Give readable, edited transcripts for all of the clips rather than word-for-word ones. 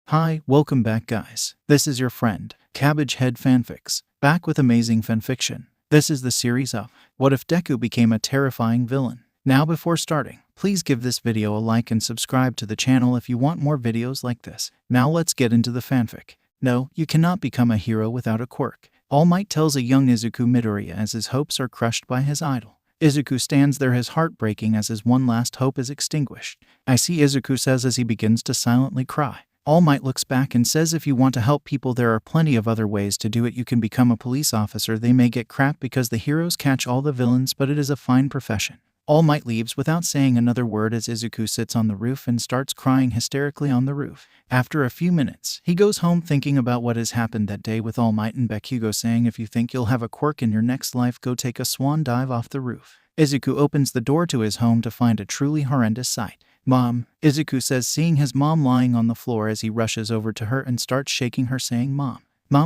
Hi, welcome back guys. This is your friend, Cabbage Head Fanfics, back with amazing fanfiction. This is the series of What If Deku Became a Terrifying Villain. Now before starting, please give this video a like and subscribe to the channel if you want more videos like this. Now let's get into the fanfic. No, you cannot become a hero without a quirk. All Might tells a young Izuku Midoriya as his hopes are crushed by his idol. Izuku stands there, his heart breaking as his one last hope is extinguished. I see, Izuku says as he begins to silently cry. All Might looks back and says if you want to help people there are plenty of other ways to do it. You can become a police officer. They may get crap because the heroes catch all the villains, but it is a fine profession. All Might leaves without saying another word as Izuku sits on the roof and starts crying hysterically on the roof. After a few minutes, he goes home thinking about what has happened that day with All Might and Bakugo saying if you think you'll have a quirk in your next life, go take a swan dive off the roof. Izuku opens the door to his home to find a truly horrendous sight. Mom, Izuku says, seeing his mom lying on the floor as he rushes over to her and starts shaking her saying, Mom,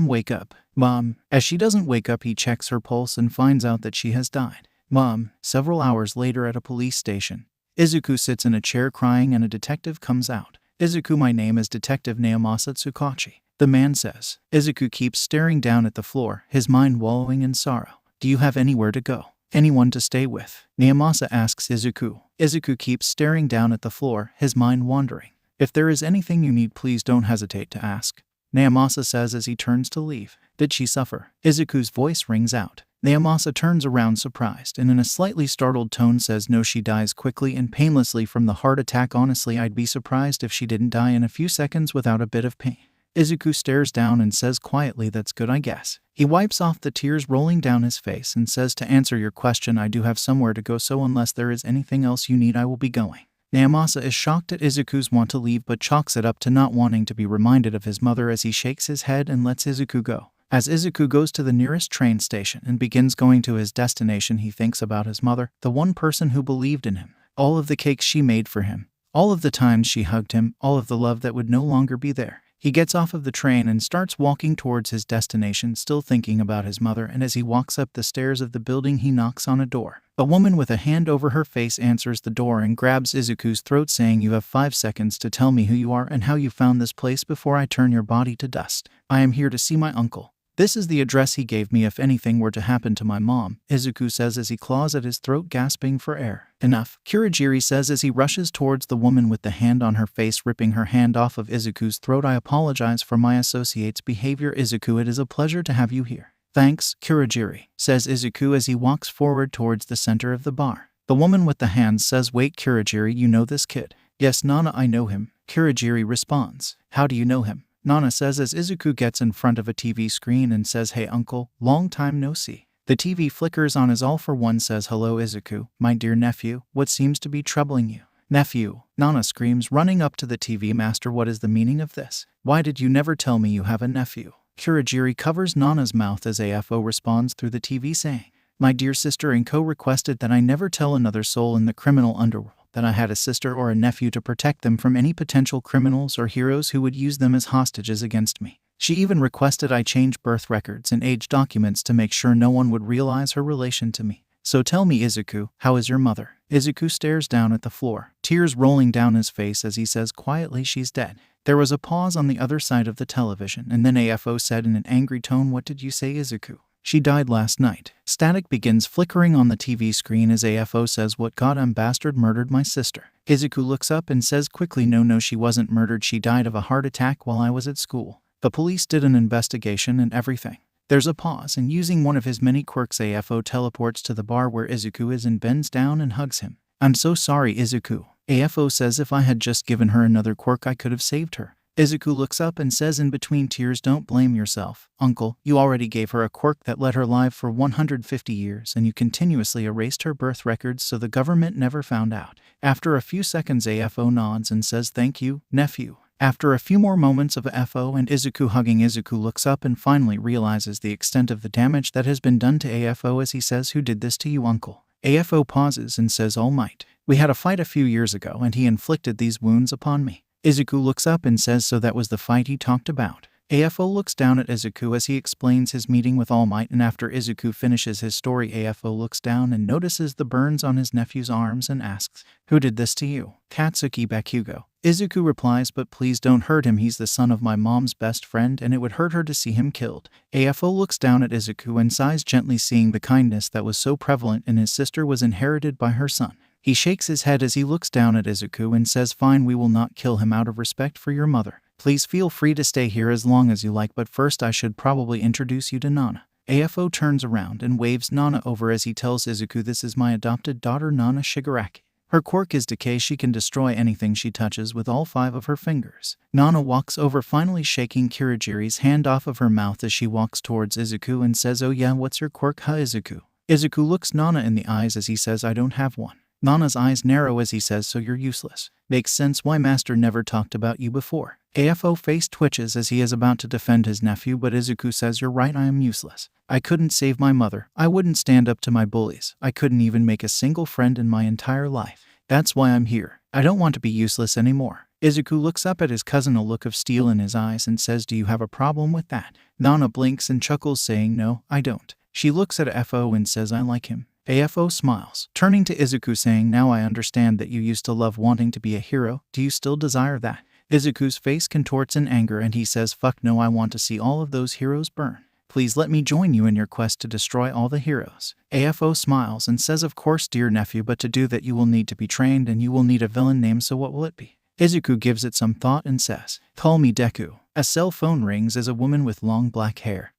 wake up. Mom. As she doesn't wake up, he checks her pulse and finds out that she has died. Mom. Several hours later at a police station, Izuku sits in a chair crying and a detective comes out. Izuku, my name is Detective Naomasa Tsukachi. The man says. Izuku keeps staring down at the floor, his mind wallowing in sorrow. Do you have anywhere to go? Anyone to stay with? Naomasa asks Izuku. Izuku keeps staring down at the floor, his mind wandering. If there is anything you need, please don't hesitate to ask. Naomasa says as he turns to leave. Did she suffer? Izuku's voice rings out. Naomasa turns around surprised and in a slightly startled tone says no, she dies quickly and painlessly from the heart attack. Honestly, I'd be surprised if she didn't die in a few seconds without a bit of pain. Izuku stares down and says quietly, that's good, I guess. He wipes off the tears rolling down his face and says, to answer your question, I do have somewhere to go, so unless there is anything else you need, I will be going. Naomasa is shocked at Izuku's want to leave but chalks it up to not wanting to be reminded of his mother as he shakes his head and lets Izuku go. As Izuku goes to the nearest train station and begins going to his destination, he thinks about his mother, the one person who believed in him, all of the cakes she made for him, all of the times she hugged him, all of the love that would no longer be there. He gets off of the train and starts walking towards his destination, still thinking about his mother, and as he walks up the stairs of the building, he knocks on a door. A woman with a hand over her face answers the door and grabs Izuku's throat saying, you have 5 seconds to tell me who you are and how you found this place before I turn your body to dust. I am here to see my uncle. This is the address he gave me if anything were to happen to my mom, Izuku says as he claws at his throat, gasping for air. Enough, Kurogiri says as he rushes towards the woman with the hand on her face, ripping her hand off of Izuku's throat. I apologize for my associate's behavior, Izuku. It is a pleasure to have you here. Thanks, Kurogiri, says Izuku as he walks forward towards the center of the bar. The woman with the hands says, wait, Kurogiri, you know this kid? Yes, Nana, I know him, Kurogiri responds. How do you know him? Nana says as Izuku gets in front of a TV screen and says, hey uncle, long time no see. The TV flickers on as All For One says, hello Izuku, my dear nephew, what seems to be troubling you? Nephew, Nana screams, running up to the TV. Master, what is the meaning of this? Why did you never tell me you have a nephew? Kurogiri covers Nana's mouth as AFO responds through the TV saying, my dear sister and requested that I never tell another soul in the criminal underworld that I had a sister or a nephew to protect them from any potential criminals or heroes who would use them as hostages against me. She even requested I change birth records and age documents to make sure no one would realize her relation to me. So tell me, Izuku, how is your mother? Izuku stares down at the floor, tears rolling down his face as he says quietly, she's dead. There was a pause on the other side of the television and then AFO said in an angry tone, what did you say, Izuku? She died last night. Static begins flickering on the TV screen as AFO says, what goddamn bastard murdered my sister? Izuku looks up and says quickly, no, she wasn't murdered. She died of a heart attack while I was at school. The police did an investigation and everything. There's a pause and using one of his many quirks, AFO teleports to the bar where Izuku is and bends down and hugs him. I'm so sorry, Izuku. AFO says if I had just given her another quirk, I could have saved her. Izuku looks up and says in between tears, don't blame yourself, uncle. You already gave her a quirk that let her live for 150 years and you continuously erased her birth records so the government never found out. After a few seconds, AFO nods and says, thank you, nephew. After a few more moments of AFO and Izuku hugging, Izuku looks up and finally realizes the extent of the damage that has been done to AFO as he says, who did this to you, uncle? AFO pauses and says, All Might. We had a fight a few years ago and he inflicted these wounds upon me. Izuku looks up and says, so that was the fight he talked about. AFO looks down at Izuku as he explains his meeting with All Might, and after Izuku finishes his story, AFO looks down and notices the burns on his nephew's arms and asks, "Who did this to you?" "Katsuki Bakugo." Izuku replies, "But please don't hurt him, he's the son of my mom's best friend and it would hurt her to see him killed." AFO looks down at Izuku and sighs gently, seeing the kindness that was so prevalent in his sister was inherited by her son. He shakes his head as he looks down at Izuku and says, "Fine, we will not kill him out of respect for your mother. Please feel free to stay here as long as you like, but first I should probably introduce you to Nana." AFO turns around and waves Nana over as he tells Izuku, "This is my adopted daughter Nana Shigaraki. Her quirk is decay. She can destroy anything she touches with all 5 of her fingers." Nana walks over, finally shaking Kirigiri's hand off of her mouth as she walks towards Izuku and says, "Oh yeah, what's your quirk, huh, Izuku?" Izuku looks Nana in the eyes as he says, "I don't have one." Nana's eyes narrow as he says, "So you're useless. Makes sense why Master never talked about you before." AFO face twitches as he is about to defend his nephew, but Izuku says, "You're right, I am useless. I couldn't save my mother. I wouldn't stand up to my bullies. I couldn't even make a single friend in my entire life. That's why I'm here. I don't want to be useless anymore." Izuku looks up at his cousin, a look of steel in his eyes, and says, "Do you have a problem with that?" Nana blinks and chuckles, saying, "No, I don't." She looks at AFO and says, "I like him." AFO smiles, turning to Izuku saying, "Now I understand that you used to love wanting to be a hero. Do you still desire that?" Izuku's face contorts in anger and he says, "Fuck no, I want to see all of those heroes burn. Please let me join you in your quest to destroy all the heroes." AFO smiles and says, "Of course, dear nephew, but to do that you will need to be trained and you will need a villain name, so what will it be?" Izuku gives it some thought and says, "Call me Deku." A cell phone rings as a woman with long black hair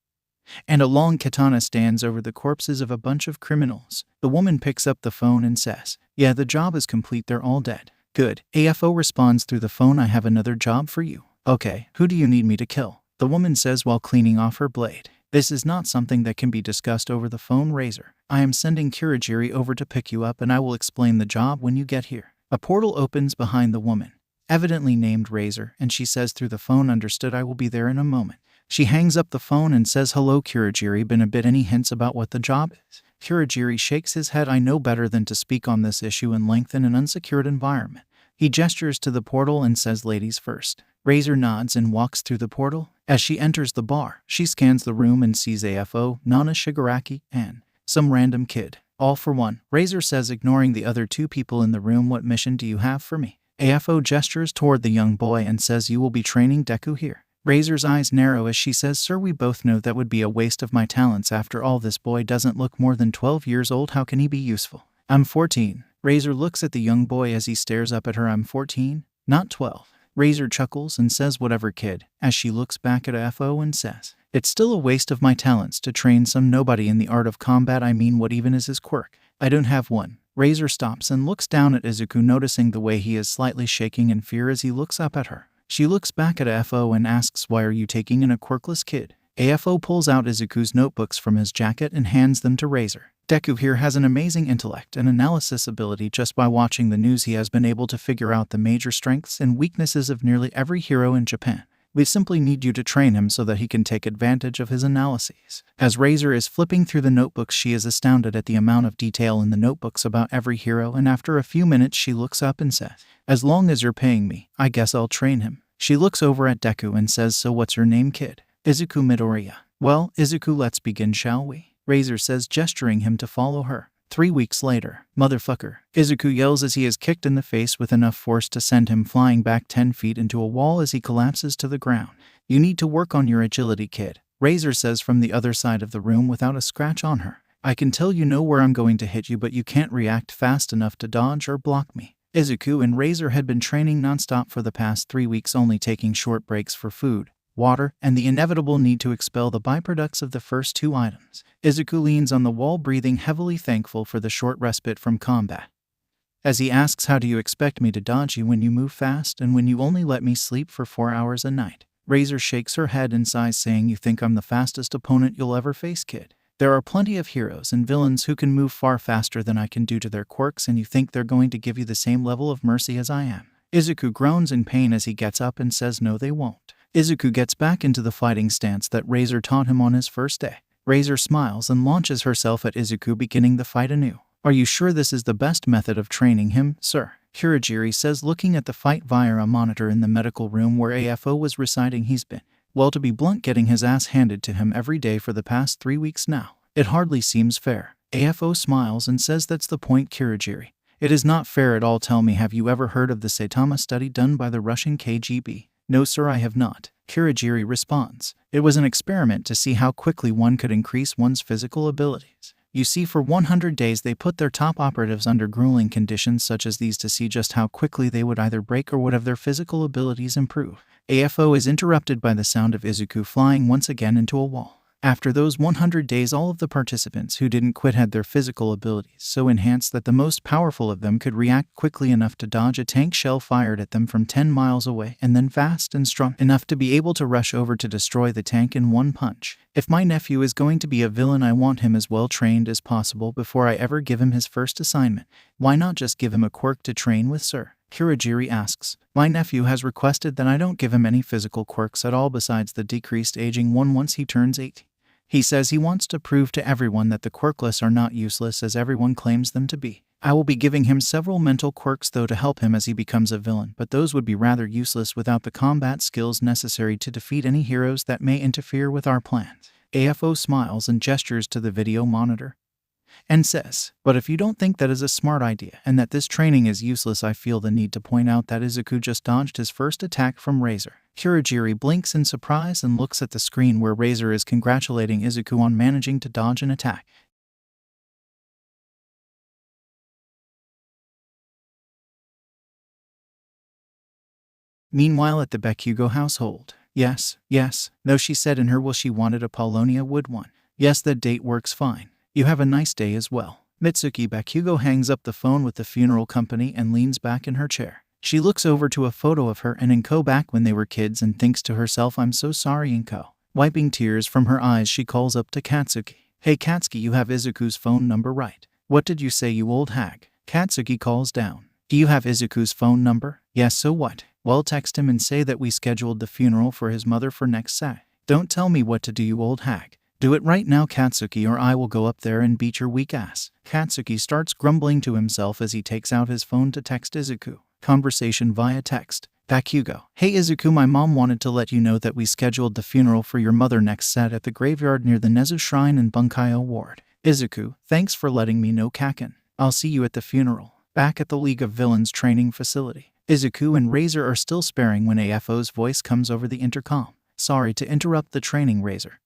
and a long katana stands over the corpses of a bunch of criminals. The woman picks up the phone and says, "Yeah, the job is complete, they're all dead." "Good." AFO responds through the phone, "I have another job for you." "Okay, who do you need me to kill?" the woman says while cleaning off her blade. "This is not something that can be discussed over the phone, Razor. I am sending Kirigiri over to pick you up and I will explain the job when you get here." A portal opens behind the woman, evidently named Razor, and she says through the phone, "Understood, I will be there in a moment." She hangs up the phone and says, "Hello, Kirigiri, been a bit. Any hints about what the job is?" Kirigiri shakes his head. "I know better than to speak on this issue in length in an unsecured environment." He gestures to the portal and says, "Ladies first." Razor nods and walks through the portal. As she enters the bar, she scans the room and sees AFO, Nana Shigaraki, and some random kid. "All for one," Razor says, ignoring the other 2 people in the room. "What mission do you have for me?" AFO gestures toward the young boy and says, "You will be training Deku here." Razor's eyes narrow as she says, "Sir, we both know that would be a waste of my talents. After all, this boy doesn't look more than 12 years old. How can he be useful?" "I'm 14. Razor looks at the young boy as he stares up at her. "I'm 14, not 12. Razor chuckles and says, "Whatever, kid," as she looks back at AFO and says, "It's still a waste of my talents to train some nobody in the art of combat. I mean, what even is his quirk?" "I don't have one." Razor stops and looks down at Izuku, noticing the way he is slightly shaking in fear as he looks up at her. She looks back at AFO and asks, "Why are you taking in a quirkless kid?" AFO pulls out Izuku's notebooks from his jacket and hands them to Razor. Deku here has an amazing intellect and analysis ability. Just by watching the news, he has been able to figure out the major strengths and weaknesses of nearly every hero in Japan. We simply need you to train him so that he can take advantage of his analyses. As Razor is flipping through the notebooks, she is astounded at the amount of detail in the notebooks about every hero, and after a few minutes she looks up and says, "As long as you're paying me, I guess I'll train him." She looks over at Deku and says, "So what's your name, kid?" "Izuku Midoriya." "Well, Izuku, let's begin, shall we?" Razor says, gesturing him to follow her. 3 weeks later. "Motherfucker," Izuku yells as he is kicked in the face with enough force to send him flying back 10 feet into a wall as he collapses to the ground. "You need to work on your agility, kid," Razor says from the other side of the room without a scratch on her. "I can tell you know where I'm going to hit you, but you can't react fast enough to dodge or block me." Izuku and Razor had been training nonstop for the past 3 weeks, only taking short breaks for food, water, and the inevitable need to expel the byproducts of the first 2 items. Izuku leans on the wall, breathing heavily, thankful for the short respite from combat. As he asks, "How do you expect me to dodge you when you move fast and when you only let me sleep for 4 hours a night?" Razor shakes her head and sighs, saying, "You think I'm the fastest opponent you'll ever face, kid? There are plenty of heroes and villains who can move far faster than I can due to their quirks, and you think they're going to give you the same level of mercy as I am?" Izuku groans in pain as he gets up and says, "No, they won't." Izuku gets back into the fighting stance that Razor taught him on his first day. Razor smiles and launches herself at Izuku, beginning the fight anew. "Are you sure this is the best method of training him, sir?" Kirigiri says, looking at the fight via a monitor in the medical room where AFO was reciting. "He's been Well, to be blunt, getting his ass handed to him every day for the past 3 weeks now. It hardly seems fair. AFO smiles and says that's the point, Kirigiri. It is not fair at all. Tell me, have you ever heard of the Saitama study done by the Russian KGB? No sir, I have not. Kirigiri responds. It was an experiment to see how quickly one could increase one's physical abilities. You see, for 100 days they put their top operatives under grueling conditions such as these to see just how quickly they would either break or would have their physical abilities improve. AFO is interrupted by the sound of Izuku flying once again into a wall. After those 100 days, all of the participants who didn't quit had their physical abilities so enhanced that the most powerful of them could react quickly enough to dodge a tank shell fired at them from 10 miles away, and then fast and strong enough to be able to rush over to destroy the tank in one punch. If my nephew is going to be a villain, I want him as well trained as possible before I ever give him his first assignment. Why not just give him a quirk to train with, sir? Kirigiri asks. My nephew has requested that I don't give him any physical quirks at all besides the decreased aging one once he turns 18. He says he wants to prove to everyone that the quirkless are not useless as everyone claims them to be. I will be giving him several mental quirks though to help him as he becomes a villain, but those would be rather useless without the combat skills necessary to defeat any heroes that may interfere with our plans. AFO smiles and gestures to the video monitor and says, but if you don't think that is a smart idea and that this training is useless, I feel the need to point out that Izuku just dodged his first attack from Razor. Kirigiri blinks in surprise and looks at the screen where Razor is congratulating Izuku on managing to dodge an attack. Meanwhile, at the Bakugo household. Yes, no, she said in her will she wanted Apollonia would one. Yes, that date works fine. You have a nice day as well. Mitsuki Bakugo hangs up the phone with the funeral company and leans back in her chair. She looks over to a photo of her and Inko back when they were kids and thinks to herself, I'm so sorry, Inko. Wiping tears from her eyes, she calls up to Katsuki. Hey Katsuki, you have Izuku's phone number, right? What did you say, you old hag? Katsuki calls down. Do you have Izuku's phone number? Yes, so what? Well, text him and say that we scheduled the funeral for his mother for next Saturday. Don't tell me what to do, you old hag. Do it right now, Katsuki, or I will go up there and beat your weak ass. Katsuki starts grumbling to himself as he takes out his phone to text Izuku. Conversation via text. Bakugo. Hey Izuku, my mom wanted to let you know that we scheduled the funeral for your mother next Saturday at the graveyard near the Nezu Shrine in Bunkayo Ward. Izuku, thanks for letting me know, Kaken. I'll see you at the funeral. Back at the League of Villains training facility. Izuku and Razor are still sparring when AFO's voice comes over the intercom. Sorry to interrupt the training, Razor,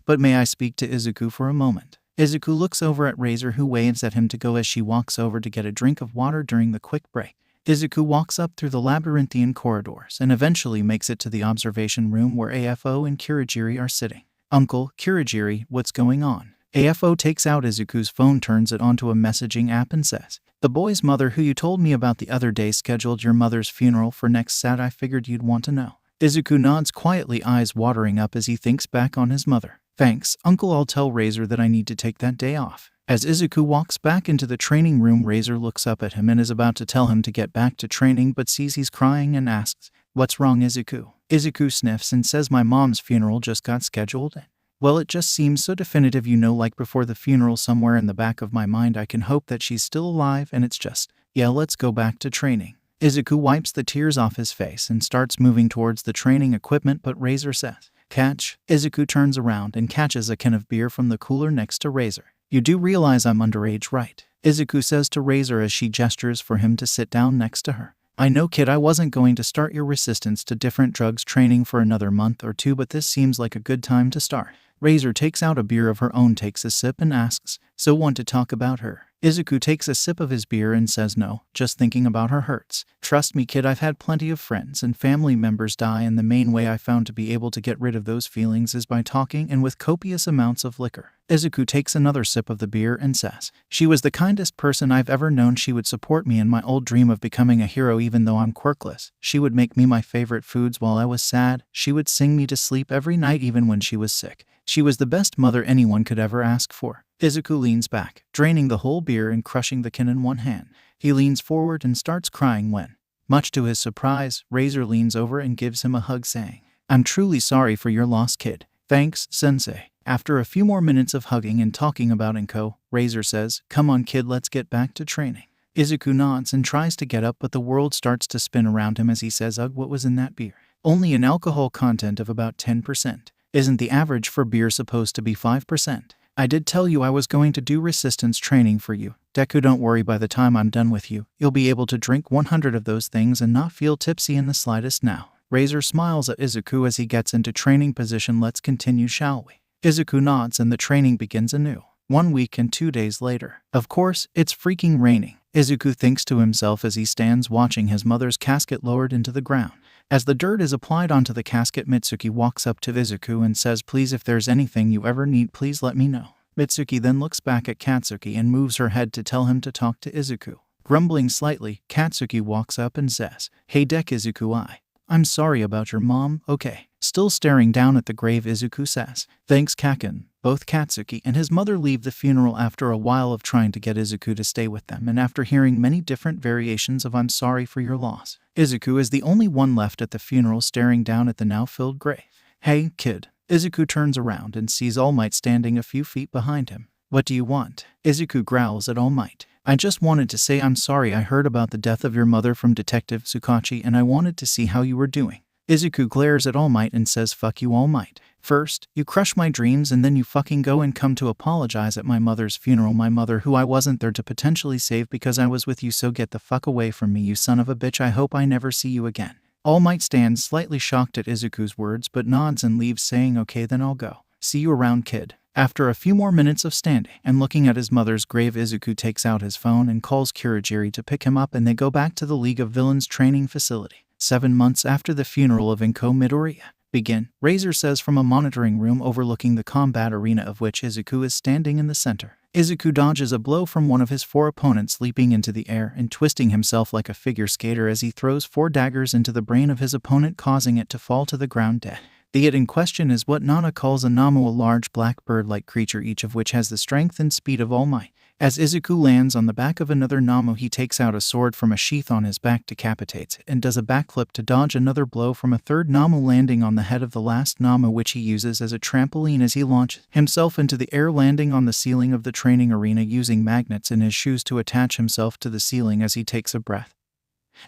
but may I speak to Izuku for a moment? Izuku looks over at Razor, who waves at him to go as she walks over to get a drink of water during the quick break. Izuku walks up through the labyrinthian corridors and eventually makes it to the observation room where AFO and Kirigiri are sitting. Uncle, Kirigiri, what's going on? AFO takes out Izuku's phone, turns it onto a messaging app and says, the boy's mother who you told me about the other day scheduled your mother's funeral for next Saturday. I figured you'd want to know. Izuku nods quietly, eyes watering up as he thinks back on his mother. Thanks, Uncle, I'll tell Razor that I need to take that day off. As Izuku walks back into the training room, Razor looks up at him and is about to tell him to get back to training but sees he's crying and asks, what's wrong, Izuku? Izuku sniffs and says, my mom's funeral just got scheduled. Well, it just seems so definitive, you know, like before the funeral somewhere in the back of my mind I can hope that she's still alive, and it's just, yeah, let's go back to training. Izuku wipes the tears off his face and starts moving towards the training equipment, but Razor says, catch. Izuku turns around and catches a can of beer from the cooler next to Razor. You do realize I'm underage, right? Izuku says to Razor as she gestures for him to sit down next to her. I know, kid, I wasn't going to start your resistance to different drugs training for another month or two, but this seems like a good time to start. Razor takes out a beer of her own, takes a sip and asks, so want to talk about her? Izuku takes a sip of his beer and says, no, just thinking about her hurts. Trust me, kid, I've had plenty of friends and family members die, and the main way I found to be able to get rid of those feelings is by talking and with copious amounts of liquor. Izuku takes another sip of the beer and says, she was the kindest person I've ever known. She would support me in my old dream of becoming a hero even though I'm quirkless. She would make me my favorite foods while I was sad. She would sing me to sleep every night even when she was sick. She was the best mother anyone could ever ask for. Izuku leans back, draining the whole beer and crushing the can in one hand. He leans forward and starts crying when, much to his surprise, Razor leans over and gives him a hug, saying, I'm truly sorry for your loss, kid. Thanks, sensei. After a few more minutes of hugging and talking about Inko, Razor says, come on, kid, let's get back to training. Izuku nods and tries to get up, but the world starts to spin around him as he says, ugh, what was in that beer? only an alcohol content of about 10%. Isn't the average for beer supposed to be 5%? I did tell you I was going to do resistance training for you. Deku, don't worry, by the time I'm done with you, you'll be able to drink 100 of those things and not feel tipsy in the slightest now. Razor smiles at Izuku as he gets into training position. Let's continue, shall we? Izuku nods and the training begins anew. 1 week and 2 days later. Of course, it's freaking raining. Izuku thinks to himself as he stands watching his mother's casket lowered into the ground. As the dirt is applied onto the casket, Mitsuki walks up to Izuku and says, please, if there's anything you ever need, please let me know. Mitsuki then looks back at Katsuki and moves her head to tell him to talk to Izuku. Grumbling slightly, Katsuki walks up and says, hey Dek, Izuku, I'm sorry about your mom, okay? Still staring down at the grave, Izuku says, thanks Kaken. Both Katsuki and his mother leave the funeral after a while of trying to get Izuku to stay with them and after hearing many different variations of I'm sorry for your loss. Izuku is the only one left at the funeral staring down at the now filled grave. Hey, kid. Izuku turns around and sees All Might standing a few feet behind him. What do you want? Izuku growls at All Might. I just wanted to say I'm sorry. I heard about the death of your mother from Detective Tsukachi and I wanted to see how you were doing. Izuku glares at All Might and says, fuck you, All Might. First, you crush my dreams and then you fucking go and come to apologize at my mother's funeral. My mother, who I wasn't there to potentially save because I was with you, so get the fuck away from me, you son of a bitch. I hope I never see you again. All Might stands slightly shocked at Izuku's words but nods and leaves, saying, okay then I'll go. See you around, kid. After a few more minutes of standing and looking at his mother's grave, Izuku takes out his phone and calls Kurogiri to pick him up and they go back to the League of Villains training facility. 7 months after the funeral of Izuku Midoriya. Begin, Razor says from a monitoring room overlooking the combat arena of which Izuku is standing in the center. Izuku dodges a blow from one of his 4 opponents, leaping into the air and twisting himself like a figure skater as he throws 4 daggers into the brain of his opponent, causing it to fall to the ground dead. The it in question is what Nana calls a Namu, a large black bird-like creature, each of which has the strength and speed of All Might. As Izuku lands on the back of another Namu, he takes out a sword from a sheath on his back, decapitates it, and does a backflip to dodge another blow from a third Namu, landing on the head of the last Namu, which he uses as a trampoline as he launches himself into the air, landing on the ceiling of the training arena using magnets in his shoes to attach himself to the ceiling as he takes a breath.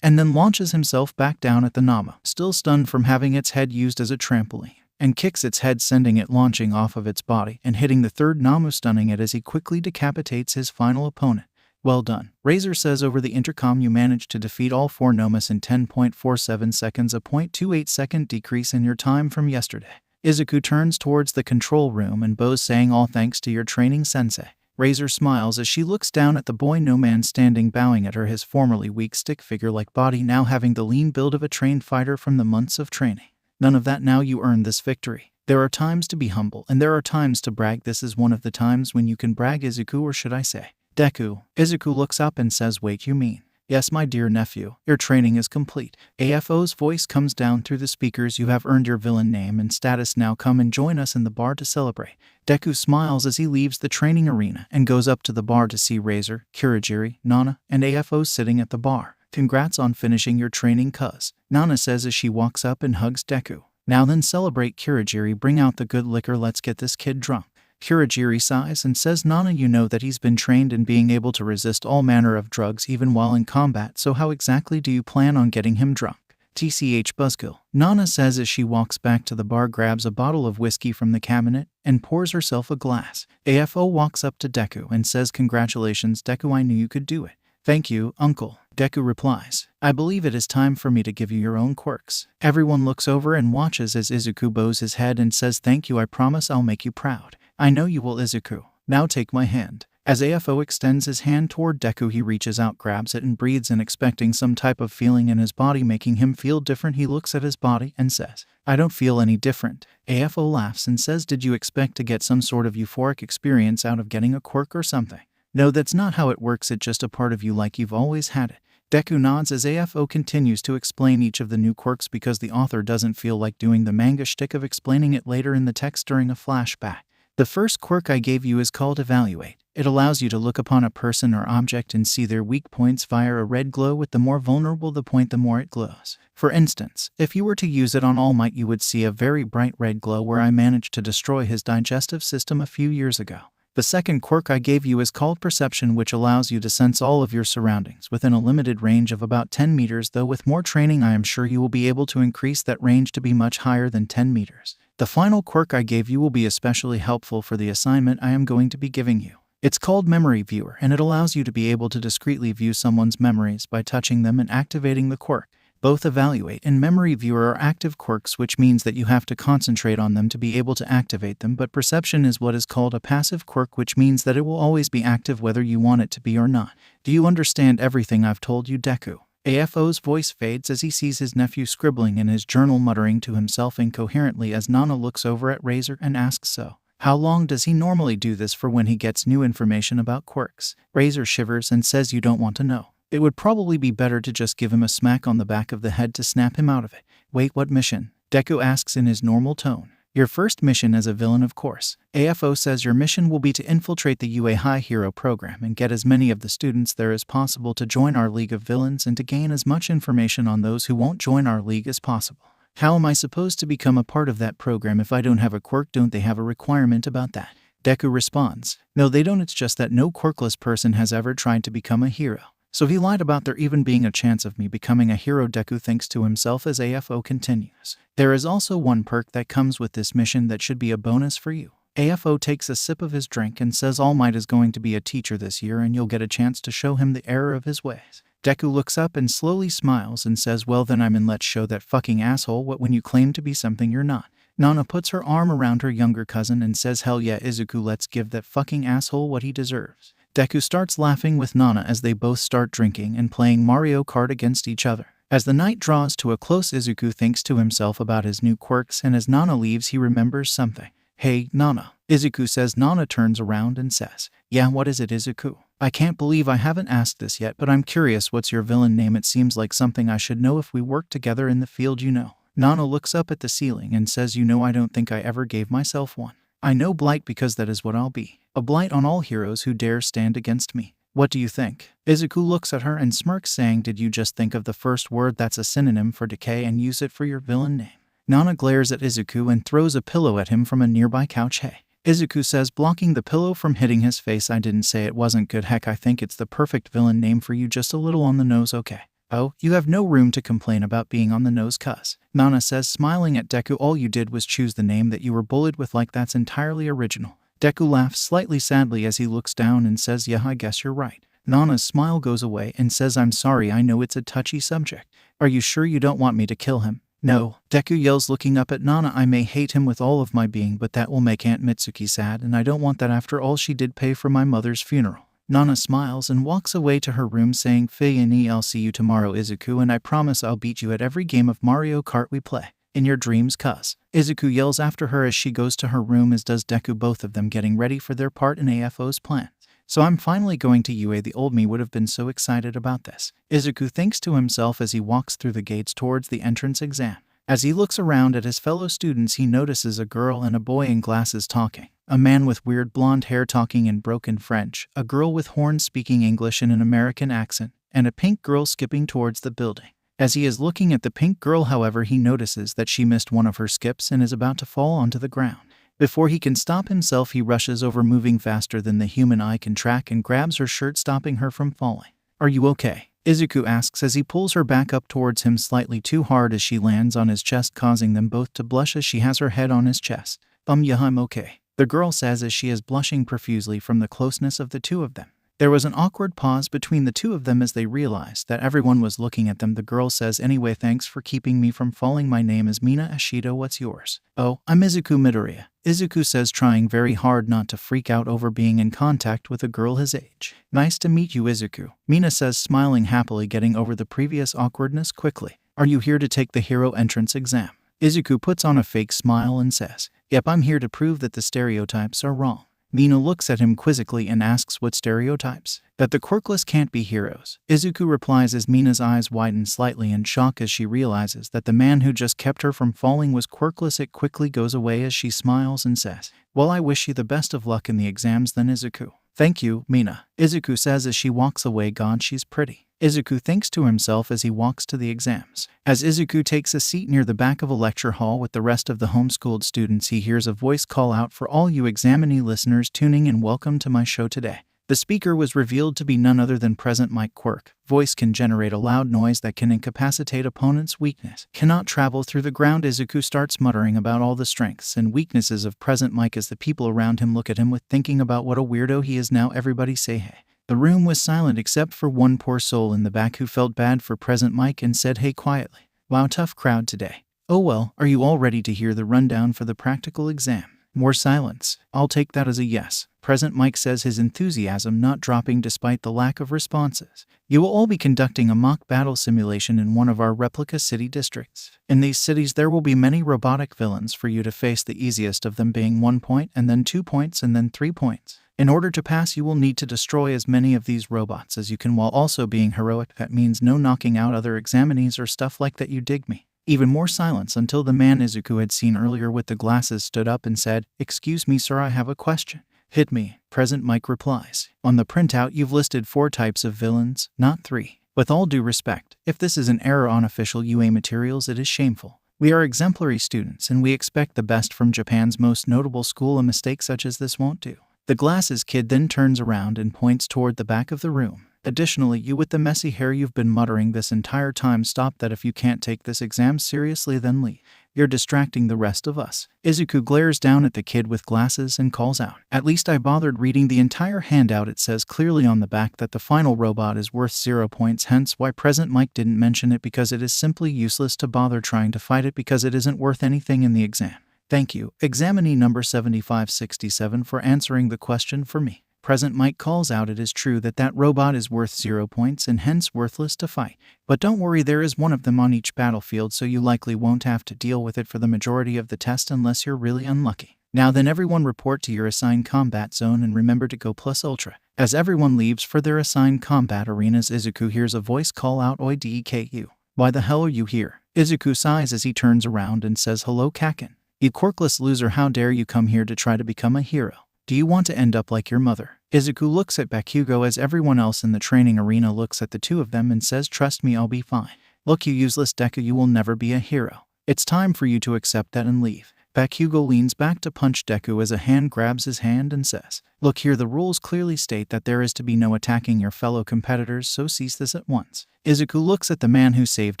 And then launches himself back down at the Namu, still stunned from having its head used as a trampoline, and kicks its head, sending it launching off of its body and hitting the third Namu, stunning it as he quickly decapitates his final opponent. Well done, Razor says over the intercom. You managed to defeat all 4 Nomus in 10.47 seconds, a 0.28 second decrease in your time from yesterday. Izuku turns towards the control room and bows, saying, all thanks to your training, sensei. Razor smiles as she looks down at the boy No Man standing, bowing at her, his formerly weak stick figure-like body now having the lean build of a trained fighter from the months of training. None of that now, you earned this victory. There are times to be humble and there are times to brag. This is one of the times when you can brag, Izuku, or should I say, Deku. Izuku looks up and says, wait, you mean? Yes, my dear nephew, your training is complete. AFO's voice comes down through the speakers. You have earned your villain name and status. Now come and join us in the bar to celebrate. Deku smiles as he leaves the training arena and goes up to the bar to see Razor, Kurogiri, Nana, and AFO sitting at the bar. Congrats on finishing your training, cuz, Nana says as she walks up and hugs Deku. Now then celebrate, Kurogiri, bring out the good liquor, let's get this kid drunk. Kurogiri sighs and says, Nana, you know that he's been trained in being able to resist all manner of drugs even while in combat, so how exactly do you plan on getting him drunk? TCH buzzkill, Nana says as she walks back to the bar, grabs a bottle of whiskey from the cabinet, and pours herself a glass. AFO walks up to Deku and says, congratulations, Deku, I knew you could do it. Thank you, uncle. Deku replies, I believe it is time for me to give you your own quirks. Everyone looks over and watches as Izuku bows his head and says, thank you, I promise I'll make you proud. I know you will, Izuku. Now take my hand. As AFO extends his hand toward Deku, he reaches out, grabs it, and breathes in, expecting some type of feeling in his body making him feel different. He looks at his body and says, I don't feel any different. AFO laughs and says, did you expect to get some sort of euphoric experience out of getting a quirk or something? No, that's not how it works. It's just a part of you like you've always had it. Deku nods as AFO continues to explain each of the new quirks because the author doesn't feel like doing the manga shtick of explaining it later in the text during a flashback. The first quirk I gave you is called Evaluate. It allows you to look upon a person or object and see their weak points via a red glow, with the more vulnerable the point, the more it glows. For instance, if you were to use it on All Might, you would see a very bright red glow where I managed to destroy his digestive system a few years ago. The second quirk I gave you is called Perception, which allows you to sense all of your surroundings within a limited range of about 10 meters, though with more training I am sure you will be able to increase that range to be much higher than 10 meters. The final quirk I gave you will be especially helpful for the assignment I am going to be giving you. It's called Memory Viewer, and it allows you to be able to discreetly view someone's memories by touching them and activating the quirk. Both Evaluate and Memory Viewer are active quirks, which means that you have to concentrate on them to be able to activate them, but Perception is what is called a passive quirk, which means that it will always be active whether you want it to be or not. Do you understand everything I've told you, Deku? AFO's voice fades as he sees his nephew scribbling in his journal, muttering to himself incoherently as Nana looks over at Razor and asks so. How long does he normally do this for when he gets new information about quirks? Razor shivers and says you don't want to know. It would probably be better to just give him a smack on the back of the head to snap him out of it. Wait, what mission? Deku asks in his normal tone. Your first mission as a villain, of course. AFO says your mission will be to infiltrate the UA High Hero program and get as many of the students there as possible to join our League of Villains and to gain as much information on those who won't join our league as possible. How am I supposed to become a part of that program if I don't have a quirk? Don't they have a requirement about that? Deku responds. No, they don't. It's just that no quirkless person has ever tried to become a hero. So he lied about there even being a chance of me becoming a hero, Deku thinks to himself as AFO continues. There is also one perk that comes with this mission that should be a bonus for you. AFO takes a sip of his drink and says All Might is going to be a teacher this year and you'll get a chance to show him the error of his ways. Deku looks up and slowly smiles and says, well then I'm in, let's show that fucking asshole what when you claim to be something you're not. Nana puts her arm around her younger cousin and says, hell yeah Izuku, let's give that fucking asshole what he deserves. Deku starts laughing with Nana as they both start drinking and playing Mario Kart against each other. As the night draws to a close, Izuku thinks to himself about his new quirks, and as Nana leaves he remembers something. Hey, Nana, Izuku says. Nana turns around and says, yeah, what is it, Izuku? I can't believe I haven't asked this yet, but I'm curious, what's your villain name? It seems like something I should know if we work together in the field, you know. Nana looks up at the ceiling and says, you know, I don't think I ever gave myself one. I know Blight because that is what I'll be. A blight on all heroes who dare stand against me. What do you think? Izuku looks at her and smirks, saying, did you just think of the first word that's a synonym for decay and use it for your villain name? Nana glares at Izuku and throws a pillow at him from a nearby couch. Hey. Izuku says, blocking the pillow from hitting his face, I didn't say it wasn't good. Heck, I think it's the perfect villain name for you, just a little on the nose, okay? Oh, you have no room to complain about being on the nose, cuz. Nana says, smiling at Deku, all you did was choose the name that you were bullied with, like that's entirely original. Deku laughs slightly sadly as he looks down and says, yeah, I guess you're right. Nana's smile goes away and says, I'm sorry, I know it's a touchy subject. Are you sure you don't want me to kill him? No, Deku yells, looking up at Nana. I may hate him with all of my being, but that will make Aunt Mitsuki sad, and I don't want that after all she did pay for my mother's funeral. Nana smiles and walks away to her room saying, Villainy, I'll see you tomorrow, Izuku, and I promise I'll beat you at every game of Mario Kart we play. In your dreams, cuz. Izuku yells after her as she goes to her room, as does Deku, both of them getting ready for their part in AFO's plan. So I'm finally going to UA. The old me would have been so excited about this. Izuku thinks to himself as he walks through the gates towards the entrance exam. As he looks around at his fellow students, he notices a girl and a boy in glasses talking. A man with weird blonde hair talking in broken French, a girl with horns speaking English in an American accent, and a pink girl skipping towards the building. As he is looking at the pink girl, however, he notices that she missed one of her skips and is about to fall onto the ground. Before he can stop himself, he rushes over, moving faster than the human eye can track, and grabs her shirt, stopping her from falling. Are you okay? Izuku asks as he pulls her back up towards him slightly too hard as she lands on his chest, causing them both to blush as she has her head on his chest. Yeah, I'm okay, the girl says as she is blushing profusely from the closeness of the two of them. There was an awkward pause between the two of them as they realized that everyone was looking at them. The girl says, anyway, thanks for keeping me from falling. My name is Mina Ashido. What's yours? Oh, I'm Izuku Midoriya, Izuku says, trying very hard not to freak out over being in contact with a girl his age. Nice to meet you, Izuku, Mina says, smiling happily, getting over the previous awkwardness quickly. Are you here to take the hero entrance exam? Izuku puts on a fake smile and says, yep, I'm here to prove that the stereotypes are wrong. Mina looks at him quizzically and asks, what stereotypes? That the quirkless can't be heroes. Izuku replies as Mina's eyes widen slightly in shock as she realizes that the man who just kept her from falling was quirkless. It quickly goes away as she smiles and says, well, I wish you the best of luck in the exams then, Izuku. Thank you, Mina, Izuku says as she walks away. God, she's pretty. Izuku thinks to himself as he walks to the exams. As Izuku takes a seat near the back of a lecture hall with the rest of the homeschooled students, he hears a voice call out for all you examinee listeners tuning in, welcome to my show today. The speaker was revealed to be none other than Present Mike Quirk. Voice can generate a loud noise that can incapacitate opponent's weakness. Cannot travel through the ground. Izuku starts muttering about all the strengths and weaknesses of Present Mike as the people around him look at him with thinking about what a weirdo he is now. Everybody say hey. The room was silent except for one poor soul in the back who felt bad for Present Mike and said hey quietly. Wow, tough crowd today. Oh well, are you all ready to hear the rundown for the practical exam? More silence. I'll take that as a yes. Present Mike says, his enthusiasm not dropping despite the lack of responses. You will all be conducting a mock battle simulation in one of our replica city districts. In these cities there will be many robotic villains for you to face, the easiest of them being 1 point and then 2 points and then 3 points. In order to pass, you will need to destroy as many of these robots as you can while also being heroic. That means no knocking out other examinees or stuff like that, you dig me? Even more silence until the man Izuku had seen earlier with the glasses stood up and said, excuse me sir, I have a question. Hit me. Present Mike replies. On the printout you've listed 4 types of villains, not 3. With all due respect, if this is an error on official UA materials, it is shameful. We are exemplary students and we expect the best from Japan's most notable school. A mistake such as this won't do. The glasses kid then turns around and points toward the back of the room. Additionally, you with the messy hair, you've been muttering this entire time, stop that. If you can't take this exam seriously, then leave. You're distracting the rest of us. Izuku glares down at the kid with glasses and calls out. At least I bothered reading the entire handout. It says clearly on the back that the final robot is worth 0 points, hence why Present Mike didn't mention it, because it is simply useless to bother trying to fight it because it isn't worth anything in the exam. Thank you, examinee number 7567, for answering the question for me. Present Mike calls out, it is true that that robot is worth 0 points and hence worthless to fight. But don't worry, there is one of them on each battlefield, so you likely won't have to deal with it for the majority of the test unless you're really unlucky. Now then, everyone report to your assigned combat zone and remember to go plus ultra. As everyone leaves for their assigned combat arenas, Izuku hears a voice call out, Oi Deku. Why the hell are you here? Izuku sighs as he turns around and says, hello Kaken. You quirkless loser, how dare you come here to try to become a hero? Do you want to end up like your mother? Izuku looks at Bakugo as everyone else in the training arena looks at the two of them and says, trust me, I'll be fine. Look, you useless Deku, you will never be a hero. It's time for you to accept that and leave. Bakugo leans back to punch Deku as a hand grabs his hand and says, look here, the rules clearly state that there is to be no attacking your fellow competitors, so cease this at once. Izuku looks at the man who saved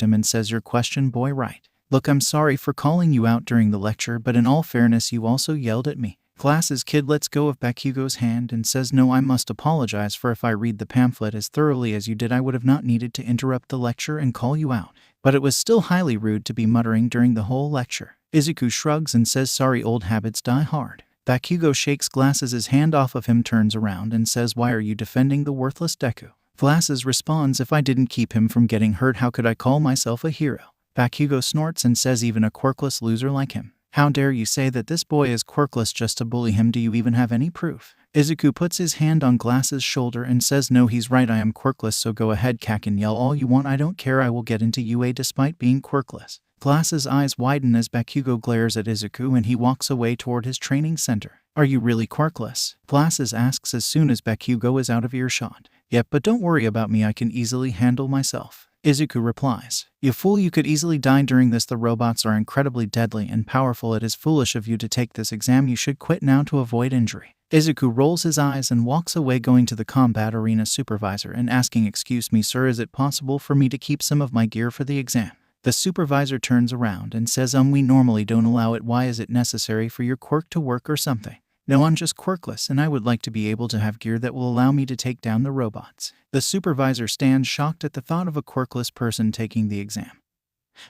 him and says, your question, boy, right. Look, I'm sorry for calling you out during the lecture, but in all fairness, you also yelled at me. Glasses kid lets go of Bakugo's hand and says, no, I must apologize, for if I read the pamphlet as thoroughly as you did, I would have not needed to interrupt the lecture and call you out. But it was still highly rude to be muttering during the whole lecture. Izuku shrugs and says, sorry, old habits die hard. Bakugo shakes Glasses' hand off of him, turns around and says, why are you defending the worthless Deku? Glasses responds, if I didn't keep him from getting hurt, how could I call myself a hero? Bakugo snorts and says, even a quirkless loser like him. How dare you say that this boy is quirkless just to bully him? Do you even have any proof? Izuku puts his hand on Glasses' shoulder and says, no, he's right, I am quirkless, so go ahead Kaken, yell all you want, I don't care, I will get into UA despite being quirkless. Glasses' eyes widen as Bakugo glares at Izuku and he walks away toward his training center. Are you really quirkless? Glasses asks as soon as Bakugo is out of earshot. Yep, but don't worry about me, I can easily handle myself. Izuku replies, you fool, you could easily die during this. The robots are incredibly deadly and powerful. It is foolish of you to take this exam. You should quit now to avoid injury. Izuku rolls his eyes and walks away, going to the combat arena supervisor and asking, excuse me sir, is it possible for me to keep some of my gear for the exam? The supervisor turns around and says, we normally don't allow it. Why is it necessary for your quirk to work or something? No, I'm just quirkless and I would like to be able to have gear that will allow me to take down the robots. The supervisor stands shocked at the thought of a quirkless person taking the exam,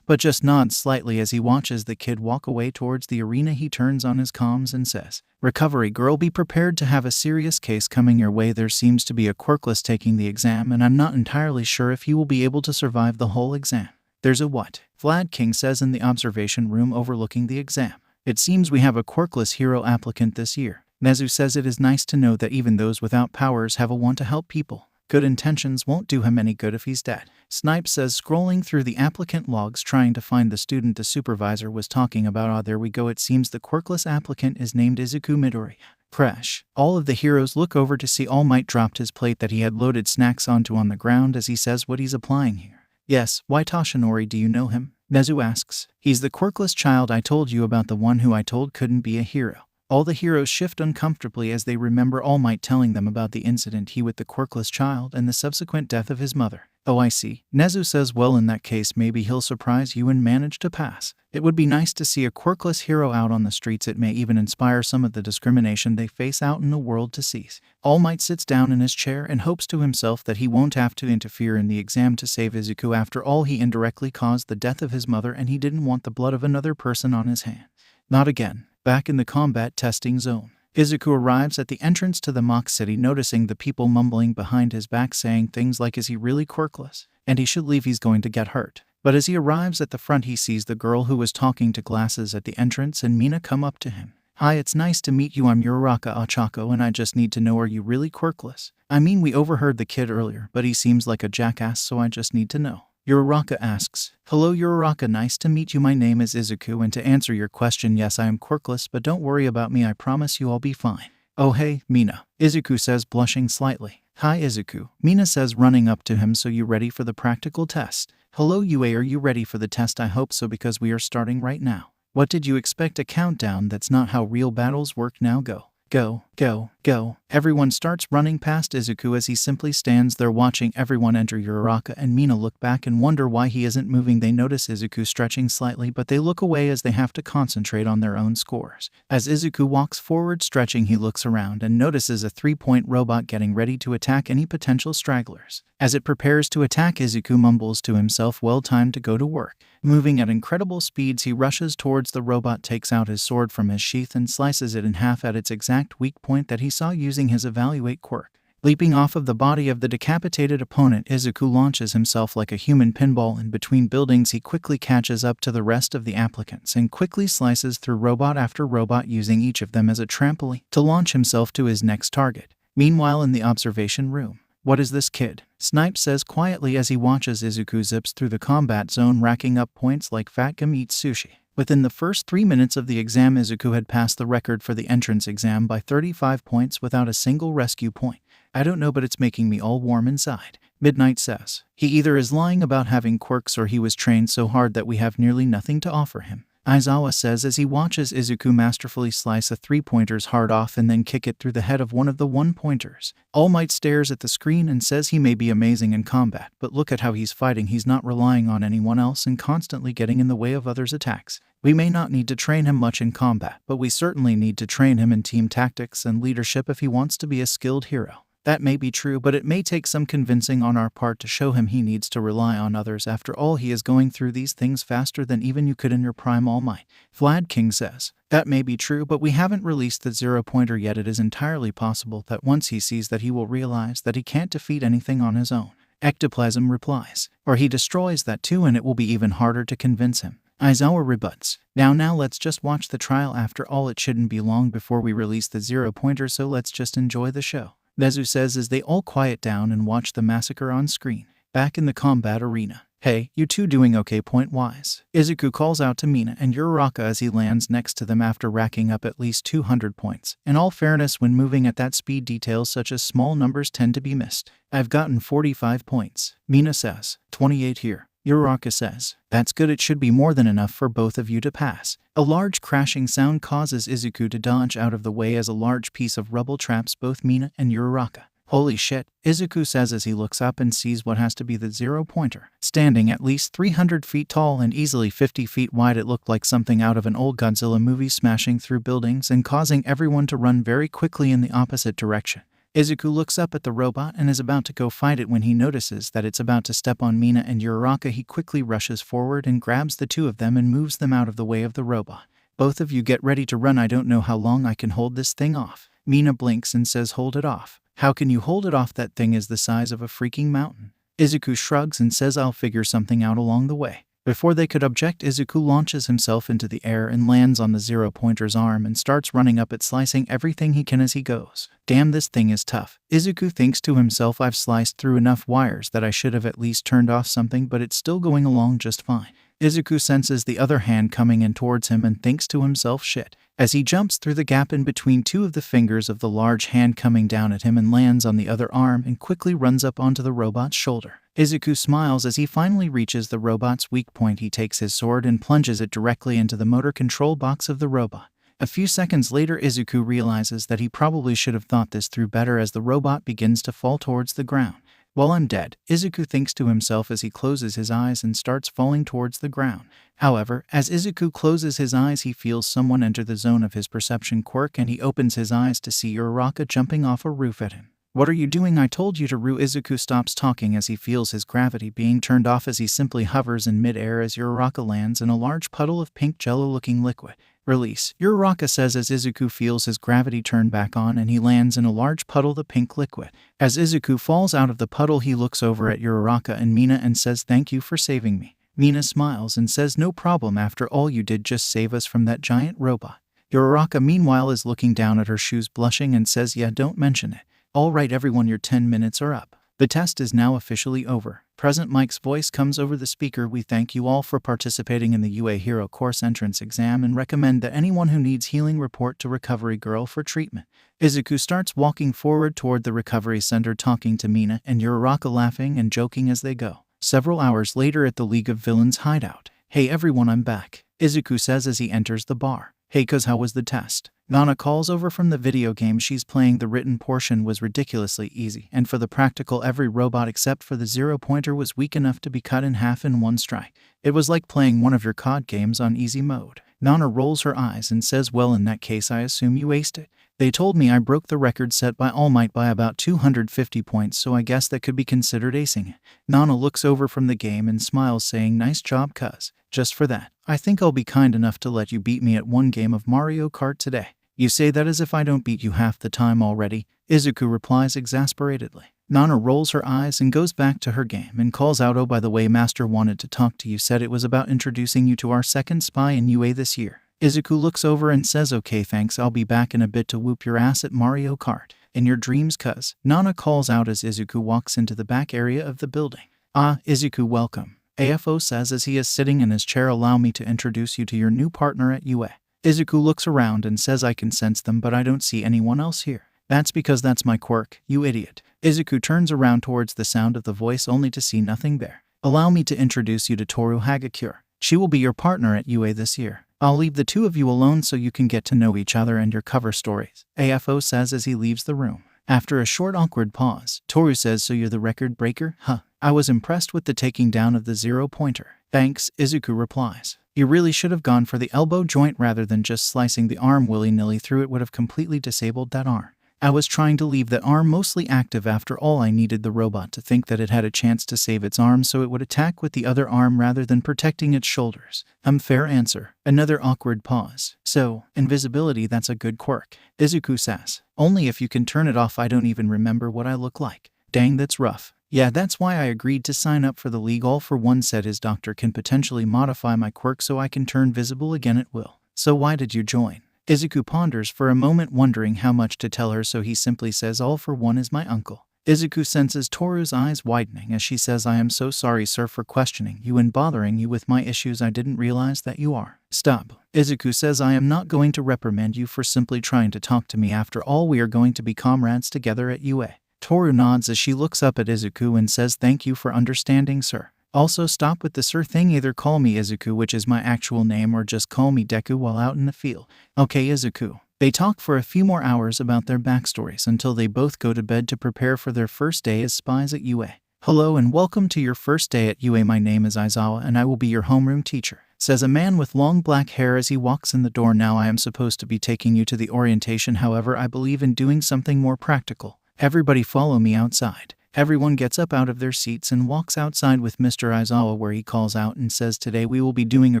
but just nods slightly as he watches the kid walk away towards the arena. He turns on his comms and says, recovery girl, be prepared to have a serious case coming your way. There seems to be a quirkless taking the exam and I'm not entirely sure if he will be able to survive the whole exam. There's a what? Vlad King says in the observation room overlooking the exam. It seems we have a quirkless hero applicant this year. Nezu says it is nice to know that even those without powers have a want to help people. Good intentions won't do him any good if he's dead. Snipe says, scrolling through the applicant logs trying to find the student the supervisor was talking about. There we go, it seems the quirkless applicant is named Izuku Midoriya. Crash. All of the heroes look over to see All Might dropped his plate that he had loaded snacks onto on the ground as he says what he's applying here. Yes, why Toshinori, do you know him? Nezu asks. He's the quirkless child I told you about, the one who I told couldn't be a hero. All the heroes shift uncomfortably as they remember All Might telling them about the incident he with the quirkless child and the subsequent death of his mother. Oh, I see. Nezu says, well, in that case maybe he'll surprise you and manage to pass. It would be nice to see a quirkless hero out on the streets. It may even inspire some of the discrimination they face out in the world to cease. All Might sits down in his chair and hopes to himself that he won't have to interfere in the exam to save Izuku. After all, he indirectly caused the death of his mother and he didn't want the blood of another person on his hands. Not again. Back in the combat testing zone, Izuku arrives at the entrance to the mock city, noticing the people mumbling behind his back saying things like, is he really quirkless? And he should leave, he's going to get hurt. But as he arrives at the front, he sees the girl who was talking to glasses at the entrance and Mina come up to him. Hi, it's nice to meet you. I'm Uraraka Ochako and I just need to know, are you really quirkless? I mean, we overheard the kid earlier, but he seems like a jackass, so I just need to know. Uraraka asks, hello Uraraka, nice to meet you. My name is Izuku, and to answer your question, yes, I am quirkless, but don't worry about me, I promise you I'll be fine. Oh hey, Mina, Izuku says, blushing slightly. Hi Izuku, Mina says, running up to him. So you ready for the practical test? Hello Yue, are you ready for the test? I hope so, because we are starting right now. What did you expect, a countdown? That's not how real battles work. Now go. Go, go, go. Everyone starts running past Izuku as he simply stands there watching everyone enter. Uraraka and Mina look back and wonder why he isn't moving. They notice Izuku stretching slightly, but they look away as they have to concentrate on their own scores. As Izuku walks forward stretching, he looks around and notices a 3-point robot getting ready to attack any potential stragglers. As it prepares to attack, Izuku mumbles to himself, well, time to go to work. Moving at incredible speeds, he rushes towards the robot, takes out his sword from his sheath and slices it in half at its exact weak point that he saw using his evaluate quirk. Leaping off of the body of the decapitated opponent, Izuku launches himself like a human pinball in between buildings. He quickly catches up to the rest of the applicants and quickly slices through robot after robot, using each of them as a trampoline to launch himself to his next target. Meanwhile, in the observation room, what is this kid? Snipe says quietly as he watches Izuku zips through the combat zone, racking up points like Fat Gum eats sushi. Within the first 3 minutes of the exam, Izuku had passed the record for the entrance exam by 35 points without a single rescue point. I don't know, but it's making me all warm inside. Midnight says. He either is lying about having quirks or he was trained so hard that we have nearly nothing to offer him. Aizawa says as he watches Izuku masterfully slice a 3-pointer's heart off and then kick it through the head of one of the 1-pointers. All Might stares at the screen and says he may be amazing in combat, but look at how he's fighting. He's not relying on anyone else and constantly getting in the way of others' attacks. We may not need to train him much in combat, but we certainly need to train him in team tactics and leadership if he wants to be a skilled hero. That may be true, but it may take some convincing on our part to show him he needs to rely on others. After all, he is going through these things faster than even you could in your prime, All Might. Vlad King says. That may be true, but we haven't released the 0-pointer yet. It is entirely possible that once he sees that, he will realize that he can't defeat anything on his own. Ectoplasm replies. Or he destroys that too, and it will be even harder to convince him. Aizawa rebuts. Now let's just watch the trial. After all, it shouldn't be long before we release the 0-pointer, so let's just enjoy the show. Nezu says as they all quiet down and watch the massacre on screen. Back in the combat arena. Hey, you two doing okay point-wise? Izuku calls out to Mina and Uraraka as he lands next to them after racking up at least 200 points. In all fairness, when moving at that speed, details such as small numbers tend to be missed. I've gotten 45 points. Mina says. 28 here. Uraraka says. That's good, it should be more than enough for both of you to pass. A large crashing sound causes Izuku to dodge out of the way as a large piece of rubble traps both Mina and Uraraka. Holy shit, Izuku says as he looks up and sees what has to be the 0-pointer. Standing at least 300 feet tall and easily 50 feet wide, it looked like something out of an old Godzilla movie, smashing through buildings and causing everyone to run very quickly in the opposite direction. Izuku looks up at the robot and is about to go fight it when he notices that it's about to step on Mina and Uraraka. He quickly rushes forward and grabs the two of them and moves them out of the way of the robot. Both of you get ready to run. I don't know how long I can hold this thing off. Mina blinks and says, hold it off. How can you hold it off? That thing is the size of a freaking mountain. Izuku shrugs and says, I'll figure something out along the way. Before they could object, Izuku launches himself into the air and lands on the 0-pointer's arm and starts running up it, slicing everything he can as he goes. Damn, this thing is tough. Izuku thinks to himself, I've sliced through enough wires that I should have at least turned off something, but it's still going along just fine. Izuku senses the other hand coming in towards him and thinks to himself, shit, as he jumps through the gap in between two of the fingers of the large hand coming down at him and lands on the other arm and quickly runs up onto the robot's shoulder. Izuku smiles as he finally reaches the robot's weak point. He takes his sword and plunges it directly into the motor control box of the robot. A few seconds later, Izuku realizes that he probably should have thought this through better as the robot begins to fall towards the ground. "Well, I'm dead," Izuku thinks to himself as he closes his eyes and starts falling towards the ground. However, as Izuku closes his eyes, he feels someone enter the zone of his perception quirk and he opens his eyes to see Uraraka jumping off a roof at him. "What are you doing? I told you to Ru." Izuku stops talking as he feels his gravity being turned off as he simply hovers in mid-air as Uraraka lands in a large puddle of pink jello-looking liquid. "Release," Uraraka says as Izuku feels his gravity turn back on and he lands in a large puddle of pink liquid. As Izuku falls out of the puddle, he looks over at Uraraka and Mina and says, "Thank you for saving me." Mina smiles and says, "No problem, after all you did just save us from that giant robot." Uraraka meanwhile is looking down at her shoes blushing and says, "Yeah, don't mention it. All right everyone, your 10 minutes are up. The test is now officially over." President Mike's voice comes over the speaker. "We thank you all for participating in the UA Hero Course entrance exam and recommend that anyone who needs healing report to Recovery Girl for treatment." Izuku starts walking forward toward the recovery center talking to Mina and Uraraka laughing and joking as they go. Several hours later at the League of Villains hideout. "Hey everyone, I'm back," Izuku says as he enters the bar. "Hey cuz, how was the test?" Nana calls over from the video game she's playing. "The written portion was ridiculously easy, and for the practical every robot except for the zero-pointer was weak enough to be cut in half in one strike. It was like playing one of your COD games on easy mode." Nana rolls her eyes and says, "Well, in that case I assume you aced it. They told me I broke the record set by All Might by about 250 points, so I guess that could be considered acing it." Nana looks over from the game and smiles saying, "Nice job cuz. Just for that, I think I'll be kind enough to let you beat me at one game of Mario Kart today." "You say that as if I don't beat you half the time already," Izuku replies exasperatedly. Nana rolls her eyes and goes back to her game and calls out, "Oh, by the way, Master wanted to talk to you, said it was about introducing you to our second spy in UA this year." Izuku looks over and says, "Okay thanks, I'll be back in a bit to whoop your ass at Mario Kart. In your dreams cuz." Nana calls out as Izuku walks into the back area of the building. "Ah, Izuku, welcome," AFO says as he is sitting in his chair. "Allow me to introduce you to your new partner at UA." Izuku looks around and says, "I can sense them, but I don't see anyone else here." "That's because that's my quirk, you idiot." Izuku turns around towards the sound of the voice only to see nothing there. "Allow me to introduce you to Toru Hagakure. She will be your partner at UA this year. I'll leave the two of you alone so you can get to know each other and your cover stories," AFO says as he leaves the room. After a short awkward pause, Toru says, "So you're the record breaker? Huh. I was impressed with the taking down of the zero-pointer." "Thanks," Izuku replies. "You really should have gone for the elbow joint rather than just slicing the arm willy-nilly through. It would have completely disabled that arm." "I was trying to leave that arm mostly active. After all, I needed the robot to think that it had a chance to save its arm so it would attack with the other arm rather than protecting its shoulders." Fair answer." Another awkward pause. "So, invisibility, that's a good quirk," Izuku says. "Only if you can turn it off. I don't even remember what I look like." "Dang, that's rough." "Yeah, that's why I agreed to sign up for the league. All for one said his doctor can potentially modify my quirk so I can turn visible again at will." "So why did you join?" Izuku ponders for a moment, wondering how much to tell her, so he simply says, "All for one is my uncle." Izuku senses Toru's eyes widening as she says, "I am so sorry, sir, for questioning you and bothering you with my issues. I didn't realize that you are." "Stop," Izuku says. "I am not going to reprimand you for simply trying to talk to me. After all, we are going to be comrades together at UA." Toru nods as she looks up at Izuku and says, "Thank you for understanding, sir. Also, stop with the sir thing. Either call me Izuku, which is my actual name, or just call me Deku while out in the field." "Okay, Izuku." They talk for a few more hours about their backstories until they both go to bed to prepare for their first day as spies at UA. "Hello and welcome to your first day at UA. My name is Aizawa and I will be your homeroom teacher," says a man with long black hair as he walks in the door. "Now I am supposed to be taking you to the orientation, however I believe in doing something more practical. Everybody follow me outside." Everyone gets up out of their seats and walks outside with Mr. Aizawa, where he calls out and says, "Today we will be doing a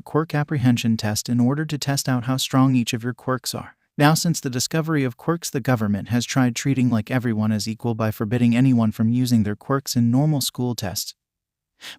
quirk apprehension test in order to test out how strong each of your quirks are." Now, since the discovery of quirks, the government has tried treating like everyone as equal by forbidding anyone from using their quirks in normal school tests.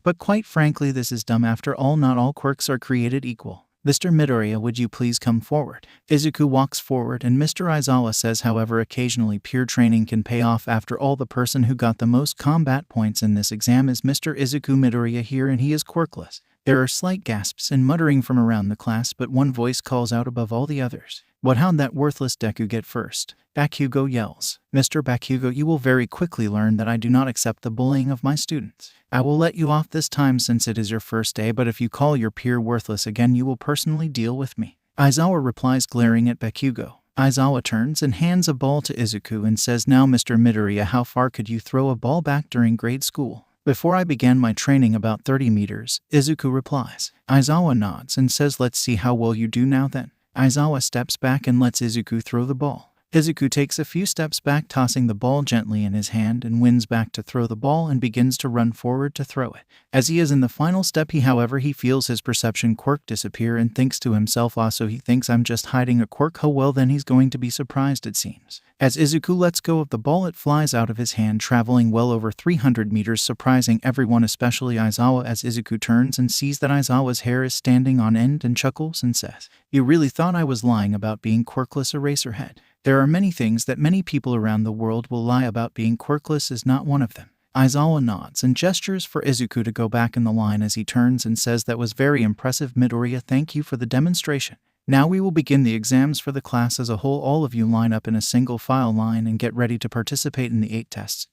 But quite frankly, this is dumb. After all, not all quirks are created equal. "Mr. Midoriya, would you please come forward?" Izuku walks forward and Mr. Aizawa says, "However, occasionally peer training can pay off. After all, the person who got the most combat points in this exam is Mr. Izuku Midoriya here, and he is quirkless." There are slight gasps and muttering from around the class, but one voice calls out above all the others. "What, how'd that worthless Deku get first?" Bakugo yells. "Mr. Bakugo, you will very quickly learn that I do not accept the bullying of my students. I will let you off this time since it is your first day, but if you call your peer worthless again, you will personally deal with me." Aizawa replies, glaring at Bakugo. Aizawa turns and hands a ball to Izuku and says, "Now, Mr. Midoriya, how far could you throw a ball back during grade school?" "Before I began my training, about 30 meters, Izuku replies. Aizawa nods and says, "Let's see how well you do now then." Aizawa steps back and lets Izuku throw the ball. Izuku takes a few steps back, tossing the ball gently in his hand, and wins back to throw the ball and begins to run forward to throw it. As he is in the final step, he feels his perception quirk disappear and thinks to himself, so he thinks I'm just hiding a quirk. Oh well, then he's going to be surprised, it seems. As Izuku lets go of the ball, it flies out of his hand, traveling well over 300 meters, surprising everyone, especially Aizawa, as Izuku turns and sees that Aizawa's hair is standing on end and chuckles and says, "You really thought I was lying about being quirkless, Eraserhead? There are many things that many people around the world will lie about. Being quirkless is not one of them." Aizawa nods and gestures for Izuku to go back in the line as he turns and says, "That was very impressive, Midoriya. Thank you for the demonstration. Now we will begin the exams for the class as a whole. All of you line up in a single file line and get ready to participate in the 8 tests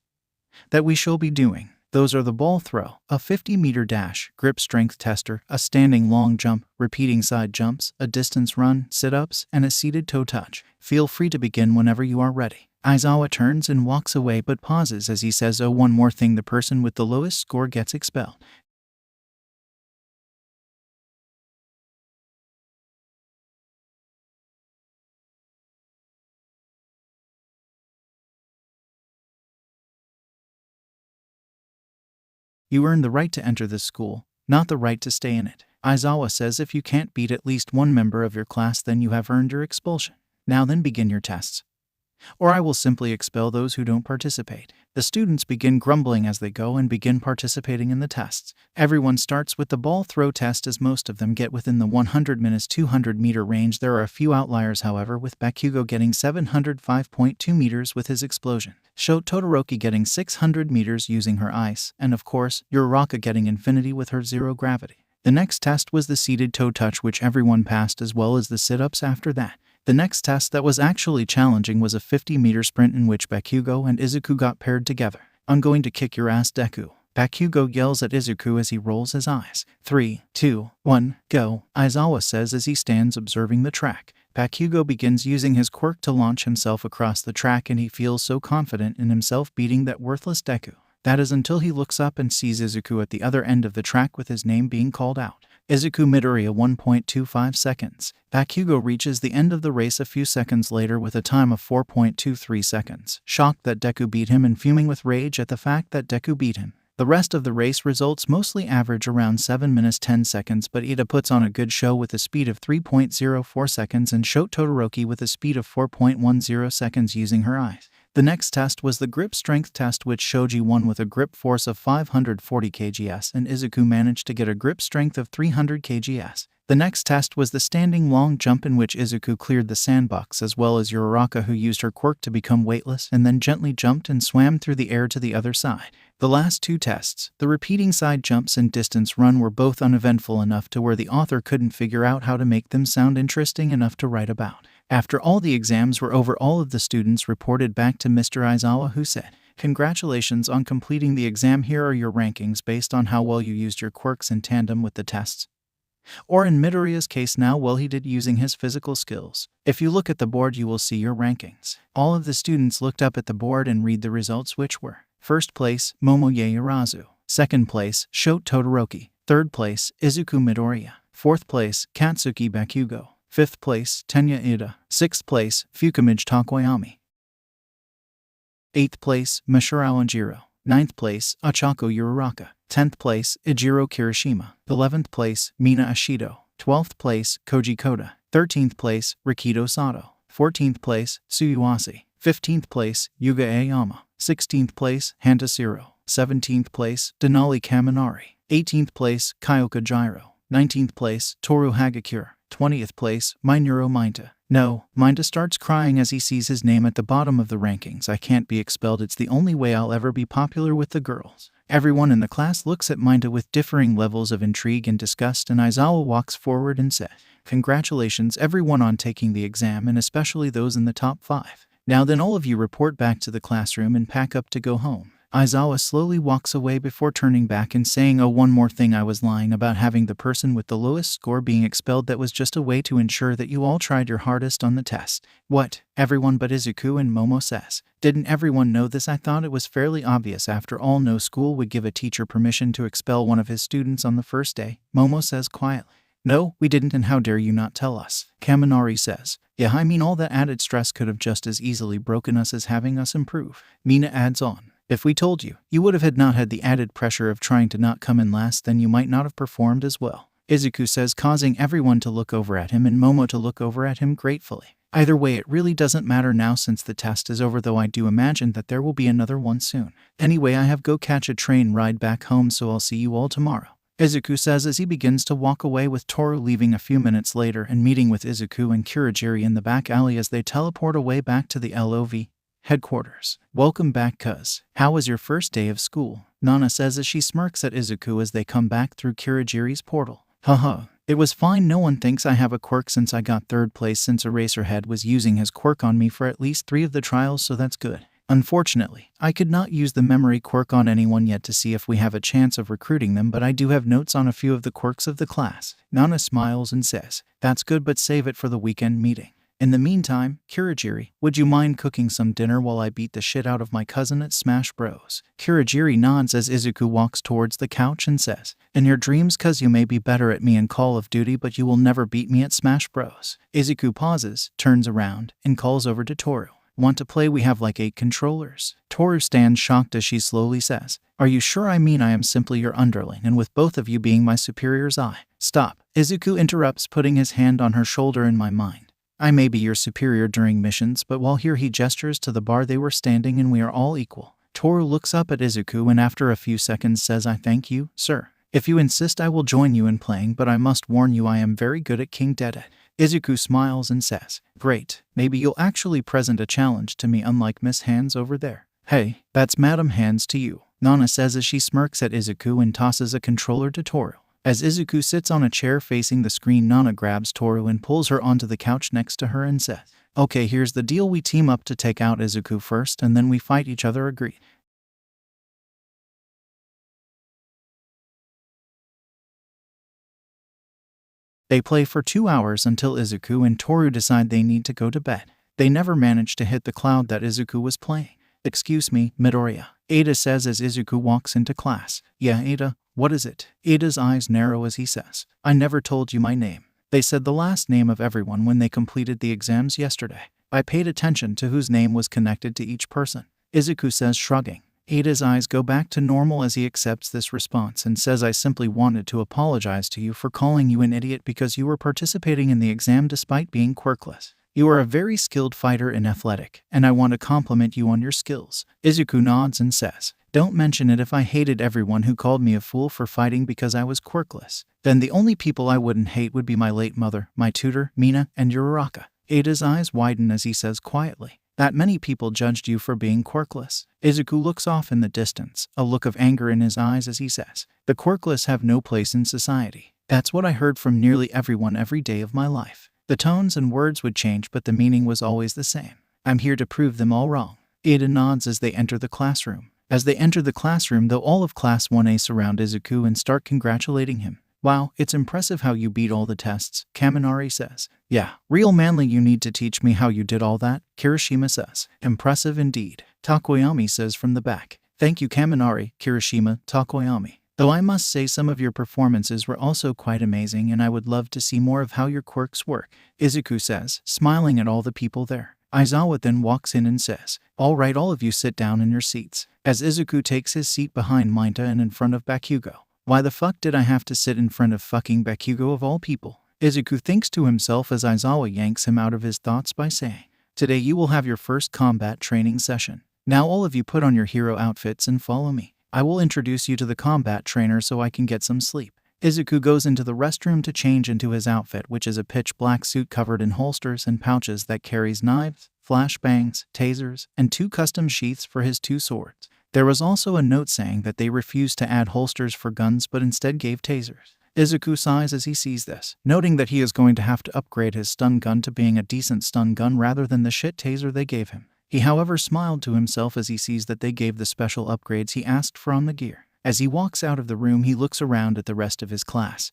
that we shall be doing. Those are the ball throw, a 50-meter dash, grip strength tester, a standing long jump, repeating side jumps, a distance run, sit-ups, and a seated toe touch. Feel free to begin whenever you are ready." Aizawa turns and walks away, but pauses as he says, "Oh, one more thing, the person with the lowest score gets expelled." "You earn the right to enter this school, not the right to stay in it." Aizawa says, "If you can't beat at least one member of your class, then you have earned your expulsion. Now then, begin your tests, or I will simply expel those who don't participate." The students begin grumbling as they go and begin participating in the tests. Everyone starts with the ball throw test, as most of them get within the 100-200 meter range. There are a few outliers, however, with Bakugo getting 705.2 meters with his explosion, Sho Todoroki getting 600 meters using her ice, and of course, Uraraka getting infinity with her zero gravity. The next test was the seated toe touch, which everyone passed, as well as the sit-ups after that. The next test that was actually challenging was a 50-meter sprint in which Bakugo and Izuku got paired together. "I'm going to kick your ass, Deku," Bakugo yells at Izuku as he rolls his eyes. 3, 2, 1, go, Aizawa says as he stands observing the track. Bakugo begins using his quirk to launch himself across the track, and he feels so confident in himself beating that worthless Deku. That is until he looks up and sees Izuku at the other end of the track with his name being called out. Izuku Midoriya 1.25 seconds. Bakugo reaches the end of the race a few seconds later with a time of 4.23 seconds. Shocked that Deku beat him and fuming with rage at the fact that Deku beat him. The rest of the race results mostly average around 7 minutes 10 seconds, but Ida puts on a good show with a speed of 3.04 seconds and Sho Todoroki with a speed of 4.10 seconds using her eyes. The next test was the grip strength test, which Shoji won with a grip force of 540 kgs and Izuku managed to get a grip strength of 300 kgs. The next test was the standing long jump, in which Izuku cleared the sandbox, as well as Uraraka, who used her quirk to become weightless and then gently jumped and swam through the air to the other side. The last 2 tests, the repeating side jumps and distance run, were both uneventful enough to where the author couldn't figure out how to make them sound interesting enough to write about. After all the exams were over, all of the students reported back to Mr. Aizawa, who said, "Congratulations on completing the exam. Here are your rankings based on how well you used your quirks in tandem with the tests. Or in Midoriya's case, how well he did using his physical skills. If you look at the board, you will see your rankings." All of the students looked up at the board and read the results, which were: first place, Momoye Urazu; second place, Sho Todoroki; third place, Izuku Midoriya; fourth place, Katsuki Bakugo; fifth place, Tenya Ida; sixth place, Fukamage Takoyami; eighth place, Mashirao Anjiro; ninth place, Ochako Uraraka; 10th place, Ijiro Kirishima; 11th place, Mina Ashido; 12th place, Koji Koda; 13th place, Rikido Sato; 14th place, Tsuyuase; 15th place, Yuga Aoyama; 16th place, Hantasiro; 17th place, Denali Kaminari; 18th place, Kyoka Jiro; 19th place, Toru Hagakure; 20th place, Minoru Mineta. No, Mineta starts crying as he sees his name at the bottom of the rankings. "I can't be expelled. It's the only way I'll ever be popular with the girls." Everyone in the class looks at Mina with differing levels of intrigue and disgust, and Aizawa walks forward and says, "Congratulations everyone on taking the exam, and especially those in the top 5. Now then, all of you report back to the classroom and pack up to go home." Aizawa slowly walks away before turning back and saying, "Oh, one more thing, I was lying about having the person with the lowest score being expelled. That was just a way to ensure that you all tried your hardest on the test." "What?" Everyone but Izuku and Momo says. "Didn't everyone know this? I thought it was fairly obvious. After all, no school would give a teacher permission to expel one of his students on the first day," Momo says quietly. "No, we didn't, and how dare you not tell us?" Kaminari says. "Yeah, I mean, all that added stress could have just as easily broken us as having us improve." Mina adds on, "If we told you, you would have not had the added pressure of trying to not come in last, then you might not have performed as well." Izuku says, causing everyone to look over at him and Momo to look over at him gratefully. "Either way, it really doesn't matter now since the test is over, though I do imagine that there will be another one soon. Anyway, I have go catch a train ride back home, so I'll see you all tomorrow," Izuku says as he begins to walk away, with Toru leaving a few minutes later and meeting with Izuku and Kurogiri in the back alley as they teleport away back to the LOV headquarters. "Welcome back, cuz. How was your first day of school?" Nana says as she smirks at Izuku as they come back through Kurogiri's portal. "Haha. It was fine. No one thinks I have a quirk since I got 3rd place, since Eraserhead was using his quirk on me for at least 3 of the trials, so that's good. Unfortunately, I could not use the memory quirk on anyone yet to see if we have a chance of recruiting them, but I do have notes on a few of the quirks of the class." Nana smiles and says, "That's good, but save it for the weekend meeting. In the meantime, Kurogiri, would you mind cooking some dinner while I beat the shit out of my cousin at Smash Bros?" Kurogiri nods as Izuku walks towards the couch and says, "In your dreams, cuz you may be better at me in Call of Duty, but you will never beat me at Smash Bros." Izuku pauses, turns around, and calls over to Toru. "Want to play? We have like 8 controllers." Toru stands shocked as she slowly says, "Are you sure? I mean, I am simply your underling, and with both of you being my superiors, Stop. Izuku interrupts, putting his hand on her shoulder. "In my mind, I may be your superior during missions, but while here," he gestures to the bar they were standing, "and we are all equal." Toru looks up at Izuku and after a few seconds says, "I thank you, sir. If you insist, I will join you in playing, but I must warn you I am very good at King Dead." Izuku smiles and says, "Great, maybe you'll actually present a challenge to me, unlike Miss Hands over there." "Hey, that's Madam Hands to you," Nana says as she smirks at Izuku and tosses a controller to Toru. As Izuku sits on a chair facing the screen, Nana grabs Toru and pulls her onto the couch next to her and says, "Okay, here's the deal. We team up to take out Izuku first, and then we fight each other. Agreed?" They play for 2 hours until Izuku and Toru decide they need to go to bed. They never manage to hit the cloud that Izuku was playing. "Excuse me, Midoriya," Ada says as Izuku walks into class. "Yeah, Ada, what is it?" Ada's eyes narrow as he says, "I never told you my name. They said the last name of everyone when they completed the exams yesterday. I paid attention to whose name was connected to each person," Izuku says, shrugging. Ada's eyes go back to normal as he accepts this response and says, "I simply wanted to apologize to you for calling you an idiot because you were participating in the exam despite being quirkless. You are a very skilled fighter in athletic, and I want to compliment you on your skills." Izuku nods and says, "Don't mention it. If I hated everyone who called me a fool for fighting because I was quirkless, then the only people I wouldn't hate would be my late mother, my tutor, Mina, and Uraraka." Ada's eyes widen as he says quietly, "That many people judged you for being quirkless." Izuku looks off in the distance, a look of anger in his eyes as he says, "The quirkless have no place in society. That's what I heard from nearly everyone every day of my life. The tones and words would change, but the meaning was always the same. I'm here to prove them all wrong." Ada nods as they enter the classroom. As they enter the classroom, though, all of Class 1A surround Izuku and start congratulating him. "Wow, it's impressive how you beat all the tests," Kaminari says. "Yeah, real manly. You need to teach me how you did all that," Kirishima says. "Impressive indeed," Takoyami says from the back. "Thank you, Kaminari, Kirishima, Takoyami. Though I must say some of your performances were also quite amazing, and I would love to see more of how your quirks work," Izuku says, smiling at all the people there. Aizawa then walks in and says, "All right, all of you sit down in your seats," as Izuku takes his seat behind Mina and in front of Bakugo. "Why the fuck did I have to sit in front of fucking Bakugo of all people?" Izuku thinks to himself as Aizawa yanks him out of his thoughts by saying, "Today you will have your first combat training session. Now all of you put on your hero outfits and follow me. I will introduce you to the combat trainer so I can get some sleep." Izuku goes into the restroom to change into his outfit, which is a pitch black suit covered in holsters and pouches that carries knives, flashbangs, tasers, and 2 custom sheaths for his 2 swords. There was also a note saying that they refused to add holsters for guns but instead gave tasers. Izuku sighs as he sees this, noting that he is going to have to upgrade his stun gun to being a decent stun gun rather than the shit taser they gave him. He however smiled to himself as he sees that they gave the special upgrades he asked for on the gear. As he walks out of the room, he looks around at the rest of his class,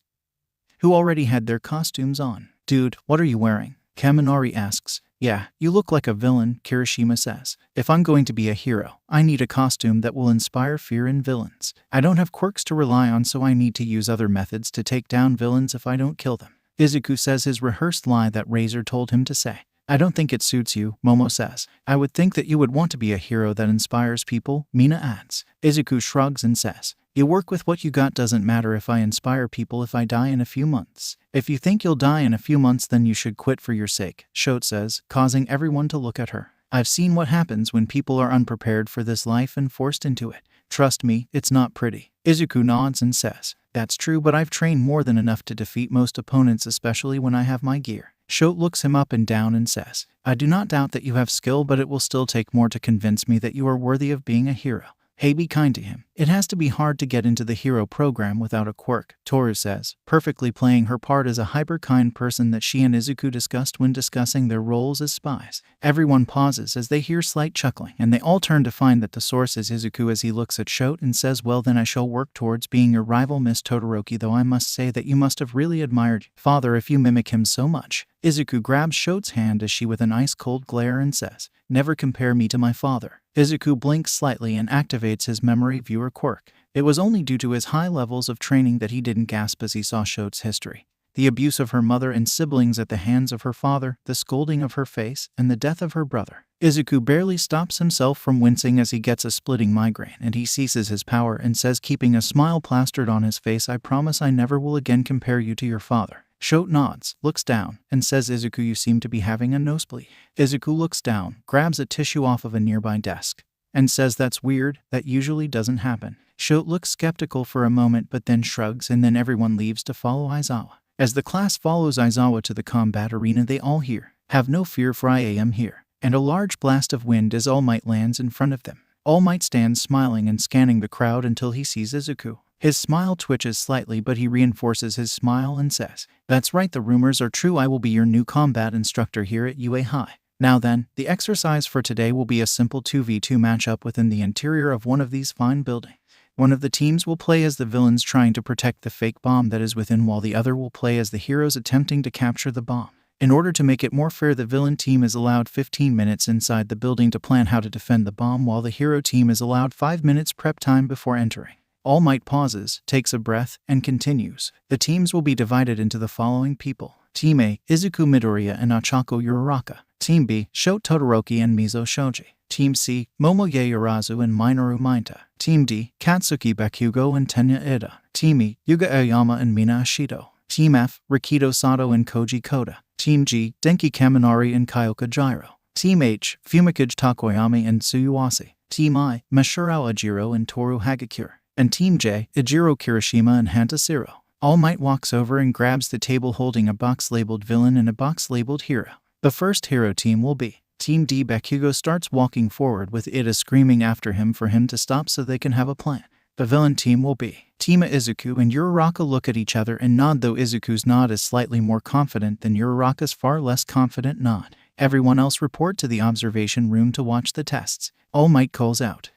who already had their costumes on. "Dude, what are you wearing?" Kaminari asks. "Yeah, you look like a villain," Kirishima says. "If I'm going to be a hero, I need a costume that will inspire fear in villains. I don't have quirks to rely on, so I need to use other methods to take down villains if I don't kill them." Izuku says his rehearsed lie that Razor told him to say. "I don't think it suits you," Momo says. "I would think that you would want to be a hero that inspires people," Mina adds. Izuku shrugs and says, "You work with what you got. Doesn't matter if I inspire people if I die in a few months. If you think you'll die in a few months, then you should quit for your sake," Shote says, causing everyone to look at her. "I've seen what happens when people are unprepared for this life and forced into it. Trust me, it's not pretty." Izuku nods and says, "That's true, but I've trained more than enough to defeat most opponents, especially when I have my gear." Shote looks him up and down and says, "I do not doubt that you have skill, but it will still take more to convince me that you are worthy of being a hero. Hey, be kind to him. It has to be hard to get into the hero program without a quirk," Toru says, perfectly playing her part as a hyper-kind person that she and Izuku discussed when discussing their roles as spies. Everyone pauses as they hear slight chuckling, and they all turn to find that the source is Izuku as he looks at Shote and says, "Well then, I shall work towards being your rival, Miss Todoroki, though I must say that you must have really admired your father if you mimic him so much." Izuku grabs Shote's hand as she with an ice-cold glare and says, "Never compare me to my father." Izuku blinks slightly and activates his memory viewer quirk. It was only due to his high levels of training that he didn't gasp as he saw Shote's history. The abuse of her mother and siblings at the hands of her father, the scolding of her face, and the death of her brother. Izuku barely stops himself from wincing as he gets a splitting migraine and he seizes his power and says, keeping a smile plastered on his face, "I promise I never will again compare you to your father." Shote nods, looks down, and says, "Izuku, you seem to be having a nosebleed." Izuku looks down, grabs a tissue off of a nearby desk, and says, "That's weird, that usually doesn't happen." Shote looks skeptical for a moment but then shrugs, and then everyone leaves to follow Aizawa. As the class follows Aizawa to the combat arena, they all hear, "Have no fear, for I am here." And a large blast of wind as All Might lands in front of them. All Might stands smiling and scanning the crowd until he sees Izuku. His smile twitches slightly, but he reinforces his smile and says, "That's right, the rumors are true. I will be your new combat instructor here at UA High. Now then, the exercise for today will be a simple 2v2 matchup within the interior of one of these fine buildings. One of the teams will play as the villains trying to protect the fake bomb that is within, while the other will play as the heroes attempting to capture the bomb. In order to make it more fair, the villain team is allowed 15 minutes inside the building to plan how to defend the bomb, while the hero team is allowed 5 minutes prep time before entering." All Might pauses, takes a breath, and continues. "The teams will be divided into the following people. Team A, Izuku Midoriya and Ochako Uraraka. Team B, Shote Todoroki and Mizo Shoji. Team C, Momoye Urazu and Minoru Mainta. Team D, Katsuki Bakugo and Tenya Ida. Team E, Yuga Aoyama and Mina Ashido. Team F, Rikido Sato and Koji Koda. Team G, Denki Kaminari and Kyoka Jiro. Team H, Fumikage Takoyami and Tsuyuwase. Team I, Mashurao Ajiro and Toru Hagakure. And Team J, Ijiro Kirishima and Hantasiro." All Might walks over and grabs the table holding a box labeled villain and a box labeled hero. The first hero team will be Team D. Bakugo starts walking forward with Ida screaming after him for him to stop so they can have a plan. The villain team will be Team Izuku and Uraraka. Look at each other and nod, though Izuku's nod is slightly more confident than Uraraka's far less confident nod. Everyone else report to the observation room to watch the tests. All Might calls out,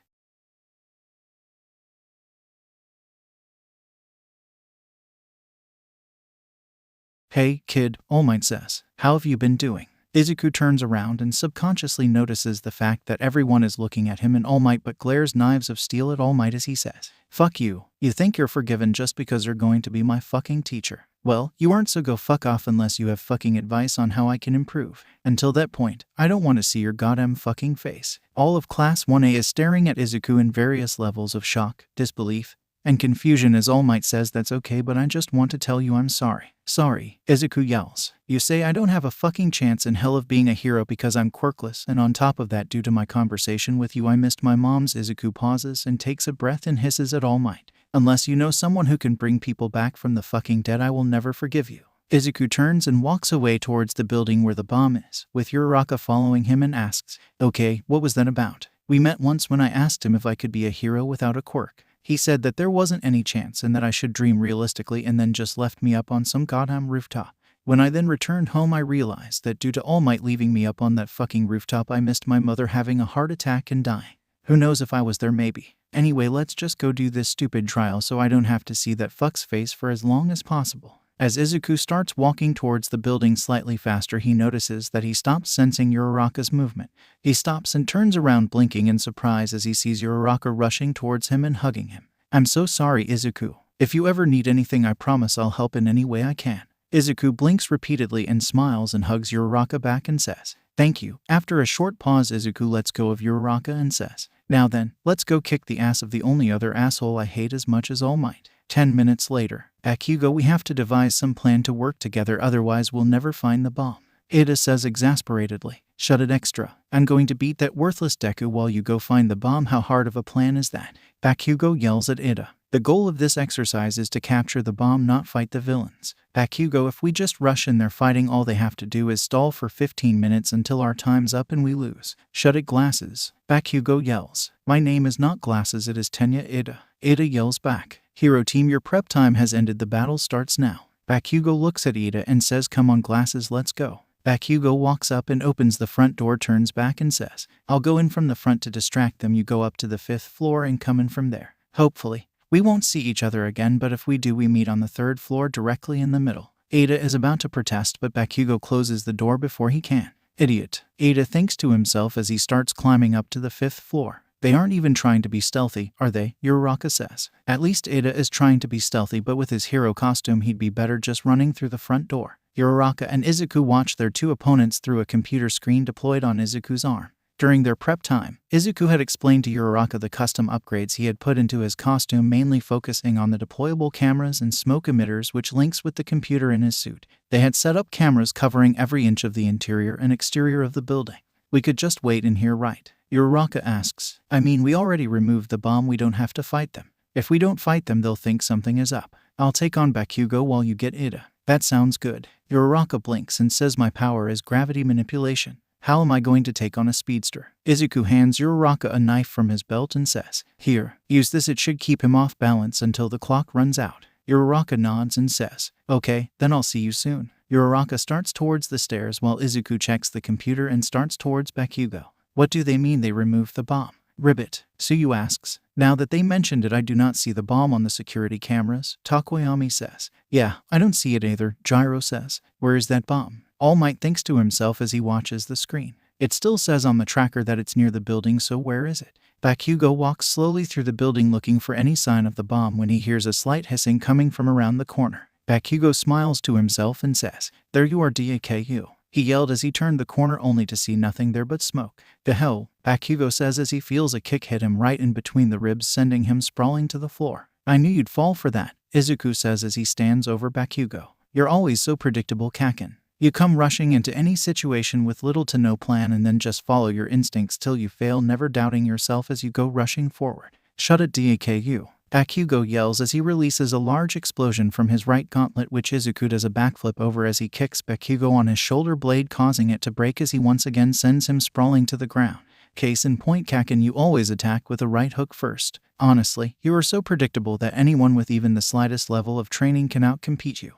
"Hey, kid," All Might says. "How have you been doing?" Izuku turns around and subconsciously notices the fact that everyone is looking at him and All Might, but glares knives of steel at All Might as he says, "Fuck you. You think you're forgiven just because you're going to be my fucking teacher? Well, you aren't, so go fuck off unless you have fucking advice on how I can improve. Until that point, I don't want to see your goddamn fucking face." All of Class 1A is staring at Izuku in various levels of shock, disbelief, and confusion as All Might says, "That's okay, but I just want to tell you I'm sorry." "Sorry?" Izuku yells. "You say I don't have a fucking chance in hell of being a hero because I'm quirkless, and on top of that, due to my conversation with you, I missed my mom's." Izuku pauses and takes a breath and hisses at All Might, "Unless you know someone who can bring people back from the fucking dead, I will never forgive you." Izuku turns and walks away towards the building where the bomb is, with Uraraka following him and asks, "Okay, what was that about?" We met once when I asked him if I could be a hero without a quirk. He said that there wasn't any chance and that I should dream realistically, and then just left me up on some goddamn rooftop. When I then returned home, I realized that due to All Might leaving me up on that fucking rooftop, I missed my mother having a heart attack and dying. Who knows if I was there, maybe. Anyway, let's just go do this stupid trial so I don't have to see that fuck's face for as long as possible. As Izuku starts walking towards the building slightly faster, he notices that he stops sensing Uraraka's movement. He stops and turns around, blinking in surprise as he sees Uraraka rushing towards him and hugging him. I'm so sorry, Izuku. If you ever need anything, I promise I'll help in any way I can. Izuku blinks repeatedly and smiles and hugs Uraraka back and says, thank you. After a short pause, Izuku lets go of Uraraka and says, now then, let's go kick the ass of the only other asshole I hate as much as All Might. 10 minutes later, Bakugo, we have to devise some plan to work together, otherwise we'll never find the bomb. Ida says exasperatedly, shut it extra. I'm going to beat that worthless Deku while you go find the bomb. How hard of a plan is that? Bakugo yells at Ida. The goal of this exercise is to capture the bomb, not fight the villains. Bakugo, if we just rush in there fighting, all they have to do is stall for 15 minutes until our time's up and we lose. Shut it, Glasses. Bakugo yells. My name is not Glasses, it is Tenya Ida. Ida yells back. Hero team, your prep time has ended. The battle starts now. Bakugo looks at Ida and says, come on, Glasses, let's go. Bakugo walks up and opens the front door, turns back and says, I'll go in from the front to distract them. You go up to the 5th floor and come in from there. Hopefully. We won't see each other again, but if we do, we meet on the 3rd floor directly in the middle. Ada is about to protest, but Bakugo closes the door before he can. Idiot. Ada thinks to himself as he starts climbing up to the 5th floor. They aren't even trying to be stealthy, are they? Uraraka says. At least Ada is trying to be stealthy, but with his hero costume he'd be better just running through the front door. Uraraka and Izuku watch their two opponents through a computer screen deployed on Izuku's arm. During their prep time, Izuku had explained to Uraraka the custom upgrades he had put into his costume, mainly focusing on the deployable cameras and smoke emitters, which links with the computer in his suit. They had set up cameras covering every inch of the interior and exterior of the building. We could just wait in here, right? Uraraka asks. I mean, we already removed the bomb, we don't have to fight them. If we don't fight them, they'll think something is up. I'll take on Bakugo while you get Ida. That sounds good. Uraraka blinks and says, my power is gravity manipulation. How am I going to take on a speedster? Izuku hands Uraraka a knife from his belt and says, here, use this, it should keep him off balance until the clock runs out. Uraraka nods and says, okay, then I'll see you soon. Uraraka starts towards the stairs while Izuku checks the computer and starts towards Bakugo. What do they mean they removed the bomb? Ribbit. Suyu asks. Now that they mentioned it, I do not see the bomb on the security cameras. Takoyami says. Yeah, I don't see it either. Gyro says. Where is that bomb? All Might thinks to himself as he watches the screen. It still says on the tracker that it's near the building, so where is it? Bakugo walks slowly through the building looking for any sign of the bomb when he hears a slight hissing coming from around the corner. Bakugo smiles to himself and says, there you are, Daku. He yelled as he turned the corner only to see nothing there but smoke. The hell, Bakugo says as he feels a kick hit him right in between the ribs, sending him sprawling to the floor. I knew you'd fall for that, Izuku says as he stands over Bakugo. You're always so predictable, Kaken. You come rushing into any situation with little to no plan and then just follow your instincts till you fail, never doubting yourself as you go rushing forward. Shut it, Daku. Bakugo yells as he releases a large explosion from his right gauntlet, which Izuku does a backflip over as he kicks Bakugo on his shoulder blade, causing it to break as he once again sends him sprawling to the ground. Case in point, Kaken, you always attack with a right hook first. Honestly, you are so predictable that anyone with even the slightest level of training can outcompete you.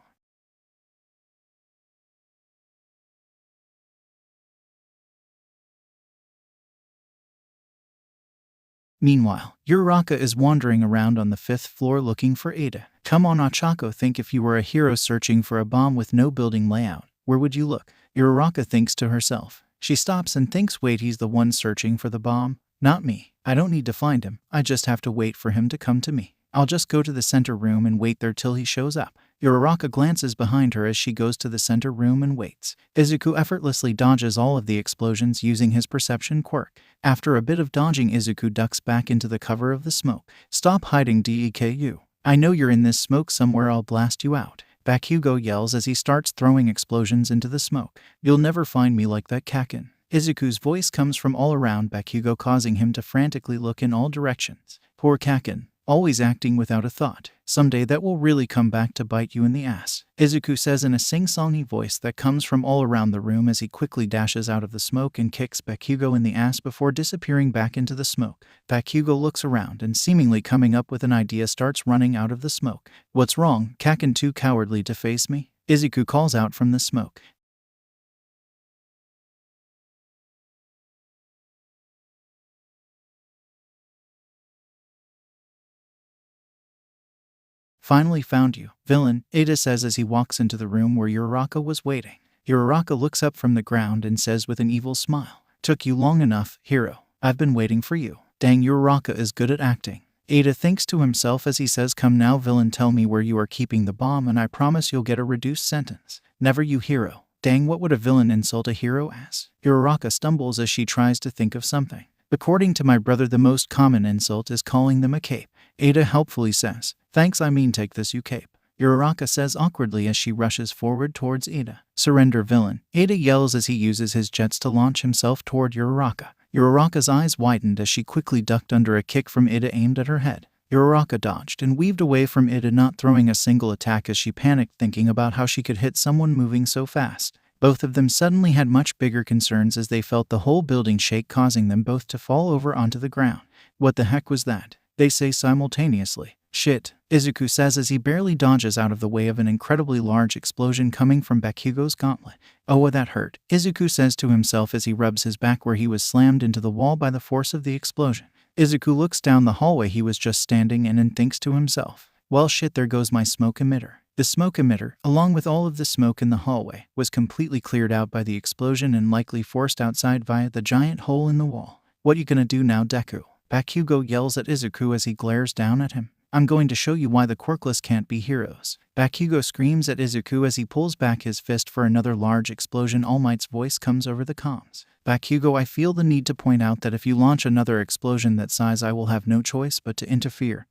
Meanwhile, Uraraka is wandering around on the 5th floor looking for Ada. Come on, Ochako, think if you were a hero searching for a bomb with no building layout, where would you look? Uraraka thinks to herself. She stops and thinks, wait, he's the one searching for the bomb? Not me. I don't need to find him, I just have to wait for him to come to me. I'll just go to the center room and wait there till he shows up. Uraraka glances behind her as she goes to the center room and waits. Izuku effortlessly dodges all of the explosions using his perception quirk. After a bit of dodging, Izuku ducks back into the cover of the smoke. Stop hiding, Deku. I know you're in this smoke somewhere, I'll blast you out. Bakugo yells as he starts throwing explosions into the smoke. You'll never find me like that, Kaken. Izuku's voice comes from all around Bakugo, causing him to frantically look in all directions. Poor Kaken. always acting without a thought. Someday that will really come back to bite you in the ass," Izuku says in a sing-songy voice that comes from all around the room as he quickly dashes out of the smoke and kicks Bakugo in the ass before disappearing back into the smoke. Bakugo looks around and, seemingly coming up with an idea, starts running out of the smoke. "What's wrong, Kaken? Too cowardly to face me?" Izuku calls out from the smoke. "Finally found you, villain," Ada says as he walks into the room where Uraraka was waiting. Uraraka looks up from the ground and says with an evil smile, "Took you long enough, hero. I've been waiting for you." Dang, Uraraka is good at acting. Ada thinks to himself as he says, "Come now, villain, tell me where you are keeping the bomb and I promise you'll get a reduced sentence." "Never, you hero." Dang, what would a villain insult a hero as? Uraraka stumbles as she tries to think of something. "According to my brother, the most common insult is calling them a cape." Ada helpfully says, "Thanks, I mean take this, you cape." Uraraka says awkwardly as she rushes forward towards Ada. "Surrender, villain," Ada yells as he uses his jets to launch himself toward Uraraka. Uraraka's eyes widened as she quickly ducked under a kick from Ada aimed at her head. Uraraka dodged and weaved away from Ada, not throwing a single attack as she panicked, thinking about how she could hit someone moving so fast. Both of them suddenly had much bigger concerns as they felt the whole building shake, causing them both to fall over onto the ground. "What the heck was that?" they say simultaneously. "Shit," Izuku says as he barely dodges out of the way of an incredibly large explosion coming from Bakugo's gauntlet. "Oh, that hurt," Izuku says to himself as he rubs his back where he was slammed into the wall by the force of the explosion. Izuku looks down the hallway he was just standing in and thinks to himself, "Well shit, there goes my smoke emitter." The smoke emitter, along with all of the smoke in the hallway, was completely cleared out by the explosion and likely forced outside via the giant hole in the wall. "What you gonna do now, Deku?" Bakugo yells at Izuku as he glares down at him. "I'm going to show you why the quirkless can't be heroes." Bakugo screams at Izuku as he pulls back his fist for another large explosion. All Might's voice comes over the comms. "Bakugo, I feel the need to point out that if you launch another explosion that size, I will have no choice but to interfere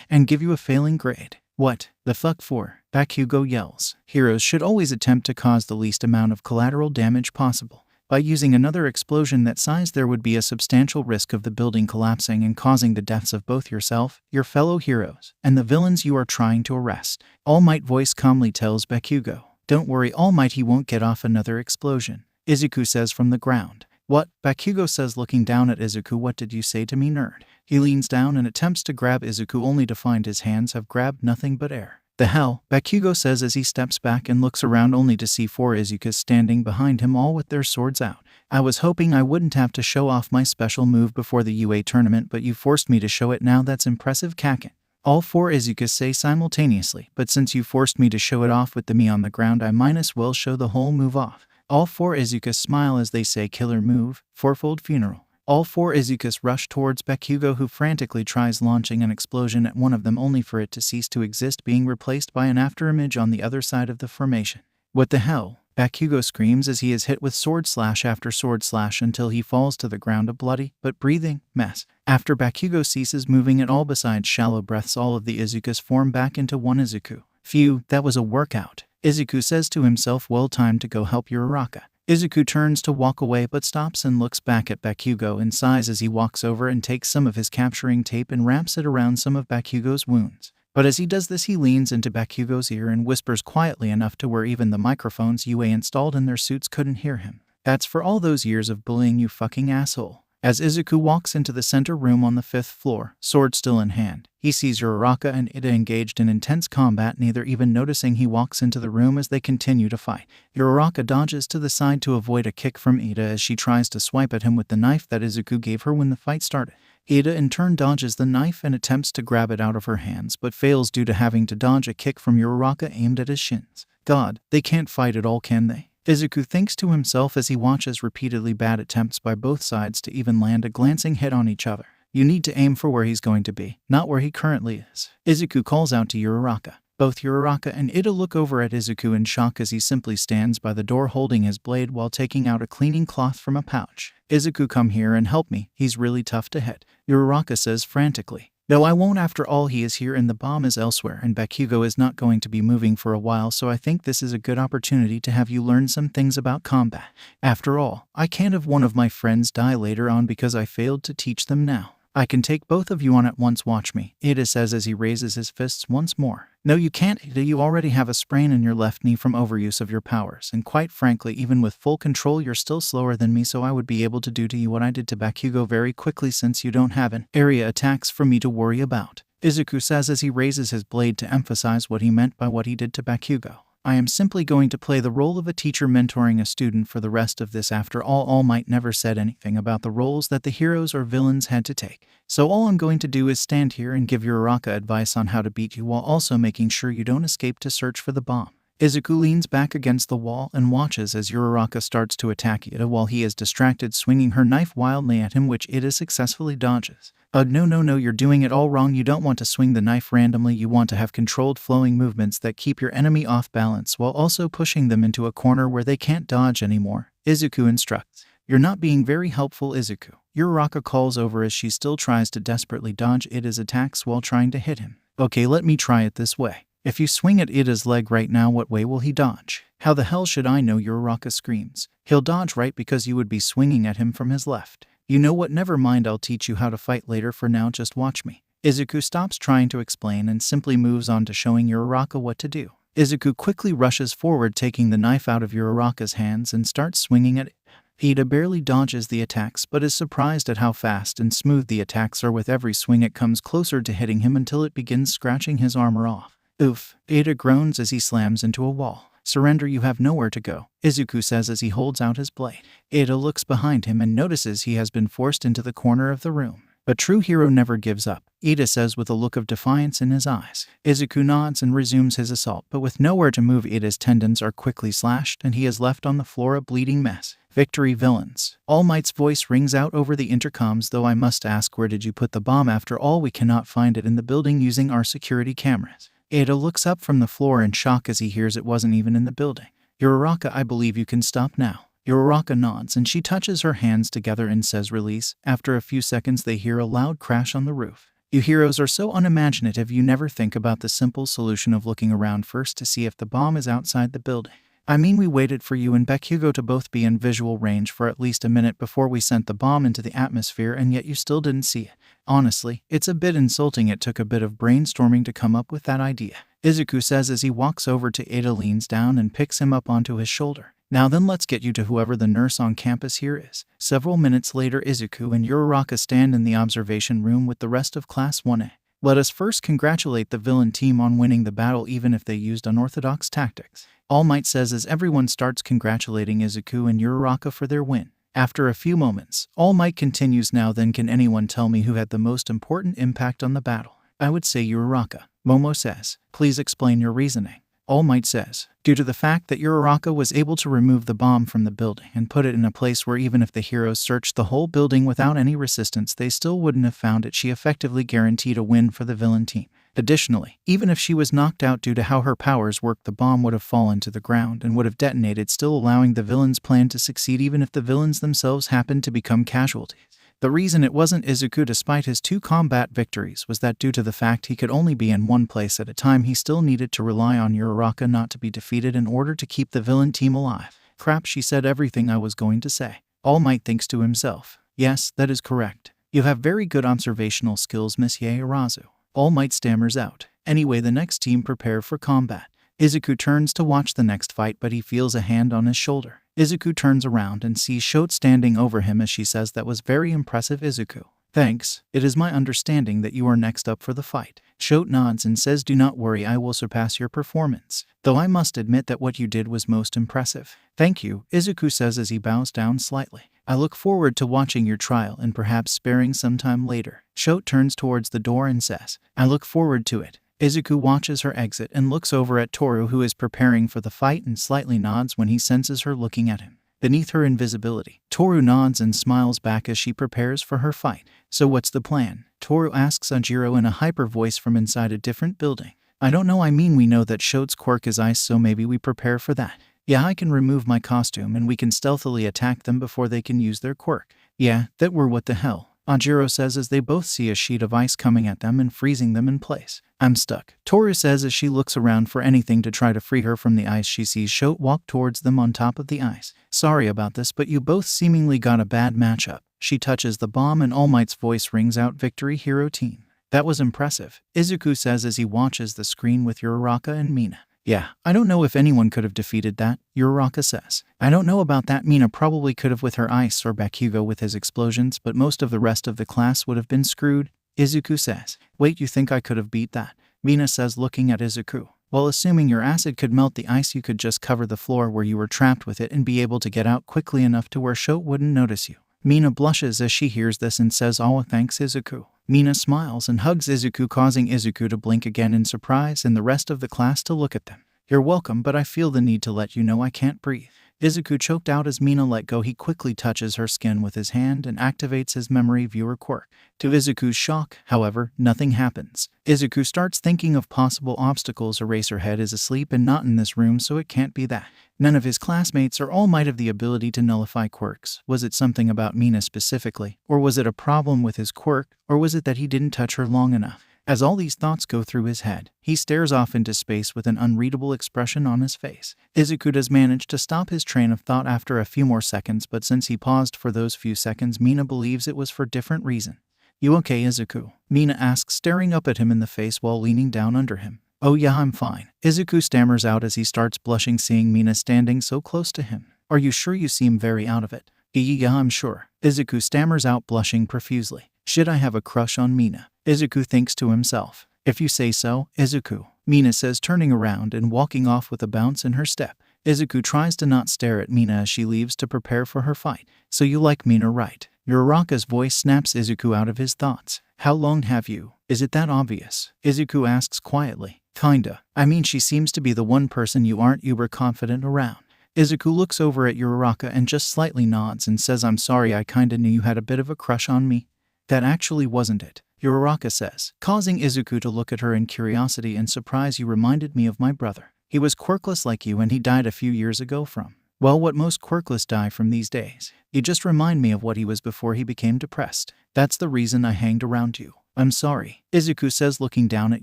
and give you a failing grade." "What the fuck for?" Bakugo yells. "Heroes should always attempt to cause the least amount of collateral damage possible. By using another explosion that size, there would be a substantial risk of the building collapsing and causing the deaths of both yourself, your fellow heroes, and the villains you are trying to arrest." All Might voice calmly tells Bakugo, "Don't worry, All Might, he won't get off another explosion," Izuku says from the ground. "What?" Bakugo says, looking down at Izuku. "What did you say to me, nerd?" He leans down and attempts to grab Izuku, only to find his hands have grabbed nothing but air. "The hell?" Bakugo says as he steps back and looks around, only to see 4 Izukus standing behind him, all with their swords out. "I was hoping I wouldn't have to show off my special move before the UA tournament, but you forced me to show it now. That's impressive, Kaken." All 4 Izukus say simultaneously, "But since you forced me to show it off with the me on the ground, I might as well show the whole move off." All 4 Izukus smile as they say, "Killer move, fourfold funeral." All 4 Izukus rush towards Bakugo, who frantically tries launching an explosion at one of them, only for it to cease to exist, being replaced by an afterimage on the other side of the formation. "What the hell?" Bakugo screams as he is hit with sword slash after sword slash until he falls to the ground, a bloody but breathing mess. After Bakugo ceases moving at all besides shallow breaths, all of the Izukus form back into one Izuku. "Phew, that was a workout," Izuku says to himself. "Well, time to go help Uraraka." Izuku turns to walk away but stops and looks back at Bakugo and sighs as he walks over and takes some of his capturing tape and wraps it around some of Bakugo's wounds. But as he does this, he leans into Bakugo's ear and whispers quietly enough to where even the microphones UA installed in their suits couldn't hear him. "That's for all those years of bullying, you fucking asshole." As Izuku walks into the center room on the 5th floor, sword still in hand, he sees Uraraka and Ida engaged in intense combat, neither even noticing he walks into the room as they continue to fight. Uraraka dodges to the side to avoid a kick from Ida as she tries to swipe at him with the knife that Izuku gave her when the fight started. Ida in turn dodges the knife and attempts to grab it out of her hands, but fails due to having to dodge a kick from Uraraka aimed at his shins. God, they can't fight at all, can they? Izuku thinks to himself as he watches repeatedly bad attempts by both sides to even land a glancing hit on each other. You need to aim for where he's going to be, not where he currently is. Izuku calls out to Uraraka. Both Uraraka and Ida look over at Izuku in shock as he simply stands by the door holding his blade while taking out a cleaning cloth from a pouch. "Izuku, come here and help me, he's really tough to hit," Uraraka says frantically. "No, I won't. After all, he is here and the bomb is elsewhere, and Bakugo is not going to be moving for a while, so I think this is a good opportunity to have you learn some things about combat. After all, I can't have one of my friends die later on because I failed to teach them now." I can take both of you on at once, watch me, Ida says as he raises his fists once more. No you can't, Ida, you already have a sprain in your left knee from overuse of your powers, and quite frankly, even with full control you're still slower than me, so I would be able to do to you what I did to Bakugo very quickly since you don't have an area attacks for me to worry about, Izuku says as he raises his blade to emphasize what he meant by what he did to Bakugo. I am simply going to play the role of a teacher mentoring a student for the rest of this. After all Might never said anything about the roles that the heroes or villains had to take. So all I'm going to do is stand here and give Uraraka advice on how to beat you while also making sure you don't escape to search for the bomb. Izuku leans back against the wall and watches as Uraraka starts to attack Ida while he is distracted, swinging her knife wildly at him, which Ida successfully dodges. No, you're doing it all wrong. You don't want to swing the knife randomly. You want to have controlled flowing movements that keep your enemy off balance while also pushing them into a corner where they can't dodge anymore, Izuku instructs. You're not being very helpful, Izuku, Uraraka calls over as she still tries to desperately dodge Ida's attacks while trying to hit him. Okay, let me try it this way. If you swing at Ida's leg right now, what way will he dodge? How the hell should I know, Uraraka screams. He'll dodge right because you would be swinging at him from his left. You know what, never mind, I'll teach you how to fight later. For now, just watch me. Izuku stops trying to explain and simply moves on to showing Uraraka what to do. Izuku quickly rushes forward, taking the knife out of Uraraka's hands and starts swinging at it. Ida barely dodges the attacks but is surprised at how fast and smooth the attacks are. With every swing it comes closer to hitting him until it begins scratching his armor off. Oof, Ida groans as he slams into a wall. Surrender, you have nowhere to go, Izuku says as he holds out his blade. Ida looks behind him and notices he has been forced into the corner of the room. A true hero never gives up, Ida says with a look of defiance in his eyes. Izuku nods and resumes his assault, but with nowhere to move, Ida's tendons are quickly slashed and he is left on the floor a bleeding mess. Victory, villains. All Might's voice rings out over the intercoms. Though I must ask, where did you put the bomb? After all, we cannot find it in the building using our security cameras. Ida looks up from the floor in shock as he hears it wasn't even in the building. Uraraka, I believe you can stop now. Uraraka nods and she touches her hands together and says release. After a few seconds they hear a loud crash on the roof. You heroes are so unimaginative, you never think about the simple solution of looking around first to see if the bomb is outside the building. I mean, we waited for you and Bakugo to both be in visual range for at least a minute before we sent the bomb into the atmosphere, and yet you still didn't see it. Honestly, it's a bit insulting. It took a bit of brainstorming to come up with that idea, Izuku says as he walks over to Ida, leans down and picks him up onto his shoulder. Now then, let's get you to whoever the nurse on campus here is. Several minutes later, Izuku and Uraraka stand in the observation room with the rest of Class 1A. Let us first congratulate the villain team on winning the battle, even if they used unorthodox tactics, All Might says as everyone starts congratulating Izuku and Uraraka for their win. After a few moments, All Might continues, now then, can anyone tell me who had the most important impact on the battle? I would say Uraraka, Momo says. Please explain your reasoning. All Might says, due to the fact that Uraraka was able to remove the bomb from the building and put it in a place where even if the heroes searched the whole building without any resistance, they still wouldn't have found it. She effectively guaranteed a win for the villain team. Additionally, even if she was knocked out due to how her powers worked, the bomb would have fallen to the ground and would have detonated, still allowing the villain's plan to succeed even if the villains themselves happened to become casualties. The reason it wasn't Izuku despite his 2 combat victories was that due to the fact he could only be in one place at a time, he still needed to rely on Uraraka not to be defeated in order to keep the villain team alive. Crap, she said everything I was going to say. All Might thinks to himself. Yes, that is correct. You have very good observational skills, Monsieur Arazu. All Might stammers out. Anyway, the next team prepare for combat. Izuku turns to watch the next fight, but he feels a hand on his shoulder. Izuku turns around and sees Shote standing over him as she says, that was very impressive, Izuku. Thanks. It is my understanding that you are next up for the fight. Shote nods and says, do not worry, I will surpass your performance. Though I must admit that what you did was most impressive. Thank you, Izuku says as he bows down slightly. I look forward to watching your trial and perhaps sparing some time later. Shote turns towards the door and says, I look forward to it. Izuku watches her exit and looks over at Toru, who is preparing for the fight, and slightly nods when he senses her looking at him. Beneath her invisibility, Toru nods and smiles back as she prepares for her fight. So what's the plan? Toru asks Ajiro in a hyper voice from inside a different building. I don't know, I mean, we know that Shote's quirk is ice, so maybe we prepare for that. Yeah, I can remove my costume and we can stealthily attack them before they can use their quirk. Yeah, that were what the hell, Ajiro says as they both see a sheet of ice coming at them and freezing them in place. I'm stuck, Toru says as she looks around for anything to try to free her from the ice. She sees Shote walk towards them on top of the ice. Sorry about this, but you both seemingly got a bad matchup. She touches the bomb and All Might's voice rings out, "Victory, hero team." That was impressive, Izuku says as he watches the screen with Uraraka and Mina. Yeah, I don't know if anyone could have defeated that, Uraraka says. I don't know about that. Mina probably could have with her ice, or Bakugo with his explosions, but most of the rest of the class would have been screwed, Izuku says. Wait, you think I could have beat that? Mina says, looking at Izuku. Well, assuming your acid could melt the ice, you could just cover the floor where you were trapped with it and be able to get out quickly enough to where Shote wouldn't notice you. Mina blushes as she hears this and says, "Oh, thanks, Izuku." Mina smiles and hugs Izuku, causing Izuku to blink again in surprise and the rest of the class to look at them. "You're welcome, but I feel the need to let you know I can't breathe." Izuku choked out as Mina let go. He quickly touches her skin with his hand and activates his memory viewer quirk. To Izuku's shock, however, nothing happens. Izuku starts thinking of possible obstacles. Eraserhead is asleep and not in this room, so it can't be that. None of his classmates or All Might have the ability to nullify quirks. Was it something about Mina specifically? Or was it a problem with his quirk? Or was it that he didn't touch her long enough? As all these thoughts go through his head, he stares off into space with an unreadable expression on his face. Izuku does manage to stop his train of thought after a few more seconds, but since he paused for those few seconds, Mina believes it was for different reason. "You okay, Izuku?" Mina asks, staring up at him in the face while leaning down under him. "Oh yeah, I'm fine," Izuku stammers out as he starts blushing seeing Mina standing so close to him. "Are you sure? You seem very out of it." "Yeah, I'm sure," Izuku stammers out, blushing profusely. "Should I have a crush on Mina?" Izuku thinks to himself. "If you say so, Izuku," Mina says, turning around and walking off with a bounce in her step. Izuku tries to not stare at Mina as she leaves to prepare for her fight. "So you like Mina, right?" Uraraka's voice snaps Izuku out of his thoughts. "How long have you? Is it that obvious?" Izuku asks quietly. "Kinda. I mean, she seems to be the one person you aren't uber confident around." Izuku looks over at Uraraka and just slightly nods and says, "I'm sorry, I kinda knew you had a bit of a crush on me." "That actually wasn't it," Uraraka says, causing Izuku to look at her in curiosity and surprise. "You reminded me of my brother. He was quirkless like you and he died a few years ago from, well, what most quirkless die from these days. You just remind me of what he was before he became depressed. That's the reason I hanged around you." "I'm sorry," Izuku says, looking down at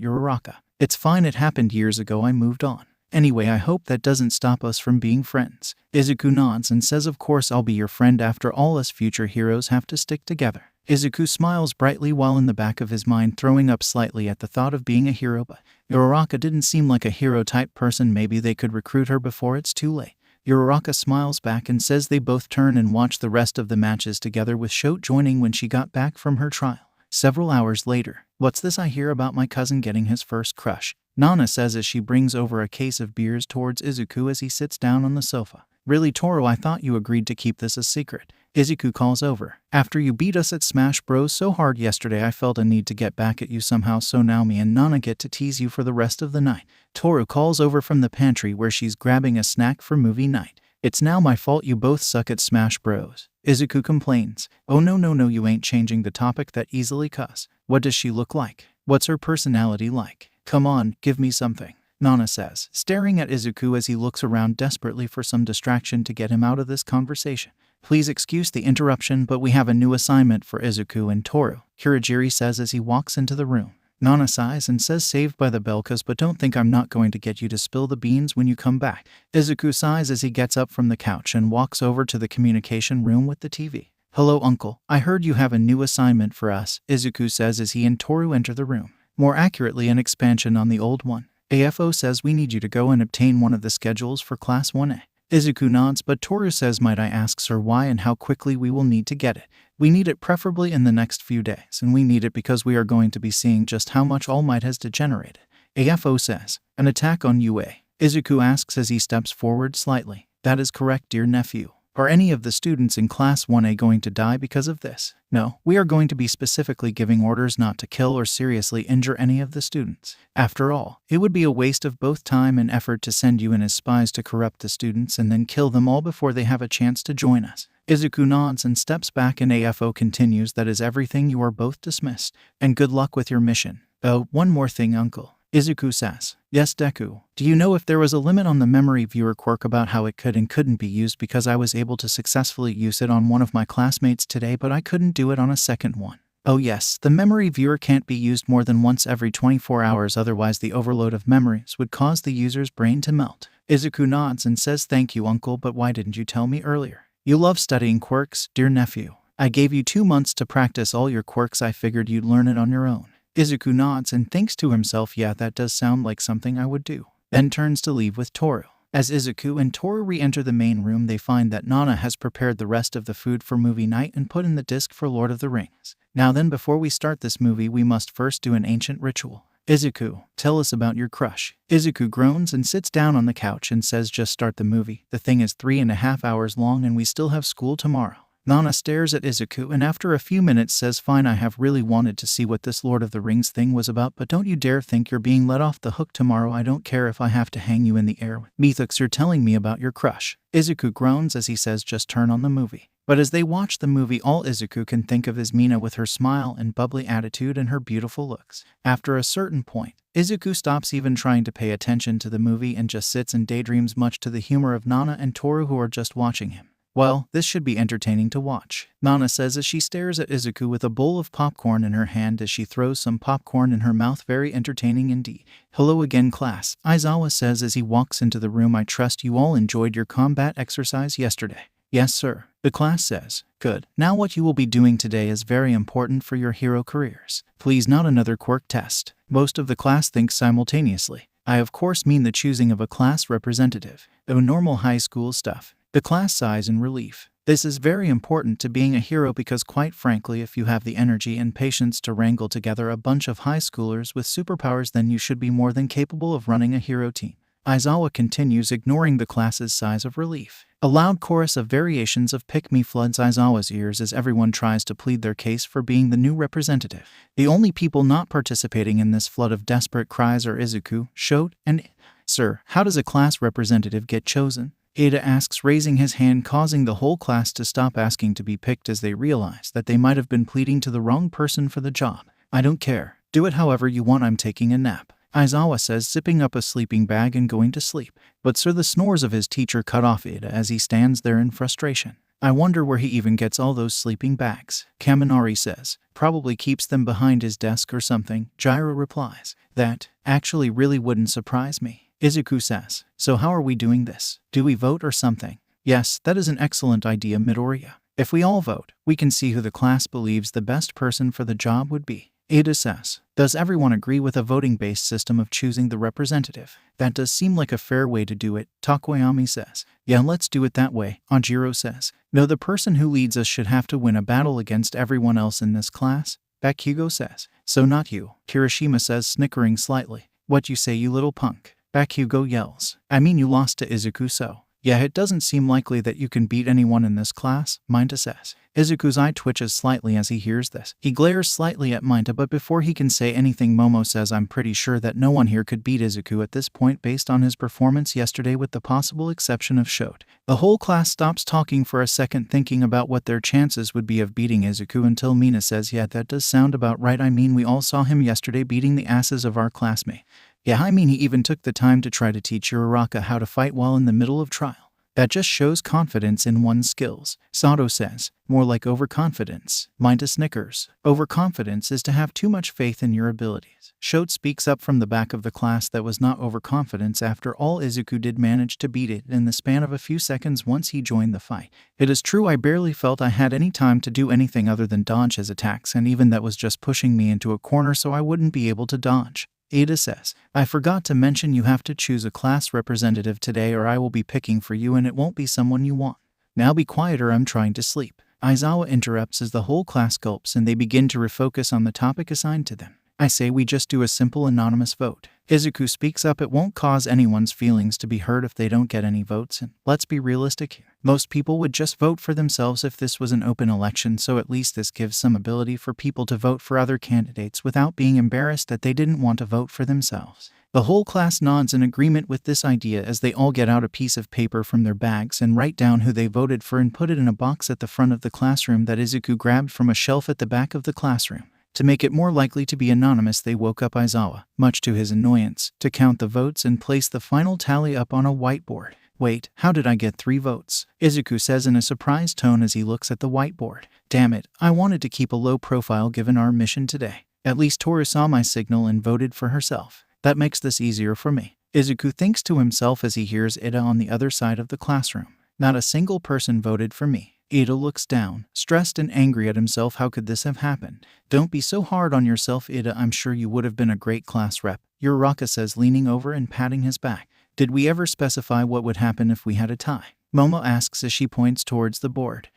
Uraraka. "It's fine, it happened years ago, I moved on. Anyway, I hope that doesn't stop us from being friends." Izuku nods and says, "Of course I'll be your friend. After all, us future heroes have to stick together." Izuku smiles brightly while in the back of his mind throwing up slightly at the thought of being a hero, but Uraraka didn't seem like a hero-type person. Maybe they could recruit her before it's too late. Uraraka smiles back and says they both turn and watch the rest of the matches together, with Shote joining when she got back from her trial. Several hours later, "What's this I hear about my cousin getting his first crush?" Nana says as she brings over a case of beers towards Izuku as he sits down on the sofa. "Really, Toro, I thought you agreed to keep this a secret." Izuku calls over. "After you beat us at Smash Bros so hard yesterday, I felt a need to get back at you somehow, so now me and Nana get to tease you for the rest of the night." Toru calls over from the pantry where she's grabbing a snack for movie night. "It's now my fault you both suck at Smash Bros." Izuku complains. "Oh no, you ain't changing the topic that easily, cuss. What does she look like? What's her personality like? Come on, give me something," Nana says, staring at Izuku as he looks around desperately for some distraction to get him out of this conversation. "Please excuse the interruption, but we have a new assignment for Izuku and Toru," Kurogiri says as he walks into the room. Nana sighs and says, "Saved by the bell, but don't think I'm not going to get you to spill the beans when you come back." Izuku sighs as he gets up from the couch and walks over to the communication room with the TV. "Hello, Uncle. I heard you have a new assignment for us," Izuku says as he and Toru enter the room. More accurately, an expansion on the old one. "AFO says we need you to go and obtain one of the schedules for Class 1A. Izuku nods, but Toru says, "Might I ask, sir, why and how quickly we will need to get it?" "We need it preferably in the next few days, and we need it because we are going to be seeing just how much All Might has degenerated," AFO says. "An attack on UA?" Izuku asks as he steps forward slightly. "That is correct, dear nephew. Are any of the students in Class 1A going to die because of this?" "No, we are going to be specifically giving orders not to kill or seriously injure any of the students. After all, it would be a waste of both time and effort to send you in as spies to corrupt the students and then kill them all before they have a chance to join us." Izuku nods and steps back, and AFO continues, "That is everything. You are both dismissed. And good luck with your mission." "Oh, one more thing, Uncle," Izuku says. "Yes, Deku. Do you know if there was a limit on the memory viewer quirk, about how it could and couldn't be used? Because I was able to successfully use it on one of my classmates today, but I couldn't do it on a second one." "Oh yes, the memory viewer can't be used more than once every 24 hours, otherwise the overload of memories would cause the user's brain to melt." Izuku nods and says, "Thank you, Uncle, but why didn't you tell me earlier? You love studying quirks, dear nephew." I gave you 2 months to practice all your quirks. I figured you'd learn it on your own. Izuku nods and thinks to himself, yeah, that does sound like something I would do. Then turns to leave with Toru. As Izuku and Toru re-enter the main room, they find that Nana has prepared the rest of the food for movie night and put in the disc for Lord of the Rings. Now then, before we start this movie, we must first do an ancient ritual. Izuku, tell us about your crush. Izuku groans and sits down on the couch and says, just start the movie. The thing is 3.5 hours long and we still have school tomorrow. Nana stares at Izuku and after a few minutes says, fine, I have really wanted to see what this Lord of the Rings thing was about, but don't you dare think you're being let off the hook tomorrow. I don't care if I have to hang you in the air. Methinks you're telling me about your crush. Izuku groans as he says, just turn on the movie. But as they watch the movie, all Izuku can think of is Mina with her smile and bubbly attitude and her beautiful looks. After a certain point, Izuku stops even trying to pay attention to the movie and just sits and daydreams, much to the humor of Nana and Toru, who are just watching him. Well, this should be entertaining to watch, Nana says as she stares at Izuku with a bowl of popcorn in her hand as she throws some popcorn in her mouth. Very entertaining indeed. Hello again, class, Aizawa says as he walks into the room. I trust you all enjoyed your combat exercise yesterday. Yes, sir, the class says. Good. Now what you will be doing today is very important for your hero careers. Please, not another quirk test. Most of the class thinks simultaneously. I of course mean the choosing of a class representative. Oh, normal high school stuff. The class sighs in relief. This is very important to being a hero because, quite frankly, if you have the energy and patience to wrangle together a bunch of high schoolers with superpowers, then you should be more than capable of running a hero team. Aizawa continues, ignoring the class's sighs of relief. A loud chorus of variations of Pick Me floods Aizawa's ears as everyone tries to plead their case for being the new representative. The only people not participating in this flood of desperate cries are Izuku, Shote, and Sir, how does a class representative get chosen? Ada asks, raising his hand, causing the whole class to stop asking to be picked as they realize that they might have been pleading to the wrong person for the job. I don't care. Do it however you want. I'm taking a nap, Aizawa says, zipping up a sleeping bag and going to sleep. But sir, the snores of his teacher cut off Ada as he stands there in frustration. I wonder where he even gets all those sleeping bags, Kaminari says. Probably keeps them behind his desk or something, Jiraiya replies. That actually really wouldn't surprise me, Izuku says. So how are we doing this? Do we vote or something? Yes, that is an excellent idea, Midoriya. If we all vote, we can see who the class believes the best person for the job would be. Ada says, does everyone agree with a voting-based system of choosing the representative? That does seem like a fair way to do it, Takoyami says. Yeah, let's do it that way, Anjiro says. No, the person who leads us should have to win a battle against everyone else in this class, Bakugo says. So not you, Kirishima says, snickering slightly. What you say, you little punk? Bakugo yells. I mean, you lost to Izuku, so. Yeah, it doesn't seem likely that you can beat anyone in this class, Minta says. Izuku's eye twitches slightly as he hears this. He glares slightly at Minta, but before he can say anything, Momo says, I'm pretty sure that no one here could beat Izuku at this point based on his performance yesterday, with the possible exception of Shote. The whole class stops talking for a second, thinking about what their chances would be of beating Izuku, until Mina says, yeah, that does sound about right. I mean, we all saw him yesterday beating the asses of our classmate. Yeah, I mean, he even took the time to try to teach Uraraka how to fight while in the middle of trial. That just shows confidence in one's skills, Sato says. More like overconfidence, Minta snickers. Overconfidence is to have too much faith in your abilities. Shote speaks up from the back of the class. That was not overconfidence. After all, Izuku did manage to beat it in the span of a few seconds once he joined the fight. It is true, I barely felt I had any time to do anything other than dodge his attacks, and even that was just pushing me into a corner so I wouldn't be able to dodge. Ada says, I forgot to mention you have to choose a class representative today or I will be picking for you and it won't be someone you want. Now be quiet or I'm trying to sleep. Aizawa interrupts as the whole class gulps and they begin to refocus on the topic assigned to them. I say we just do a simple anonymous vote. Izuku speaks up. It won't cause anyone's feelings to be hurt if they don't get any votes, and let's be realistic here. Most people would just vote for themselves if this was an open election, so at least this gives some ability for people to vote for other candidates without being embarrassed that they didn't want to vote for themselves. The whole class nods in agreement with this idea as they all get out a piece of paper from their bags and write down who they voted for and put it in a box at the front of the classroom that Izuku grabbed from a shelf at the back of the classroom. To make it more likely to be anonymous, they woke up Aizawa, much to his annoyance, to count the votes and place the final tally up on a whiteboard. Wait, how did I get 3 votes? Izuku says in a surprised tone as he looks at the whiteboard. Damn it, I wanted to keep a low profile given our mission today. At least Toru saw my signal and voted for herself. That makes this easier for me, Izuku thinks to himself as he hears Ida on the other side of the classroom. Not a single person voted for me. Ida looks down, stressed and angry at himself. How could this have happened? Don't be so hard on yourself, Ida. I'm sure you would have been a great class rep, Uraraka says, leaning over and patting his back. Did we ever specify what would happen if we had a tie? Momo asks as she points towards the board.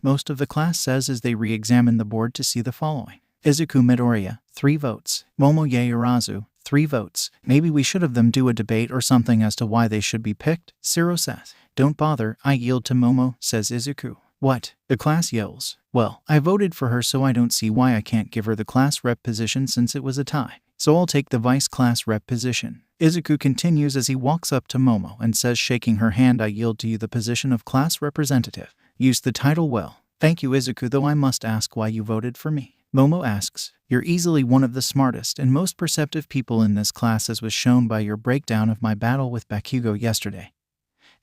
Most of the class says as they re-examine the board to see the following. Izuku Midoriya, 3 votes. Momo Yaoyorozu, 3 votes. Maybe we should have them do a debate or something as to why they should be picked, Siro says. Don't bother, I yield to Momo, says Izuku. What? The class yells. Well, I voted for her, so I don't see why I can't give her the class rep position since it was a tie. So I'll take the vice class rep position. Izuku continues as he walks up to Momo and says, shaking her hand, I yield to you the position of class representative. Use the title well. Thank you, Izuku, though I must ask why you voted for me. Momo asks, you're easily one of the smartest and most perceptive people in this class, as was shown by your breakdown of my battle with Bakugo yesterday.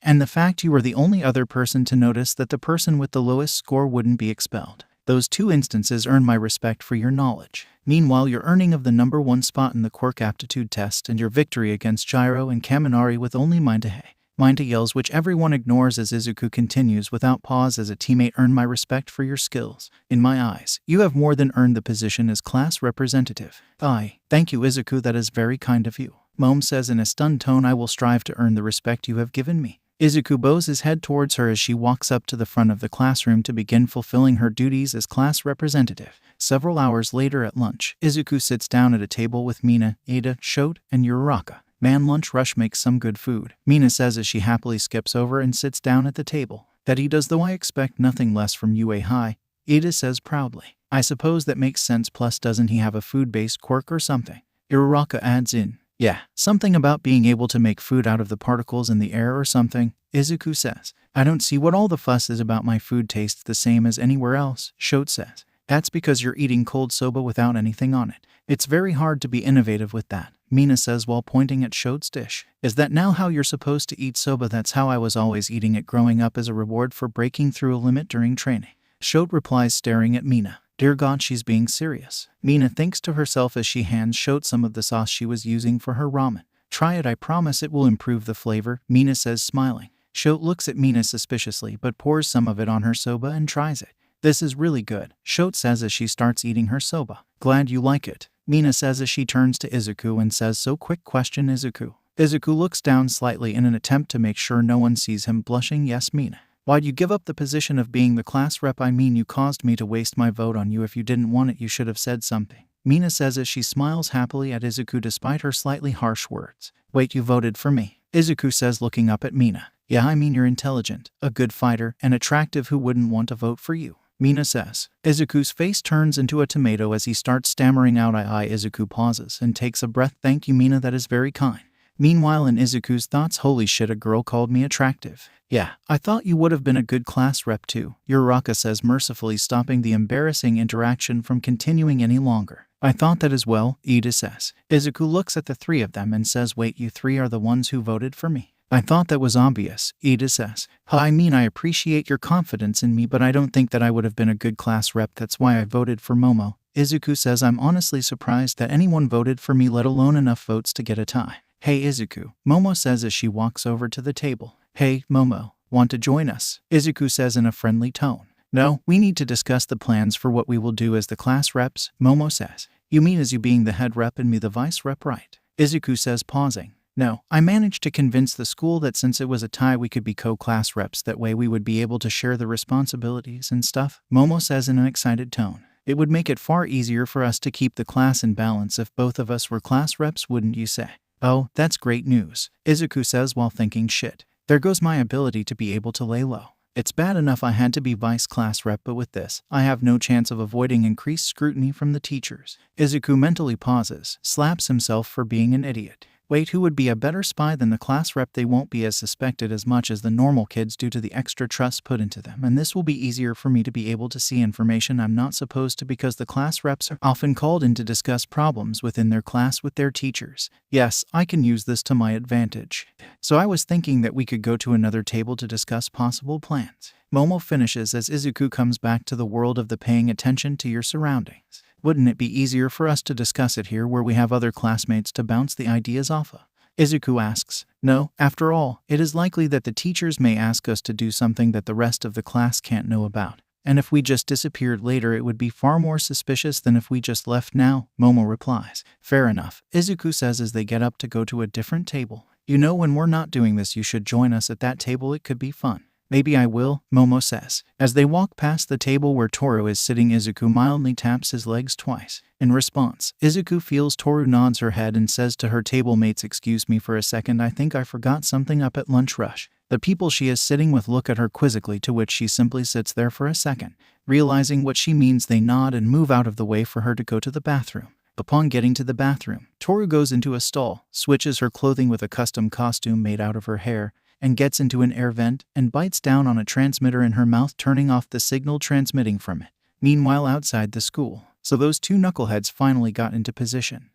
And the fact you were the only other person to notice that the person with the lowest score wouldn't be expelled. Those 2 instances earn my respect for your knowledge. Meanwhile, your earning of the number 1 spot in the quirk aptitude test and your victory against Gyro and Kaminari with only Minta yells, which everyone ignores as Izuku continues without pause as a teammate, earn my respect for your skills. In my eyes, you have more than earned the position as class representative. Thank you, Izuku, that is very kind of you. Momo says in a stunned tone, I will strive to earn the respect you have given me. Izuku bows his head towards her as she walks up to the front of the classroom to begin fulfilling her duties as class representative. Several hours later at lunch, Izuku sits down at a table with Mina, Ida, Shote, and Uraraka. Man, lunch rush makes some good food, Mina says as she happily skips over and sits down at the table. That he does, though I expect nothing less from UA High, Ida says proudly. I suppose that makes sense, plus doesn't he have a food-based quirk or something? Uraraka adds in. Yeah, something about being able to make food out of the particles in the air or something, Izuku says. I don't see what all the fuss is about. My food tastes the same as anywhere else, Shote says. That's because you're eating cold soba without anything on it. It's very hard to be innovative with that, Mina says while pointing at Shote's dish. Is that now how you're supposed to eat soba? That's how I was always eating it growing up, as a reward for breaking through a limit during training. Shote replies, staring at Mina. Dear God, she's being serious. Mina thinks to herself as she hands Shote some of the sauce she was using for her ramen. Try it, I promise it will improve the flavor, Mina says, smiling. Shote looks at Mina suspiciously but pours some of it on her soba and tries it. This is really good, Shote says as she starts eating her soba. Glad you like it, Mina says as she turns to Izuku and says, so quick question, Izuku. Izuku looks down slightly in an attempt to make sure no one sees him, blushing. Yes, Mina. Why'd you give up the position of being the class rep? I mean, you caused me to waste my vote on you. If you didn't want it, you should have said something, Mina says as she smiles happily at Izuku despite her slightly harsh words. Wait, you voted for me? Izuku says, looking up at Mina. Yeah, I mean, you're intelligent, a good fighter, and attractive. Who wouldn't want to vote for you? Mina says. Izuku's face turns into a tomato as he starts stammering out Izuku pauses and takes a breath. Thank you, Mina, that is very kind. Meanwhile, in Izuku's thoughts, holy shit, a girl called me attractive. Yeah, I thought you would have been a good class rep too, Uraraka says, mercifully stopping the embarrassing interaction from continuing any longer. I thought that as well, Ida says. Izuku looks at the 3 of them and says, wait, you 3 are the ones who voted for me? I thought that was obvious, Ida says. I mean, I appreciate your confidence in me, but I don't think that I would have been a good class rep. That's why I voted for Momo. Izuku says, I'm honestly surprised that anyone voted for me, let alone enough votes to get a tie. Hey, Izuku, Momo says as she walks over to the table. Hey, Momo, want to join us? Izuku says in a friendly tone. No, we need to discuss the plans for what we will do as the class reps, Momo says. You mean as you being the head rep and me the vice rep, right? Izuku says, pausing. No, I managed to convince the school that since it was a tie we could be co-class reps, that way we would be able to share the responsibilities and stuff, Momo says in an excited tone. It would make it far easier for us to keep the class in balance if both of us were class reps, wouldn't you say? Oh, that's great news, Izuku says while thinking, shit. There goes my ability to be able to lay low. It's bad enough I had to be vice class rep, but with this, I have no chance of avoiding increased scrutiny from the teachers. Izuku mentally pauses, slaps himself for being an idiot. Wait, who would be a better spy than the class rep? They won't be as suspected as much as the normal kids due to the extra trust put into them, and this will be easier for me to be able to see information I'm not supposed to, because the class reps are often called in to discuss problems within their class with their teachers. Yes, I can use this to my advantage. So I was thinking that we could go to another table to discuss possible plans. Momo finishes as Izuku comes back to the world of the paying attention to your surroundings. Wouldn't it be easier for us to discuss it here where we have other classmates to bounce the ideas off of? Izuku asks. No, after all, it is likely that the teachers may ask us to do something that the rest of the class can't know about. And if we just disappeared later, it would be far more suspicious than if we just left now, Momo replies. Fair enough, Izuku says as they get up to go to a different table. You know, when we're not doing this, you should join us at that table. It could be fun. Maybe I will, Momo says. As they walk past the table where Toru is sitting, Izuku mildly taps his legs twice. In response, Izuku feels Toru nods her head and says to her table mates, excuse me for a second, I think I forgot something up at lunch rush. The people she is sitting with look at her quizzically, to which she simply sits there for a second. Realizing what she means, they nod and move out of the way for her to go to the bathroom. Upon getting to the bathroom, Toru goes into a stall, switches her clothing with a custom costume made out of her hair, and gets into an air vent and bites down on a transmitter in her mouth, turning off the signal transmitting from it. Meanwhile, outside the school, so those two knuckleheads finally got into position.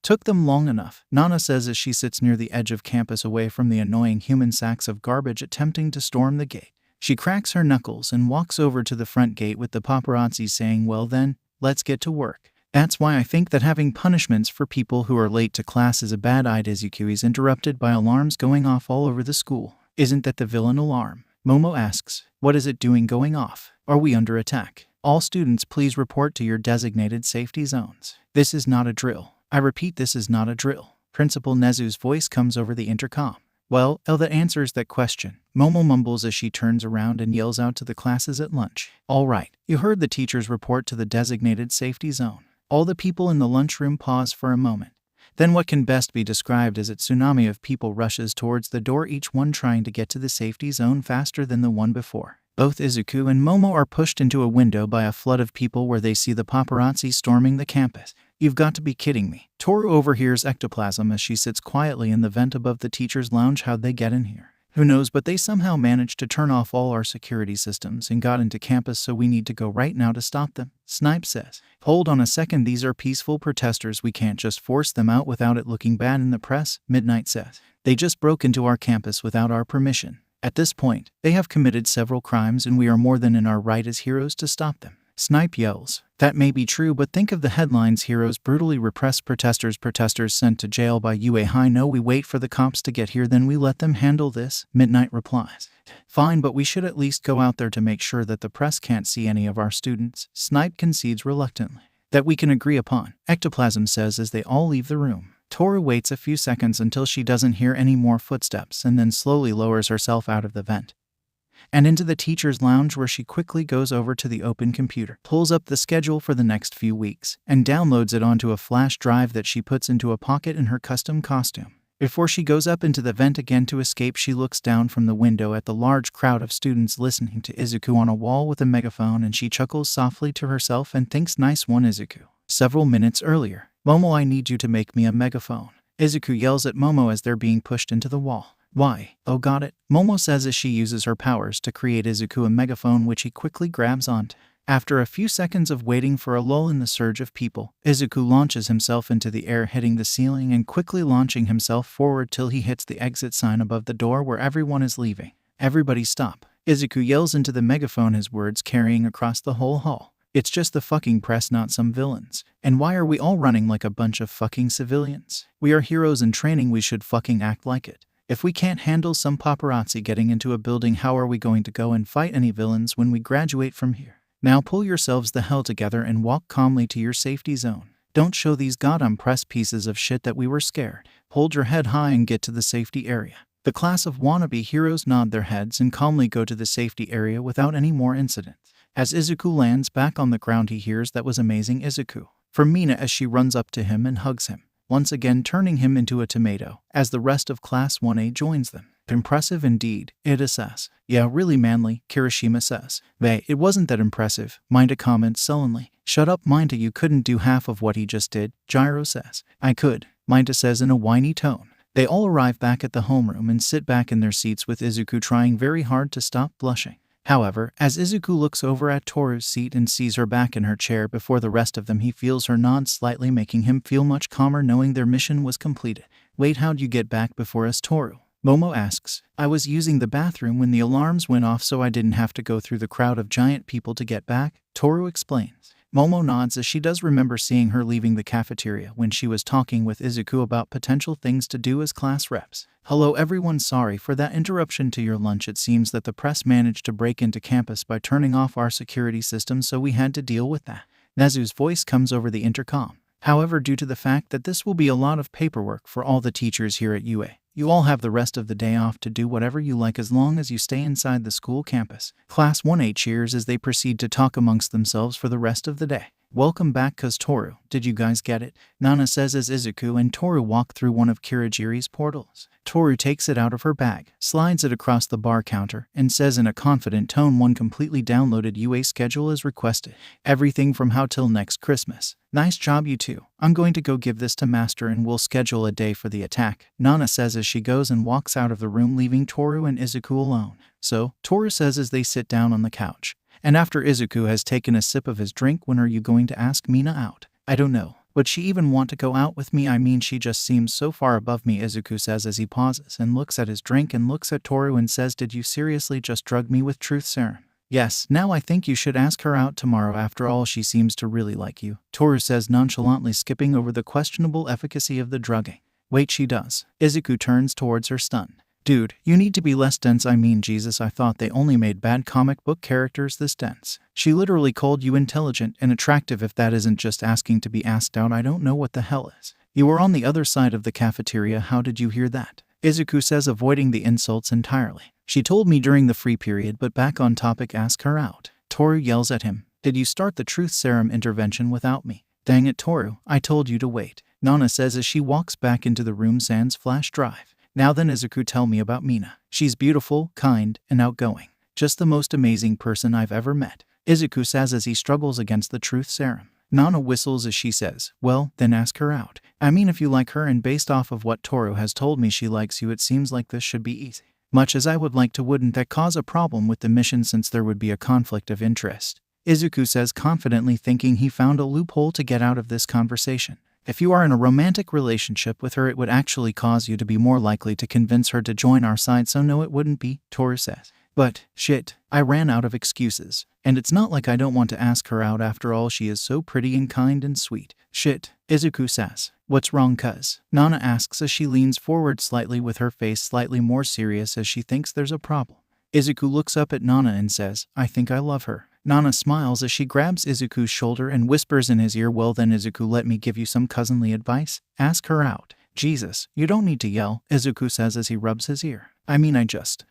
Took them long enough, Nana says as she sits near the edge of campus away from the annoying human sacks of garbage attempting to storm the gate. She cracks her knuckles and walks over to the front gate with the paparazzi saying, well then, let's get to work. That's why I think that having punishments for people who are late to class is a bad idea. Izuku is interrupted by alarms going off all over the school. Isn't that the villain alarm? Momo asks. What is it doing going off? Are we under attack? All students please report to your designated safety zones. This is not a drill. I repeat, this is not a drill. Principal Nezu's voice comes over the intercom. Well, that answers that question, Momo mumbles as she turns around and yells out to the classes at lunch. All right, you heard the teachers report to the designated safety zone. All the people in the lunchroom pause for a moment. Then what can best be described as a tsunami of people rushes towards the door, each one trying to get to the safety zone faster than the one before. Both Izuku and Momo are pushed into a window by a flood of people where they see the paparazzi storming the campus. You've got to be kidding me. Toru overhears ectoplasm as she sits quietly in the vent above the teacher's lounge. How'd they get in here? Who knows, but they somehow managed to turn off all our security systems and got into campus, so we need to go right now to stop them, Snipe says. Hold on a second, these are peaceful protesters, we can't just force them out without it looking bad in the press, Midnight says. They just broke into our campus without our permission. At this point, they have committed several crimes and we are more than in our right as heroes to stop them. Snipe yells. That may be true, but think of the headlines. Heroes brutally repress protesters. Protesters sent to jail by UA. No, we wait for the cops to get here, then we let them handle this, Midnight replies. Fine, but we should at least go out there to make sure that the press can't see any of our students, Snipe concedes reluctantly. That we can agree upon, Ectoplasm says as they all leave the room. Toru waits a few seconds until she doesn't hear any more footsteps and then slowly lowers herself out of the vent and into the teacher's lounge, where she quickly goes over to the open computer, pulls up the schedule for the next few weeks, and downloads it onto a flash drive that she puts into a pocket in her custom costume. Before she goes up into the vent again to escape, she looks down from the window at the large crowd of students listening to Izuku on a wall with a megaphone, and she chuckles softly to herself and thinks, nice one, Izuku. Several minutes earlier, Momo, I need you to make me a megaphone. Izuku yells at Momo as they're being pushed into the wall. Why? Oh, got it, Momo says as she uses her powers to create Izuku a megaphone, which he quickly grabs onto. After a few seconds of waiting for a lull in the surge of people, Izuku launches himself into the air, hitting the ceiling and quickly launching himself forward till he hits the exit sign above the door where everyone is leaving. Everybody stop. Izuku yells into the megaphone, his words carrying across the whole hall. It's just the fucking press, not some villains. And why are we all running like a bunch of fucking civilians? We are heroes in training, we should fucking act like it. If we can't handle some paparazzi getting into a building, how are we going to go and fight any villains when we graduate from here? Now pull yourselves the hell together and walk calmly to your safety zone. Don't show these goddamn press pieces of shit that we were scared. Hold your head high and get to the safety area. The class of wannabe heroes nod their heads and calmly go to the safety area without any more incidents. As Izuku lands back on the ground, he hears that was amazing, Izuku, from Mina as she runs up to him and hugs him, once again turning him into a tomato, as the rest of Class 1A joins them. Impressive indeed, Ida says. Yeah, really manly, Kirishima says. It wasn't that impressive, Minta comments sullenly. Shut up, Minta, you couldn't do half of what he just did, Gyro says. I could, Minta says in a whiny tone. They all arrive back at the homeroom and sit back in their seats with Izuku trying very hard to stop blushing. However, as Izuku looks over at Toru's seat and sees her back in her chair before the rest of them, he feels her nod slightly, making him feel much calmer knowing their mission was completed. Wait, how'd you get back before us, Toru? Momo asks. I was using the bathroom when the alarms went off, so I didn't have to go through the crowd of giant people to get back, Toru explains. Momo nods as she does remember seeing her leaving the cafeteria when she was talking with Izuku about potential things to do as class reps. Hello everyone, sorry for that interruption to your lunch. It seems that the press managed to break into campus by turning off our security system, so we had to deal with that. Nezu's voice comes over the intercom. However, due to the fact that this will be a lot of paperwork for all the teachers here at UA, you all have the rest of the day off to do whatever you like as long as you stay inside the school campus. Class 1A cheers as they proceed to talk amongst themselves for the rest of the day. Welcome back, cuz Toru, did you guys get it? Nana says as Izuku and Toru walk through one of Kirigiri's portals. Toru takes it out of her bag, slides it across the bar counter, and says in a confident tone, one completely downloaded UA schedule is requested. Everything from how till next Christmas. Nice job you two. I'm going to go give this to Master and we'll schedule a day for the attack, Nana says as she goes and walks out of the room, leaving Toru and Izuku alone. So, Toru says as they sit down on the couch. And after Izuku has taken a sip of his drink, when are you going to ask Mina out? I don't know. Would she even want to go out with me? I mean, she just seems so far above me, Izuku says as he pauses and looks at his drink and looks at Toru and says, did you seriously just drug me with truth serum? Yes, now I think you should ask her out tomorrow. After all, she seems to really like you, Toru says, nonchalantly skipping over the questionable efficacy of the drugging. Wait, she does. Izuku turns towards her stunned. Dude, you need to be less dense. I mean, Jesus, I thought they only made bad comic book characters this dense. She literally called you intelligent and attractive. If that isn't just asking to be asked out, I don't know what the hell is. You were on the other side of the cafeteria. How did you hear that? Izuku says, avoiding the insults entirely. She told me during the free period, but back on topic, ask her out. Toru yells at him. Did you start the truth serum intervention without me? Dang it, Toru, I told you to wait. Nana says as she walks back into the room sans flash drive. Now then, Izuku, tell me about Mina. She's beautiful, kind, and outgoing. Just the most amazing person I've ever met, Izuku says as he struggles against the truth serum. Nana whistles as she says, well, then ask her out. I mean, if you like her and based off of what Toru has told me she likes you, it seems like this should be easy. Much as I would like to, wouldn't that cause a problem with the mission since there would be a conflict of interest? Izuku says confidently, thinking he found a loophole to get out of this conversation. If you are in a romantic relationship with her, it would actually cause you to be more likely to convince her to join our side, so no, it wouldn't be, Toru says. But, shit, I ran out of excuses. And it's not like I don't want to ask her out. After all, she is so pretty and kind and sweet. Shit, Izuku says. What's wrong, cuz? Nana asks as she leans forward slightly with her face slightly more serious as she thinks there's a problem. Izuku looks up at Nana and says, I think I love her. Nana smiles as she grabs Izuku's shoulder and whispers in his ear, well then, Izuku, let me give you some cousinly advice. Ask her out. Jesus, you don't need to yell, Izuku says as he rubs his ear. I mean, I just,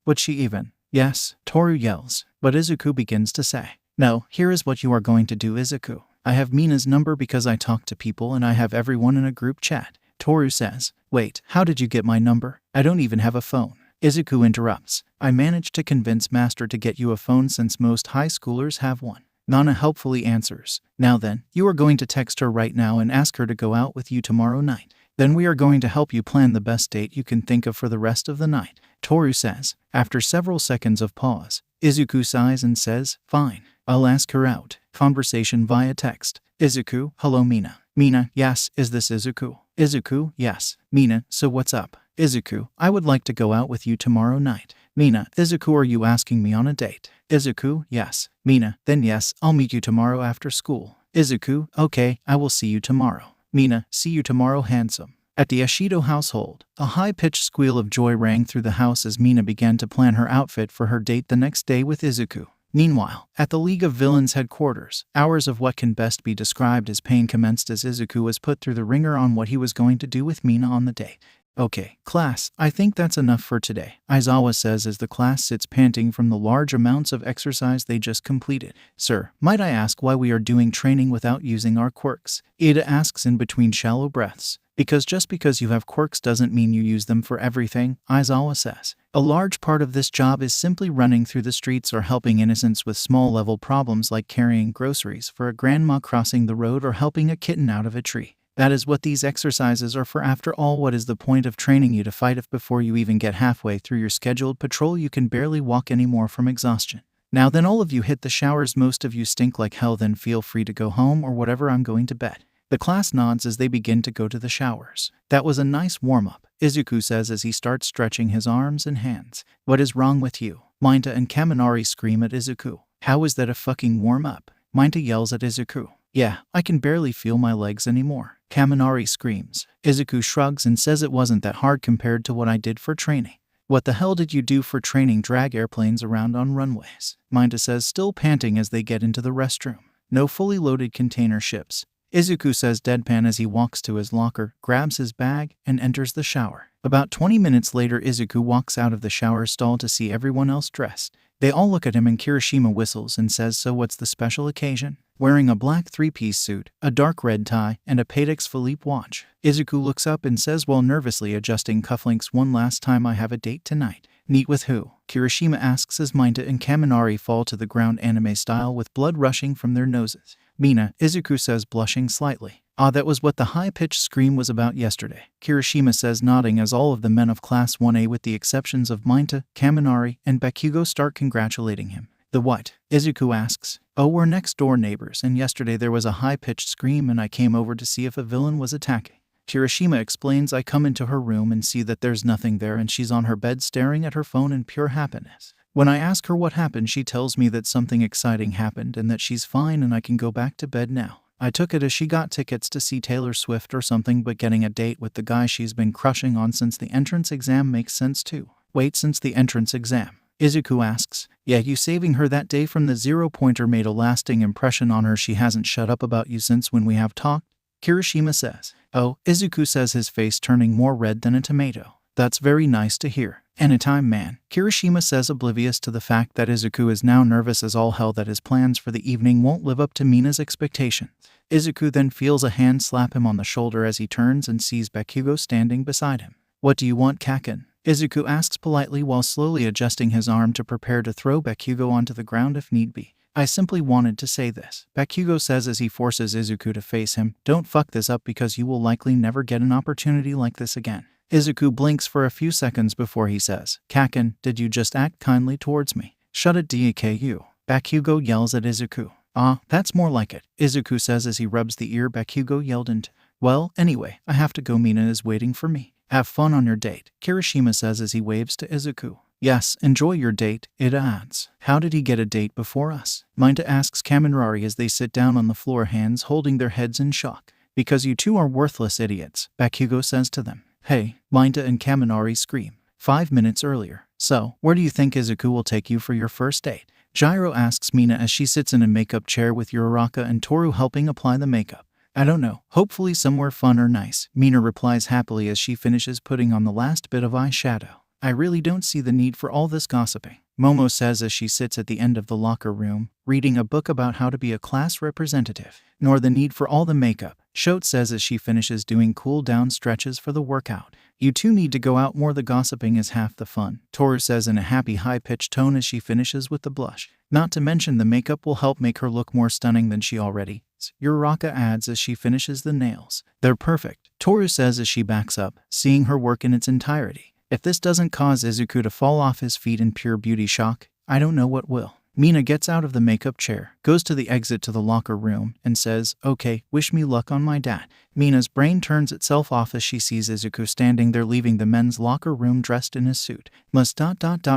would she even? Yes, Toru yells, but Izuku begins to say, no, here is what you are going to do, Izuku. I have Mina's number because I talk to people and I have everyone in a group chat. Toru says, wait, how did you get my number? I don't even have a phone. Izuku interrupts. I managed to convince Master to get you a phone since most high schoolers have one. Nana helpfully answers. Now then, you are going to text her right now and ask her to go out with you tomorrow night. Then we are going to help you plan the best date you can think of for the rest of the night, Toru says. After several seconds of pause, Izuku sighs and says, fine, I'll ask her out. Conversation via text. Izuku, hello Mina. Mina, yes, is this Izuku? Izuku, yes. Mina, so what's up? Izuku, I would like to go out with you tomorrow night. Mina, Izuku, are you asking me on a date? Izuku, yes. Mina, then yes, I'll meet you tomorrow after school. Izuku, okay, I will see you tomorrow. Mina, see you tomorrow, handsome. At the Ashido household, a high-pitched squeal of joy rang through the house as Mina began to plan her outfit for her date the next day with Izuku. Meanwhile, at the League of Villains headquarters, hours of what can best be described as pain commenced as Izuku was put through the ringer on what he was going to do with Mina on the date. Okay, class, I think that's enough for today, Aizawa says as the class sits panting from the large amounts of exercise they just completed. Sir, might I ask why we are doing training without using our quirks? Ida asks in between shallow breaths. Because just because you have quirks doesn't mean you use them for everything, Aizawa says. A large part of this job is simply running through the streets or helping innocents with small-level problems like carrying groceries for a grandma crossing the road or helping a kitten out of a tree. That is what these exercises are for. After all, what is the point of training you to fight if before you even get halfway through your scheduled patrol you can barely walk anymore from exhaustion? Now then, all of you hit the showers. Most of you stink like hell, then feel free to go home or whatever, I'm going to bed. The class nods as they begin to go to the showers. That was a nice warm-up, Izuku says as he starts stretching his arms and hands. What is wrong with you? Minta and Kaminari scream at Izuku. How is that a fucking warm-up? Minta yells at Izuku. Yeah, I can barely feel my legs anymore. Kaminari screams. Izuku shrugs and says it wasn't that hard compared to what I did for training. What the hell did you do for training? Drag airplanes around on runways. Minta says, still panting as they get into the restroom. No fully loaded container ships. Izuku says deadpan as he walks to his locker, grabs his bag, and enters the shower. About 20 minutes later, Izuku walks out of the shower stall to see everyone else dressed. They all look at him and Kirishima whistles and says, so what's the special occasion? Wearing a black three-piece suit, a dark red tie, and a Patek Philippe watch. Izuku looks up and says while nervously adjusting cufflinks, one last time, I have a date tonight. Neat with who? Kirishima asks as Minta and Kaminari fall to the ground anime style with blood rushing from their noses. Mina, Izuku says, blushing slightly. Ah, that was what the high-pitched scream was about yesterday. Kirishima says, nodding as all of the men of Class 1A with the exceptions of Minta, Kaminari, and Bakugo start congratulating him. The what? Izuku asks. Oh, we're next-door neighbors, and yesterday there was a high-pitched scream and I came over to see if a villain was attacking. Kirishima explains, I come into her room and see that there's nothing there and she's on her bed staring at her phone in pure happiness. When I ask her what happened, she tells me that something exciting happened and that she's fine and I can go back to bed now. I took it as she got tickets to see Taylor Swift or something, but getting a date with the guy she's been crushing on since the entrance exam makes sense too. Wait, since the entrance exam? Izuku asks. Yeah, you saving her that day from the 0-pointer made a lasting impression on her. She hasn't shut up about you since when we have talked, Kirishima says. Oh, Izuku says, his face turning more red than a tomato. That's very nice to hear. Anytime, man, Kirishima says, oblivious to the fact that Izuku is now nervous as all hell that his plans for the evening won't live up to Mina's expectations. Izuku then feels a hand slap him on the shoulder as he turns and sees Bakugo standing beside him. What do you want, Kaken? Izuku asks politely while slowly adjusting his arm to prepare to throw Bakugo onto the ground if need be. I simply wanted to say this, Bakugo says as he forces Izuku to face him. Don't fuck this up because you will likely never get an opportunity like this again. Izuku blinks for a few seconds before he says, Kaken, did you just act kindly towards me? Shut it, DKU. Bakugo yells at Izuku. Ah, that's more like it, Izuku says as he rubs the ear Bakugo yelled into. Well, anyway, I have to go. Mina is waiting for me. Have fun on your date, Kirishima says as he waves to Izuku. Yes, enjoy your date, Ida adds. How did he get a date before us? Minta asks Kaminari as they sit down on the floor, hands holding their heads in shock. Because you two are worthless idiots, Bakugo says to them. Hey, Minta and Kaminari scream. 5 minutes earlier. So, where do you think Izuku will take you for your first date? Gyro asks Mina as she sits in a makeup chair with Uraraka and Toru helping apply the makeup. I don't know, hopefully somewhere fun or nice, Mina replies happily as she finishes putting on the last bit of eyeshadow. I really don't see the need for all this gossiping, Momo says as she sits at the end of the locker room, reading a book about how to be a class representative. Nor the need for all the makeup, Shote says as she finishes doing cool down stretches for the workout. You two need to go out more, the gossiping is half the fun, Toru says in a happy high-pitched tone as she finishes with the blush. Not to mention the makeup will help make her look more stunning than she already is, Uraraka adds as she finishes the nails. They're perfect, Toru says as she backs up, seeing her work in its entirety. If this doesn't cause Izuku to fall off his feet in pure beauty shock, I don't know what will. Mina gets out of the makeup chair, goes to the exit to the locker room, and says, okay, wish me luck on my dad. Mina's brain turns itself off as she sees Izuku standing there leaving the men's locker room dressed in his suit. Must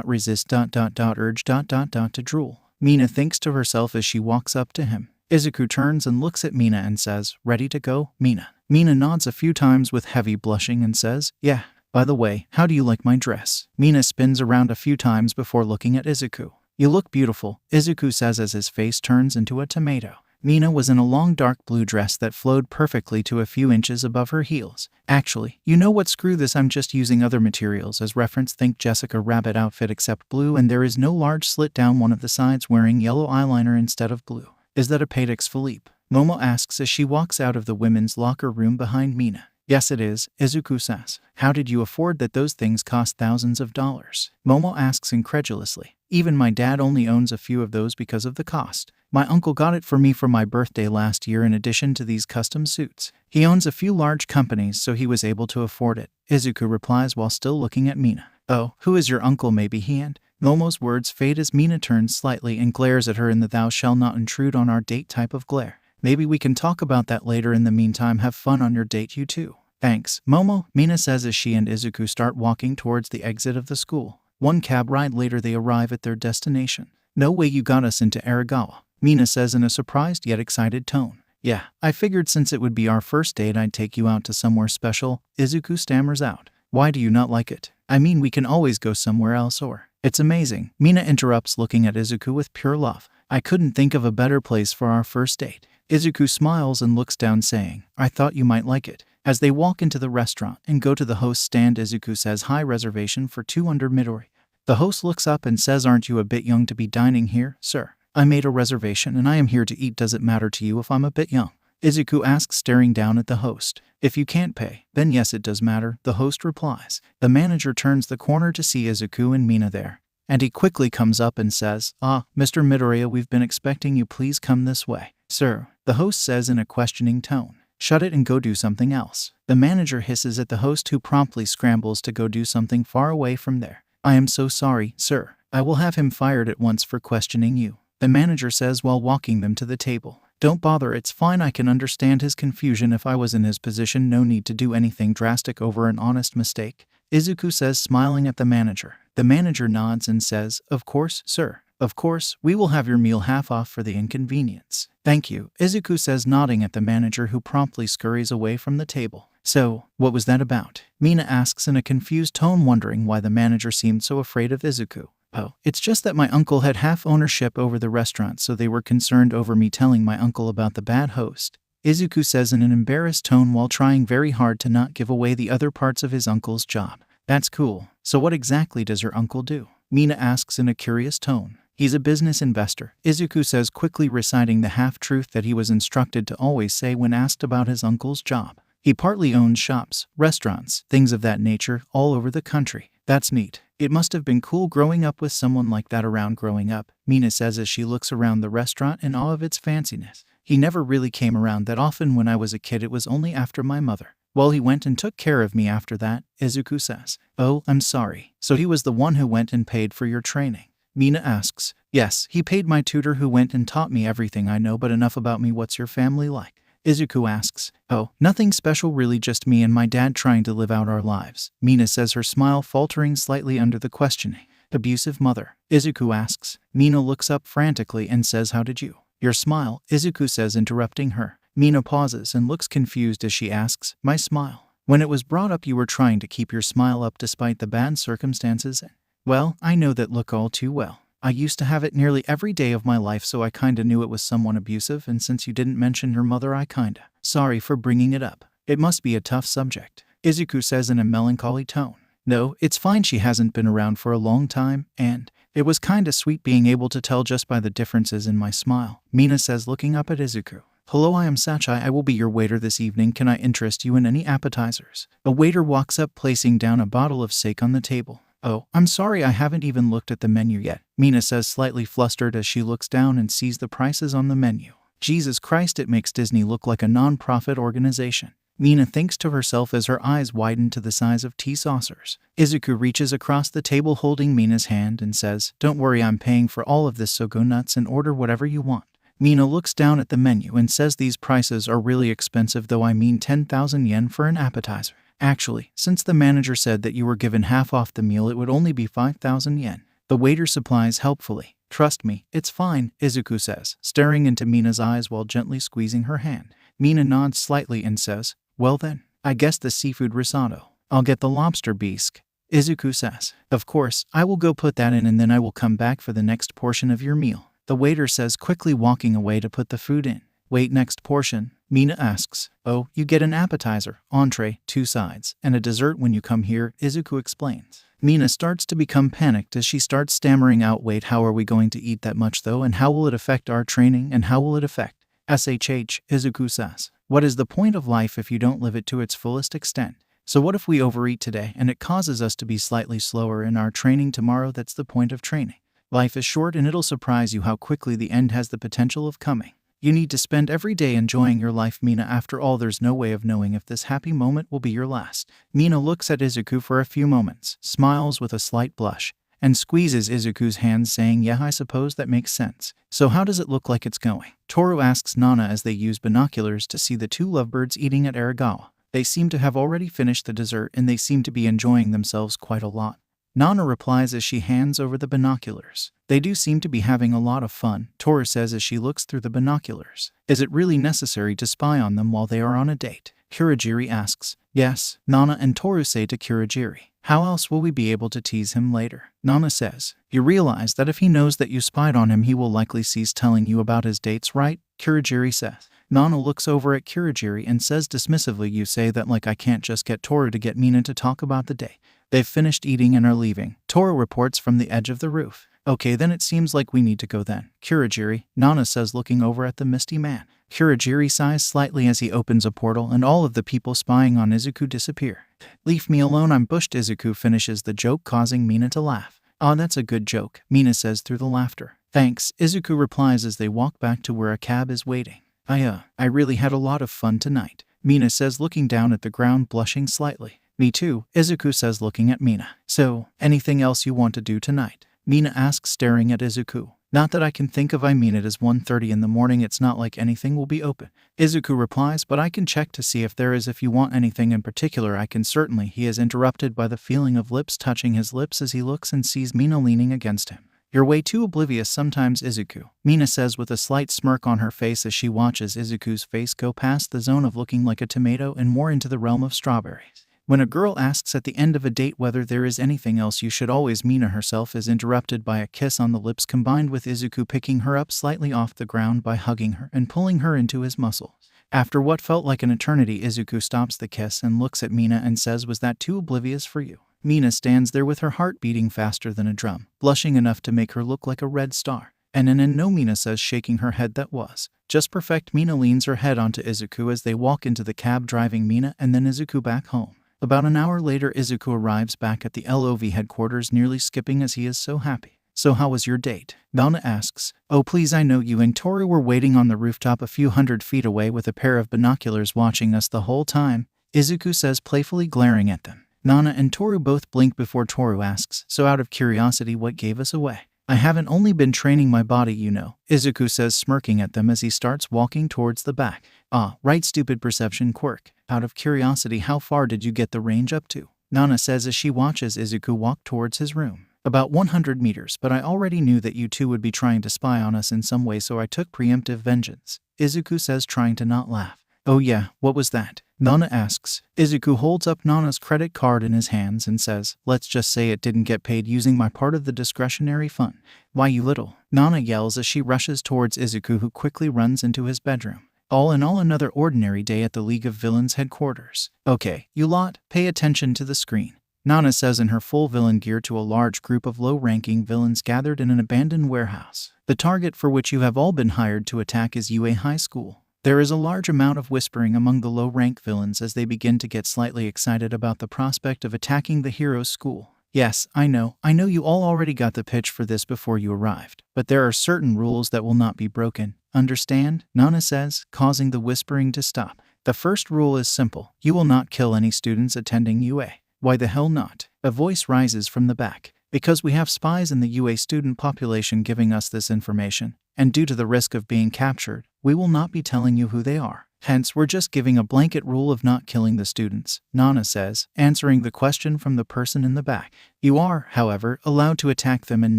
resist urge to drool. Mina thinks to herself as she walks up to him. Izuku turns and looks at Mina and says, ready to go, Mina? Mina nods a few times with heavy blushing and says, yeah. By the way, how do you like my dress? Mina spins around a few times before looking at Izuku. You look beautiful, Izuku says as his face turns into a tomato. Mina was in a long dark blue dress that flowed perfectly to a few inches above her heels. Actually, you know what, screw this, I'm just using other materials as reference. Think Jessica Rabbit outfit except blue, and there is no large slit down one of the sides, wearing yellow eyeliner instead of blue. Is that a Patek Philippe? Momo asks as she walks out of the women's locker room behind Mina. Yes it is, Izuku says. How did you afford that? Those things cost thousands of dollars. Momo asks incredulously. Even my dad only owns a few of those because of the cost. My uncle got it for me for my birthday last year in addition to these custom suits. He owns a few large companies so he was able to afford it, Izuku replies while still looking at Mina. Oh, who is your uncle? Maybe he and... Momo's words fade as Mina turns slightly and glares at her in the thou shall not intrude on our date type of glare. Maybe we can talk about that later. In the meantime, have fun on your date, you two. Thanks, Momo, Mina says as she and Izuku start walking towards the exit of the school. One cab ride later they arrive at their destination. No way, you got us into Aragawa. Mina says in a surprised yet excited tone. Yeah, I figured since it would be our first date I'd take you out to somewhere special, Izuku stammers out. Why do you not like it? I mean, we can always go somewhere else or… It's amazing. Mina interrupts, looking at Izuku with pure love. I couldn't think of a better place for our first date. Izuku smiles and looks down, saying, I thought you might like it. As they walk into the restaurant and go to the host's stand, Izuku says, high reservation for 2 under Midori. The host looks up and says, aren't you a bit young to be dining here, sir? I made a reservation and I am here to eat. Does it matter to you if I'm a bit young? Izuku asks, staring down at the host. If you can't pay, then yes, it does matter, the host replies. The manager turns the corner to see Izuku and Mina there, and he quickly comes up and says, Mr. Midoriya, we've been expecting you. Please come this way. Sir, the host says in a questioning tone. Shut it and go do something else. The manager hisses at the host, who promptly scrambles to go do something far away from there. I am so sorry, sir. I will have him fired at once for questioning you, the manager says while walking them to the table. Don't bother, it's fine. I can understand his confusion. If I was in his position, no need to do anything drastic over an honest mistake, Izuku says, smiling at the manager. The manager nods and says, of course, sir. Of course, we will have your meal half off for the inconvenience. Thank you, Izuku says, nodding at the manager, who promptly scurries away from the table. So, what was that about? Mina asks in a confused tone, wondering why the manager seemed so afraid of Izuku. Oh, it's just that my uncle had half ownership over the restaurant, so they were concerned over me telling my uncle about the bad host, Izuku says in an embarrassed tone while trying very hard to not give away the other parts of his uncle's job. That's cool. So what exactly does your uncle do? Mina asks in a curious tone. He's a business investor, Izuku says, quickly reciting the half-truth that he was instructed to always say when asked about his uncle's job. He partly owns shops, restaurants, things of that nature, all over the country. That's neat. It must have been cool growing up with someone like that around. Growing up, Mina says as she looks around the restaurant in awe of its fanciness. He never really came around that often when I was a kid. It was only after my mother. Well, he went and took care of me after that, Izuku says. Oh, I'm sorry. So he was the one who went and paid for your training? Mina asks. Yes, he paid my tutor who went and taught me everything I know, but enough about me. What's your family like? Izuku asks. Oh, nothing special really, just me and my dad trying to live out our lives, Mina says, her smile faltering slightly under the questioning. Abusive mother? Izuku asks. Mina looks up frantically and says, how did you? Your smile, Izuku says, interrupting her. Mina pauses and looks confused as she asks, my smile? When it was brought up you were trying to keep your smile up despite the bad circumstances? Well, I know that look all too well. I used to have it nearly every day of my life, so I kinda knew it was someone abusive, and since you didn't mention your mother, I kinda… Sorry for bringing it up. It must be a tough subject, Izuku says in a melancholy tone. No, it's fine. She hasn't been around for a long time, and it was kinda sweet being able to tell just by the differences in my smile, Mina says, looking up at Izuku. Hello, I am Sachai. I will be your waiter this evening. Can I interest you in any appetizers? A waiter walks up, placing down a bottle of sake on the table. Oh, I'm sorry, I haven't even looked at the menu yet, Mina says, slightly flustered as she looks down and sees the prices on the menu. Jesus Christ, it makes Disney look like a non-profit organization, Mina thinks to herself as her eyes widen to the size of tea saucers. Izuku reaches across the table holding Mina's hand and says, don't worry, I'm paying for all of this, so go nuts and order whatever you want. Mina looks down at the menu and says, these prices are really expensive, though. I mean 10,000 yen for an appetizer. Actually, since the manager said that you were given half off the meal, it would only be 5,000 yen. The waiter supplies helpfully. Trust me, it's fine, Izuku says, staring into Mina's eyes while gently squeezing her hand. Mina nods slightly and says, well then, I guess the seafood risotto. I'll get the lobster bisque, Izuku says. Of course, I will go put that in and then I will come back for the next portion of your meal, the waiter says, quickly walking away to put the food in. Wait, next portion? Mina asks. Oh, you get an appetizer, entree, 2 sides, and a dessert when you come here, Izuku explains. Mina starts to become panicked as she starts stammering out, wait, how are we going to eat that much though, and how will it affect our training, and how will it affect SHH, Izuku says. What is the point of life if you don't live it to its fullest extent? So what if we overeat today and it causes us to be slightly slower in our training tomorrow? That's the point of training. Life is short and it'll surprise you how quickly the end has the potential of coming. You need to spend every day enjoying your life, Mina. After all, there's no way of knowing if this happy moment will be your last. Mina looks at Izuku for a few moments, smiles with a slight blush, and squeezes Izuku's hand, saying, yeah, I suppose that makes sense. So how does it look like it's going? Toru asks Nana as they use binoculars to see the 2 lovebirds eating at Aragawa. They seem to have already finished the dessert and they seem to be enjoying themselves quite a lot. Nana replies as she hands over the binoculars. They do seem to be having a lot of fun, Toru says as she looks through the binoculars. Is it really necessary to spy on them while they are on a date? Kurogiri asks. Yes, Nana and Toru say to Kurogiri. How else will we be able to tease him later? Nana says. You realize that if he knows that you spied on him, he will likely cease telling you about his dates, right? Kurogiri says. Nana looks over at Kurogiri and says dismissively, you say that like I can't just get Toru to get Mina to talk about the day. They've finished eating and are leaving. Toru reports from the edge of the roof. Okay, then it seems like we need to go then. Kurogiri, Nana says looking over at the misty man. Kurogiri sighs slightly as he opens a portal and all of the people spying on Izuku disappear. Leave me alone, I'm bushed. Izuku finishes the joke, causing Mina to laugh. Oh, that's a good joke, Mina says through the laughter. Thanks, Izuku replies as they walk back to where a cab is waiting. I really had a lot of fun tonight, Mina says looking down at the ground, blushing slightly. Me too, Izuku says looking at Mina. So, anything else you want to do tonight? Mina asks staring at Izuku. Not that I can think of, I mean it is 1:30 in the morning, it's not like anything will be open. Izuku replies, but I can check to see if there is. If you want anything in particular, I can certainly. He is interrupted by the feeling of lips touching his lips as he looks and sees Mina leaning against him. You're way too oblivious sometimes, Izuku, Mina says with a slight smirk on her face as she watches Izuku's face go past the zone of looking like a tomato and more into the realm of strawberries. When a girl asks at the end of a date whether there is anything else you should always, Mina herself is interrupted by a kiss on the lips combined with Izuku picking her up slightly off the ground by hugging her and pulling her into his muscles. After what felt like an eternity, Izuku stops the kiss and looks at Mina and says, was that too oblivious for you? Mina stands there with her heart beating faster than a drum, blushing enough to make her look like a red star. And no, Mina says, shaking her head, that was just perfect. Mina leans her head onto Izuku as they walk into the cab, driving Mina and then Izuku back home. About an hour later, Izuku arrives back at the LOV headquarters, nearly skipping as he is so happy. So how was your date? Nana asks. Oh please, I know you and Toru were waiting on the rooftop a few hundred feet away with a pair of binoculars watching us the whole time, Izuku says, playfully glaring at them. Nana and Toru both blink before Toru asks, so out of curiosity, what gave us away? I haven't only been training my body, you know, Izuku says, smirking at them as he starts walking towards the back. Ah, right, stupid perception quirk. Out of curiosity, how far did you get the range up to? Nana says as she watches Izuku walk towards his room. About 100 meters, but I already knew that you two would be trying to spy on us in some way, so I took preemptive vengeance, Izuku says, trying to not laugh. Oh yeah, what was that? Nana asks. Izuku holds up Nana's credit card in his hands and says, let's just say it didn't get paid using my part of the discretionary fund. Why, you little, Nana yells as she rushes towards Izuku, who quickly runs into his bedroom. All in all, another ordinary day at the League of Villains headquarters. Okay, you lot, pay attention to the screen, Nana says in her full villain gear to a large group of low-ranking villains gathered in an abandoned warehouse. The target for which you have all been hired to attack is UA High School. There is a large amount of whispering among the low-rank villains as they begin to get slightly excited about the prospect of attacking the hero's school. Yes, I know you all already got the pitch for this before you arrived, but there are certain rules that will not be broken. Understand? Nana says, causing the whispering to stop. The first rule is simple. You will not kill any students attending UA. Why the hell not? A voice rises from the back. Because we have spies in the UA student population giving us this information, and due to the risk of being captured, we will not be telling you who they are. Hence, we're just giving a blanket rule of not killing the students, Nana says, answering the question from the person in the back. You are, however, allowed to attack them and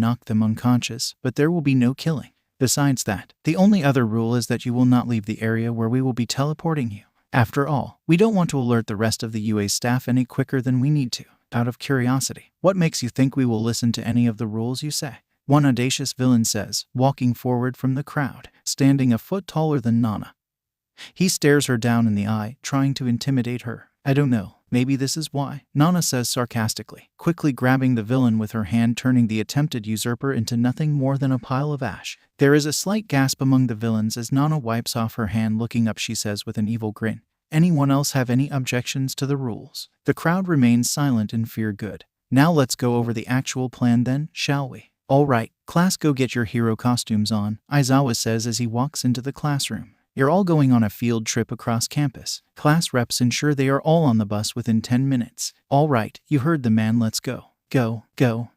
knock them unconscious, but there will be no killing. Besides that, the only other rule is that you will not leave the area where we will be teleporting you. After all, we don't want to alert the rest of the UA staff any quicker than we need to. Out of curiosity, what makes you think we will listen to any of the rules you say? One audacious villain says, walking forward from the crowd, standing a foot taller than Nana. He stares her down in the eye, trying to intimidate her. I don't know, maybe this is why, Nana says sarcastically, quickly grabbing the villain with her hand, turning the attempted usurper into nothing more than a pile of ash. There is a slight gasp among the villains as Nana wipes off her hand. Looking up, she says with an evil grin, anyone else have any objections to the rules? The crowd remains silent in fear. Good. Now let's go over the actual plan then, shall we? All right, class, go get your hero costumes on, Aizawa says as he walks into the classroom. You're all going on a field trip across campus. Class reps ensure they are all on the bus within 10 minutes. All right, you heard the man, let's go. Go,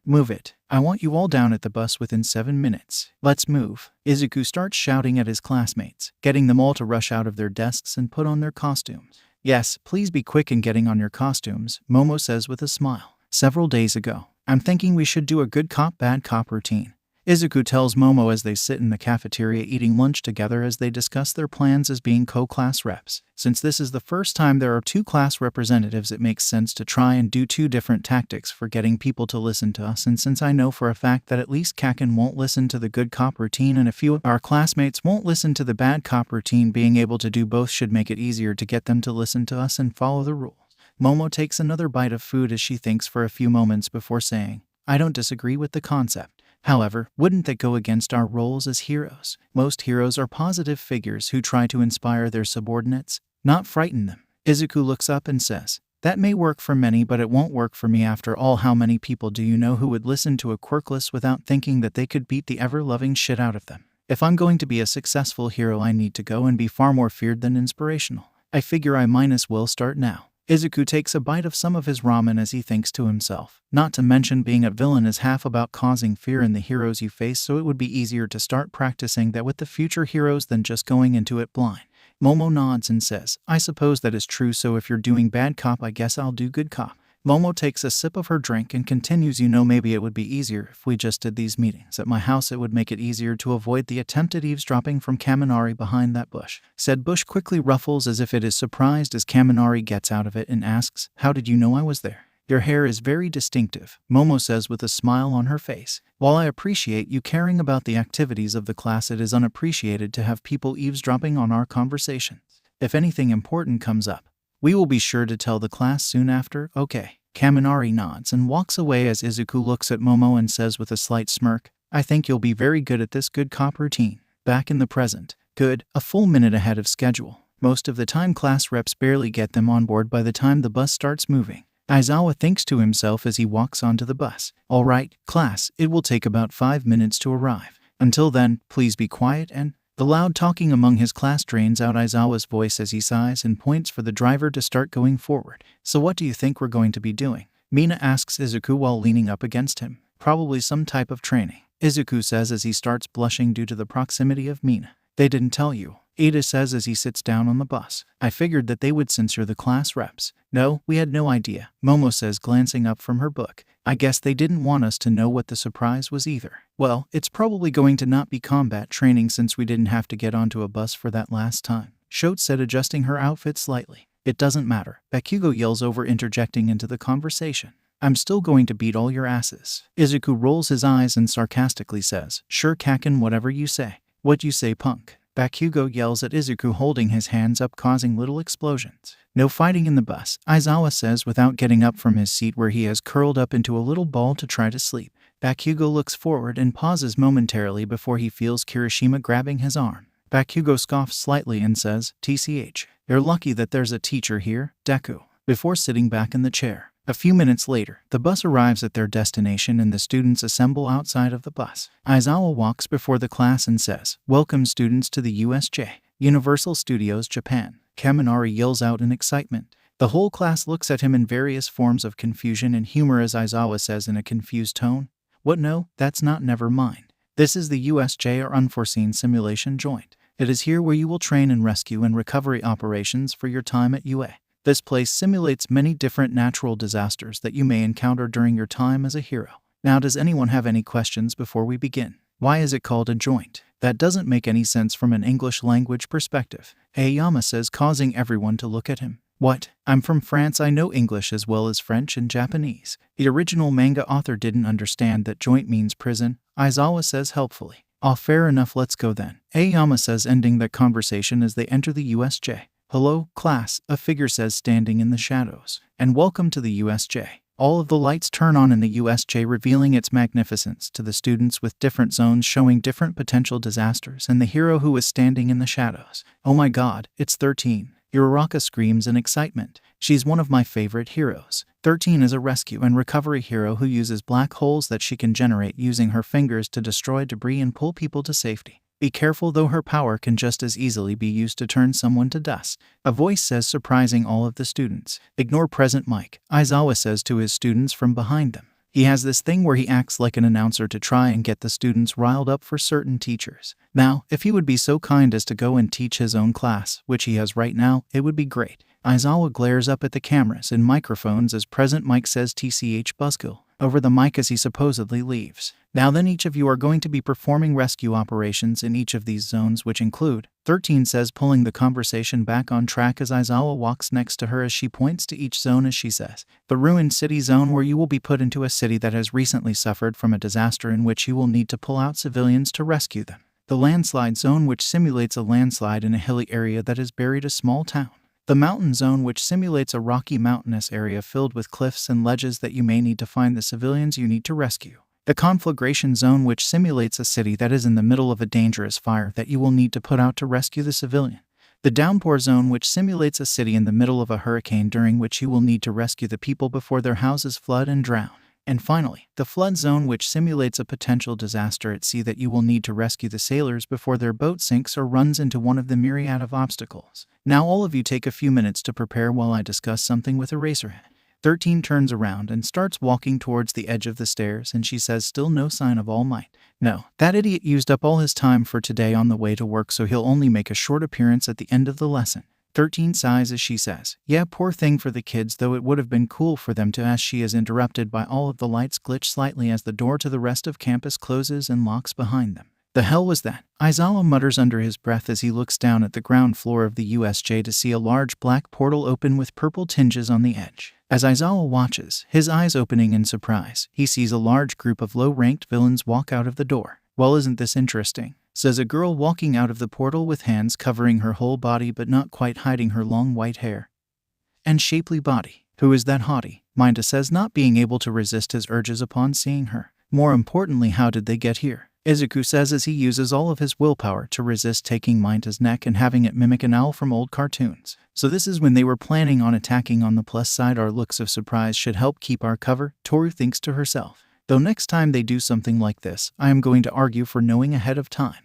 move it. I want you all down at the bus within 7 minutes. Let's move. Izuku starts shouting at his classmates, getting them all to rush out of their desks and put on their costumes. Yes, please be quick in getting on your costumes, Momo says with a smile. Several days ago, I'm thinking we should do a good cop, bad cop routine. Izuku tells Momo as they sit in the cafeteria eating lunch together as they discuss their plans as being co-class reps. Since this is the first time there are two class representatives, it makes sense to try and do two different tactics for getting people to listen to us, and since I know for a fact that at least Kaken won't listen to the good cop routine and a few of our classmates won't listen to the bad cop routine, being able to do both should make it easier to get them to listen to us and follow the rules. Momo takes another bite of food as she thinks for a few moments before saying, I don't disagree with the concept. However, wouldn't that go against our roles as heroes? Most heroes are positive figures who try to inspire their subordinates, not frighten them. Izuku looks up and says, that may work for many, but it won't work for me. After all, how many people do you know who would listen to a quirkless without thinking that they could beat the ever-loving shit out of them? If I'm going to be a successful hero, I need to go and be far more feared than inspirational. I figure I might as well start now. Izuku takes a bite of some of his ramen as he thinks to himself. Not to mention, being a villain is half about causing fear in the heroes you face, so it would be easier to start practicing that with the future heroes than just going into it blind. Momo nods and says, I suppose that is true, so if you're doing bad cop, I guess I'll do good cop. Momo takes a sip of her drink and continues, you know, maybe it would be easier if we just did these meetings at my house. It would make it easier to avoid the attempted eavesdropping from Kaminari behind that bush. Said bush quickly ruffles as if it is surprised as Kaminari gets out of it and asks, how did you know I was there? Your hair is very distinctive, Momo says with a smile on her face. While I appreciate you caring about the activities of the class, it is unappreciated to have people eavesdropping on our conversations. If anything important comes up, we will be sure to tell the class soon after, okay? Kaminari nods and walks away as Izuku looks at Momo and says with a slight smirk, I think you'll be very good at this good cop routine. Back in the present. Good, a full minute ahead of schedule. Most of the time class reps barely get them on board by the time the bus starts moving. Aizawa thinks to himself as he walks onto the bus. All right, class, it will take about 5 minutes to arrive. Until then, please be quiet and... The loud talking among his class drains out Aizawa's voice as he sighs and points for the driver to start going forward. So what do you think we're going to be doing? Mina asks Izuku while leaning up against him. Probably some type of training, Izuku says as he starts blushing due to the proximity of Mina. They didn't tell you, Ada says as he sits down on the bus. I figured that they would censor the class reps. No, we had no idea, Momo says glancing up from her book. I guess they didn't want us to know what the surprise was either. Well, it's probably going to not be combat training since we didn't have to get onto a bus for that last time, Shote said, adjusting her outfit slightly. It doesn't matter, Bakugo yells over, interjecting into the conversation. I'm still going to beat all your asses. Izuku rolls his eyes and sarcastically says, sure Kaken, whatever you say. What you say, punk? Bakugo yells at Izuku, holding his hands up, causing little explosions. No fighting in the bus, Aizawa says without getting up from his seat where he has curled up into a little ball to try to sleep. Bakugo looks forward and pauses momentarily before he feels Kirishima grabbing his arm. Bakugo scoffs slightly and says, TCH, you're lucky that there's a teacher here, Deku, before sitting back in the chair. A few minutes later, the bus arrives at their destination and the students assemble outside of the bus. Aizawa walks before the class and says, welcome students to the USJ, Universal Studios Japan. Kaminari yells out in excitement. The whole class looks at him in various forms of confusion and humor as Aizawa says in a confused tone, what, no, that's not, never mind. This is the USJ, or Unforeseen Simulation Joint. It is here where you will train in rescue and recovery operations for your time at UA. This place simulates many different natural disasters that you may encounter during your time as a hero. Now, does anyone have any questions before we begin? Why is it called a joint? That doesn't make any sense from an English language perspective, Aoyama says, causing everyone to look at him. What? I'm from France, I know English as well as French and Japanese. The original manga author didn't understand that joint means prison, Aizawa says helpfully. Oh, fair enough, let's go then, Aoyama says, ending that conversation as they enter the USJ. Hello, class, a figure says, standing in the shadows. And welcome to the USJ. All of the lights turn on in the USJ, revealing its magnificence to the students, with different zones showing different potential disasters and the hero who is standing in the shadows. Oh my god, it's 13. Uraraka screams in excitement. She's one of my favorite heroes. 13 is a rescue and recovery hero who uses black holes that she can generate using her fingers to destroy debris and pull people to safety. Be careful though, her power can just as easily be used to turn someone to dust, a voice says, surprising all of the students. Ignore present mic, Aizawa says to his students from behind them. He has this thing where he acts like an announcer to try and get the students riled up for certain teachers. Now, if he would be so kind as to go and teach his own class, which he has right now, it would be great. Aizawa glares up at the cameras and microphones as present mic says, TCH Buzzkill. over the mic as he supposedly leaves. Now then, each of you are going to be performing rescue operations in each of these zones, which include, 13 says, pulling the conversation back on track as Aizawa walks next to her as she points to each zone as she says, the ruined city zone, where you will be put into a city that has recently suffered from a disaster in which you will need to pull out civilians to rescue them. The landslide zone, which simulates a landslide in a hilly area that has buried a small town. The mountain zone, which simulates a rocky mountainous area filled with cliffs and ledges that you may need to find the civilians you need to rescue. The conflagration zone, which simulates a city that is in the middle of a dangerous fire that you will need to put out to rescue the civilian. The downpour zone, which simulates a city in the middle of a hurricane during which you will need to rescue the people before their houses flood and drown. And finally, the flood zone, which simulates a potential disaster at sea that you will need to rescue the sailors before their boat sinks or runs into one of the myriad of obstacles. Now all of you take a few minutes to prepare while I discuss something with Eraserhead. 13 turns around and starts walking towards the edge of the stairs, and she says, still no sign of All Might. No, that idiot used up all his time for today on the way to work, so he'll only make a short appearance at the end of the lesson. 13 sighs as she says, yeah, poor thing for the kids, though it would have been cool for them to, as she is interrupted by all of the lights glitch slightly as the door to the rest of campus closes and locks behind them. The hell was that? Aizawa mutters under his breath as he looks down at the ground floor of the USJ to see a large black portal open with purple tinges on the edge. As Aizawa watches, his eyes opening in surprise, he sees a large group of low-ranked villains walk out of the door. Well, isn't this interesting? Says a girl walking out of the portal with hands covering her whole body but not quite hiding her long white hair and shapely body. Who is that hottie? Minta says, not being able to resist his urges upon seeing her. More importantly, how did they get here? Izuku says as he uses all of his willpower to resist taking Minta's neck and having it mimic an owl from old cartoons. So this is when they were planning on attacking. On the plus side, our looks of surprise should help keep our cover, Toru thinks to herself. Though next time they do something like this, I am going to argue for knowing ahead of time.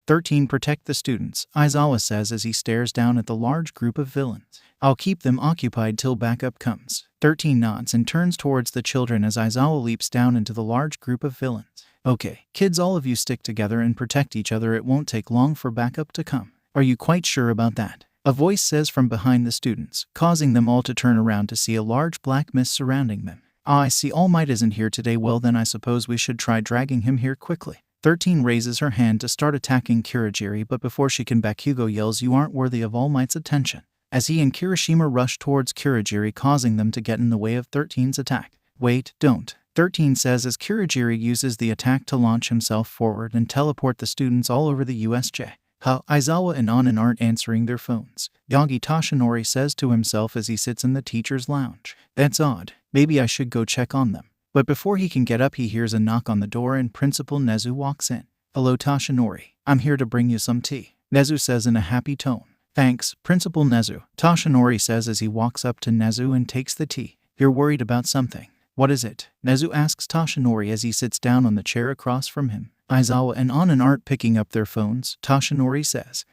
13 Protect the students, Aizawa says as he stares down at the large group of villains. I'll keep them occupied till backup comes. 13 nods and turns towards the children as Aizawa leaps down into the large group of villains. Okay, kids, all of you stick together and protect each other. It won't take long for backup to come. Are you quite sure about that? A voice says from behind the students, causing them all to turn around to see a large black mist surrounding them. Ah, I see All Might isn't here today. Well then I suppose we should try dragging him here quickly. 13 raises her hand to start attacking Kirigiri, but before she can, Bakugo yells, you aren't worthy of All Might's attention, as he and Kirishima rush towards Kirigiri, causing them to get in the way of 13's attack. Wait, don't. 13 says as Kirigiri uses the attack to launch himself forward and teleport the students all over the USJ. Aizawa and Anan aren't answering their phones. Yagi Toshinori says to himself as he sits in the teacher's lounge. That's odd. Maybe I should go check on them. But before he can get up, he hears a knock on the door and Principal Nezu walks in. Hello Toshinori, I'm here to bring you some tea, Nezu says in a happy tone. Thanks, Principal Nezu, Toshinori says as he walks up to Nezu and takes the tea. You're worried about something. What is it? Nezu asks Toshinori as he sits down on the chair across from him. Aizawa and Anan aren't picking up their phones, Toshinori says.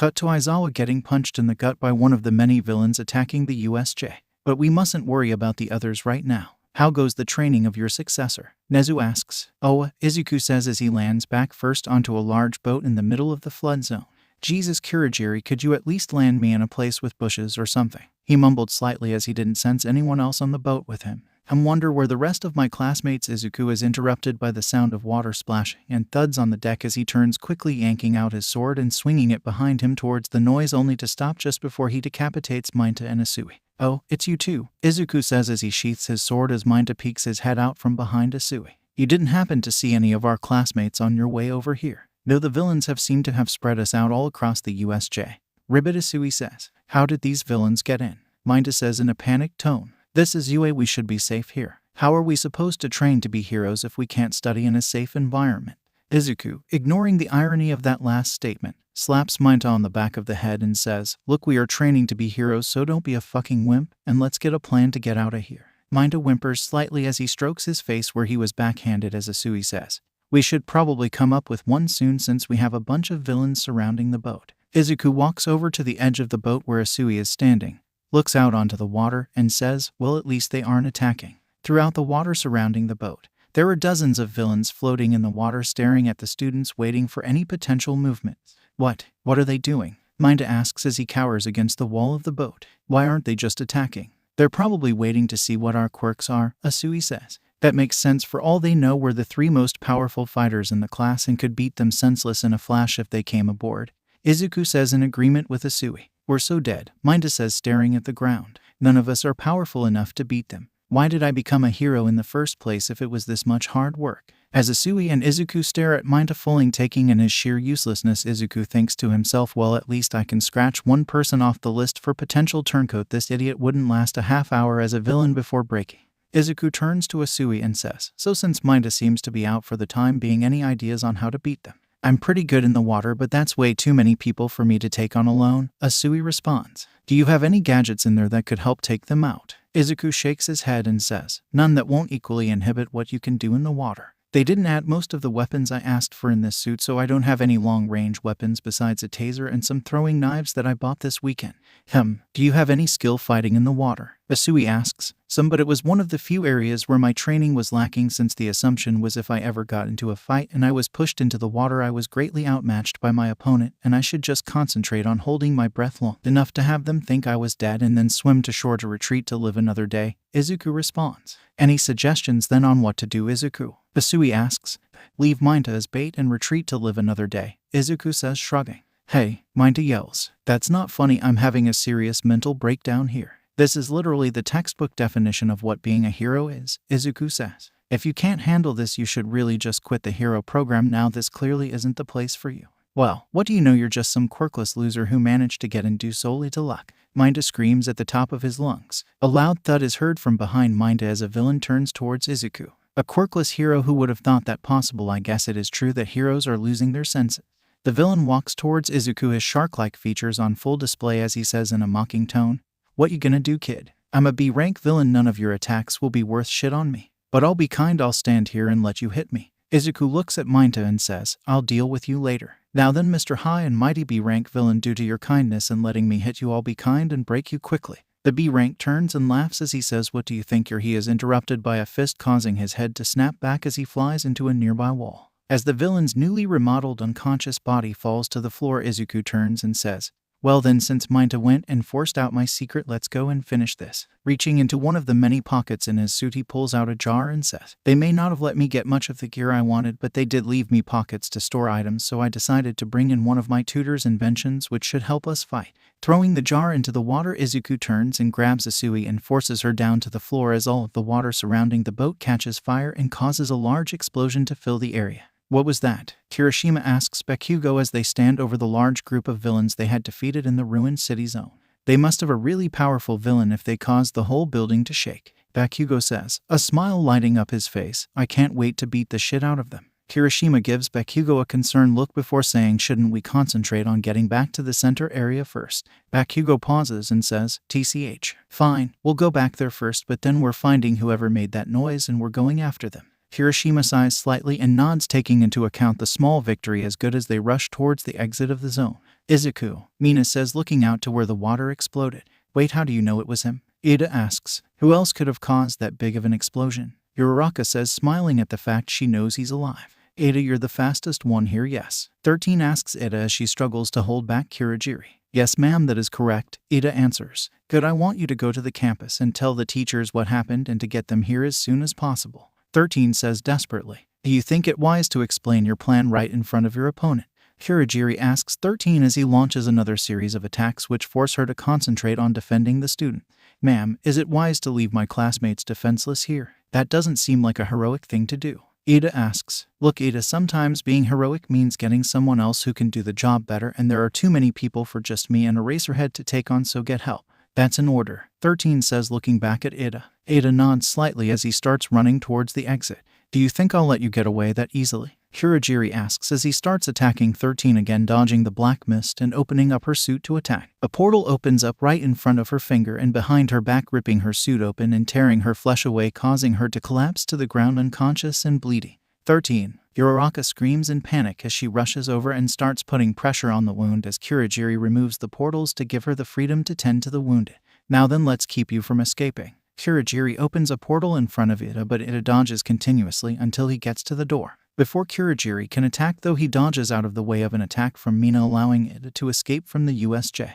Cut to Aizawa getting punched in the gut by one of the many villains attacking the USJ. But we mustn't worry about the others right now. How goes the training of your successor? Nezu asks. Oh, Izuku says as he lands back first onto a large boat in the middle of the flood zone. Jesus Kirigiri, could you at least land me in a place with bushes or something? He mumbled slightly as he didn't sense anyone else on the boat with him. I wonder where the rest of my classmates. Izuku is interrupted by the sound of water splashing and thuds on the deck as he turns quickly, yanking out his sword and swinging it behind him towards the noise, only to stop just before he decapitates Minta and Asui. Oh, it's you too, Izuku says as he sheaths his sword as Minta peeks his head out from behind Asui. You didn't happen to see any of our classmates on your way over here? No, the villains have seemed to have spread us out all across the USJ. Ribbit, Asui says. How did these villains get in? Minta says in a panicked tone. This is UA, we should be safe here. How are we supposed to train to be heroes if we can't study in a safe environment? Izuku, ignoring the irony of that last statement, slaps Minta on the back of the head and says, look, we are training to be heroes, so don't be a fucking wimp, and let's get a plan to get out of here. Minta whimpers slightly as he strokes his face where he was backhanded as Asui says, we should probably come up with one soon since we have a bunch of villains surrounding the boat. Izuku walks over to the edge of the boat where Asui is standing. looks out onto the water, and says, well, at least they aren't attacking. Throughout the water surrounding the boat, there were dozens of villains floating in the water staring at the students waiting for any potential movement. What are they doing? Mina asks as he cowers against the wall of the boat. Why aren't they just attacking? They're probably waiting to see what our quirks are, Asui says. That makes sense. For all they know, we're the 3 most powerful fighters in the class and could beat them senseless in a flash if they came aboard. Izuku says in agreement with Asui. We're so dead, Mina says, staring at the ground. None of us are powerful enough to beat them. Why did I become a hero in the first place if it was this much hard work? As Asui and Izuku stare at Mina, fully taking in his sheer uselessness, Izuku thinks to himself, well, at least I can scratch one person off the list for potential turncoat. This idiot wouldn't last a half hour as a villain before breaking. Izuku turns to Asui and says, so since Mina seems to be out for the time being, any ideas on how to beat them? I'm pretty good in the water, but that's way too many people for me to take on alone, Asui responds. Do you have any gadgets in there that could help take them out? Izuku shakes his head and says, none that won't equally inhibit what you can do in the water. They didn't add most of the weapons I asked for in this suit, so I don't have any long-range weapons besides a taser and some throwing knives that I bought this weekend. Do you have any skill fighting in the water? Asui asks. Some, but it was one of the few areas where my training was lacking, since the assumption was if I ever got into a fight and I was pushed into the water, I was greatly outmatched by my opponent and I should just concentrate on holding my breath long enough to have them think I was dead and then swim to shore to retreat to live another day, Izuku responds. Any suggestions then on what to do, Izuku? Asui asks. Leave Mina as bait and retreat to live another day, Izuku says, shrugging. Hey, Mina yells. That's not funny, I'm having a serious mental breakdown here. This is literally the textbook definition of what being a hero is, Izuku says. If you can't handle this, you should really just quit the hero program now. This clearly isn't the place for you. Well, what do you know, you're just some quirkless loser who managed to get in due solely to luck, Mina screams at the top of his lungs. A loud thud is heard from behind Mina as a villain turns towards Izuku. A quirkless hero, who would have thought that possible? I guess it is true that heroes are losing their senses. The villain walks towards Izuku, his shark-like features on full display, as he says in a mocking tone, what you gonna do, kid? I'm a B-rank villain, none of your attacks will be worth shit on me. But I'll be kind, I'll stand here and let you hit me. Izuku looks at Mina and says, I'll deal with you later. Now then, Mr. High and Mighty B-rank villain, due to your kindness and letting me hit you, I'll be kind and break you quickly. The B-rank turns and laughs as he says, what do you think he is interrupted by a fist, causing his head to snap back as he flies into a nearby wall. As the villain's newly remodeled unconscious body falls to the floor, Izuku turns and says, well then, since Mina went and forced out my secret, let's go and finish this. Reaching into one of the many pockets in his suit, he pulls out a jar and says, they may not have let me get much of the gear I wanted, but they did leave me pockets to store items, so I decided to bring in one of my tutor's inventions which should help us fight. Throwing the jar into the water, Izuku turns and grabs Asui and forces her down to the floor as all of the water surrounding the boat catches fire and causes a large explosion to fill the area. What was that? Kirishima asks Bakugo as they stand over the large group of villains they had defeated in the ruined city zone. They must have a really powerful villain if they caused the whole building to shake, Bakugo says, a smile lighting up his face. I can't wait to beat the shit out of them. Kirishima gives Bakugo a concerned look before saying, shouldn't we concentrate on getting back to the center area first? Bakugo pauses and says, TCH. Fine, we'll go back there first, but then we're finding whoever made that noise and we're going after them. Kirishima sighs slightly and nods, taking into account the small victory as good as they rush towards the exit of the zone. Izuku, Mina says, looking out to where the water exploded. Wait, how do you know it was him? Ida asks. Who else could have caused that big of an explosion? Uraraka says, smiling at the fact she knows he's alive. Ida, you're the fastest one here, yes? 13 asks Ida as she struggles to hold back Kurogiri. Yes ma'am, that is correct, Ida answers. Good, I want you to go to the campus and tell the teachers what happened and to get them here as soon as possible. 13 says desperately. Do you think it wise to explain your plan right in front of your opponent? Kurogiri asks 13 as he launches another series of attacks which force her to concentrate on defending the student. Ma'am, is it wise to leave my classmates defenseless here? That doesn't seem like a heroic thing to do. Ida asks. Look, Ida, sometimes being heroic means getting someone else who can do the job better, and there are too many people for just me and Eraserhead to take on, so get help. That's an order, 13 says, looking back at Ida. Ida nods slightly as he starts running towards the exit. Do you think I'll let you get away that easily? Kurogiri asks as he starts attacking 13 again, dodging the black mist and opening up her suit to attack. A portal opens up right in front of her finger and behind her back, ripping her suit open and tearing her flesh away, causing her to collapse to the ground unconscious and bleeding. 13. Uraraka screams in panic as she rushes over and starts putting pressure on the wound as Kurogiri removes the portals to give her the freedom to tend to the wounded. Now then, let's keep you from escaping. Kurogiri opens a portal in front of Ida, but Ida dodges continuously until he gets to the door. Before Kurogiri can attack, though, he dodges out of the way of an attack from Mina, allowing Ida to escape from the USJ.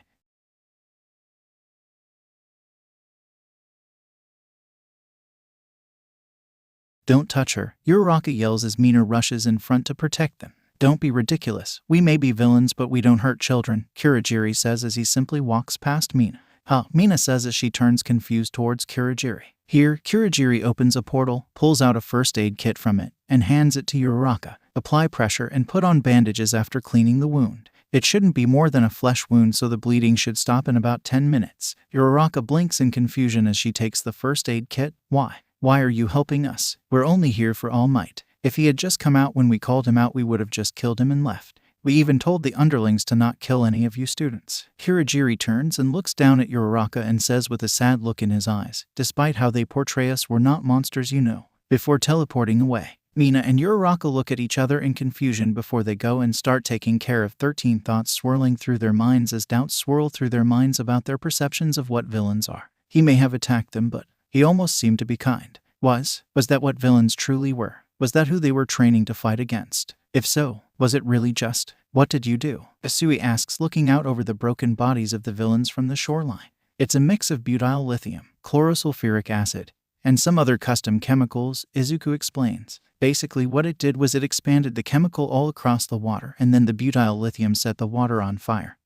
Don't touch her, Uraraka yells as Mina rushes in front to protect them. Don't be ridiculous. We may be villains, but we don't hurt children, Kurogiri says as he simply walks past Mina. Mina says as she turns confused towards Kurogiri. Here, Kurogiri opens a portal, pulls out a first aid kit from it, and hands it to Uraraka. Apply pressure and put on bandages after cleaning the wound. It shouldn't be more than a flesh wound, so the bleeding should stop in about 10 minutes. Uraraka blinks in confusion as she takes the first aid kit. Why? Why are you helping us? We're only here for All Might. If he had just come out when we called him out, we would have just killed him and left. We even told the underlings to not kill any of you students. Kurogiri turns and looks down at Uraraka and says with a sad look in his eyes, despite how they portray us, we're not monsters, you know. Before teleporting away, Mina and Uraraka look at each other in confusion before they go and start taking care of 13 thoughts swirling through their minds as doubts swirl through their minds about their perceptions of what villains are. He may have attacked them, but he almost seemed to be kind. Was that what villains truly were? Was that who they were training to fight against? If so, was it really just? What did you do? Asui asks, looking out over the broken bodies of the villains from the shoreline. It's a mix of butyl lithium, chlorosulfuric acid, and some other custom chemicals, Izuku explains. Basically what it did was it expanded the chemical all across the water, and then the butyl lithium set the water on fire.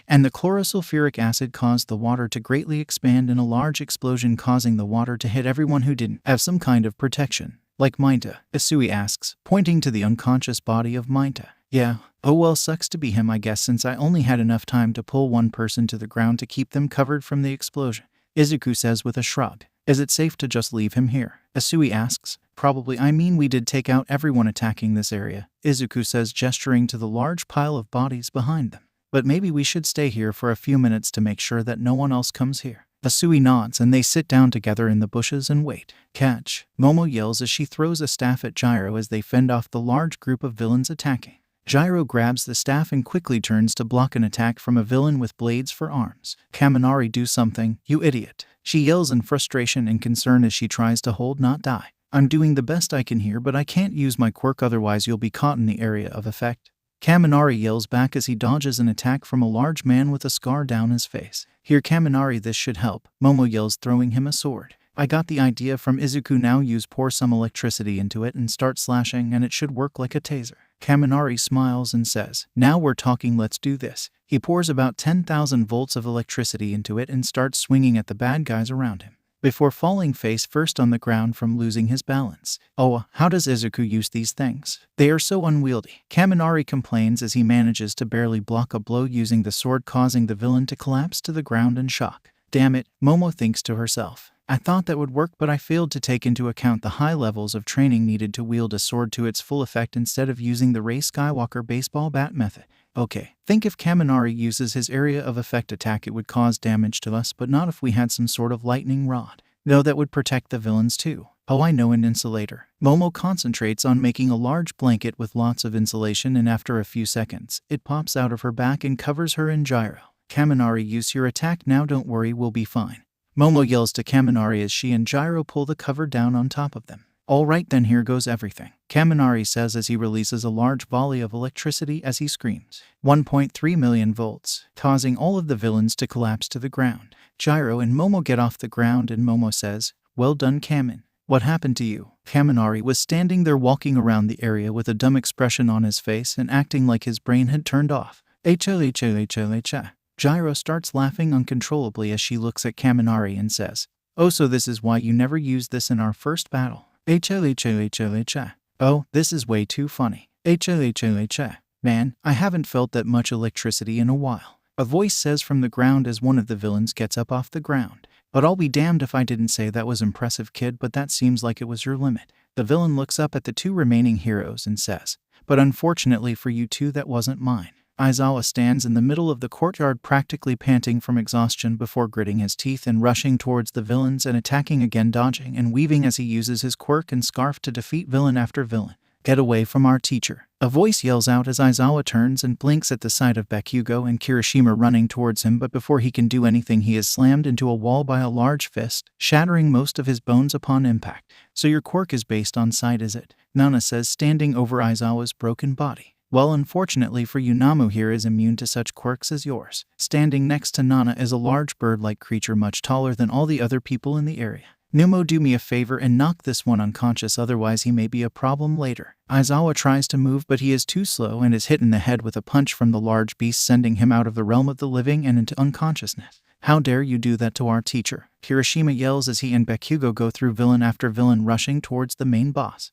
And the chlorosulfuric acid caused the water to greatly expand in a large explosion, causing the water to hit everyone who didn't have some kind of protection. Like Minta, Asui asks, pointing to the unconscious body of Minta. Yeah, oh well, sucks to be him, I guess, since I only had enough time to pull one person to the ground to keep them covered from the explosion. Izuku says with a shrug. Is it safe to just leave him here? Asui asks. Probably, I mean, we did take out everyone attacking this area, Izuku says, gesturing to the large pile of bodies behind them. But maybe we should stay here for a few minutes to make sure that no one else comes here. Asui nods and they sit down together in the bushes and wait. Catch! Momo yells as she throws a staff at Gyro as they fend off the large group of villains attacking. Gyro grabs the staff and quickly turns to block an attack from a villain with blades for arms. Kaminari, do something, you idiot! She yells in frustration and concern as she tries to hold not die. I'm doing the best I can here, but I can't use my quirk, otherwise you'll be caught in the area of effect. Kaminari yells back as he dodges an attack from a large man with a scar down his face. Here, Kaminari, this should help, Momo yells, throwing him a sword. I got the idea from Izuku, now use pour some electricity into it and start slashing and it should work like a taser. Kaminari smiles and says, now we're talking, let's do this. He pours about 10,000 volts of electricity into it and starts swinging at the bad guys around him, before falling face first on the ground from losing his balance. Oh, how does Izuku use these things? They are so unwieldy, Kaminari complains as he manages to barely block a blow using the sword, causing the villain to collapse to the ground in shock. Damn it, Momo thinks to herself. I thought that would work, but I failed to take into account the high levels of training needed to wield a sword to its full effect instead of using the Rey Skywalker baseball bat method. Okay, think if Kaminari uses his area of effect attack, it would cause damage to us, but not if we had some sort of lightning rod. Though that would protect the villains too. Oh, I know, an insulator. Momo concentrates on making a large blanket with lots of insulation, and after a few seconds, it pops out of her back and covers her and Gyro. Kaminari, use your attack now, don't worry, we'll be fine. Momo yells to Kaminari as she and Gyro pull the cover down on top of them. Alright then, here goes everything, Kaminari says as he releases a large volley of electricity as he screams. 1.3 million volts, causing all of the villains to collapse to the ground. Gyro and Momo get off the ground and Momo says, well done, Kamin. What happened to you? Kaminari was standing there walking around the area with a dumb expression on his face and acting like his brain had turned off. HLHLHLH. Gyro starts laughing uncontrollably as she looks at Kaminari and says, oh, so this is why you never used this in our first battle. HLHLHLH. Oh, this is way too funny. HLHLH. Man, I haven't felt that much electricity in a while. A voice says from the ground as one of the villains gets up off the ground. But I'll be damned if I didn't say that was impressive, kid, but that seems like it was your limit. The villain looks up at the two remaining heroes and says, but unfortunately for you two, that wasn't mine. Aizawa stands in the middle of the courtyard practically panting from exhaustion before gritting his teeth and rushing towards the villains and attacking again, dodging and weaving as he uses his quirk and scarf to defeat villain after villain. Get away from our teacher. A voice yells out as Aizawa turns and blinks at the sight of Bakugo and Kirishima running towards him, but before he can do anything he is slammed into a wall by a large fist, shattering most of his bones upon impact. So your quirk is based on sight, is it? Nana says, standing over Aizawa's broken body. Well, unfortunately for you, Namu here is immune to such quirks as yours. Standing next to Nana is a large bird-like creature much taller than all the other people in the area. Numo, do me a favor and knock this one unconscious, otherwise he may be a problem later. Aizawa tries to move, but he is too slow and is hit in the head with a punch from the large beast, sending him out of the realm of the living and into unconsciousness. How dare you do that to our teacher? Kirishima yells as he and Bakugo go through villain after villain, rushing towards the main boss.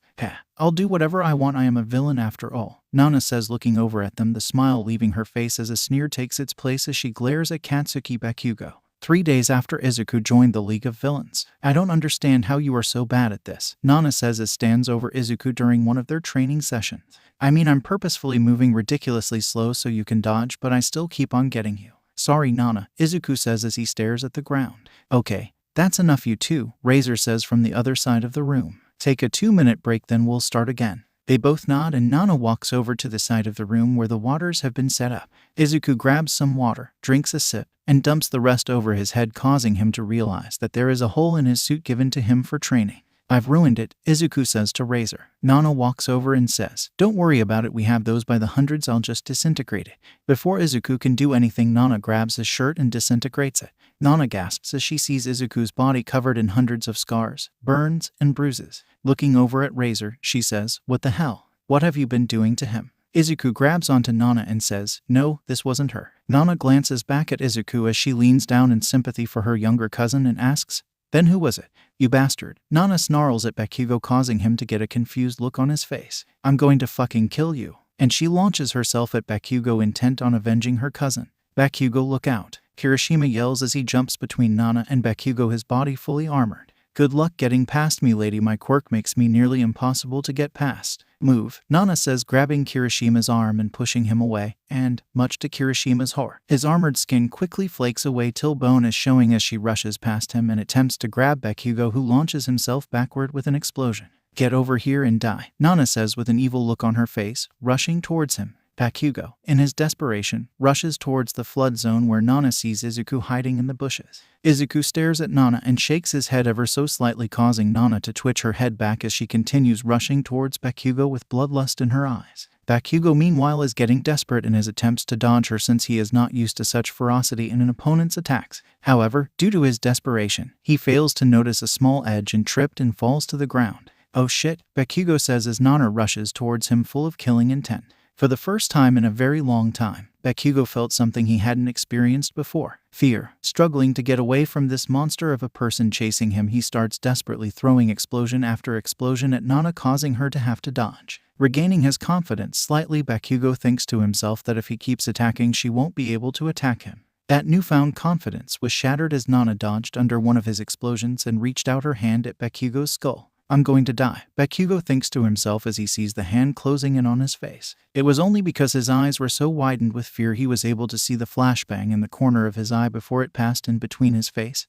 I'll do whatever I want, I am a villain after all, Nana says, looking over at them, the smile leaving her face as a sneer takes its place as she glares at Katsuki Bakugo. 3 days after Izuku joined the League of Villains. I don't understand how you are so bad at this, Nana says as stands over Izuku during one of their training sessions. I mean, I'm purposefully moving ridiculously slow so you can dodge, but I still keep on getting you. Sorry, Nana, Izuku says as he stares at the ground. Okay, that's enough, you two, Razor says from the other side of the room. Take a 2-minute break, then we'll start again. They both nod and Nana walks over to the side of the room where the waters have been set up. Izuku grabs some water, drinks a sip, and dumps the rest over his head, causing him to realize that there is a hole in his suit given to him for training. I've ruined it, Izuku says to Razor. Nana walks over and says, don't worry about it, we have those by the hundreds, I'll just disintegrate it. Before Izuku can do anything, Nana grabs his shirt and disintegrates it. Nana gasps as she sees Izuku's body covered in hundreds of scars, burns, and bruises. Looking over at Razor, she says, what the hell? What have you been doing to him? Izuku grabs onto Nana and says, no, this wasn't her. Nana glances back at Izuku as she leans down in sympathy for her younger cousin and asks, then who was it? You bastard. Nana snarls at Bakugo, causing him to get a confused look on his face. I'm going to fucking kill you. And she launches herself at Bakugo, intent on avenging her cousin. Bakugo, look out. Kirishima yells as he jumps between Nana and Bakugo, his body fully armored. Good luck getting past me, lady. My quirk makes me nearly impossible to get past. Move, Nana says, grabbing Kirishima's arm and pushing him away, and, much to Kirishima's horror, his armored skin quickly flakes away till bone is showing as she rushes past him and attempts to grab Bakugo, who launches himself backward with an explosion. Get over here and die, Nana says with an evil look on her face, rushing towards him. Bakugo, in his desperation, rushes towards the flood zone where Nana sees Izuku hiding in the bushes. Izuku stares at Nana and shakes his head ever so slightly, causing Nana to twitch her head back as she continues rushing towards Bakugo with bloodlust in her eyes. Bakugo, meanwhile, is getting desperate in his attempts to dodge her since he is not used to such ferocity in an opponent's attacks. However, due to his desperation, he fails to notice a small edge and tripped and falls to the ground. Oh shit, Bakugo says as Nana rushes towards him full of killing intent. For the first time in a very long time, Bakugo felt something he hadn't experienced before. Fear. Struggling to get away from this monster of a person chasing him, he starts desperately throwing explosion after explosion at Nana, causing her to have to dodge. Regaining his confidence slightly, Bakugo thinks to himself that if he keeps attacking, she won't be able to attack him. That newfound confidence was shattered as Nana dodged under one of his explosions and reached out her hand at Bakugo's skull. I'm going to die, Bakugo thinks to himself as he sees the hand closing in on his face. It was only because his eyes were so widened with fear he was able to see the flashbang in the corner of his eye before it passed in between his face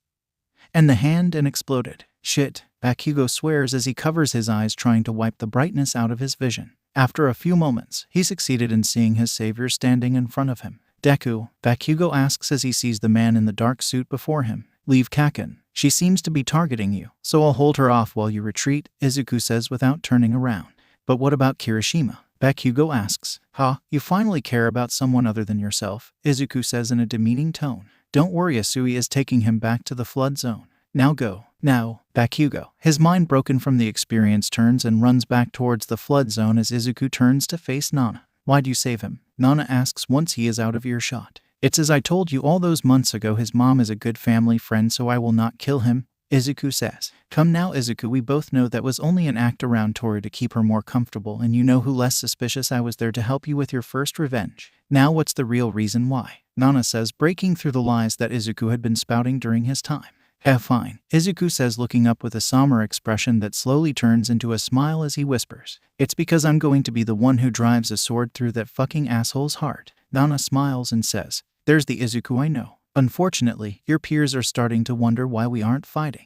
and the hand and exploded. Shit, Bakugo swears as he covers his eyes, trying to wipe the brightness out of his vision. After a few moments, he succeeded in seeing his savior standing in front of him. Deku, Bakugo asks as he sees the man in the dark suit before him. Leave Kaken. She seems to be targeting you, so I'll hold her off while you retreat, Izuku says without turning around. But what about Kirishima? Bakugo asks. You finally care about someone other than yourself, Izuku says in a demeaning tone. Don't worry, Asui is taking him back to the flood zone. Now go. Now, Bakugo, his mind broken from the experience, turns and runs back towards the flood zone as Izuku turns to face Nana. Why'd you save him? Nana asks once he is out of earshot. It's as I told you all those months ago, his mom is a good family friend, so I will not kill him, Izuku says. Come now, Izuku, we both know that was only an act around Tori to keep her more comfortable, and you know who less suspicious. I was there to help you with your first revenge. Now what's the real reason why? Nana says, breaking through the lies that Izuku had been spouting during his time. Fine, Izuku says, looking up with a somber expression that slowly turns into a smile as he whispers. It's because I'm going to be the one who drives a sword through that fucking asshole's heart. Nana smiles and says, there's the Izuku I know. Unfortunately, your peers are starting to wonder why we aren't fighting.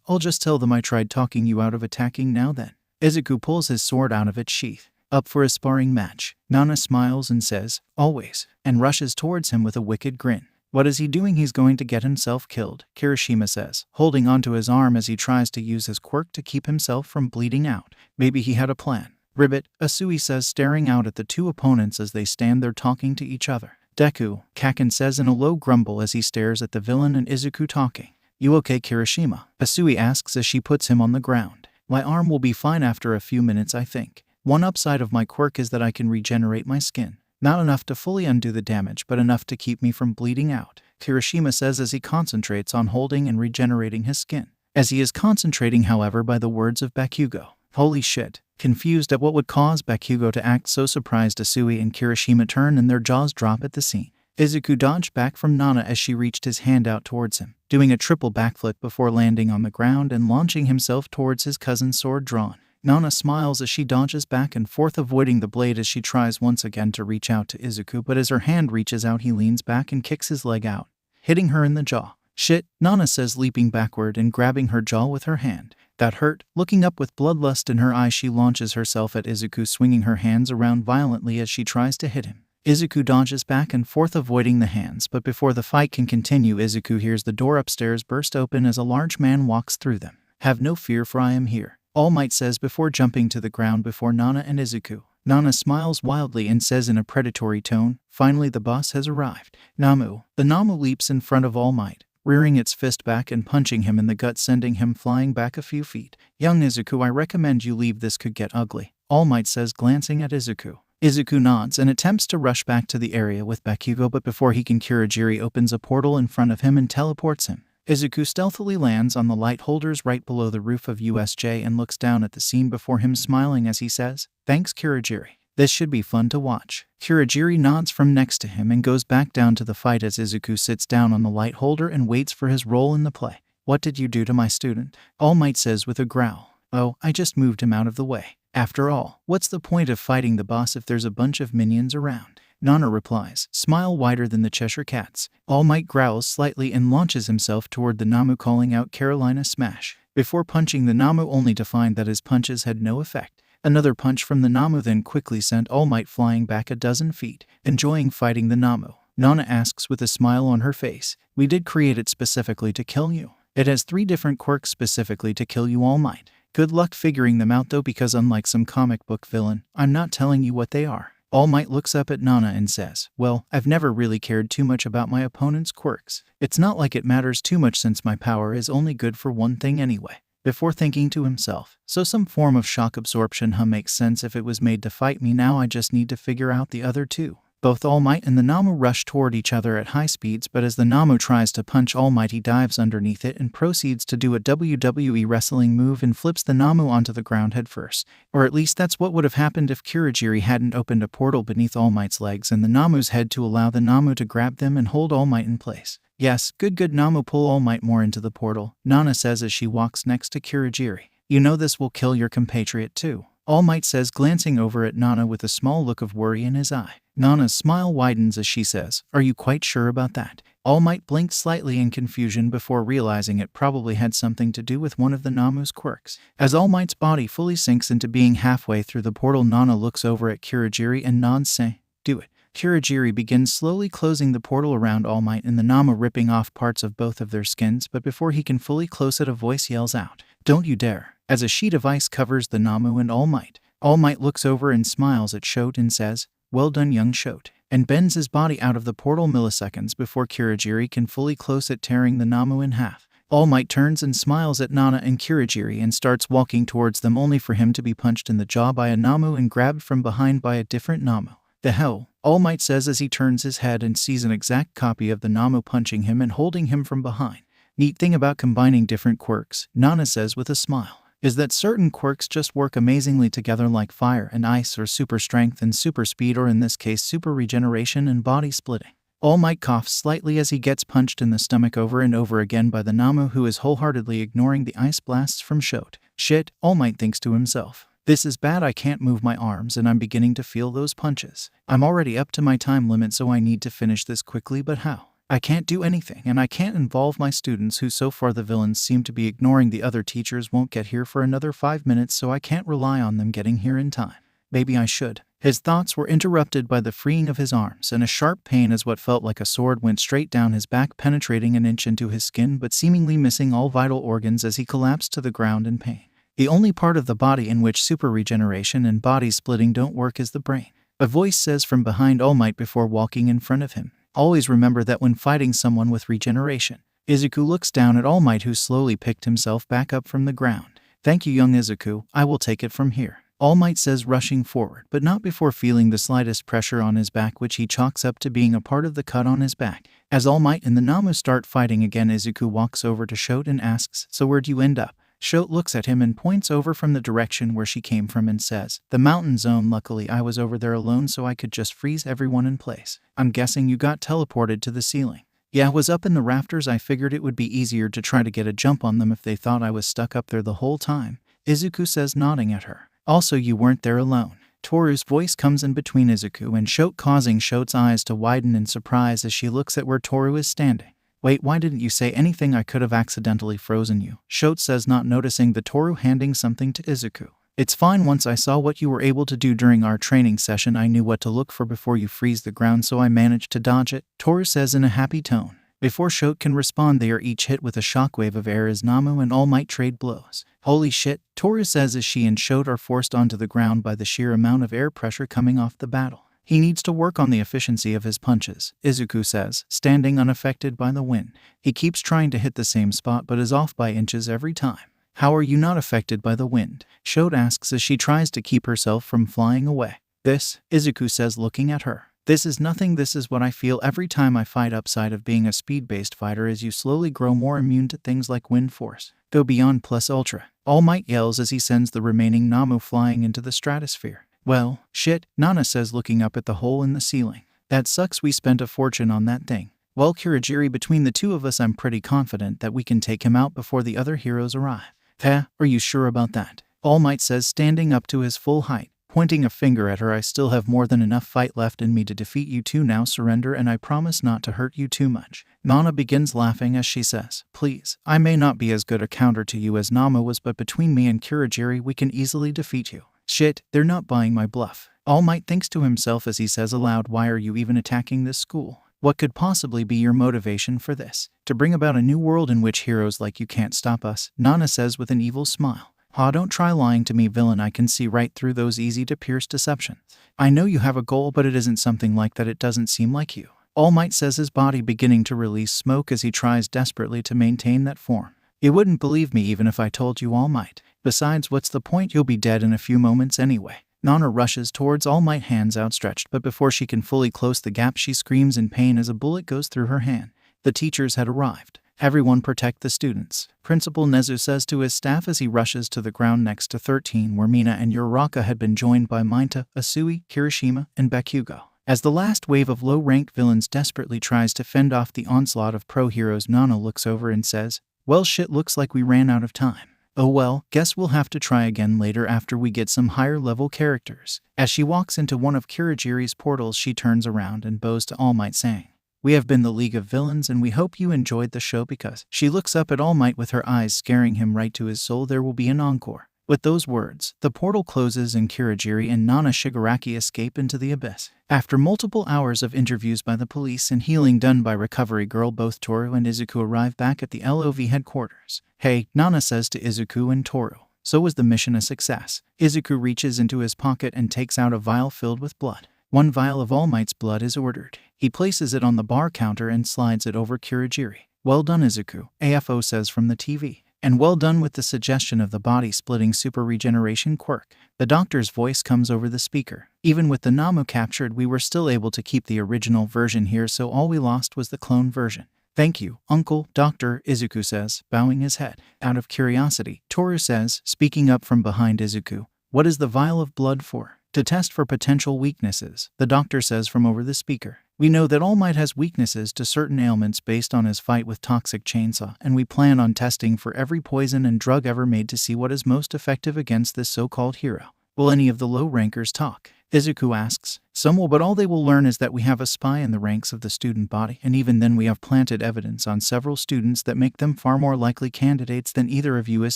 I'll just tell them I tried talking you out of attacking now then. Izuku pulls his sword out of its sheath. Up for a sparring match. Nana smiles and says, "Always," and rushes towards him with a wicked grin. "What is he doing? He's going to get himself killed," Kirishima says, holding onto his arm as he tries to use his quirk to keep himself from bleeding out. Maybe he had a plan. "Ribbit," Asui says, staring out at the two opponents as they stand there talking to each other. "Deku," Kaken says in a low grumble as he stares at the villain and Izuku talking. "You okay, Kirishima?" Asui asks as she puts him on the ground. "My arm will be fine after a few minutes, I think. One upside of my quirk is that I can regenerate my skin. Not enough to fully undo the damage, but enough to keep me from bleeding out," Kirishima says as he concentrates on holding and regenerating his skin. As he is concentrating, however, by the words of Bakugo. Holy shit. Confused at what would cause Bakugo to act so surprised, Asui and Kirishima turn and their jaws drop at the scene. Izuku dodged back from Nana as she reached his hand out towards him, doing a triple backflip before landing on the ground and launching himself towards his cousin's sword drawn. Nana smiles as she dodges back and forth, avoiding the blade as she tries once again to reach out to Izuku, but as her hand reaches out, he leans back and kicks his leg out, hitting her in the jaw. "Shit," Nana says, leaping backward and grabbing her jaw with her hand. "That hurt." Looking up with bloodlust in her eyes, she launches herself at Izuku, swinging her hands around violently as she tries to hit him. Izuku dodges back and forth, avoiding the hands, but before the fight can continue, Izuku hears the door upstairs burst open as a large man walks through them. "Have no fear, for I am here," All Might says before jumping to the ground before Nana and Izuku. Nana smiles wildly and says in a predatory tone, "Finally the boss has arrived." "Namu." The Namu leaps in front of All Might, rearing its fist back and punching him in the gut, sending him flying back a few feet. "Young Izuku, I recommend you leave. This could get ugly," All Might says, glancing at Izuku. Izuku nods and attempts to rush back to the area with Bakugo, but before he can, Kirigiri opens a portal in front of him and teleports him. Izuku stealthily lands on the light holders right below the roof of USJ and looks down at the scene before him, smiling as he says, "Thanks, Kirigiri. This should be fun to watch." Kirigiri nods from next to him and goes back down to the fight as Izuku sits down on the light holder and waits for his role in the play. "What did you do to my student?" All Might says with a growl. "Oh, I just moved him out of the way. After all, what's the point of fighting the boss if there's a bunch of minions around?" Nana replies, smile wider than the Cheshire Cat's. All Might growls slightly and launches himself toward the Namu, calling out "Carolina Smash," before punching the Namu, only to find that his punches had no effect. Another punch from the Namu then quickly sent All Might flying back a dozen feet. "Enjoying fighting the Namu?" Nana asks with a smile on her face. "We did create it specifically to kill you. It has 3 different quirks specifically to kill you, All Might. Good luck figuring them out though, because unlike some comic book villain, I'm not telling you what they are." All Might looks up at Nana and says, "Well, I've never really cared too much about my opponent's quirks. It's not like it matters too much since my power is only good for one thing anyway." Before thinking to himself, "So some form of shock absorption makes sense if it was made to fight me. Now I just need to figure out the other 2. Both All Might and the Namu rush toward each other at high speeds, but as the Namu tries to punch All Might, he dives underneath it and proceeds to do a WWE wrestling move and flips the Namu onto the ground headfirst. Or at least that's what would have happened if Kirigiri hadn't opened a portal beneath All Might's legs and the Namu's head to allow the Namu to grab them and hold All Might in place. "Yes, good Namu, pull All Might more into the portal," Nana says as she walks next to Kirigiri. "You know this will kill your compatriot too," All Might says, glancing over at Nana with a small look of worry in his eye. Nana's smile widens as she says, "Are you quite sure about that?" All Might blinked slightly in confusion before realizing it probably had something to do with one of the Namu's quirks. As All Might's body fully sinks into being halfway through the portal, Nana looks over at Kirigiri and nods, saying, "Do it." Kirigiri begins slowly closing the portal around All Might and the Namu, ripping off parts of both of their skins, but before he can fully close it, a voice yells out, "Don't you dare," as a sheet of ice covers the Namu and All Might. All Might looks over and smiles at Shote and says, "Well done, young Shote," and bends his body out of the portal milliseconds before Kirigiri can fully close it, tearing the Namu in half. All Might turns and smiles at Nana and Kirigiri and starts walking towards them, only for him to be punched in the jaw by a Namu and grabbed from behind by a different Namu. "The hell?" All Might says as he turns his head and sees an exact copy of the Namu punching him and holding him from behind. "Neat thing about combining different quirks," Nana says with a smile, "is that certain quirks just work amazingly together, like fire and ice, or super strength and super speed, or in this case super regeneration and body splitting." All Might coughs slightly as he gets punched in the stomach over and over again by the Namu, who is wholeheartedly ignoring the ice blasts from Shote. "Shit," All Might thinks to himself. "This is bad. I can't move my arms and I'm beginning to feel those punches. I'm already up to my time limit, so I need to finish this quickly, but how? I can't do anything, and I can't involve my students who so far the villains seem to be ignoring. The other teachers won't get here for another 5 minutes, so I can't rely on them getting here in time. Maybe I should. His thoughts were interrupted by the freeing of his arms, and a sharp pain as what felt like a sword went straight down his back, penetrating an inch into his skin but seemingly missing all vital organs as he collapsed to the ground in pain. The only part of the body in which super regeneration and body splitting don't work is the brain. A voice says from behind All Might before walking in front of him, "Always remember that when fighting someone with regeneration." Izuku looks down at All Might, who slowly picked himself back up from the ground. "Thank you, young Izuku. I will take it from here," All Might says, rushing forward, but not before feeling the slightest pressure on his back, which he chalks up to being a part of the cut on his back. As All Might and the Namu start fighting again, Izuku walks over to Shote and asks, "So where'd you end up?" Shote looks at him and points over from the direction where she came from and says, "The mountain zone. Luckily I was over there alone so I could just freeze everyone in place." "I'm guessing you got teleported to the ceiling." "Yeah, I was up in the rafters. I figured it would be easier to try to get a jump on them if they thought I was stuck up there the whole time," Izuku says, nodding at her. "Also, you weren't there alone." Toru's voice comes in between Izuku and Shote, causing Shote's eyes to widen in surprise as she looks at where Toru is standing. "Wait, why didn't you say anything? I could have accidentally frozen you," Shote says, not noticing the Toru handing something to Izuku. "It's fine. Once I saw what you were able to do during our training session, I knew what to look for before you freeze the ground, so I managed to dodge it," Toru says in a happy tone. Before Shote can respond, they are each hit with a shockwave of air as Namu and All Might trade blows. "Holy shit," Toru says as she and Shote are forced onto the ground by the sheer amount of air pressure coming off the battle. "He needs to work on the efficiency of his punches," Izuku says, standing unaffected by the wind. "He keeps trying to hit the same spot but is off by inches every time." "How are you not affected by the wind?" Shote asks as she tries to keep herself from flying away. "This," Izuku says, looking at her. "This is nothing. This is what I feel every time I fight. Upside of being a speed-based fighter is you slowly grow more immune to things like wind force. Go beyond plus ultra," All Might yells as he sends the remaining Namu flying into the stratosphere. "Well, shit," Nana says, looking up at the hole in the ceiling. "That sucks. We spent a fortune on that thing." "Well, Kurogiri, between the two of us, I'm pretty confident that we can take him out before the other heroes arrive." "Huh? Are you sure about that?" All Might says, standing up to his full height, pointing a finger at her. "I still have more than enough fight left in me to defeat you two. Now surrender and I promise not to hurt you too much." Nana begins laughing as she says, "Please, I may not be as good a counter to you as Namu was, but between me and Kurogiri we can easily defeat you." "Shit, they're not buying my bluff." All Might thinks to himself as he says aloud, "Why are you even attacking this school? What could possibly be your motivation for this? To bring about a new world in which heroes like you can't stop us," Nana says with an evil smile. "Ha, don't try lying to me, villain. I can see right through those easy-to-pierce deceptions. I know you have a goal, but it isn't something like that. It doesn't seem like you." All Might says, his body beginning to release smoke as he tries desperately to maintain that form. "You wouldn't believe me even if I told you, All Might. Besides, what's the point? You'll be dead in a few moments anyway." Nana rushes towards All Might, hands outstretched, but before she can fully close the gap, she screams in pain as a bullet goes through her hand. The teachers had arrived. "Everyone protect the students," Principal Nezu says to his staff as he rushes to the ground next to 13, where Mina and Uraraka had been joined by Mineta, Asui, Kirishima, and Bakugo. As the last wave of low-ranked villains desperately tries to fend off the onslaught of pro-heroes, Nana looks over and says, "Well, shit, looks like we ran out of time. Oh well, guess we'll have to try again later after we get some higher-level characters." As she walks into one of Kurogiri's portals, she turns around and bows to All Might, saying, "We have been the League of Villains and we hope you enjoyed the show." Because she looks up at All Might with her eyes scaring him right to his soul. "There will be an encore." With those words, the portal closes and Kurogiri and Nana Shigaraki escape into the abyss. After multiple hours of interviews by the police and healing done by Recovery Girl, both Toru and Izuku arrive back at the LOV headquarters. "Hey," Nana says to Izuku and Toru. "So was the mission a success?" Izuku reaches into his pocket and takes out a vial filled with blood. One vial of All Might's blood is ordered. He places it on the bar counter and slides it over Kurogiri. "Well done, Izuku," AFO says from the TV. "And well done with the suggestion of the body-splitting super regeneration quirk." The doctor's voice comes over the speaker. "Even with the Namu captured, we were still able to keep the original version here, so all we lost was the clone version." "Thank you, Uncle, Doctor," Izuku says, bowing his head. Out of curiosity, Toru says, speaking up from behind Izuku, "What is the vial of blood for?" "To test for potential weaknesses," the doctor says from over the speaker. "We know that All Might has weaknesses to certain ailments based on his fight with Toxic Chainsaw, and we plan on testing for every poison and drug ever made to see what is most effective against this so-called hero. Will any of the low rankers talk?" Izuku asks. Some will, but all they will learn is that we have a spy in the ranks of the student body, and even then we have planted evidence on several students that make them far more likely candidates than either of you as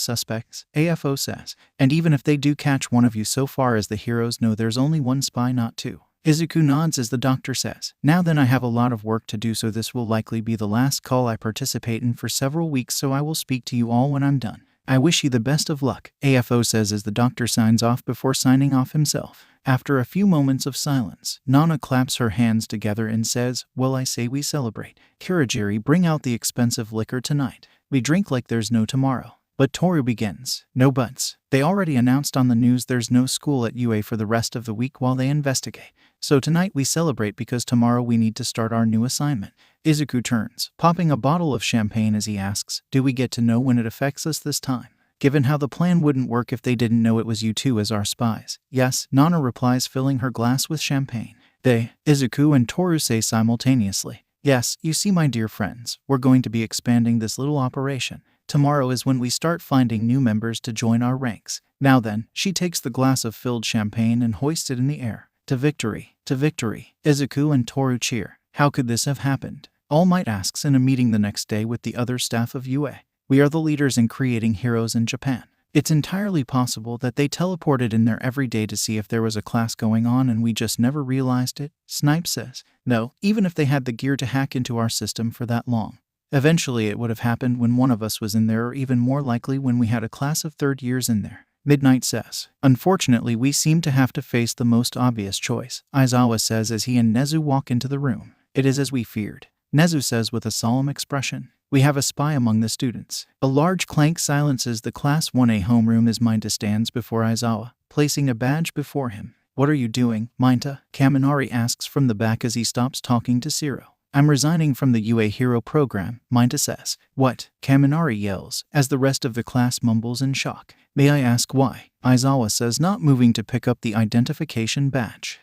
suspects, AFO says. And even if they do catch one of you, so far as the heroes know, there's only one spy, not two. Izuku nods as the doctor says, now then, I have a lot of work to do, so this will likely be the last call I participate in for several weeks, so I will speak to you all when I'm done. I wish you the best of luck, AFO says as the doctor signs off before signing off himself. After a few moments of silence, Nana claps her hands together and says, well, I say we celebrate. Kurogiri, bring out the expensive liquor tonight. We drink like there's no tomorrow. But Toru begins. No buts. They already announced on the news there's no school at UA for the rest of the week while they investigate. So tonight we celebrate because tomorrow we need to start our new assignment. Izuku turns, popping a bottle of champagne as he asks, do we get to know when it affects us this time? Given how the plan wouldn't work if they didn't know it was you two as our spies. Yes, Nana replies, filling her glass with champagne. They, Izuku and Toru, say simultaneously. Yes, you see, my dear friends, we're going to be expanding this little operation. Tomorrow is when we start finding new members to join our ranks. Now then, she takes the glass of filled champagne and hoists it in the air. To victory, to victory. Izuku and Toru cheer. How could this have happened? All Might asks in a meeting the next day with the other staff of UA. We are the leaders in creating heroes in Japan. It's entirely possible that they teleported in there every day to see if there was a class going on and we just never realized it, Snipe says. No, even if they had the gear to hack into our system for that long. Eventually it would have happened when one of us was in there, or even more likely when we had a class of third years in there. Midnight says. Unfortunately, we seem to have to face the most obvious choice, Aizawa says as he and Nezu walk into the room. It is as we feared. Nezu says with a solemn expression. We have a spy among the students. A large clank silences the Class 1A homeroom as Minta stands before Aizawa, placing a badge before him. What are you doing, Minta? Kaminari asks from the back as he stops talking to Zero. I'm resigning from the UA Hero program, Minta says. What? Kaminari yells, as the rest of the class mumbles in shock. May I ask why? Aizawa says, not moving to pick up the identification badge.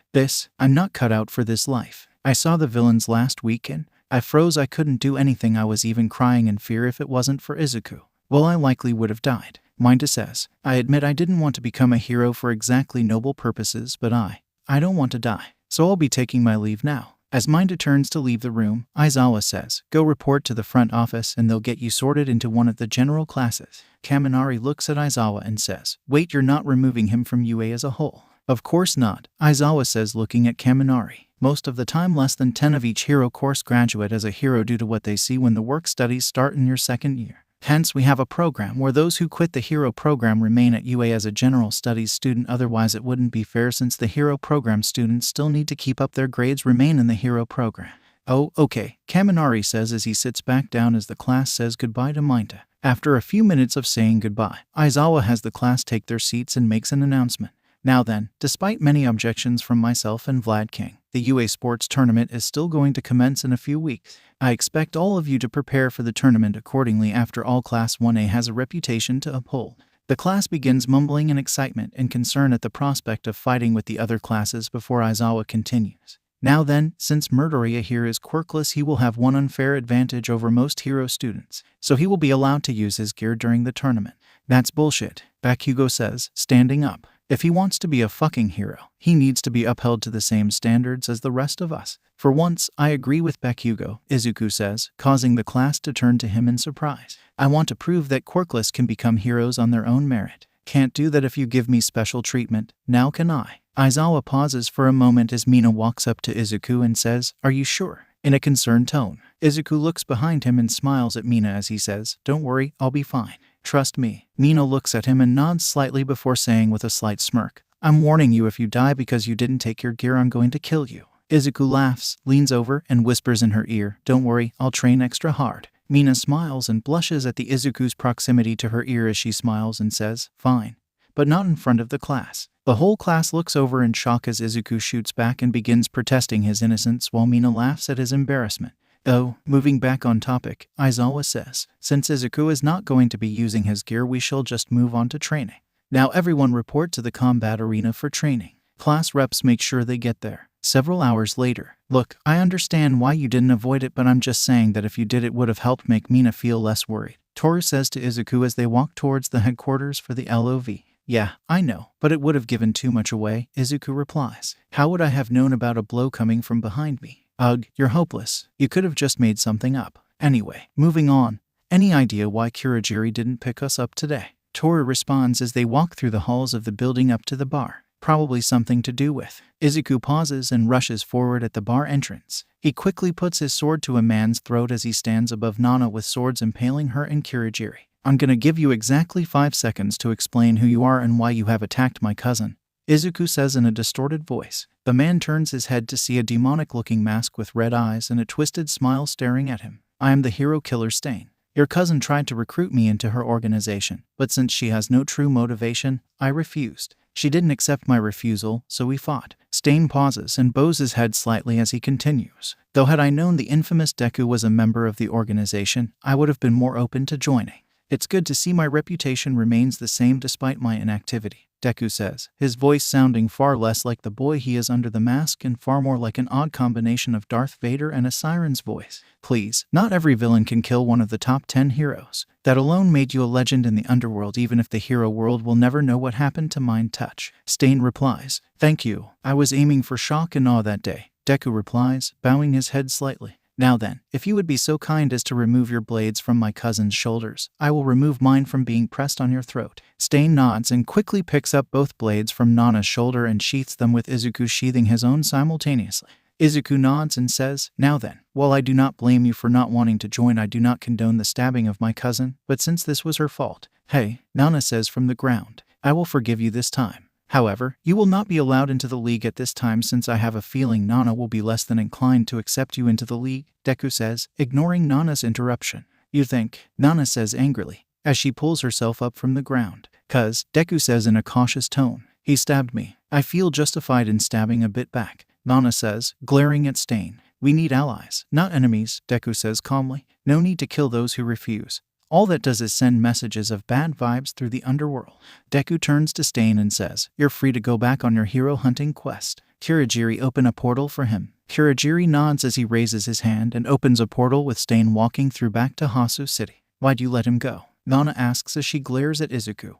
I'm not cut out for this life. I saw the villains last weekend. I froze, I couldn't do anything, I was even crying in fear if it wasn't for Izuku. Well, I likely would have died. Minta says, I admit I didn't want to become a hero for exactly noble purposes, but I don't want to die. So I'll be taking my leave now. As Minta turns to leave the room, Aizawa says, go report to the front office and they'll get you sorted into one of the general classes. Kaminari looks at Aizawa and says, wait, you're not removing him from UA as a whole? Of course not, Aizawa says, looking at Kaminari. Most of the time, less than 10 of each hero course graduate as a hero due to what they see when the work studies start in your second year. Hence, we have a program where those who quit the hero program remain at UA as a general studies student, otherwise it wouldn't be fair since the hero program students still need to keep up their grades, remain in the hero program. Oh, okay, Kaminari says as he sits back down as the class says goodbye to Minta. After a few minutes of saying goodbye, Aizawa has the class take their seats and makes an announcement. Now then, despite many objections from myself and Vlad King, the UA Sports Tournament is still going to commence in a few weeks. I expect all of you to prepare for the tournament accordingly. After all, Class 1A has a reputation to uphold. The class begins mumbling in excitement and concern at the prospect of fighting with the other classes before Aizawa continues. Now then, since Midoriya here is quirkless, he will have one unfair advantage over most hero students, so he will be allowed to use his gear during the tournament. That's bullshit, Bakugo says, standing up. If he wants to be a fucking hero, he needs to be upheld to the same standards as the rest of us. For once, I agree with Bakugo, Izuku says, causing the class to turn to him in surprise. I want to prove that quirkless can become heroes on their own merit. Can't do that if you give me special treatment, now can I? Aizawa pauses for a moment as Mina walks up to Izuku and says, are you sure? In a concerned tone. Izuku looks behind him and smiles at Mina as he says, don't worry, I'll be fine. Trust me. Mina looks at him and nods slightly before saying with a slight smirk, I'm warning you, if you die because you didn't take your gear, I'm going to kill you. Izuku laughs, leans over, and whispers in her ear, don't worry, I'll train extra hard. Mina smiles and blushes at the Izuku's proximity to her ear as she smiles and says, fine. But not in front of the class. The whole class looks over in shock as Izuku shoots back and begins protesting his innocence while Mina laughs at his embarrassment. Oh, moving back on topic, Aizawa says, since Izuku is not going to be using his gear, we shall just move on to training. Now everyone report to the combat arena for training. Class reps make sure they get there. Several hours later. Look, I understand why you didn't avoid it, but I'm just saying that if you did, it would have helped make Mina feel less worried. Toru says to Izuku as they walk towards the headquarters for the LOV. Yeah, I know, but it would have given too much away, Izuku replies. How would I have known about a blow coming from behind me? Ugh, you're hopeless. You could have just made something up. Anyway, moving on. Any idea why Kurogiri didn't pick us up today? Toru responds as they walk through the halls of the building up to the bar. Probably something to do with. Izuku pauses and rushes forward at the bar entrance. He quickly puts his sword to a man's throat as he stands above Nana with swords impaling her and Kurogiri. I'm gonna give you exactly 5 seconds to explain who you are and why you have attacked my cousin, Izuku says in a distorted voice. The man turns his head to see a demonic-looking mask with red eyes and a twisted smile staring at him. I am the hero killer Stain. Your cousin tried to recruit me into her organization, but since she has no true motivation, I refused. She didn't accept my refusal, so we fought. Stain pauses and bows his head slightly as he continues. Though had I known the infamous Deku was a member of the organization, I would have been more open to joining. It's good to see my reputation remains the same despite my inactivity, Deku says, his voice sounding far less like the boy he is under the mask and far more like an odd combination of Darth Vader and a siren's voice. Please, not every villain can kill one of the top 10 heroes. That alone made you a legend in the underworld even if the hero world will never know what happened to Mind Touch. Stain replies, thank you. I was aiming for shock and awe that day, Deku replies, bowing his head slightly. Now then, if you would be so kind as to remove your blades from my cousin's shoulders, I will remove mine from being pressed on your throat. Stain nods and quickly picks up both blades from Nana's shoulder and sheaths them with Izuku sheathing his own simultaneously. Izuku nods and says, now then, while I do not blame you for not wanting to join, I do not condone the stabbing of my cousin, but since this was her fault, hey, Nana says from the ground, I will forgive you this time. However, you will not be allowed into the league at this time since I have a feeling Nana will be less than inclined to accept you into the league, Deku says, ignoring Nana's interruption. You think, Nana says angrily, as she pulls herself up from the ground. Cuz, Deku says in a cautious tone, he stabbed me. I feel justified in stabbing a bit back, Nana says, glaring at Stain. We need allies, not enemies, Deku says calmly. No need to kill those who refuse. All that does is send messages of bad vibes through the underworld. Deku turns to Stain and says, you're free to go back on your hero hunting quest. Kurogiri open a portal for him. Kurogiri nods as he raises his hand and opens a portal with Stain walking through back to Hasu City. Why'd you let him go? Nana asks as she glares at Izuku,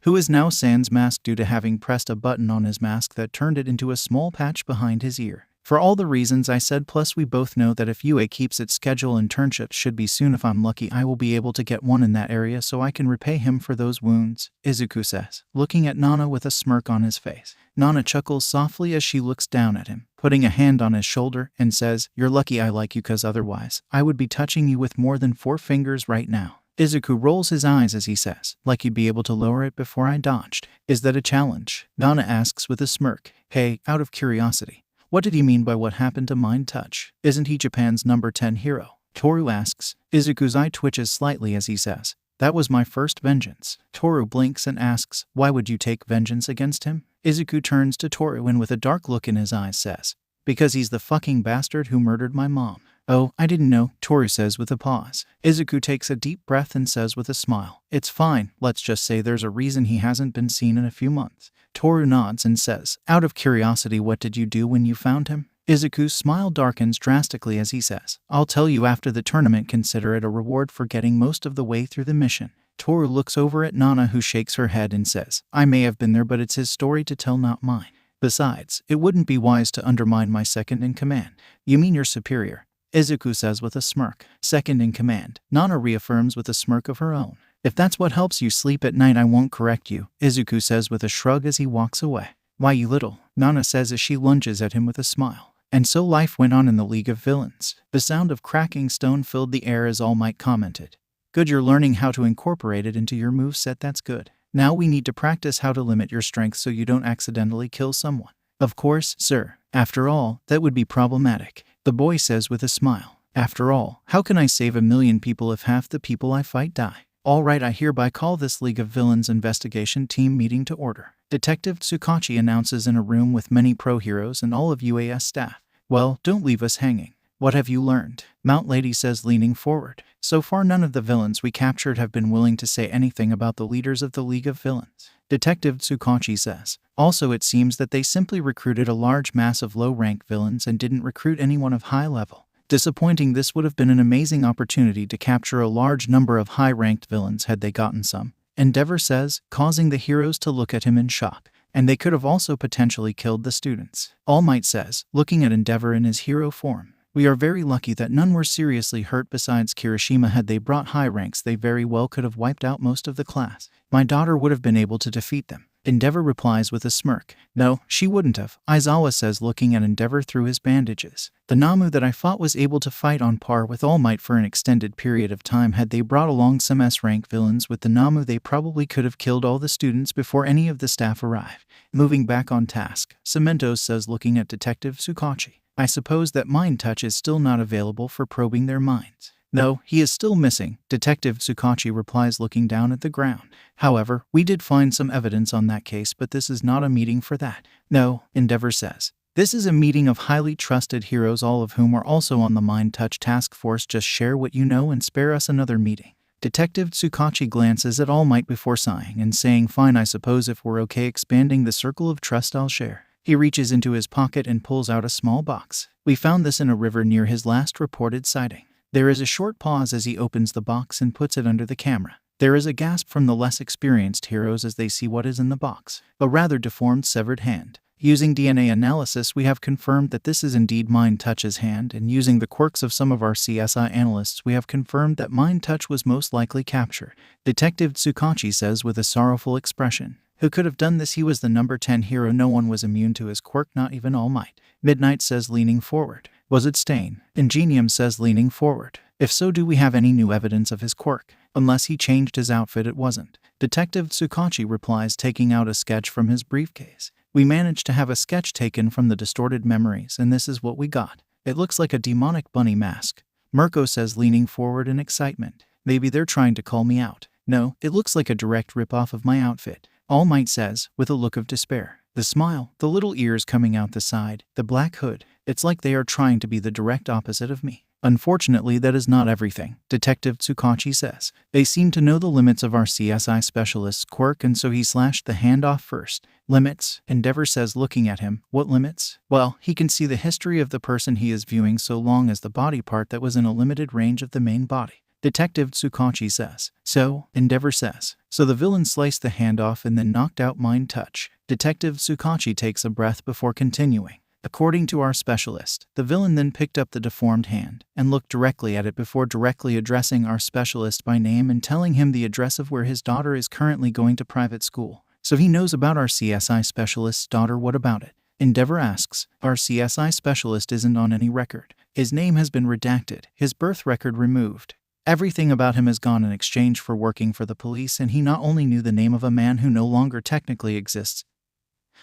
who is now sans mask due to having pressed a button on his mask that turned it into a small patch behind his ear. For all the reasons I said, plus we both know that if UA keeps its schedule, internships should be soon. If I'm lucky, I will be able to get one in that area so I can repay him for those wounds, Izuku says, looking at Nana with a smirk on his face. Nana chuckles softly as she looks down at him, putting a hand on his shoulder, and says, you're lucky I like you, cause otherwise, I would be touching you with more than 4 fingers right now. Izuku rolls his eyes as he says, like you'd be able to lower it before I dodged. Is that a challenge? Nana asks with a smirk. Hey, out of curiosity, what did he mean by what happened to Mind Touch? Isn't he Japan's number 10 hero? Toru asks. Izuku's eye twitches slightly as he says, that was my first vengeance. Toru blinks and asks, why would you take vengeance against him? Izuku turns to Toru and with a dark look in his eyes says, because he's the fucking bastard who murdered my mom. Oh, I didn't know, Toru says with a pause. Izuku takes a deep breath and says with a smile, it's fine, let's just say there's a reason he hasn't been seen in a few months. Toru nods and says, out of curiosity, what did you do when you found him? Izuku's smile darkens drastically as he says, I'll tell you after the tournament, consider it a reward for getting most of the way through the mission. Toru looks over at Nana, who shakes her head and says, I may have been there, but it's his story to tell, not mine. Besides, it wouldn't be wise to undermine my second in command. You mean your superior? Izuku says with a smirk. Second in command, Nana reaffirms with a smirk of her own. If that's what helps you sleep at night, I won't correct you, Izuku says with a shrug as he walks away. Why, you little, Nana says as she lunges at him with a smile. And so life went on in the League of Villains. The sound of cracking stone filled the air as All Might commented. Good, you're learning how to incorporate it into your moveset, that's good. Now we need to practice how to limit your strength so you don't accidentally kill someone. Of course, sir. After all, that would be problematic, the boy says with a smile. After all, how can I save 1,000,000 people if half the people I fight die? All right, I hereby call this League of Villains investigation team meeting to order. Detective Tsukachi announces in a room with many pro heroes and all of UAS staff. Well, don't leave us hanging. What have you learned? Mount Lady says, leaning forward. So far, none of the villains we captured have been willing to say anything about the leaders of the League of Villains. Detective Tsukachi says. Also, it seems that they simply recruited a large mass of low-ranked villains and didn't recruit anyone of high level. Disappointing. This would have been an amazing opportunity to capture a large number of high-ranked villains had they gotten some. Endeavor says, causing the heroes to look at him in shock. And they could have also potentially killed the students. All Might says, looking at Endeavor in his hero form. We are very lucky that none were seriously hurt besides Kirishima. Had they brought high ranks, they very well could have wiped out most of the class. My daughter would have been able to defeat them. Endeavor replies with a smirk. No, she wouldn't have, Aizawa says, looking at Endeavor through his bandages. The Namu that I fought was able to fight on par with All Might for an extended period of time. Had they brought along some S-rank villains with the Namu, they probably could have killed all the students before any of the staff arrived. Moving back on task, Cementos says, looking at Detective Tsukachi. I suppose that Mind Touch is still not available for probing their minds. No, he is still missing, Detective Tsukachi replies, looking down at the ground. However, we did find some evidence on that case, but this is not a meeting for that. No, Endeavor says. This is a meeting of highly trusted heroes, all of whom are also on the Mind Touch task force. Just share what you know and spare us another meeting. Detective Tsukachi glances at All Might before sighing and saying, fine, I suppose if we're okay expanding the circle of trust, I'll share. He reaches into his pocket and pulls out a small box. We found this in a river near his last reported sighting. There is a short pause as he opens the box and puts it under the camera. There is a gasp from the less experienced heroes as they see what is in the box. A rather deformed severed hand. Using DNA analysis, we have confirmed that this is indeed Mind Touch's hand, and using the quirks of some of our CSI analysts, we have confirmed that Mind Touch was most likely captured. Detective Tsukachi says with a sorrowful expression. Who could have done this? He was the number 10 hero. No one was immune to his quirk, not even All Might. Midnight says, leaning forward. Was it Stain? Ingenium says, leaning forward. If so, do we have any new evidence of his quirk? Unless he changed his outfit, it wasn't. Detective Tsukachi replies, taking out a sketch from his briefcase. We managed to have a sketch taken from the distorted memories, and this is what we got. It looks like a demonic bunny mask. Mirko says, leaning forward in excitement. Maybe they're trying to call me out. No, it looks like a direct rip-off of my outfit. All Might says, with a look of despair. The smile, the little ears coming out the side, the black hood. It's like they are trying to be the direct opposite of me. Unfortunately, that is not everything, Detective Tsukachi says. They seem to know the limits of our CSI specialist's quirk, and so he slashed the hand off first. Limits? Endeavor says, looking at him. What limits? Well, he can see the history of the person he is viewing so long as the body part that was in a limited range of the main body. Detective Tsukachi says. So, Endeavor says. So the villain sliced the hand off and then knocked out Mind Touch. Detective Tsukachi takes a breath before continuing. According to our specialist, the villain then picked up the deformed hand and looked directly at it before directly addressing our specialist by name and telling him the address of where his daughter is currently going to private school. So he knows about our CSI specialist's daughter. What about it? Endeavor asks. Our CSI specialist isn't on any record. His name has been redacted, his birth record removed. Everything about him has gone in exchange for working for the police, and he not only knew the name of a man who no longer technically exists,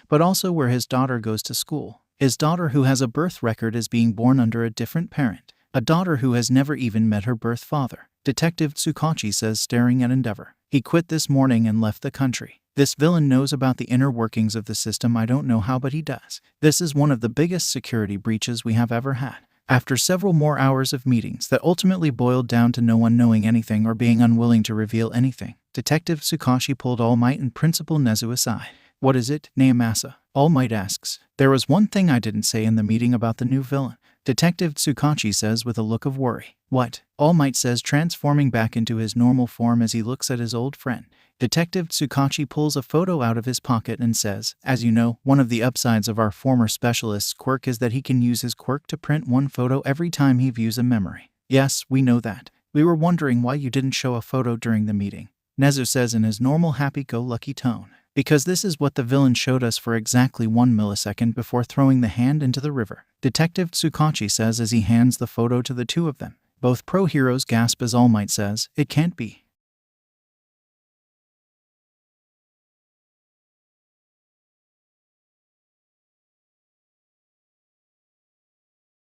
but also where his daughter goes to school. His daughter, who has a birth record, is being born under a different parent. A daughter who has never even met her birth father. Detective Tsukachi says, staring at Endeavor. He quit this morning and left the country. This villain knows about the inner workings of the system. I don't know how, but he does. This is one of the biggest security breaches we have ever had. After several more hours of meetings that ultimately boiled down to no one knowing anything or being unwilling to reveal anything, Detective Tsukachi pulled All Might and Principal Nezu aside. What is it, Naomasa? All Might asks. There was one thing I didn't say in the meeting about the new villain. Detective Tsukachi says with a look of worry. What? All Might says, transforming back into his normal form as he looks at his old friend. Detective Tsukachi pulls a photo out of his pocket and says, as you know, one of the upsides of our former specialist's quirk is that he can use his quirk to print one photo every time he views a memory. Yes, we know that. We were wondering why you didn't show a photo during the meeting. Nezu says in his normal happy-go-lucky tone. Because this is what the villain showed us for exactly 1 millisecond before throwing the hand into the river. Detective Tsukachi says as he hands the photo to the two of them. Both pro-heroes gasp as All Might says, it can't be.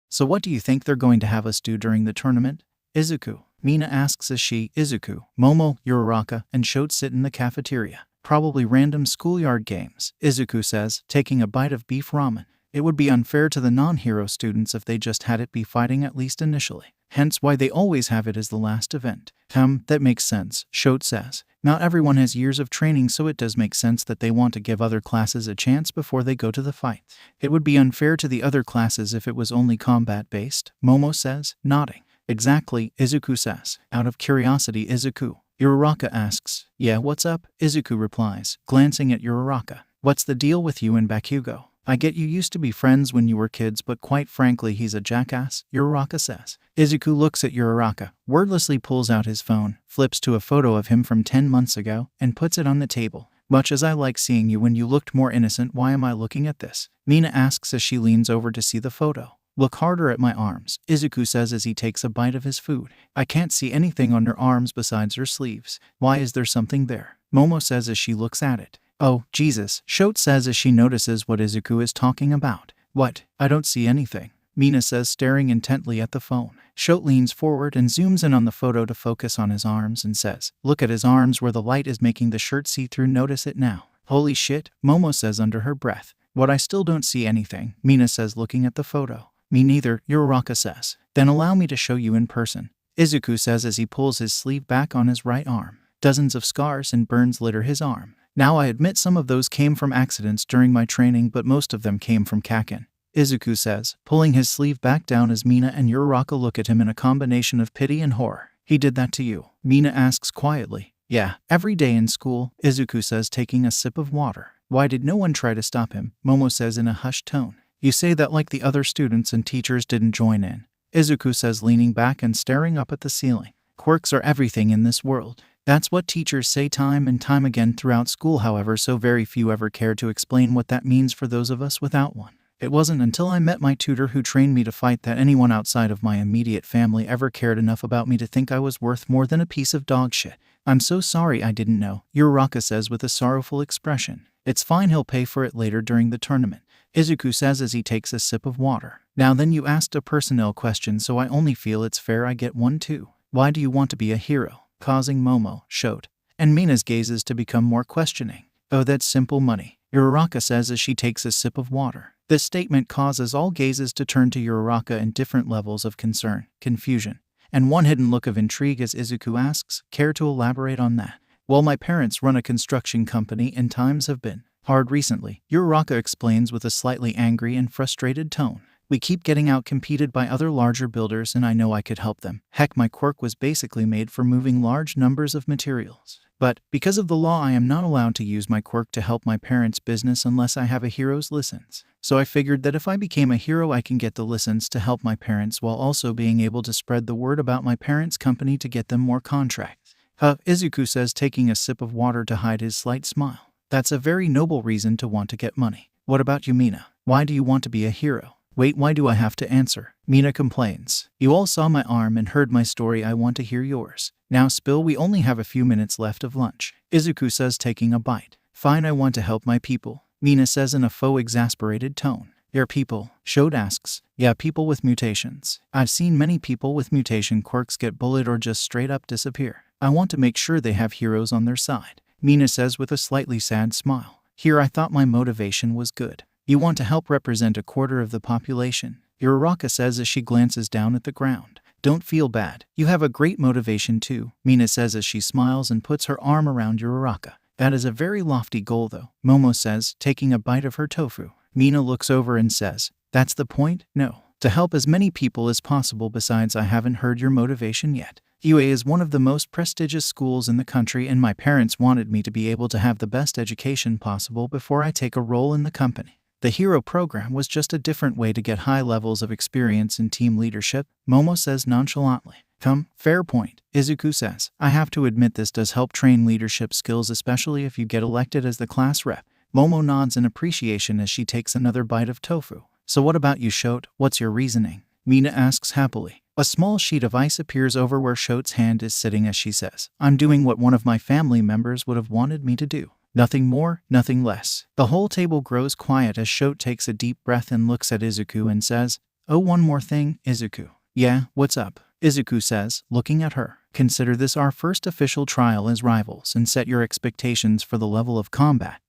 So what do you think they're going to have us do during the tournament? Izuku. Mina asks as she, Izuku, Momo, Uraraka, and Shote sit in the cafeteria. Probably random schoolyard games, Izuku says, taking a bite of beef ramen. It would be unfair to the non-hero students if they just had it be fighting, at least initially. Hence why they always have it as the last event. That makes sense, Shote says. Not everyone has years of training, so it does make sense that they want to give other classes a chance before they go to the fight. It would be unfair to the other classes if it was only combat-based, Momo says, nodding. Exactly, Izuku says. Out of curiosity, Izuku, Uraraka asks. Yeah, what's up? Izuku replies, glancing at Uraraka. What's the deal with you and Bakugo? I get you used to be friends when you were kids, but quite frankly he's a jackass, Uraraka says. Izuku looks at Uraraka, wordlessly pulls out his phone, flips to a photo of him from 10 months ago, and puts it on the table. Much as I like seeing you when you looked more innocent, why am I looking at this? Mina asks as she leans over to see the photo. Look harder at my arms, Izuku says as he takes a bite of his food. I can't see anything on her arms besides her sleeves. Why is there something there? Momo says as she looks at it. Oh, Jesus, Shote says as she notices what Izuku is talking about. What? I don't see anything, Mina says, staring intently at the phone. Shote leans forward and zooms in on the photo to focus on his arms and says, look at his arms where the light is making the shirt see-through. Notice it now. Holy shit, Momo says under her breath. What? I still don't see anything, Mina says, looking at the photo. Me neither, Uraraka says. Then allow me to show you in person, Izuku says as he pulls his sleeve back on his right arm. Dozens of scars and burns litter his arm. Now I admit some of those came from accidents during my training, but most of them came from Kaken, Izuku says, pulling his sleeve back down as Mina and Uraraka look at him in a combination of pity and horror. He did that to you? Mina asks quietly. Yeah, every day in school, Izuku says, taking a sip of water. Why did no one try to stop him? Momo says in a hushed tone. You say that like the other students and teachers didn't join in, Izuku says, leaning back and staring up at the ceiling. Quirks are everything in this world. That's what teachers say time and time again throughout school, however, so very few ever care to explain what that means for those of us without one. It wasn't until I met my tutor who trained me to fight that anyone outside of my immediate family ever cared enough about me to think I was worth more than a piece of dog shit. I'm so sorry I didn't know, Uraraka says with a sorrowful expression. It's fine, he'll pay for it later during the tournament, Izuku says as he takes a sip of water. Now then, you asked a personnel question, so I only feel it's fair I get one too. Why do you want to be a hero? Causing Momo, Shote, and Mina's gazes to become more questioning. Oh, that's simple money, Uraraka says as she takes a sip of water. This statement causes all gazes to turn to Uraraka in different levels of concern, confusion, and one hidden look of intrigue as Izuku asks, care to elaborate on that? Well, my parents run a construction company and times have been hard recently, Uraraka explains with a slightly angry and frustrated tone. We keep getting out-competed by other larger builders and I know I could help them. Heck, my quirk was basically made for moving large numbers of materials. But, because of the law, I am not allowed to use my quirk to help my parents' business unless I have a hero's license. So I figured that if I became a hero I can get the license to help my parents while also being able to spread the word about my parents' company to get them more contracts. Izuku says, taking a sip of water to hide his slight smile. That's a very noble reason to want to get money. What about you, Mina? Why do you want to be a hero? Wait, why do I have to answer? Mina complains. You all saw my arm and heard my story, I want to hear yours. Now spill, we only have a few minutes left of lunch, Izuku says, taking a bite. Fine, I want to help my people, Mina says in a faux exasperated tone. Your people? Shote asks. Yeah, people with mutations. I've seen many people with mutation quirks get bullied or just straight up disappear. I want to make sure they have heroes on their side, Mina says with a slightly sad smile. Here I thought my motivation was good. You want to help represent a quarter of the population, Uraraka says as she glances down at the ground. Don't feel bad. You have a great motivation too, Mina says as she smiles and puts her arm around Uraraka. That is a very lofty goal though, Momo says, taking a bite of her tofu. Mina looks over and says, that's the point? No. To help as many people as possible. Besides, I haven't heard your motivation yet. UA is one of the most prestigious schools in the country and my parents wanted me to be able to have the best education possible before I take a role in the company. The hero program was just a different way to get high levels of experience in team leadership, Momo says nonchalantly. Fair point, Izuku says. I have to admit this does help train leadership skills, especially if you get elected as the class rep. Momo nods in appreciation as she takes another bite of tofu. So what about you, Shote? What's your reasoning? Mina asks happily. A small sheet of ice appears over where Shote's hand is sitting as she says, I'm doing what one of my family members would have wanted me to do. Nothing more, nothing less. The whole table grows quiet as Shote takes a deep breath and looks at Izuku and says, oh, one more thing, Izuku. Yeah, what's up? Izuku says, looking at her. Consider this our first official trial as rivals and set your expectations for the level of combat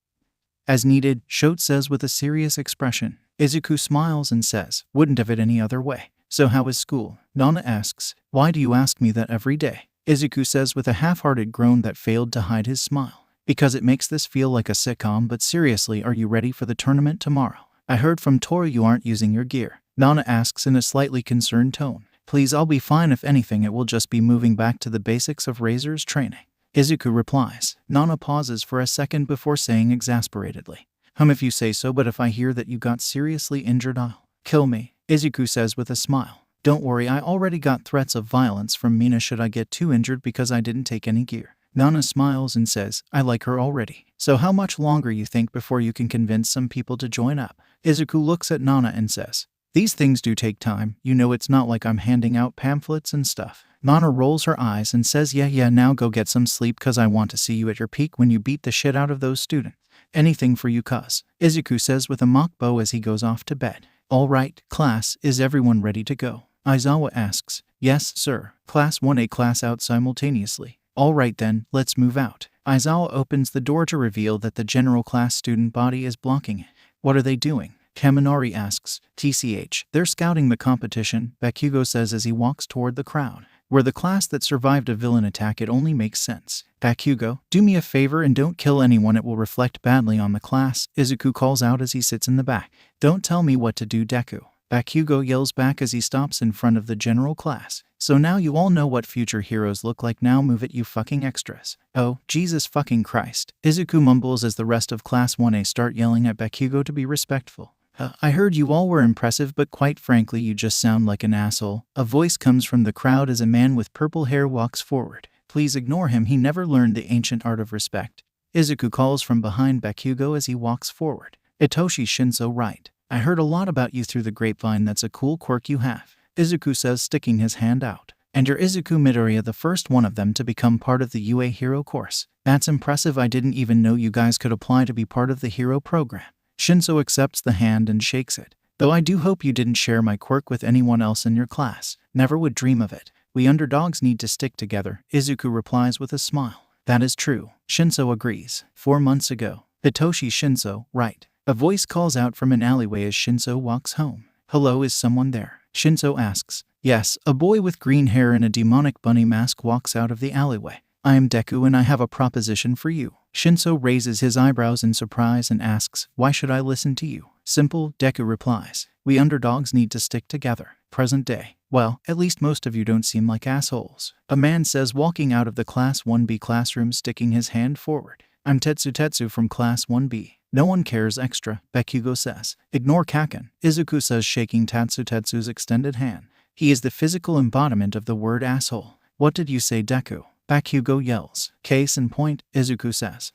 as needed, Shote says with a serious expression. Izuku smiles and says, wouldn't have it any other way. So how is school? Nana asks. Why do you ask me that every day? Izuku says with a half-hearted groan that failed to hide his smile. Because it makes this feel like a sitcom, but seriously, are you ready for the tournament tomorrow? I heard from Tori you aren't using your gear, Nana asks in a slightly concerned tone. Please, I'll be fine. If anything, it will just be moving back to the basics of Razor's training. Izuku replies. Nana pauses for a second before saying exasperatedly, if you say so, but if I hear that you got seriously injured, I'll kill me. Izuku says with a smile. Don't worry, I already got threats of violence from Mina should I get too injured because I didn't take any gear. Nana smiles and says, I like her already. So how much longer you think before you can convince some people to join up? Izuku looks at Nana and says, these things do take time, you know, it's not like I'm handing out pamphlets and stuff. Nana rolls her eyes and says, yeah, now go get some sleep cause I want to see you at your peak when you beat the shit out of those students. Anything for you cuz, Izuku says with a mock bow as he goes off to bed. Alright, class, is everyone ready to go? Aizawa asks. Yes, sir. Class 1A class out simultaneously. Alright then, let's move out. Aizawa opens the door to reveal that the general class student body is blocking it. What are they doing? Kaminari asks. TCH, they're scouting the competition, Bakugo says as he walks toward the crowd. We're the class that survived a villain attack, it only makes sense. Bakugo, do me a favor and don't kill anyone, it will reflect badly on the class, Izuku calls out as he sits in the back. Don't tell me what to do, Deku. Bakugo yells back as he stops in front of the general class. So now you all know what future heroes look like, now move it you fucking extras. Oh, Jesus fucking Christ. Izuku mumbles as the rest of class 1A start yelling at Bakugo to be respectful. I heard you all were impressive, but quite frankly you just sound like an asshole. A voice comes from the crowd as a man with purple hair walks forward. Please ignore him, he never learned the ancient art of respect. Izuku calls from behind Bakugo as he walks forward. Itoshi Shinso, right. I heard a lot about you through the grapevine, that's a cool quirk you have. Izuku says, sticking his hand out. And you're Izuku Midoriya, the first one of them to become part of the UA Hero course. That's impressive, I didn't even know you guys could apply to be part of the Hero program. Shinso accepts the hand and shakes it. Though I do hope you didn't share my quirk with anyone else in your class. Never would dream of it. We underdogs need to stick together, Izuku replies with a smile. That is true. Shinso agrees. 4 months ago. Hitoshi Shinso, right. A voice calls out from an alleyway as Shinso walks home. Hello, is someone there? Shinso asks. Yes, a boy with green hair and a demonic bunny mask walks out of the alleyway. I am Deku and I have a proposition for you. Shinso raises his eyebrows in surprise and asks, why should I listen to you? Simple, Deku replies. We underdogs need to stick together. Present day. Well, at least most of you don't seem like assholes. A man says, walking out of the Class 1B classroom, sticking his hand forward. I'm Tetsu from Class 1B. No one cares extra, Bakugo says. Ignore Kaken, Izuku says, shaking Tetsu's extended hand. He is the physical embodiment of the word asshole. What did you say, Deku? Bakugo yells. Case in point, Izuku says.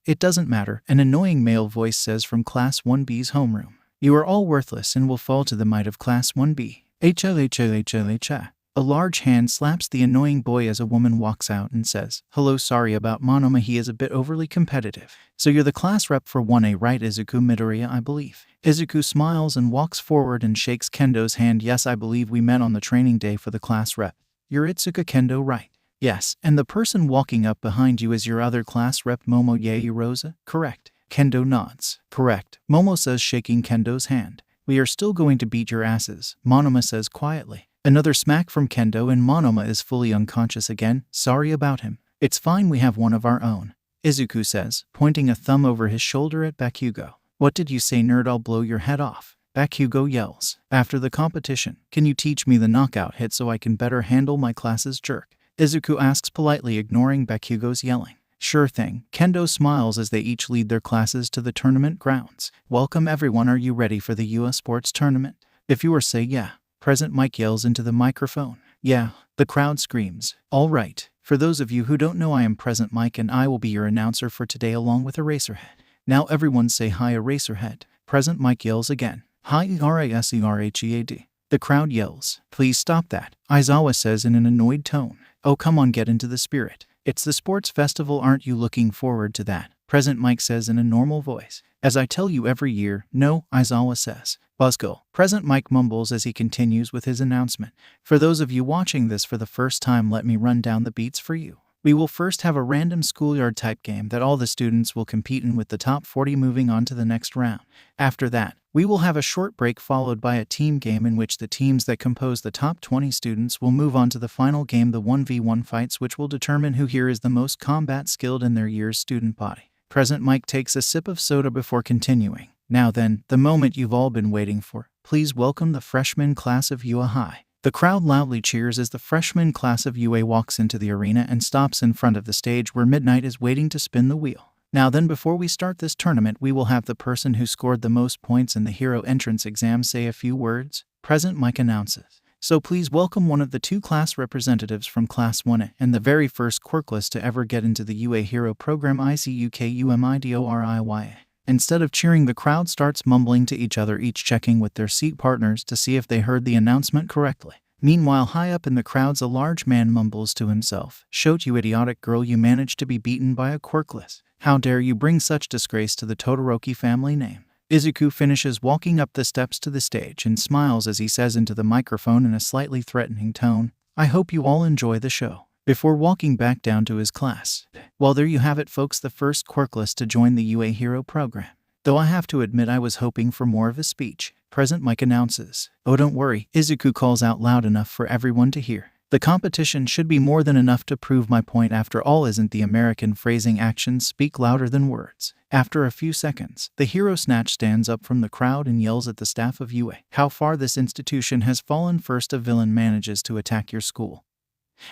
It doesn't matter, an annoying male voice says from Class 1B's homeroom. You are all worthless and will fall to the might of Class 1B. HLHLHLH. A large hand slaps the annoying boy as a woman walks out and says, hello, sorry about Monoma, he is a bit overly competitive. So you're the class rep for 1A, right, Izuku Midoriya, I believe. Izuku smiles and walks forward and shakes Kendo's hand. Yes, I believe we met on the training day for the class rep. You're Itsuka Kendo, right? Yes, and the person walking up behind you is your other class rep, Momo Yeirosa? Correct. Kendo nods. Correct. Momo says, shaking Kendo's hand. We are still going to beat your asses, Monoma says quietly. Another smack from Kendo and Monoma is fully unconscious again. Sorry about him. It's fine, we have one of our own. Izuku says, pointing a thumb over his shoulder at Bakugo. What did you say, nerd? I'll blow your head off. Bakugo yells. After the competition, can you teach me the knockout hit so I can better handle my class's jerk? Izuku asks politely, ignoring Bakugo's yelling. Sure thing. Kendo smiles as they each lead their classes to the tournament grounds. Welcome everyone, are you ready for the UA Sports Tournament? If you are, say yeah. Present Mike yells into the microphone. Yeah, the crowd screams. All right. For those of you who don't know, I am Present Mike and I will be your announcer for today along with Eraserhead. Now everyone say hi, Eraserhead. Present Mike yells again. Hi, Eraserhead. The crowd yells. Please stop that, Aizawa says in an annoyed tone. Oh, come on, get into the spirit. It's the sports festival, aren't you looking forward to that? Present Mike says in a normal voice. As I tell you every year, no, Aizawa says. Buzzkill. Present Mike mumbles as he continues with his announcement. For those of you watching this for the first time, let me run down the beats for you. We will first have a random schoolyard type game that all the students will compete in with the top 40 moving on to the next round. After that, we will have a short break followed by a team game in which the teams that compose the top 20 students will move on to the final game, the 1v1 fights, which will determine who here is the most combat skilled in their year's student body. Present Mike takes a sip of soda before continuing. Now then, the moment you've all been waiting for. Please welcome the freshman class of UA High. The crowd loudly cheers as the freshman class of UA walks into the arena and stops in front of the stage where Midnight is waiting to spin the wheel. Now then, before we start this tournament, we will have the person who scored the most points in the hero entrance exam say a few words. Present mic announces. So please welcome one of the 2 class representatives from Class 1A and the very first quirkless to ever get into the UA Hero program, Izuku Midoriya. Instead of cheering, the crowd starts mumbling to each other, each checking with their seat partners to see if they heard the announcement correctly. Meanwhile, high up in the crowds, a large man mumbles to himself, "Shoot, you idiotic girl, you managed to be beaten by a quirkless. How dare you bring such disgrace to the Todoroki family name." Izuku finishes walking up the steps to the stage and smiles as he says into the microphone in a slightly threatening tone, "I hope you all enjoy the show," before walking back down to his class. Well, there you have it, folks, the first quirkless to join the UA Hero program. Though I have to admit I was hoping for more of a speech. Present mic announces. "Oh, don't worry," Izuku calls out loud enough for everyone to hear. "The competition should be more than enough to prove my point. After all, isn't the American phrasing actions speak louder than words?" After a few seconds, the hero Snatch stands up from the crowd and yells at the staff of UA how far this institution has fallen. First a villain manages to attack your school,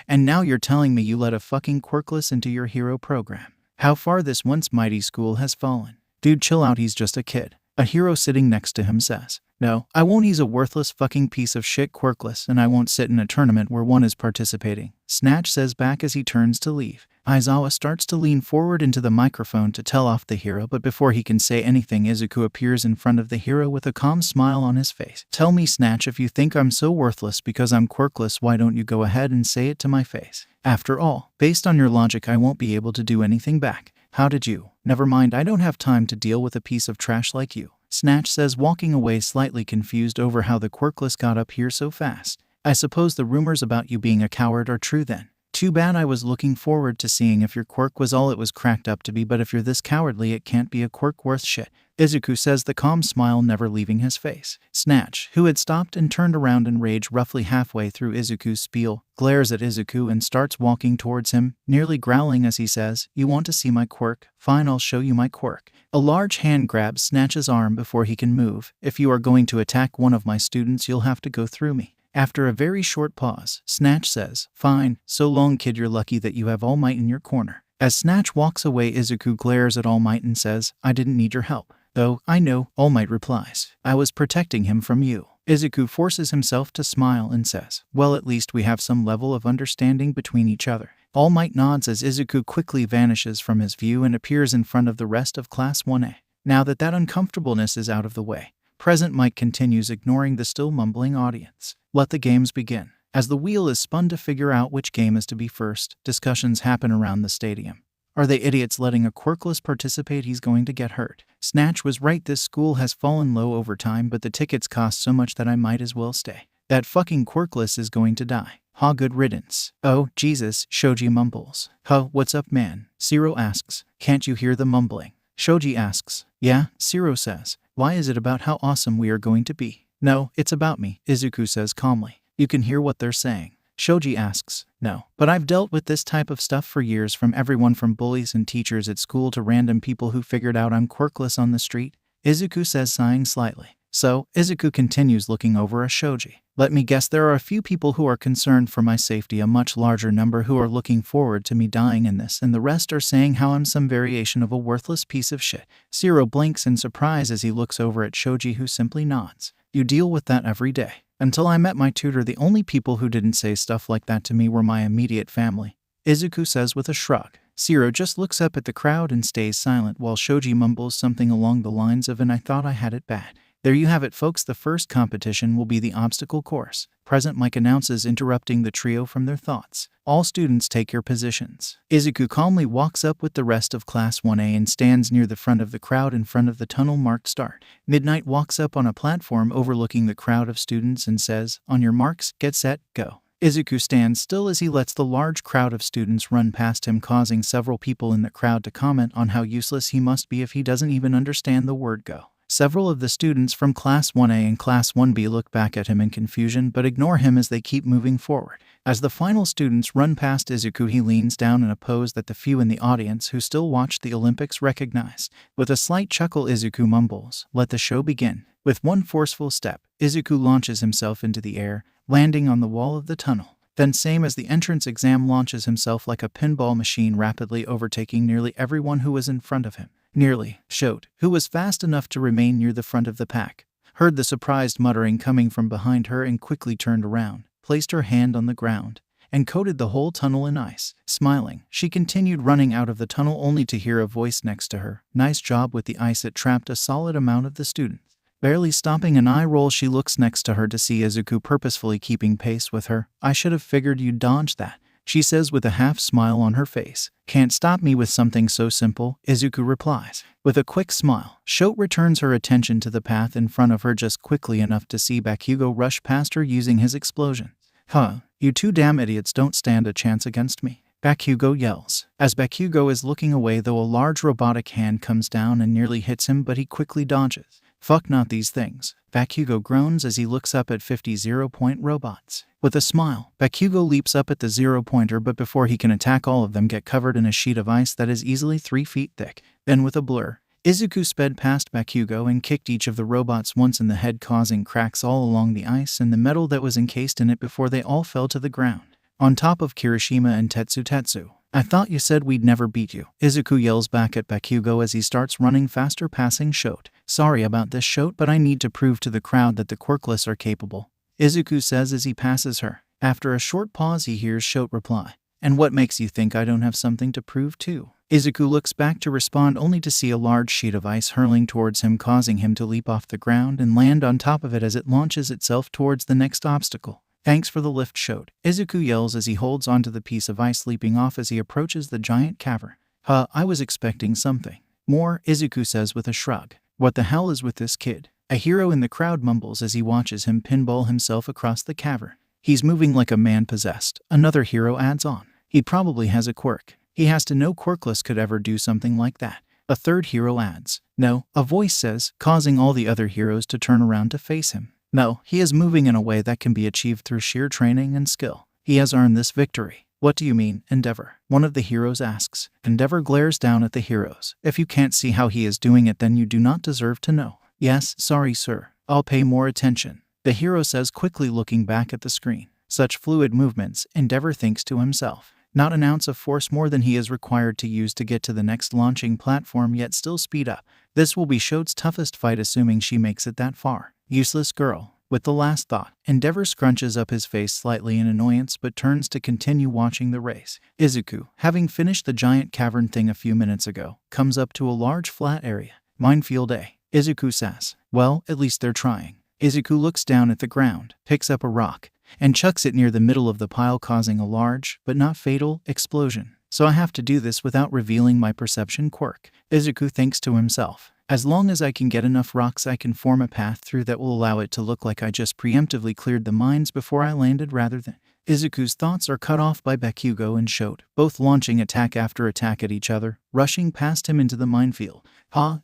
and now you're telling me you let a fucking quirkless into your hero program. How far this once mighty school has fallen. Dude, chill out, he's just a kid. A hero sitting next to him says. "No, I won't. He's a worthless fucking piece of shit quirkless, and I won't sit in a tournament where one is participating," Snatch says back as he turns to leave. Aizawa starts to lean forward into the microphone to tell off the hero, but before he can say anything, Izuku appears in front of the hero with a calm smile on his face. "Tell me, Snatch, if you think I'm so worthless because I'm quirkless, why don't you go ahead and say it to my face? After all, based on your logic, I won't be able to do anything back. How did you? Never mind, I don't have time to deal with a piece of trash like you," Snatch says, walking away slightly confused over how the quirkless got up here so fast. "I suppose the rumors about you being a coward are true then. Too bad. I was looking forward to seeing if your quirk was all it was cracked up to be, but if you're this cowardly, it can't be a quirk worth shit," Izuku says, the calm smile never leaving his face. Snatch, who had stopped and turned around in rage roughly halfway through Izuku's spiel, glares at Izuku and starts walking towards him, nearly growling as he says, "You want to see my quirk? Fine, I'll show you my quirk." A large hand grabs Snatch's arm before he can move. "If you are going to attack one of my students, you'll have to go through me." After a very short pause, Snatch says, "Fine, so long, kid, you're lucky that you have All Might in your corner." As Snatch walks away, Izuku glares at All Might and says, "I didn't need your help." "Though, I know," All Might replies. "I was protecting him from you." Izuku forces himself to smile and says, "Well, at least we have some level of understanding between each other." All Might nods as Izuku quickly vanishes from his view and appears in front of the rest of Class 1A. Now that uncomfortableness is out of the way, Present Mike continues, ignoring the still mumbling audience. Let the games begin. As the wheel is spun to figure out which game is to be first, discussions happen around the stadium. Are they idiots letting a quirkless participate? He's going to get hurt. Snatch was right, this school has fallen low over time, but the tickets cost so much that I might as well stay. That fucking quirkless is going to die. Ha, good riddance. Oh, Jesus, Shoji mumbles. Huh, what's up, man? Zero asks. Can't you hear the mumbling? Shoji asks. Yeah, Zero says. Why is it about how awesome we are going to be? No, it's about me, Izuku says calmly. You can hear what they're saying. Shoji asks. No, but I've dealt with this type of stuff for years, from everyone from bullies and teachers at school to random people who figured out I'm quirkless on the street, Izuku says, sighing slightly. So, Izuku continues, looking over at Shoji. Let me guess, there are a few people who are concerned for my safety, a much larger number who are looking forward to me dying in this, and the rest are saying how I'm some variation of a worthless piece of shit. Zero blinks in surprise as he looks over at Shoji, who simply nods. You deal with that every day. Until I met my tutor, the only people who didn't say stuff like that to me were my immediate family, Izuku says with a shrug. Zero just looks up at the crowd and stays silent while Shoji mumbles something along the lines of, "And I thought I had it bad." There you have it, folks. The first competition will be the obstacle course. Present Mike announces, interrupting the trio from their thoughts. All students take your positions. Izuku calmly walks up with the rest of Class 1A and stands near the front of the crowd in front of the tunnel marked start. Midnight walks up on a platform overlooking the crowd of students and says, "On your marks, get set, go." Izuku stands still as he lets the large crowd of students run past him, causing several people in the crowd to comment on how useless he must be if he doesn't even understand the word go. Several of the students from Class 1A and Class 1B look back at him in confusion but ignore him as they keep moving forward. As the final students run past Izuku, he leans down in a pose that the few in the audience who still watched the Olympics recognize. With a slight chuckle, Izuku mumbles, "Let the show begin." With one forceful step, Izuku launches himself into the air, landing on the wall of the tunnel. Then same as the entrance exam launches himself like a pinball machine, rapidly overtaking nearly everyone who was in front of him. Nearly. Shote, who was fast enough to remain near the front of the pack, heard the surprised muttering coming from behind her and quickly turned around, placed her hand on the ground, and coated the whole tunnel in ice. Smiling, she continued running out of the tunnel only to hear a voice next to her. Nice job with the ice, it trapped a solid amount of the students. Barely stopping an eye roll, she looks next to her to see Izuku purposefully keeping pace with her. I should have figured you'd dodge that, she says with a half smile on her face. Can't stop me with something so simple, Izuku replies. With a quick smile, Shote returns her attention to the path in front of her just quickly enough to see Bakugo rush past her using his explosion. Huh, you two damn idiots don't stand a chance against me, Bakugo yells, as Bakugo is looking away, though a large robotic hand comes down and nearly hits him, but he quickly dodges. Fuck not these things, Bakugo groans as he looks up at 50 0-point robots. With a smile, Bakugo leaps up at the 0-pointer, but before he can attack, all of them get covered in a sheet of ice that is easily 3 feet thick. Then with a blur, Izuku sped past Bakugo and kicked each of the robots once in the head, causing cracks all along the ice and the metal that was encased in it before they all fell to the ground, on top of Kirishima and Tetsu. I thought you said we'd never beat you, Izuku yells back at Bakugo as he starts running faster, passing Shote. Sorry about this, Shote, but I need to prove to the crowd that the quirkless are capable, Izuku says as he passes her. After a short pause, he hears Shote reply, and what makes you think I don't have something to prove too? Izuku looks back to respond only to see a large sheet of ice hurling towards him, causing him to leap off the ground and land on top of it as it launches itself towards the next obstacle. Thanks for the lift, Shote, Izuku yells as he holds onto the piece of ice, leaping off as he approaches the giant cavern. I was expecting something more, Izuku says with a shrug. What the hell is with this kid? A hero in the crowd mumbles as he watches him pinball himself across the cavern. He's moving like a man possessed, another hero adds on. He probably has a quirk. He has to know quirkless could ever do something like that. A third hero adds. No, a voice says, causing all the other heroes to turn around to face him. No, he is moving in a way that can be achieved through sheer training and skill. He has earned this victory. What do you mean, Endeavor? One of the heroes asks. Endeavor glares down at the heroes. If you can't see how he is doing it, then you do not deserve to know. Yes, sorry sir. I'll pay more attention, the hero says, quickly looking back at the screen. Such fluid movements, Endeavor thinks to himself. Not an ounce of force more than he is required to use to get to the next launching platform, yet still speed up. This will be Shote's toughest fight, assuming she makes it that far. Useless girl. With the last thought, Endeavor scrunches up his face slightly in annoyance but turns to continue watching the race. Izuku, having finished the giant cavern thing a few minutes ago, comes up to a large flat area. Minefield A, Izuku says. Well, at least they're trying. Izuku looks down at the ground, picks up a rock, and chucks it near the middle of the pile, causing a large, but not fatal, explosion. So I have to do this without revealing my perception quirk, Izuku thinks to himself. As long as I can get enough rocks, I can form a path through that will allow it to look like I just preemptively cleared the mines before I landed rather than... Izuku's thoughts are cut off by Bakugo and Shote, both launching attack after attack at each other, rushing past him into the minefield.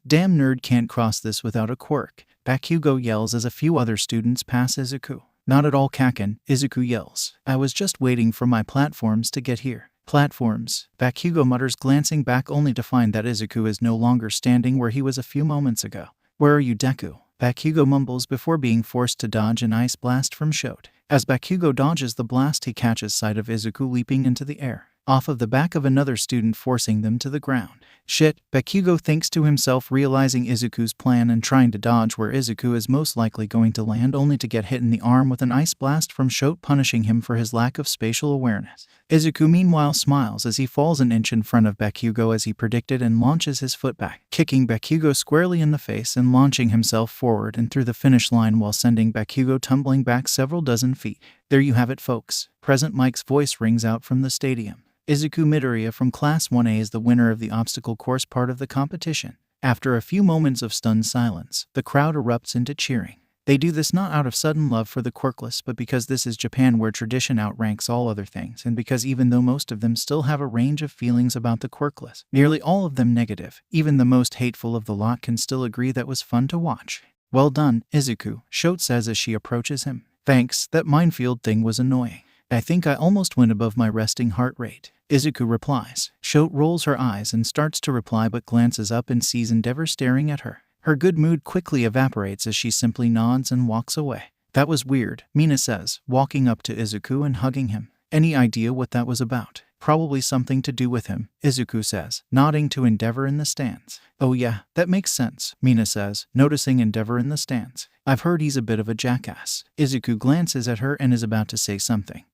Damn nerd can't cross this without a quirk, Bakugo yells as a few other students pass Izuku. Not at all, Kaken, Izuku yells. I was just waiting for my platforms to get here. Platforms, Bakugo mutters, glancing back only to find that Izuku is no longer standing where he was a few moments ago. Where are you, Deku? Bakugo mumbles before being forced to dodge an ice blast from Shote. As Bakugo dodges the blast, he catches sight of Izuku leaping into the air, off of the back of another student, forcing them to the ground. Shit, Bakugo thinks to himself, realizing Izuku's plan and trying to dodge where Izuku is most likely going to land, only to get hit in the arm with an ice blast from Shote, punishing him for his lack of spatial awareness. Izuku meanwhile smiles as he falls an inch in front of Bakugo as he predicted and launches his foot back, kicking Bakugo squarely in the face and launching himself forward and through the finish line while sending Bakugo tumbling back several dozen feet. There you have it, folks. Present Mike's voice rings out from the stadium. Izuku Midoriya from Class 1A is the winner of the obstacle course part of the competition. After a few moments of stunned silence, the crowd erupts into cheering. They do this not out of sudden love for the quirkless, but because this is Japan, where tradition outranks all other things, and because even though most of them still have a range of feelings about the quirkless, nearly all of them negative, even the most hateful of the lot can still agree that was fun to watch. Well done, Izuku, Shote says as she approaches him. Thanks, that minefield thing was annoying. I think I almost went above my resting heart rate, Izuku replies. Shote rolls her eyes and starts to reply, but glances up and sees Endeavor staring at her. Her good mood quickly evaporates as she simply nods and walks away. That was weird, Mina says, walking up to Izuku and hugging him. Any idea what that was about? Probably something to do with him, Izuku says, nodding to Endeavor in the stands. Oh yeah, that makes sense, Mina says, noticing Endeavor in the stands. I've heard he's a bit of a jackass. Izuku glances at her and is about to say something.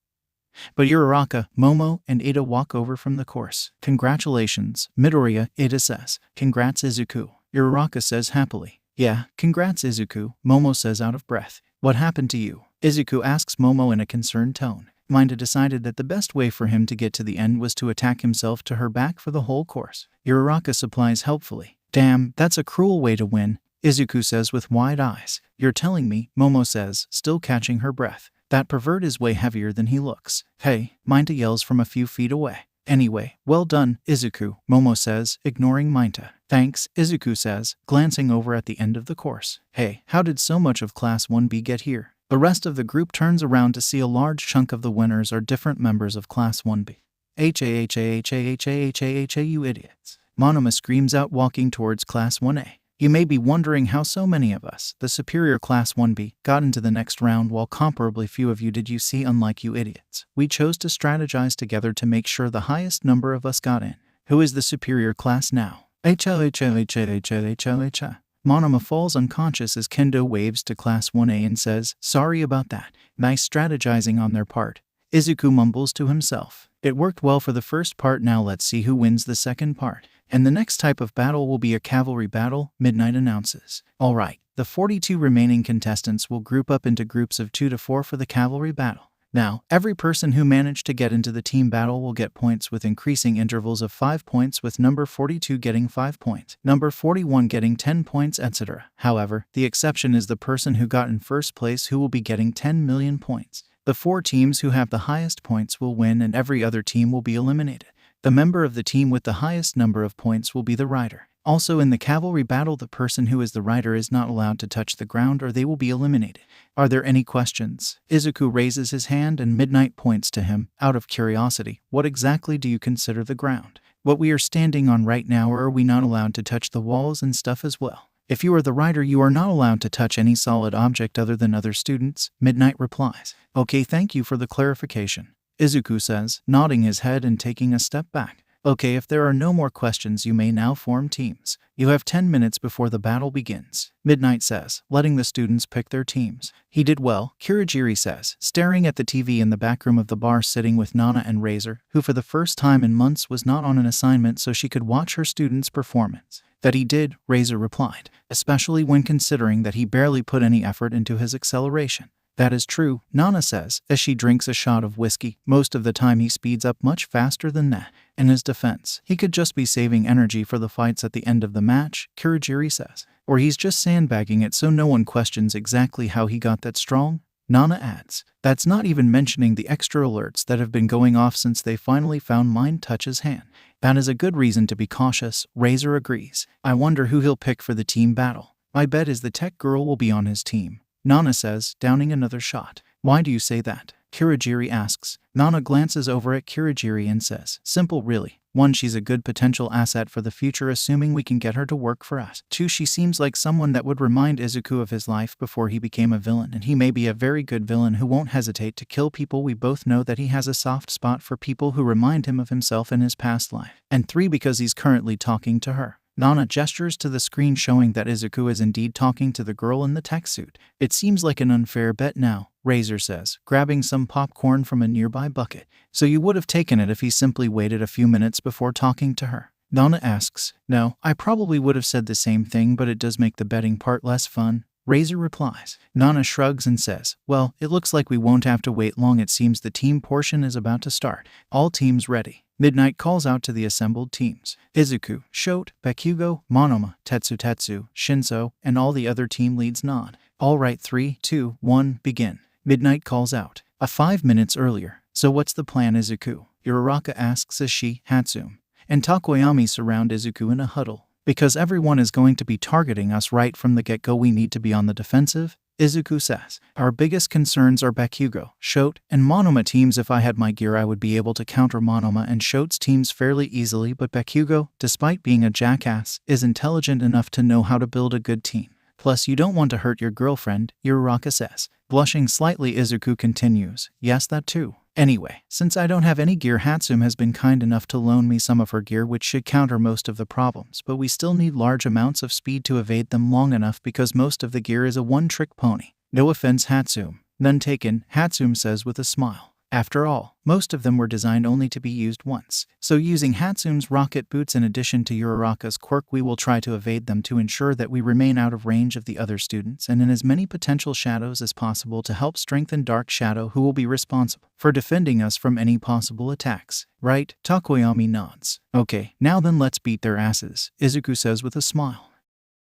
But Uraraka, Momo, and Ada walk over from the course. Congratulations, Midoriya, Ada says. Congrats, Izuku. Uraraka says happily. Yeah, congrats, Izuku, Momo says out of breath. What happened to you? Izuku asks Momo in a concerned tone. Mina decided that the best way for him to get to the end was to attack himself to her back for the whole course. Uraraka supplies helpfully. Damn, that's a cruel way to win, Izuku says with wide eyes. You're telling me, Momo says, still catching her breath. That pervert is way heavier than he looks. Hey, Minta yells from a few feet away. Anyway, well done, Izuku, Momo says, ignoring Minta. Thanks, Izuku says, glancing over at the end of the course. Hey, how did so much of Class 1B get here? The rest of the group turns around to see a large chunk of the winners are different members of Class 1B. H-A-H-A-H-A-H-A-H-A-H-A, you idiots. Monoma screams out walking towards Class 1A. You may be wondering how so many of us, the superior Class 1B, got into the next round while comparably few of you did. You see, unlike you idiots, we chose to strategize together to make sure the highest number of us got in. Who is the superior class now? H-L-H-L-H-L-H-L-H-L-H-L. Monoma falls unconscious as Kendo waves to Class 1A and says, sorry about that. Nice strategizing on their part. Izuku mumbles to himself. It worked well for the first part, now let's see who wins the second part. And the next type of battle will be a cavalry battle, Midnight announces. Alright, the 42 remaining contestants will group up into groups of 2 to 4 for the cavalry battle. Now, every person who managed to get into the team battle will get points with increasing intervals of 5 points, with number 42 getting 5 points, number 41 getting 10 points, etc. However, the exception is the person who got in first place, who will be getting 10 million points. The 4 teams who have the highest points will win and every other team will be eliminated. The member of the team with the highest number of points will be the rider. Also in the cavalry battle, the person who is the rider is not allowed to touch the ground or they will be eliminated. Are there any questions? Izuku raises his hand and Midnight points to him. Out of curiosity, what exactly do you consider the ground? What we are standing on right now, or are we not allowed to touch the walls and stuff as well? If you are the rider, you are not allowed to touch any solid object other than other students, Midnight replies. Okay, thank you for the clarification, Izuku says, nodding his head and taking a step back. Okay, if there are no more questions, you may now form teams. You have 10 minutes before the battle begins, Midnight says, letting the students pick their teams. He did well, Kirigiri says, staring at the TV in the back room of the bar, sitting with Nana and Razor, who for the first time in months was not on an assignment so she could watch her students' performance. That he did, Razor replied, especially when considering that he barely put any effort into his acceleration. That is true, Nana says, as she drinks a shot of whiskey. Most of the time he speeds up much faster than that. In his defense, he could just be saving energy for the fights at the end of the match, Kirigiri says. Or he's just sandbagging it so no one questions exactly how he got that strong, Nana adds. That's not even mentioning the extra alerts that have been going off since they finally found Mind Touch's hand. That is a good reason to be cautious, Razor agrees. I wonder who he'll pick for the team battle. My bet is the tech girl will be on his team, Nana says, downing another shot. Why do you say that? Kirigiri asks. Nana glances over at Kirigiri and says, simple really. 1, she's a good potential asset for the future assuming we can get her to work for us. 2, she seems like someone that would remind Izuku of his life before he became a villain, and he may be a very good villain who won't hesitate to kill people. We both know that he has a soft spot for people who remind him of himself in his past life. And 3, because he's currently talking to her. Nana gestures to the screen showing that Izuku is indeed talking to the girl in the tech suit. It seems like an unfair bet now, Razor says, grabbing some popcorn from a nearby bucket. So you would have taken it if he simply waited a few minutes before talking to her? Nana asks. No, I probably would have said the same thing, but it does make the betting part less fun, Razor replies. Nana shrugs and says, well, it looks like we won't have to wait long. It seems the team portion is about to start. All teams ready. Midnight calls out to the assembled teams. Izuku, Shote, Bakugo, Monoma, Tetsu, Shinso, and all the other team leads nod. All right, 3, 2, 1, begin. Midnight calls out. 5 minutes earlier. So what's the plan, Izuku? Uraraka asks as she, Hatsune, and Takoyami surround Izuku in a huddle. Because everyone is going to be targeting us right from the get-go, we need to be on the defensive, Izuku says. Our biggest concerns are Bakugo, Shote, and Monoma teams. If I had my gear, I would be able to counter Monoma and Shote's teams fairly easily, but Bakugo, despite being a jackass, is intelligent enough to know how to build a good team. Plus, you don't want to hurt your girlfriend, Uraraka says. Blushing slightly, Izuku continues, yes, that too. Anyway, since I don't have any gear, Hatsum has been kind enough to loan me some of her gear, which should counter most of the problems, but we still need large amounts of speed to evade them long enough because most of the gear is a one-trick pony. No offense, Hatsum. None taken, Hatsum says with a smile. After all, most of them were designed only to be used once. So using Hatsum's rocket boots in addition to Uraraka's quirk, we will try to evade them to ensure that we remain out of range of the other students and in as many potential shadows as possible to help strengthen Dark Shadow, who will be responsible for defending us from any possible attacks. Right? Takoyami nods. Okay, now then let's beat their asses, Izuku says with a smile.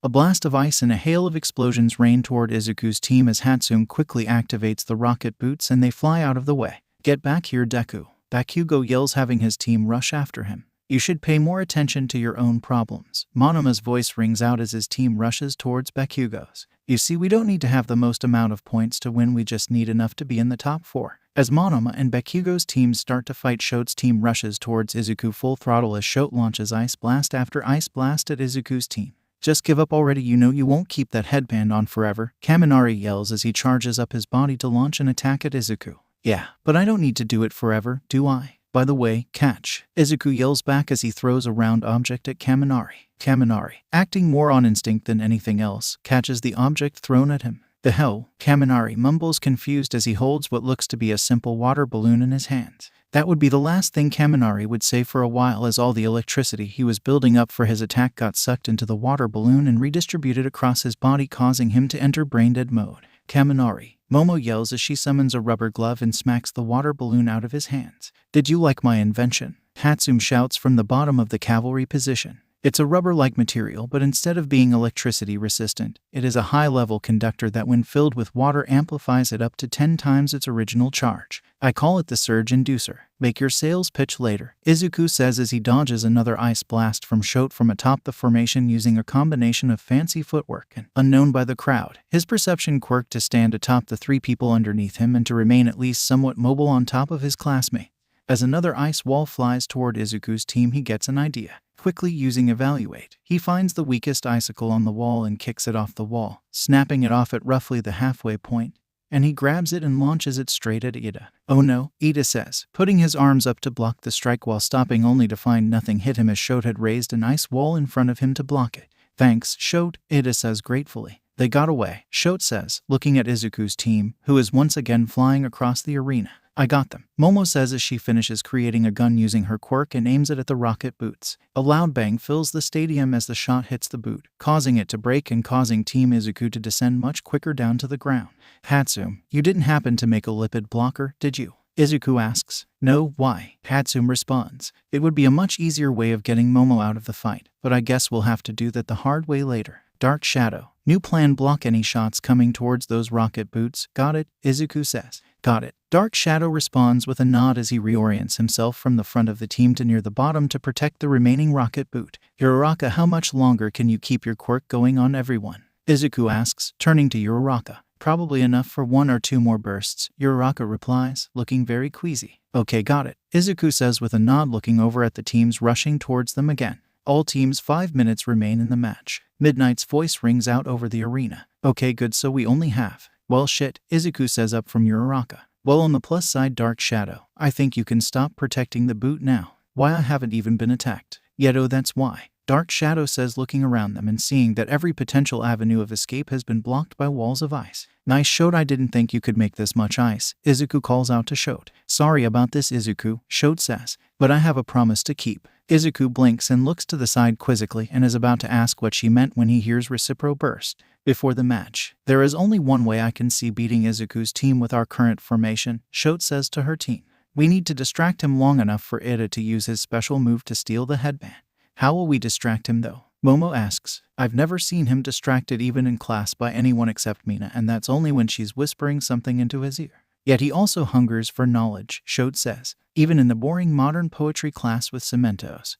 A blast of ice and a hail of explosions rain toward Izuku's team as Hatsum quickly activates the rocket boots and they fly out of the way. Get back here, Deku. Bakugo yells, having his team rush after him. You should pay more attention to your own problems. Monoma's voice rings out as his team rushes towards Bakugo's. You see, we don't need to have the most amount of points to win, we just need enough to be in the top 4. As Monoma and Bakugo's teams start to fight, Shote's team rushes towards Izuku full throttle as Shote launches Ice Blast after Ice Blast at Izuku's team. Just give up already, you know you won't keep that headband on forever, Kaminari yells as he charges up his body to launch an attack at Izuku. Yeah, but I don't need to do it forever, do I? By the way, catch, Izuku yells back as he throws a round object at Kaminari. Kaminari, acting more on instinct than anything else, catches the object thrown at him. The hell? Kaminari mumbles, confused as he holds what looks to be a simple water balloon in his hands. That would be the last thing Kaminari would say for a while, as all the electricity he was building up for his attack got sucked into the water balloon and redistributed across his body, causing him to enter brain-dead mode. Kaminari, Momo yells as she summons a rubber glove and smacks the water balloon out of his hands. Did you like my invention? Hatsum shouts from the bottom of the cavalry position. It's a rubber-like material, but instead of being electricity resistant, it is a high-level conductor that when filled with water amplifies it up to 10 times its original charge. I call it the surge inducer. Make your sales pitch later, Izuku says as he dodges another ice blast from Shote from atop the formation using a combination of fancy footwork and unknown by the crowd. His perception quirk to stand atop the 3 people underneath him and to remain at least somewhat mobile on top of his classmate. As another ice wall flies toward Izuku's team, he gets an idea. Quickly using Evaluate, he finds the weakest icicle on the wall and kicks it off the wall, snapping it off at roughly the halfway point, and he grabs it and launches it straight at Ida. Oh no, Ida says, putting his arms up to block the strike while stopping only to find nothing hit him as Shote had raised an ice wall in front of him to block it. Thanks, Shote, Ida says gratefully. They got away, Shote says, looking at Izuku's team, who is once again flying across the arena. I got them, Momo says as she finishes creating a gun using her quirk and aims it at the rocket boots. A loud bang fills the stadium as the shot hits the boot, causing it to break and causing Team Izuku to descend much quicker down to the ground. Hatsum, you didn't happen to make a lipid blocker, did you? Izuku asks. No, why? Hatsum responds. It would be a much easier way of getting Momo out of the fight, but I guess we'll have to do that the hard way later. Dark Shadow. New plan, block any shots coming towards those rocket boots. Got it, Izuku says. Got it. Dark Shadow responds with a nod as he reorients himself from the front of the team to near the bottom to protect the remaining rocket boot. Uraraka, how much longer can you keep your quirk going on everyone? Izuku asks, turning to Uraraka. Probably enough for 1 or 2 more bursts, Uraraka replies, looking very queasy. Okay, got it, Izuku says with a nod, looking over at the teams rushing towards them again. All teams 5 minutes remain in the match. Midnight's voice rings out over the arena. Okay, good, so we only have... Well shit, Izuku says up from Uraraka. Well, on the plus side, Dark Shadow, I think you can stop protecting the boot now. Why, I haven't even been attacked yet. Oh, that's why. Dark Shadow says, looking around them and seeing that every potential avenue of escape has been blocked by walls of ice. Nice, Shote, I didn't think you could make this much ice, Izuku calls out to Shote. Sorry about this, Izuku, Shote says, but I have a promise to keep. Izuku blinks and looks to the side quizzically and is about to ask what she meant when he hears Recipro burst. Before the match, there is only one way I can see beating Izuku's team with our current formation, Shote says to her team. We need to distract him long enough for Ida to use his special move to steal the headband. How will we distract him though? Momo asks. I've never seen him distracted even in class by anyone except Mina, and that's only when she's whispering something into his ear. Yet he also hungers for knowledge, Shote says, even in the boring modern poetry class with Cementos.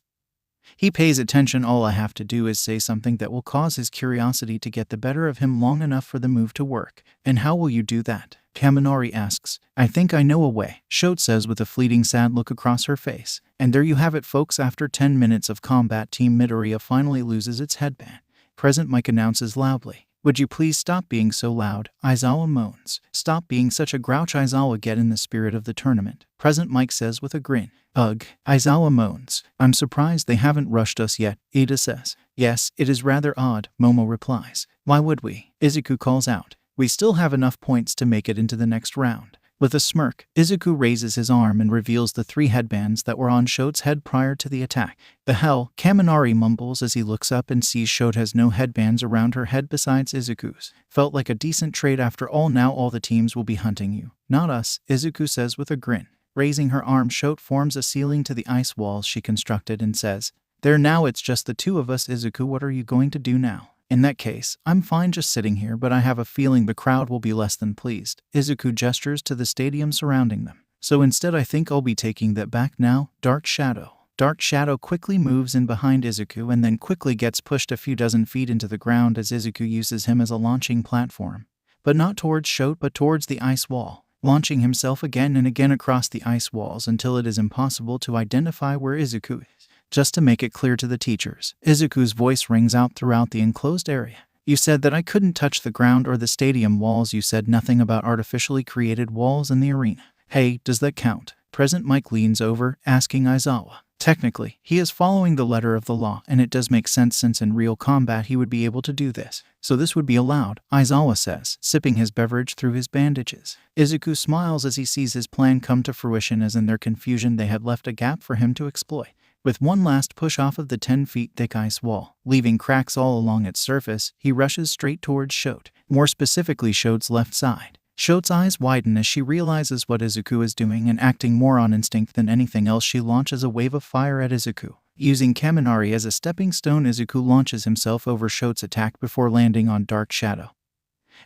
He pays attention. All I have to do is say something that will cause his curiosity to get the better of him long enough for the move to work. And how will you do that? Kaminari asks. I think I know a way, Shote says with a fleeting sad look across her face. And there you have it, folks. After 10 minutes of combat, Team Midoriya finally loses its headband. Present Mike announces loudly. Would you please stop being so loud? Aizawa moans. Stop being such a grouch, Aizawa, get in the spirit of the tournament, Present Mike says with a grin. Ugh, Aizawa moans. I'm surprised they haven't rushed us yet, Ida says. Yes, it is rather odd, Momo replies. Why would we? Izuku calls out. We still have enough points to make it into the next round. With a smirk, Izuku raises his arm and reveals the 3 headbands that were on Shote's head prior to the attack. The hell, Kaminari mumbles as he looks up and sees Shote has no headbands around her head besides Izuku's. Felt like a decent trade after all, now all the teams will be hunting you. Not us, Izuku says with a grin. Raising her arm, Shote forms a ceiling to the ice walls she constructed and says, There, now it's just the 2 of us, Izuku, what are you going to do now? In that case, I'm fine just sitting here, but I have a feeling the crowd will be less than pleased. Izuku gestures to the stadium surrounding them. So instead I think I'll be taking that back now, Dark Shadow. Dark Shadow quickly moves in behind Izuku and then quickly gets pushed a few dozen feet into the ground as Izuku uses him as a launching platform. But not towards Shote, but towards the ice wall, launching himself again and again across the ice walls until it is impossible to identify where Izuku is. Just to make it clear to the teachers, Izuku's voice rings out throughout the enclosed area. You said that I couldn't touch the ground or the stadium walls. You said nothing about artificially created walls in the arena. Hey, does that count? Present Mike leans over, asking Aizawa. Technically, he is following the letter of the law, and it does make sense since in real combat he would be able to do this. So this would be allowed, Aizawa says, sipping his beverage through his bandages. Izuku smiles as he sees his plan come to fruition, as in their confusion they had left a gap for him to exploit. With one last push off of the 10 feet thick ice wall, leaving cracks all along its surface, he rushes straight towards Shote, more specifically Shote's left side. Shote's eyes widen as she realizes what Izuku is doing, and acting more on instinct than anything else, she launches a wave of fire at Izuku. Using Kaminari as a stepping stone, Izuku launches himself over Shote's attack before landing on Dark Shadow,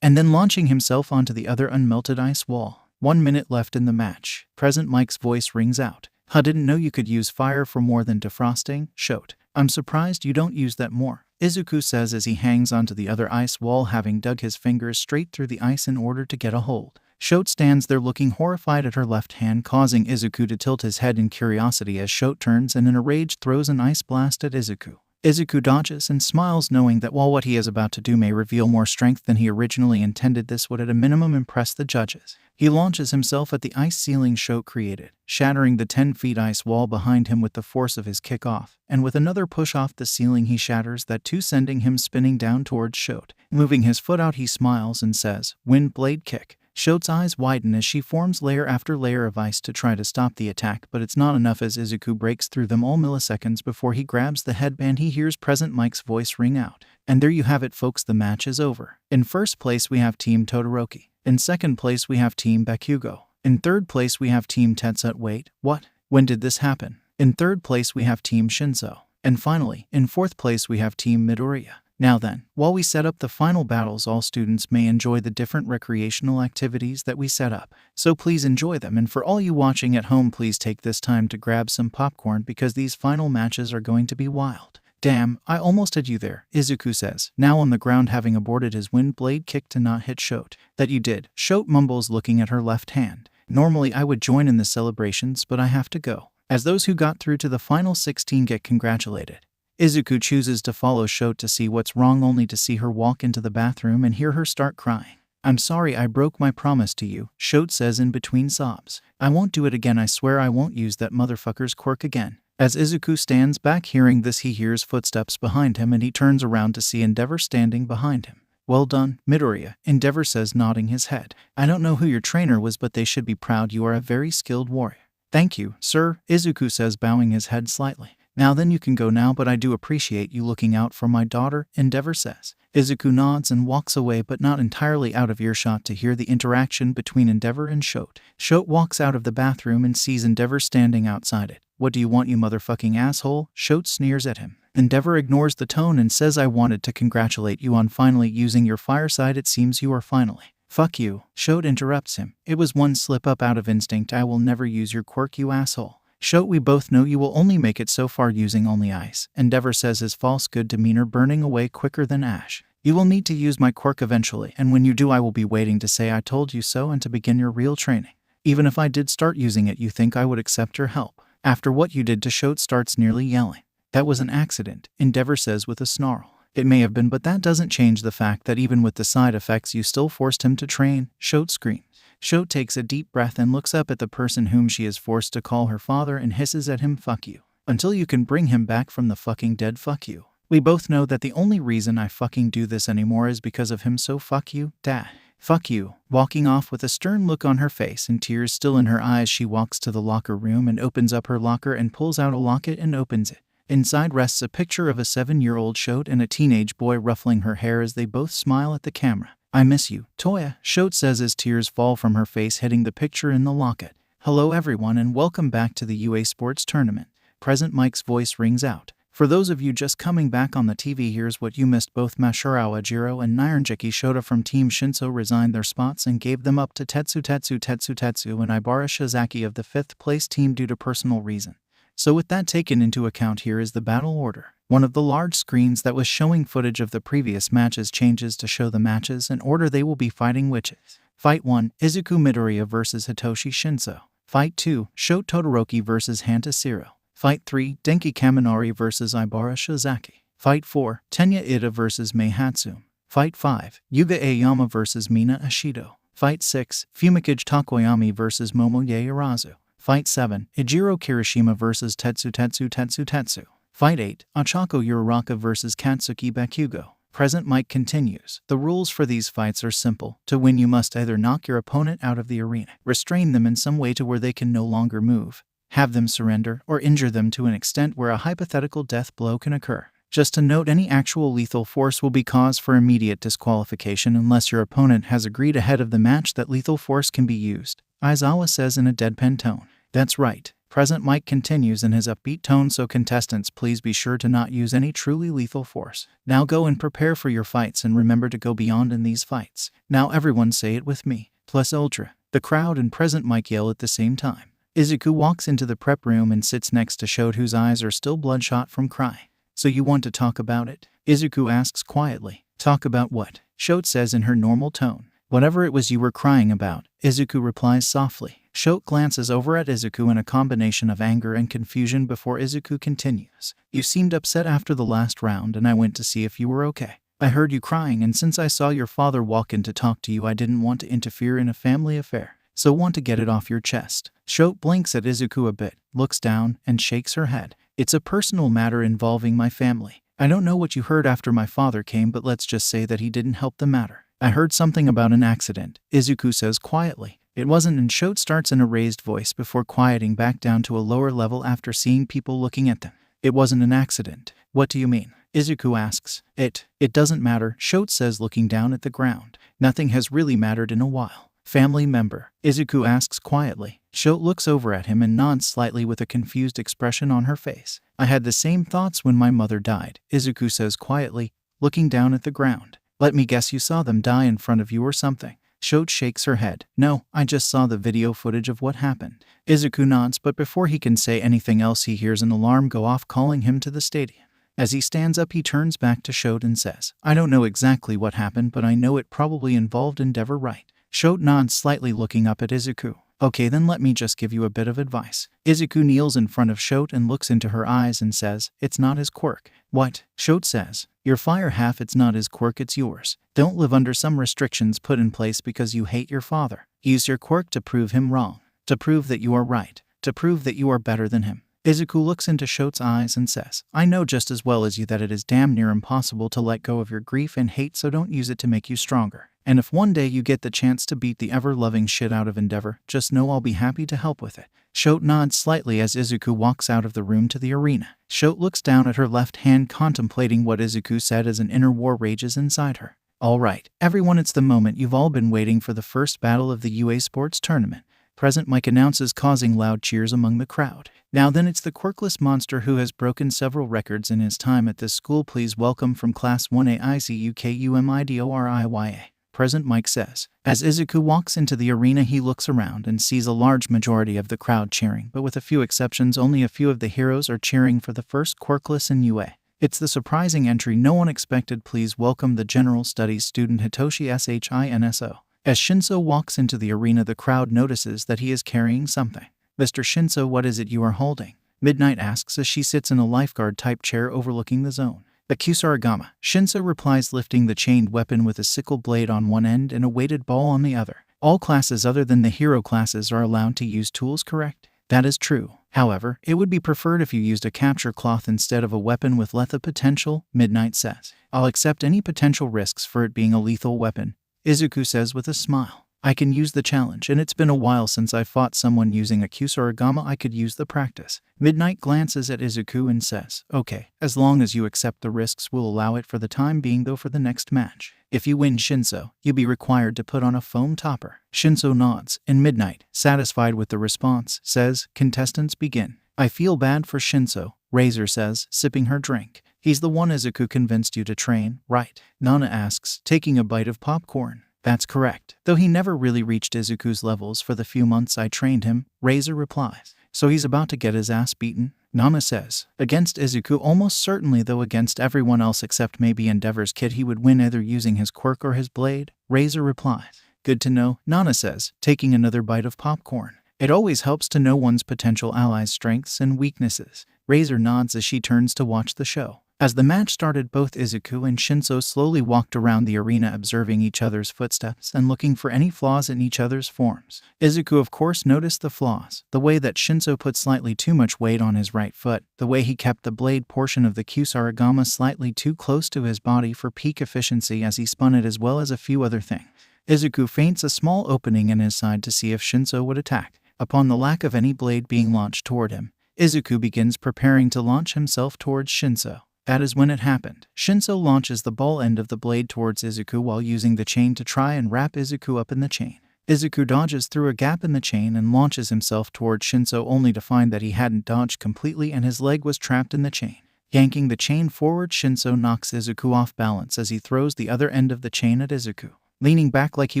and then launching himself onto the other unmelted ice wall. 1 minute left in the match. Present Mike's voice rings out. I didn't know you could use fire for more than defrosting, Shote. I'm surprised you don't use that more, Izuku says as he hangs onto the other ice wall, having dug his fingers straight through the ice in order to get a hold. Shote stands there looking horrified at her left hand, causing Izuku to tilt his head in curiosity as Shote turns and in a rage throws an ice blast at Izuku. Izuku dodges and smiles, knowing that while what he is about to do may reveal more strength than he originally intended, this would at a minimum impress the judges. He launches himself at the ice ceiling Shote created, shattering the 10 feet ice wall behind him with the force of his kickoff, and with another push off the ceiling he shatters that too, sending him spinning down towards Shote. Moving his foot out, he smiles and says, Wind Blade Kick. Shote's eyes widen as she forms layer after layer of ice to try to stop the attack, but it's not enough as Izuku breaks through them all milliseconds before he grabs the headband. He hears Present Mike's voice ring out. And there you have it, folks, the match is over. In first place we have Team Todoroki. In second place we have Team Bakugo. In third place we have Team Tetsuya. Wait, what? When did this happen? In third place we have Team Shinzo. And finally, in fourth place we have Team Midoriya. Now then, while we set up the final battles, all students may enjoy the different recreational activities that we set up. So please enjoy them, and for all you watching at home, please take this time to grab some popcorn because these final matches are going to be wild. Damn, I almost had you there, Izuku says, now on the ground having aborted his wind blade kick to not hit Shote. That you did, Shote mumbles, looking at her left hand. Normally I would join in the celebrations, but I have to go, as those who got through to the final 16 get congratulated. Izuku chooses to follow Shote to see what's wrong, only to see her walk into the bathroom and hear her start crying. I'm sorry I broke my promise to you, Shote says in between sobs. I won't do it again, I swear I won't use that motherfucker's quirk again. As Izuku stands back hearing this, he hears footsteps behind him and he turns around to see Endeavor standing behind him. Well done, Midoriya, Endeavor says, nodding his head. I don't know who your trainer was, but they should be proud. You are a very skilled warrior. Thank you, sir, Izuku says, bowing his head slightly. Now then, you can go now, but I do appreciate you looking out for my daughter, Endeavor says. Izuku nods and walks away, but not entirely out of earshot to hear the interaction between Endeavor and Shote. Shote walks out of the bathroom and sees Endeavor standing outside it. What do you want, you motherfucking asshole? Shote sneers at him. Endeavor ignores the tone and says, I wanted to congratulate you on finally using your fireside. It seems you are finally. Fuck you, Shote interrupts him. It was one slip up out of instinct. I will never use your quirk, you asshole. Shote, we both know you will only make it so far using only ice, Endeavor says, his false good demeanor burning away quicker than ash. You will need to use my quirk eventually, and when you do I will be waiting to say I told you so and to begin your real training. Even if I did start using it, you think I would accept your help? After what you did to Shote starts nearly yelling. That was an accident, Endeavor says with a snarl. It may have been, but that doesn't change the fact that even with the side effects you still forced him to train, Shote screams. Shote takes a deep breath and looks up at the person whom she is forced to call her father and hisses at him, "Fuck you. Until you can bring him back from the fucking dead, fuck you. We both know that the only reason I fucking do this anymore is because of him, so fuck you, Dad. Fuck you." Walking off with a stern look on her face and tears still in her eyes, she walks to the locker room and opens up her locker and pulls out a locket and opens it. Inside rests a picture of a 7-year-old Shote and a teenage boy ruffling her hair as they both smile at the camera. "I miss you, Toya," Shote says as tears fall from her face, hitting the picture in the locket. "Hello everyone and welcome back to the UA Sports Tournament." Present Mike's voice rings out. "For those of you just coming back on the TV, here's what you missed. Both Masurawa Jiro and Nairanjiki Shota from Team Shinso resigned their spots and gave them up to Tetsu and Ibara Shizaki of the 5th place team due to personal reason. So with that taken into account, here is the battle order." One of the large screens that was showing footage of the previous matches changes to show the matches in order they will be fighting, which is: Fight 1, Izuku Midoriya vs Hitoshi Shinso. Fight 2, Shote Todoroki vs Hanta Siro. Fight 3, Denki Kaminari vs Ibara Shizaki. Fight 4, Tenya Ida vs Mei Hatsune. Fight 5, Yuga Aoyama vs Mina Ashido. Fight 6, Fumikage Takoyami vs Momoye Irazu. Fight 7, Ijiro Kirishima vs Tetsu. Fight 8, Ochako Uraraka vs Katsuki Bakugo. Present Mike continues. The rules for these fights are simple. To win, you must either knock your opponent out of the arena, restrain them in some way to where they can no longer move, have them surrender, or injure them to an extent where a hypothetical death blow can occur. Just to note, any actual lethal force will be cause for immediate disqualification unless your opponent has agreed ahead of the match that lethal force can be used, Aizawa says in a deadpan tone. That's right. Present Mike continues in his upbeat tone, so contestants, please be sure to not use any truly lethal force. Now go and prepare for your fights and remember to go beyond in these fights. Now everyone say it with me. Plus ultra. The crowd and Present Mike yell at the same time. Izuku walks into the prep room and sits next to Shote, whose eyes are still bloodshot from crying. So you want to talk about it? Izuku asks quietly. Talk about what? Shote says in her normal tone. Whatever it was you were crying about, Izuku replies softly. Shote glances over at Izuku in a combination of anger and confusion before Izuku continues. You seemed upset after the last round and I went to see if you were okay. I heard you crying, and since I saw your father walk in to talk to you, I didn't want to interfere in a family affair. So want to get it off your chest. Shote blinks at Izuku a bit, looks down, and shakes her head. It's a personal matter involving my family. I don't know what you heard after my father came, but let's just say that he didn't help the matter. I heard something about an accident, Izuku says quietly. It wasn't, and Shote starts in a raised voice before quieting back down to a lower level after seeing people looking at them. It wasn't an accident. What do you mean? Izuku asks. It doesn't matter, Shote says, looking down at the ground. Nothing has really mattered in a while. Family member? Izuku asks quietly. Shote looks over at him and nods slightly with a confused expression on her face. I had the same thoughts when my mother died, Izuku says quietly, looking down at the ground. Let me guess, you saw them die in front of you or something. Shote shakes her head. No, I just saw the video footage of what happened. Izuku nods, but before he can say anything else, he hears an alarm go off calling him to the stadium. As he stands up, he turns back to Shote and says, I don't know exactly what happened, but I know it probably involved Endeavor, right? Shote nods slightly, looking up at Izuku. Okay, then let me just give you a bit of advice. Izuku kneels in front of Shote and looks into her eyes and says, it's not his quirk. What? Shote says, your fire half, it's not his quirk, it's yours. Don't live under some restrictions put in place because you hate your father. Use your quirk to prove him wrong. To prove that you are right. To prove that you are better than him. Izuku looks into Shote's eyes and says, I know just as well as you that it is damn near impossible to let go of your grief and hate, so don't use it to make you stronger. And if one day you get the chance to beat the ever-loving shit out of Endeavor, just know I'll be happy to help with it. Shote nods slightly as Izuku walks out of the room to the arena. Shote looks down at her left hand, contemplating what Izuku said as an inner war rages inside her. Alright, everyone, it's the moment you've all been waiting for, the first battle of the UA Sports Tournament. Present Mike announces, causing loud cheers among the crowd. Now then, it's the quirkless monster who has broken several records in his time at this school. Please welcome from Class 1A Izuku Midoriya. Present Mike says. As Izuku walks into the arena, he looks around and sees a large majority of the crowd cheering, but with a few exceptions, only a few of the heroes are cheering for the first quirkless in UA. It's the surprising entry no one expected. Please welcome the General Studies student Hitoshi Shinso. As Shinso walks into the arena, the crowd notices that he is carrying something. Mr. Shinso, what is it you are holding? Midnight asks as she sits in a lifeguard-type chair overlooking the zone. The Kusarigama, Shinso replies, lifting the chained weapon with a sickle blade on one end and a weighted ball on the other. All classes other than the hero classes are allowed to use tools, correct? That is true. However, it would be preferred if you used a capture cloth instead of a weapon with lethal potential, Midnight says. I'll accept any potential risks for it being a lethal weapon, Izuku says with a smile. I can use the challenge, and it's been a while since I fought someone using a Kusarigama. I could use the practice. Midnight glances at Izuku and says, okay, as long as you accept the risks, we'll allow it for the time being, though for the next match. If you win, Shinso, you'll be required to put on a foam topper. Shinso nods, and Midnight, satisfied with the response, says, contestants begin. I feel bad for Shinso, Razor says, sipping her drink. He's the one Izuku convinced you to train, right? Nana asks, taking a bite of popcorn. That's correct. Though he never really reached Izuku's levels for the few months I trained him, Razor replies. So he's about to get his ass beaten? Nana says. Against Izuku almost certainly, though against everyone else except maybe Endeavor's kid he would win either using his quirk or his blade, Razor replies. Good to know, Nana says, taking another bite of popcorn. It always helps to know one's potential allies' strengths and weaknesses. Razor nods as she turns to watch the show. As the match started, both Izuku and Shinso slowly walked around the arena, observing each other's footsteps and looking for any flaws in each other's forms. Izuku of course noticed the flaws, the way that Shinso put slightly too much weight on his right foot, the way he kept the blade portion of the Kusarigama slightly too close to his body for peak efficiency as he spun it, as well as a few other things. Izuku feints a small opening in his side to see if Shinso would attack. Upon the lack of any blade being launched toward him, Izuku begins preparing to launch himself towards Shinso. That is when it happened. Shinso launches the ball end of the blade towards Izuku while using the chain to try and wrap Izuku up in the chain. Izuku dodges through a gap in the chain and launches himself towards Shinso, only to find that he hadn't dodged completely and his leg was trapped in the chain. Yanking the chain forward, Shinso knocks Izuku off balance as he throws the other end of the chain at Izuku. Leaning back like he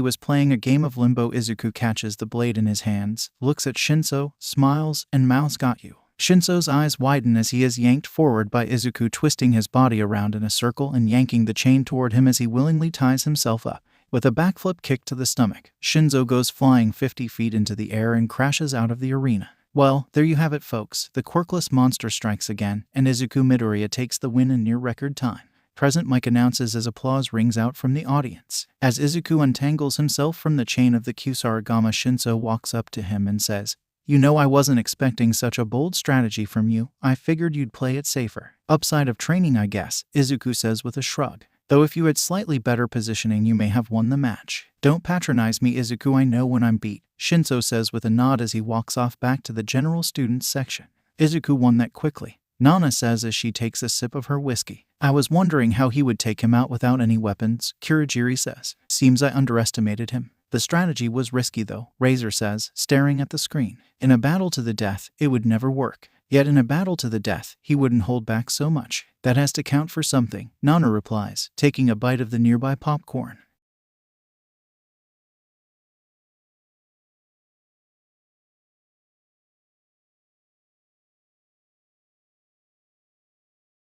was playing a game of limbo, Izuku catches the blade in his hands, looks at Shinso, smiles, and mouths, "Got you." Shinso's eyes widen as he is yanked forward by Izuku, twisting his body around in a circle and yanking the chain toward him as he willingly ties himself up. With a backflip kick to the stomach, Shinso goes flying 50 feet into the air and crashes out of the arena. Well, there you have it, folks. The quirkless monster strikes again, and Izuku Midoriya takes the win in near record time. Present Mike announces as applause rings out from the audience. As Izuku untangles himself from the chain of the Kusarigama, Shinso walks up to him and says, "You know, I wasn't expecting such a bold strategy from you. I figured you'd play it safer. Upside of training, I guess," Izuku says with a shrug. "Though if you had slightly better positioning, you may have won the match." "Don't patronize me, Izuku. I know when I'm beat," Shinso says with a nod as he walks off back to the general students section. "Izuku won that quickly," Nana says as she takes a sip of her whiskey. "I was wondering how he would take him out without any weapons," Kurogiri says. "Seems I underestimated him." "The strategy was risky though," Razor says, staring at the screen. "In a battle to the death, it would never work. Yet in a battle to the death, he wouldn't hold back so much. That has to count for something," Nana replies, taking a bite of the nearby popcorn.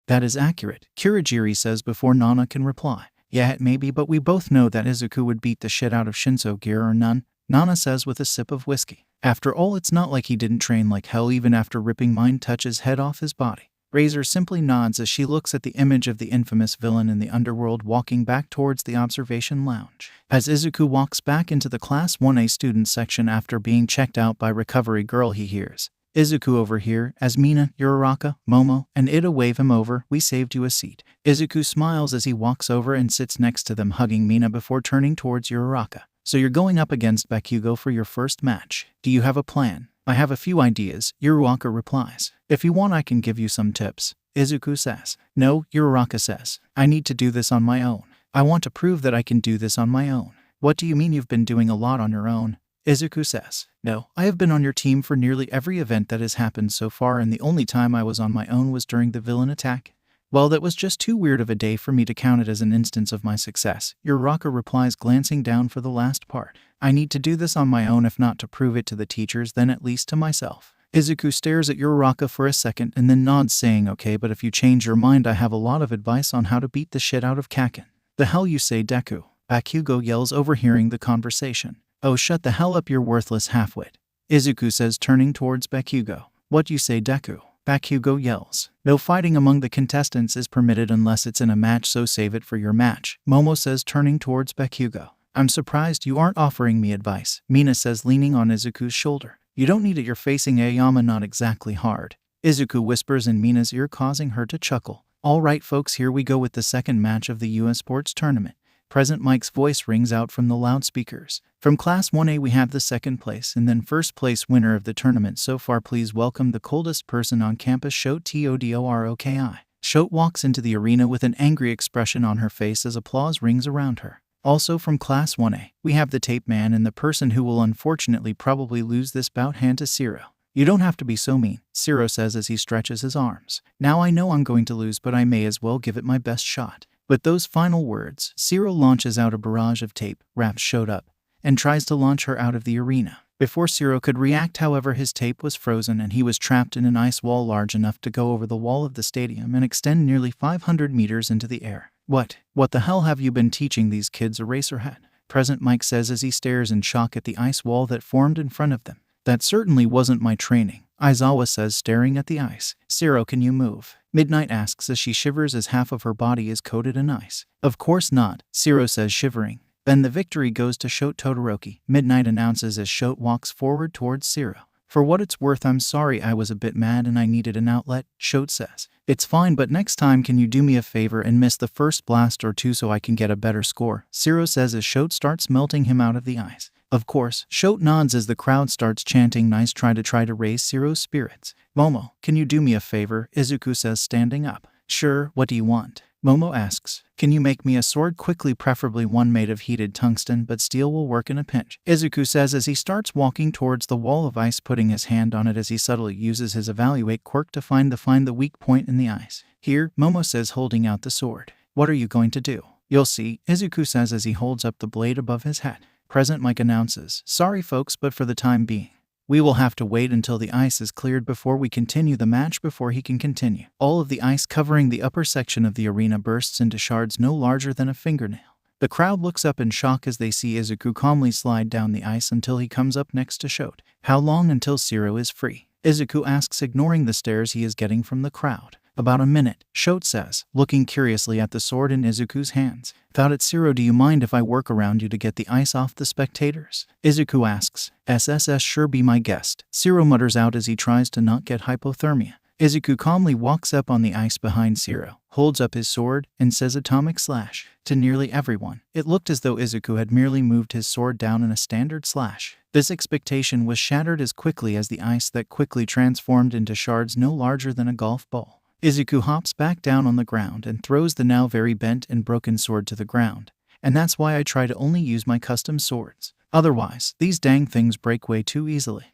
"That is accurate," Kurogiri says before Nana can reply. "Yeah, it may be, but we both know that Izuku would beat the shit out of Shinso, gear or none," Nana says with a sip of whiskey. "After all, it's not like he didn't train like hell even after ripping Mind Touch's head off his body." Razor simply nods as she looks at the image of the infamous villain in the underworld walking back towards the observation lounge. As Izuku walks back into the Class 1A student section after being checked out by Recovery Girl, he hears, "Izuku over here," as Mina, Uraraka, Momo, and Ida wave him over. "We saved you a seat." Izuku smiles as he walks over and sits next to them, hugging Mina before turning towards Uraraka. "So you're going up against Bakugo for your first match. Do you have a plan?" "I have a few ideas," Uraraka replies. "If you want, I can give you some tips," Izuku says. "No," Uraraka says. "I need to do this on my own. I want to prove that I can do this on my own." "What do you mean you've been doing a lot on your own?" Izuku says. "No, I have been on your team for nearly every event that has happened so far, and the only time I was on my own was during the villain attack." "Well, that was just too weird of a day for me to count it as an instance of my success," Uraraka replies, glancing down for the last part. "I need to do this on my own, if not to prove it to the teachers, then at least to myself." Izuku stares at Uraraka for a second and then nods, saying, "Okay, but if you change your mind, I have a lot of advice on how to beat the shit out of Kaken." "The hell you say, Deku?" Bakugo yells, overhearing the conversation. "Oh, shut the hell up, you worthless halfwit," Izuku says, turning towards Bakugo. "What you say, Deku?" Bakugo yells. No fighting among the contestants is permitted unless it's in a match, so save it for your match, Momo says, turning towards Bakugo. I'm surprised you aren't offering me advice, Mina says, leaning on Izuku's shoulder. You don't need it, you're facing Aoyama, not exactly hard. Izuku whispers in Mina's ear, causing her to chuckle. Alright folks, here we go with the second match of the US Sports Tournament. President Mike's voice rings out from the loudspeakers. From Class 1A we have the second place and then first place winner of the tournament so far. Please welcome the coldest person on campus, Shote Todoroki. Shote walks into the arena with an angry expression on her face as applause rings around her. Also from Class 1A, we have the tape man and the person who will unfortunately probably lose this bout, hand to Zero. You don't have to be so mean, Zero says as he stretches his arms. Now I know I'm going to lose, but I may as well give it my best shot. With those final words, Zero launches out a barrage of tape, wraps Shote up, and tries to launch her out of the arena. Before Zero could react, however, his tape was frozen and he was trapped in an ice wall large enough to go over the wall of the stadium and extend nearly 500 meters into the air. What the hell have you been teaching these kids, Eraserhead? President Mike says as he stares in shock at the ice wall that formed in front of them. That certainly wasn't my training, Aizawa says, staring at the ice. Zero, can you move? Midnight asks as she shivers as half of her body is coated in ice. Of course not, Zero says, shivering. Then the victory goes to Shote Todoroki, Midnight announces as Shote walks forward towards Zero. For what it's worth, I'm sorry, I was a bit mad and I needed an outlet, Shote says. It's fine, but next time can you do me a favor and miss the first blast or two so I can get a better score, Zero says as Shote starts melting him out of the ice. Of course, Shote nods as the crowd starts chanting nice try to raise Zero's spirits. Momo, can you do me a favor? Izuku says, standing up. Sure, what do you want? Momo asks. Can you make me a sword quickly, preferably one made of heated tungsten, but steel will work in a pinch, Izuku says as he starts walking towards the wall of ice, putting his hand on it as he subtly uses his evaluate quirk to find the weak point in the ice. Here, Momo says, holding out the sword. What are you going to do? You'll see, Izuku says as he holds up the blade above his head. President Mike announces, sorry folks, but for the time being, we will have to wait until the ice is cleared before we continue the match. Before he can continue, all of the ice covering the upper section of the arena bursts into shards no larger than a fingernail. The crowd looks up in shock as they see Izuku calmly slide down the ice until he comes up next to Shote. How long until Zero is free? Izuku asks, ignoring the stares he is getting from the crowd. About a minute, Shote says, looking curiously at the sword in Izuku's hands. Thought it, Zero, do you mind if I work around you to get the ice off the spectators? Izuku asks. SSS, sure, be my guest, Zero mutters out as he tries to not get hypothermia. Izuku calmly walks up on the ice behind Zero, holds up his sword, and says atomic slash to nearly everyone. It looked as though Izuku had merely moved his sword down in a standard slash. This expectation was shattered as quickly as the ice that quickly transformed into shards no larger than a golf ball. Izuku hops back down on the ground and throws the now very bent and broken sword to the ground. And that's why I try to only use my custom swords. Otherwise, these dang things break way too easily.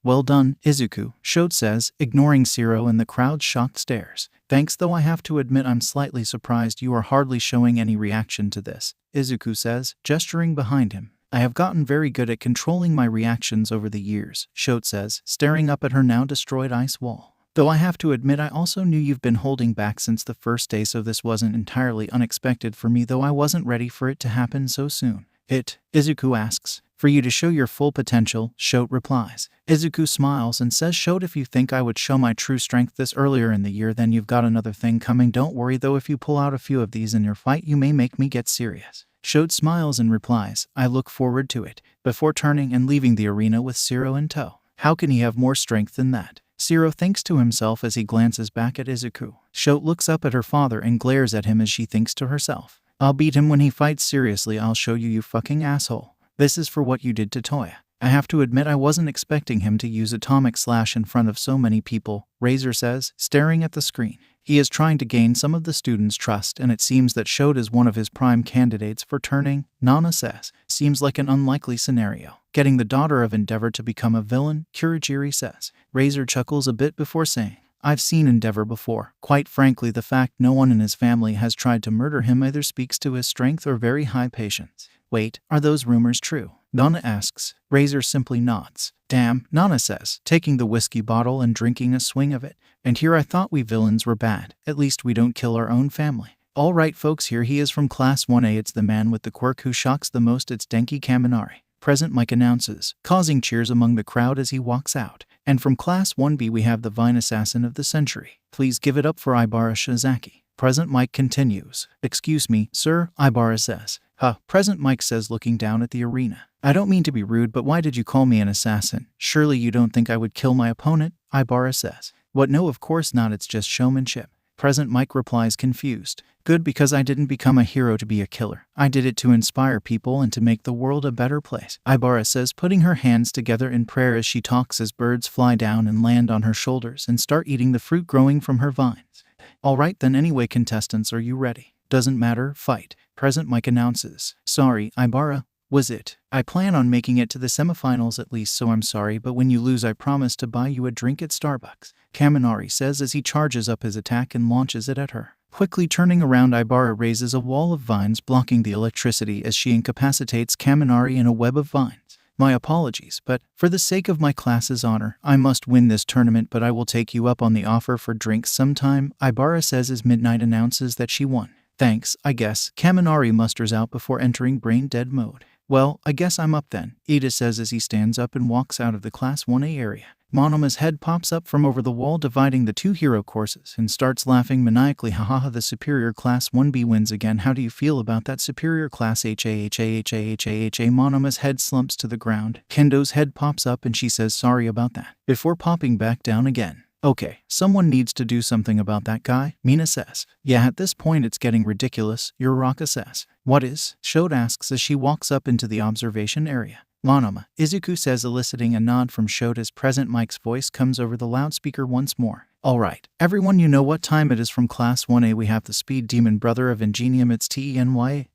Well done, Izuku, Shote says, ignoring Zero and the crowd's shocked stares. Thanks, though I have to admit I'm slightly surprised you are hardly showing any reaction to this, Izuku says, gesturing behind him. I have gotten very good at controlling my reactions over the years, Shote says, staring up at her now destroyed ice wall. Though I have to admit I also knew you've been holding back since the first day, so this wasn't entirely unexpected for me, though I wasn't ready for it to happen so soon. Izuku asks. For you to show your full potential, Shote replies. Izuku smiles and says, Shote, if you think I would show my true strength this earlier in the year, then you've got another thing coming. Don't worry though, if you pull out a few of these in your fight, you may make me get serious. Shote smiles and replies, I look forward to it, before turning and leaving the arena with Zero in tow. How can he have more strength than that? Zero thinks to himself as he glances back at Izuku. Shote looks up at her father and glares at him as she thinks to herself. I'll beat him when he fights, seriously, I'll show you, you fucking asshole. This is for what you did to Toya. I have to admit I wasn't expecting him to use atomic slash in front of so many people, Razor says, staring at the screen. He is trying to gain some of the students' trust, and it seems that Shote is one of his prime candidates for turning, Nana says. Seems like an unlikely scenario. Getting the daughter of Endeavor to become a villain, Kurogiri says. Razor chuckles a bit before saying, I've seen Endeavor before. Quite frankly, the fact no one in his family has tried to murder him either speaks to his strength or very high patience. Wait, are those rumors true? Nana asks. Razor simply nods. Damn, Nana says, taking the whiskey bottle and drinking a swing of it. And here I thought we villains were bad. At least we don't kill our own family. Alright folks, here he is from Class 1A. It's the man with the quirk who shocks the most. It's Denki Kaminari. Present Mike announces, causing cheers among the crowd as he walks out. And from Class 1B we have the Vine Assassin of the Century. Please give it up for Ibara Shizaki. Present Mike continues. Excuse me, sir, Ibara says. Huh, Present Mike says, looking down at the arena. I don't mean to be rude, but why did you call me an assassin? Surely you don't think I would kill my opponent? Ibara says. What, no, of course not, it's just showmanship. Present Mike replies, confused. Good, because I didn't become a hero to be a killer. I did it to inspire people and to make the world a better place. Ibara says, putting her hands together in prayer as she talks as birds fly down and land on her shoulders and start eating the fruit growing from her vines. Alright then, anyway contestants, are you ready? Doesn't matter, fight. Present Mike announces. Sorry, Ibara. Was it? I plan on making it to the semifinals at least, so I'm sorry, but when you lose I promise to buy you a drink at Starbucks. Kaminari says as he charges up his attack and launches it at her. Quickly turning around, Ibara raises a wall of vines blocking the electricity as she incapacitates Kaminari in a web of vines. My apologies, but for the sake of my class's honor, I must win this tournament, but I will take you up on the offer for drinks sometime, Ibara says as Midnight announces that she won. Thanks, I guess. Kaminari musters out before entering brain-dead mode. Well, I guess I'm up then, Ida says as he stands up and walks out of the Class 1A area. Monoma's head pops up from over the wall dividing the two hero courses and starts laughing maniacally. Hahaha, the superior Class 1B wins again. How do you feel about that superior class? HAHAHAHAHA. Monoma's head slumps to the ground. Kendo's head pops up and she says sorry about that, before popping back down again. Okay, someone needs to do something about that guy, Mina says. Yeah, at this point it's getting ridiculous, Uraraka says. What is? Shode asks as she walks up into the observation area. Monoma, Izuku says, eliciting a nod from Shode as Present Mike's voice comes over the loudspeaker once more. Alright, everyone, you know what time it is. From Class 1A we have the Speed Demon brother of Ingenium, it's TENYA.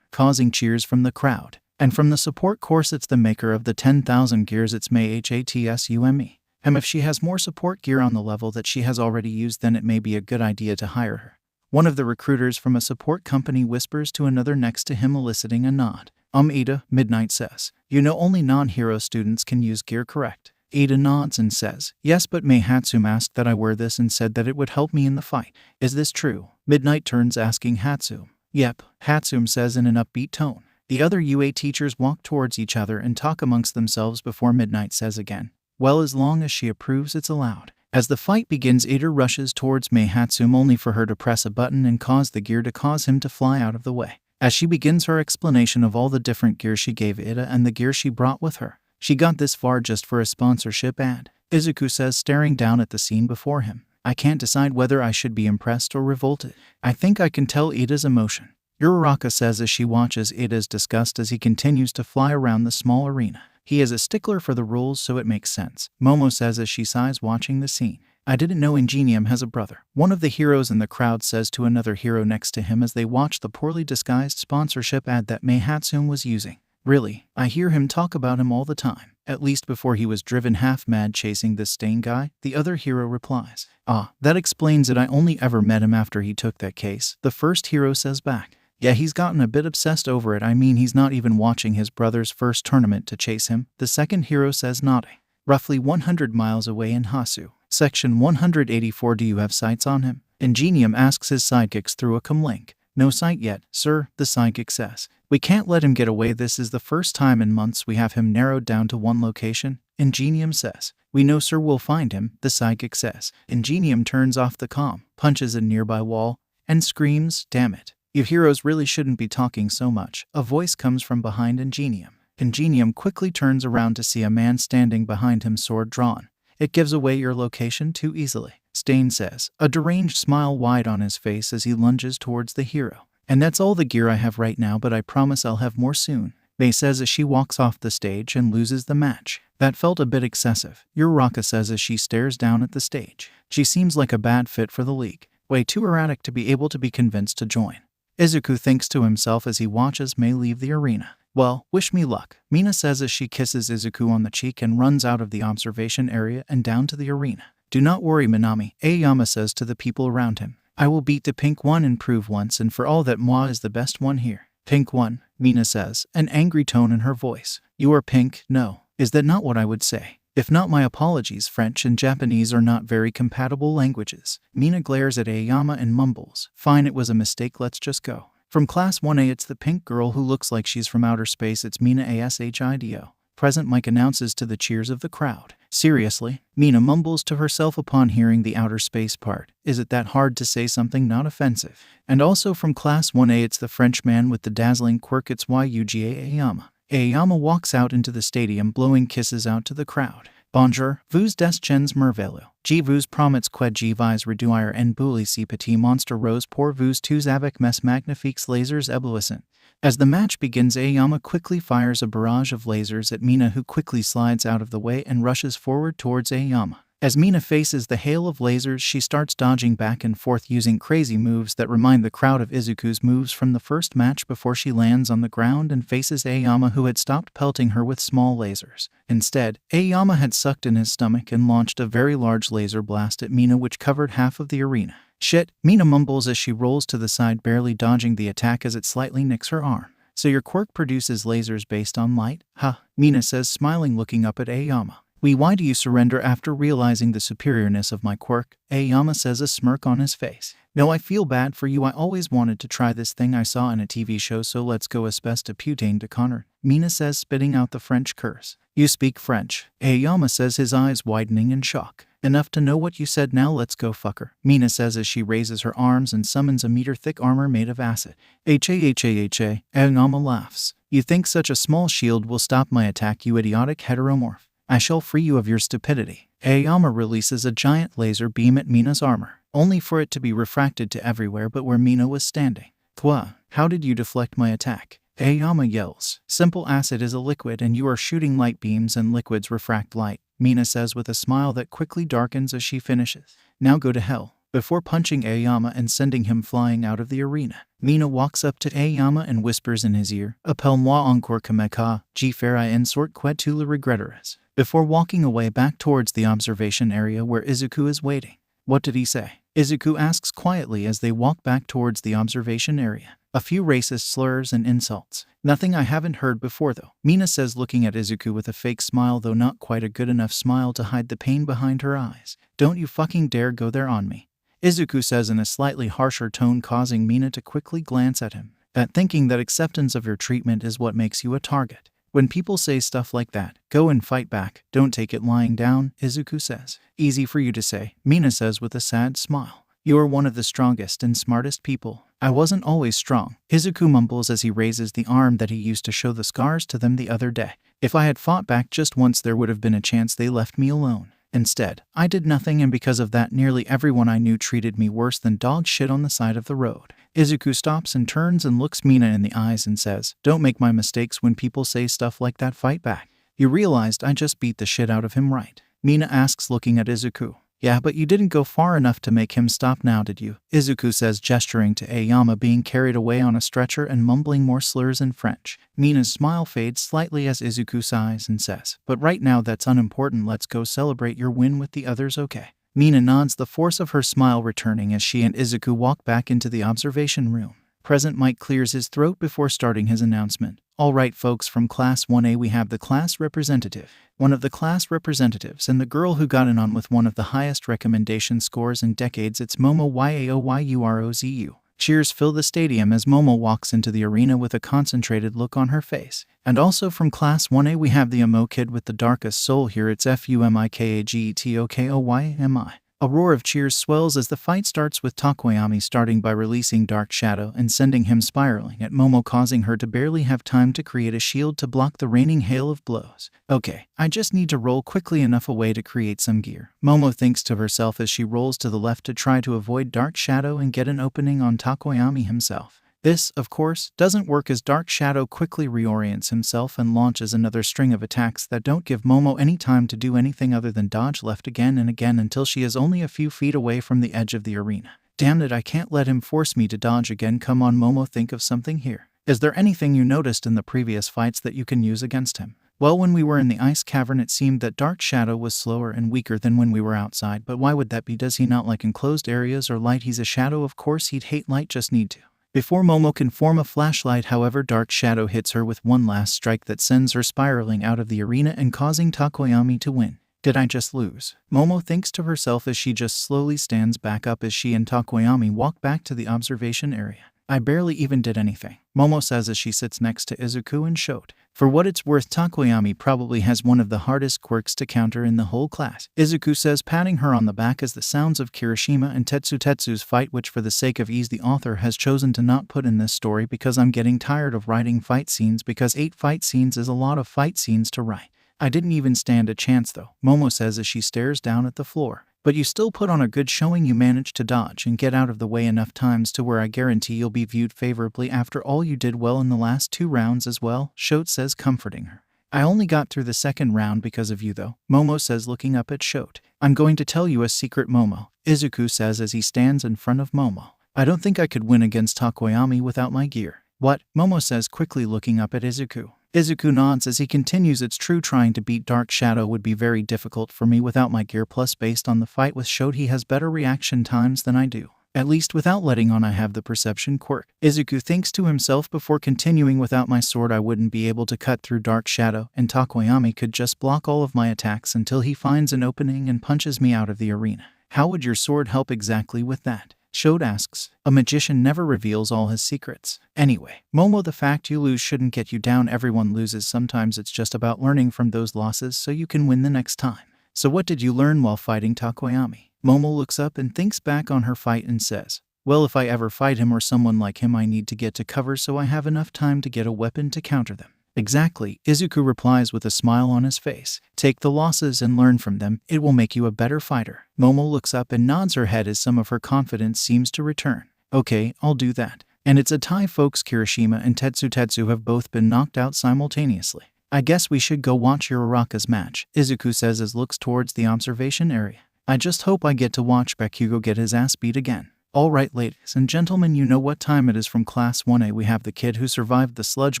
Causing cheers from the crowd. And from the support course it's the maker of the 10,000 gears, it's May HATSUME. If she has more support gear on the level that she has already used, then it may be a good idea to hire her. One of the recruiters from a support company whispers to another next to him, eliciting a nod. Ida, Midnight says. You know only non-hero students can use gear, correct? Ida nods and says, yes, but Mei Hatsum asked that I wear this and said that it would help me in the fight. Is this true? Midnight turns asking Hatsum. Yep, Hatsum says in an upbeat tone. The other UA teachers walk towards each other and talk amongst themselves before Midnight says again. Well, as long as she approves, it's allowed. As the fight begins, Ida rushes towards Mei Hatsum only for her to press a button and cause the gear to cause him to fly out of the way. As she begins her explanation of all the different gear she gave Ida and the gear she brought with her. She got this far just for a sponsorship ad, Izuku says, staring down at the scene before him. I can't decide whether I should be impressed or revolted. I think I can tell Ida's emotion. Uraraka says as she watches Ida's disgust as he continues to fly around the small arena. He is a stickler for the rules, so it makes sense, Momo says as she sighs watching the scene. I didn't know Ingenium has a brother. One of the heroes in the crowd says to another hero next to him as they watch the poorly disguised sponsorship ad that Mei Hatsum was using. Really, I hear him talk about him all the time. At least before he was driven half mad chasing this Stain guy, the other hero replies. Ah, that explains it. I only ever met him after he took that case, the first hero says back. Yeah, he's gotten a bit obsessed over it. I mean, he's not even watching his brother's first tournament to chase him, the second hero says, nodding. Roughly 100 miles away in Hasu. Section 184. Do you have sights on him? Ingenium asks his sidekicks through a comlink. No sight yet, sir, the sidekick says. We can't let him get away. This is the first time in months we have him narrowed down to one location, Ingenium says. We know, sir, we'll find him, the sidekick says. Ingenium turns off the comm, punches a nearby wall, and screams, damn it. You heroes really shouldn't be talking so much. A voice comes from behind Ingenium. Ingenium quickly turns around to see a man standing behind him, sword drawn. It gives away your location too easily, Stain says, a deranged smile wide on his face as he lunges towards the hero. And that's all the gear I have right now, but I promise I'll have more soon, Mei says as she walks off the stage and loses the match. That felt a bit excessive, Uraraka says as she stares down at the stage. She seems like a bad fit for the league. Way too erratic to be able to be convinced to join. Izuku thinks to himself as he watches Mei leave the arena. Well, wish me luck, Mina says as she kisses Izuku on the cheek and runs out of the observation area and down to the arena. Do not worry, Minami, Aoyama says to the people around him. I will beat the pink one and prove once and for all that moi is the best one here. Pink one, Mina says, an angry tone in her voice. You are pink? No. Is that not what I would say? If not, my apologies. French and Japanese are not very compatible languages. Mina glares at Aoyama and mumbles, "Fine, it was a mistake, let's just go." From Class 1A, it's the pink girl who looks like she's from outer space. It's Mina Ashido. Present Mike announces to the cheers of the crowd. Seriously? Mina mumbles to herself upon hearing the outer space part. Is it that hard to say something not offensive? And also from Class 1A, it's the French man with the dazzling quirk. It's Yuga Aoyama. Aoyama walks out into the stadium, blowing kisses out to the crowd. Bonjour, vous des gens merveilleux. Je vous promets que je vais réduire en boule ce petit monstre rose pour vous tous avec mes magnifiques lasers éblouissants. As the match begins, Aoyama quickly fires a barrage of lasers at Mina, who quickly slides out of the way and rushes forward towards Aoyama. As Mina faces the hail of lasers, she starts dodging back and forth using crazy moves that remind the crowd of Izuku's moves from the first match before she lands on the ground and faces Aoyama, who had stopped pelting her with small lasers. Instead, Aoyama had sucked in his stomach and launched a very large laser blast at Mina, which covered half of the arena. Shit, Mina mumbles as she rolls to the side, barely dodging the attack as it slightly nicks her arm. So your quirk produces lasers based on light? Huh, Mina says, smiling, looking up at Aoyama. Why do you surrender after realizing the superiorness of my quirk? Aoyama says, a smirk on his face. No, I feel bad for you. I always wanted to try this thing I saw in a TV show, so let's go espèce de putain de connard, Mina says, spitting out the French curse. You speak French? Aoyama says, his eyes widening in shock. Enough to know what you said, now let's go fucker, Mina says as she raises her arms and summons a meter-thick armor made of acid. Aoyama laughs. You think such a small shield will stop my attack, you idiotic heteromorph? I shall free you of your stupidity. Aoyama releases a giant laser beam at Mina's armor, only for it to be refracted to everywhere but where Mina was standing. Kwa, how did you deflect my attack? Aoyama yells. Simple, acid is a liquid and you are shooting light beams and liquids refract light, Mina says with a smile that quickly darkens as she finishes. Now go to hell. Before punching Aoyama and sending him flying out of the arena, Mina walks up to Aoyama and whispers in his ear, Appelle-moi encore comme ça, je ferai en sorte que tu le regretteras, before walking away back towards the observation area where Izuku is waiting. What did he say? Izuku asks quietly as they walk back towards the observation area. A few racist slurs and insults. Nothing I haven't heard before though, Mina says, looking at Izuku with a fake smile, though not quite a good enough smile to hide the pain behind her eyes. Don't you fucking dare go there on me, Izuku says in a slightly harsher tone, causing Mina to quickly glance at him. Thinking that acceptance of your treatment is what makes you a target. When people say stuff like that, go and fight back, don't take it lying down, Izuku says. Easy for you to say, Mina says with a sad smile. You are one of the strongest and smartest people. I wasn't always strong, Izuku mumbles as he raises the arm that he used to show the scars to them the other day. If I had fought back just once, there would have been a chance they left me alone. Instead, I did nothing, and because of that, nearly everyone I knew treated me worse than dog shit on the side of the road. Izuku stops and turns and looks Mina in the eyes and says, don't make my mistakes. When people say stuff like that, fight back. You realized I just beat the shit out of him, right? Mina asks, looking at Izuku. Yeah, but you didn't go far enough to make him stop now, did you? Izuku says, gesturing to Aoyama being carried away on a stretcher and mumbling more slurs in French. Mina's smile fades slightly as Izuku sighs and says, but right now that's unimportant, let's go celebrate your win with the others, okay? Mina nods, the force of her smile returning as she and Izuku walk back into the observation room. Present Mike clears his throat before starting his announcement. Alright folks, from Class 1A we have the class representative. One of the class representatives and the girl who got in on with one of the highest recommendation scores in decades, it's Momo Yaoyurozu. Cheers fill the stadium as Momo walks into the arena with a concentrated look on her face. And also from Class 1A we have the emo kid with the darkest soul here, it's Fumikagetokoymi. A roar of cheers swells as the fight starts, with Tokoyami starting by releasing Dark Shadow and sending him spiraling at Momo, causing her to barely have time to create a shield to block the raining hail of blows. Okay, I just need to roll quickly enough away to create some gear, Momo thinks to herself as she rolls to the left to try to avoid Dark Shadow and get an opening on Tokoyami himself. This, of course, doesn't work as Dark Shadow quickly reorients himself and launches another string of attacks that don't give Momo any time to do anything other than dodge left again and again until she is only a few feet away from the edge of the arena. Damn it, I can't let him force me to dodge again. Come on Momo, think of something here. Is there anything you noticed in the previous fights that you can use against him? Well, when we were in the ice cavern it seemed that Dark Shadow was slower and weaker than when we were outside, but why would that be? Does he not like enclosed areas or light? He's a shadow, of course he'd hate light, just need to. Before Momo can form a flashlight, however, Dark Shadow hits her with one last strike that sends her spiraling out of the arena and causing Tokoyami to win. Did I just lose? Momo thinks to herself as she just slowly stands back up as she and Takoyami walk back to the observation area. I barely even did anything, Momo says as she sits next to Izuku and Shote. For what it's worth, Takoyami probably has one of the hardest quirks to counter in the whole class, Izuku says, patting her on the back as the sounds of Kirishima and Tetsu's fight, which for the sake of ease the author has chosen to not put in this story because I'm getting tired of writing fight scenes, because 8 fight scenes is a lot of fight scenes to write. I didn't even stand a chance though, Momo says as she stares down at the floor. But you still put on a good showing. You managed to dodge and get out of the way enough times to where I guarantee you'll be viewed favorably after all. You did well in the last 2 rounds as well, Shote says, comforting her. I only got through the second round because of you though, Momo says, looking up at Shote. I'm going to tell you a secret, Momo, Izuku says as he stands in front of Momo. I don't think I could win against Takoyami without my gear. What? Momo says, quickly looking up at Izuku. Izuku nods as he continues. It's true, trying to beat Dark Shadow would be very difficult for me without my gear, plus based on the fight with Shote he has better reaction times than I do. At least without letting on I have the perception quirk. Izuku thinks to himself before continuing, without my sword I wouldn't be able to cut through Dark Shadow, and Takoyami could just block all of my attacks until he finds an opening and punches me out of the arena. How would your sword help exactly with that? Shote asks. A magician never reveals all his secrets. Anyway, Momo, the fact you lose shouldn't get you down. Everyone loses. Sometimes it's just about learning from those losses so you can win the next time. So what did you learn while fighting Takoyami? Momo looks up and thinks back on her fight and says, well, if I ever fight him or someone like him, I need to get to cover so I have enough time to get a weapon to counter them. Exactly, Izuku replies with a smile on his face. Take the losses and learn from them. It will make you a better fighter. Momo looks up and nods her head as some of her confidence seems to return. Okay, I'll do that. And it's a tie, folks. Kirishima and Tetsu have both been knocked out simultaneously. I guess we should go watch Uraraka's match, Izuku says as looks towards the observation area. I just hope I get to watch Bakugo get his ass beat again. Alright, ladies and gentlemen, you know what time it is. From Class 1A we have the kid who survived the sludge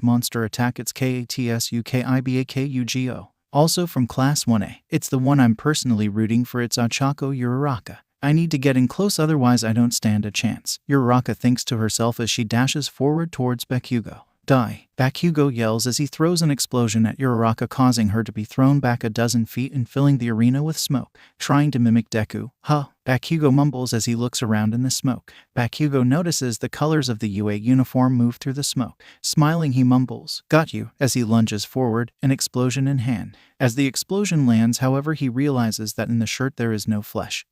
monster attack. It's KATSUKIBAKUGO. Also from Class 1A, it's the one I'm personally rooting for. It's Ochako Uraraka. I need to get in close, otherwise I don't stand a chance, Uraraka thinks to herself as she dashes forward towards Bakugo. Die! Bakugo yells as he throws an explosion at Uraraka, causing her to be thrown back a dozen feet and filling the arena with smoke. Trying to mimic Deku, huh? Bakugo mumbles as he looks around in the smoke. Bakugo notices the colors of the UA uniform move through the smoke. Smiling, he mumbles, got you, as he lunges forward, an explosion in hand. As the explosion lands, however, he realizes that in the shirt there is no flesh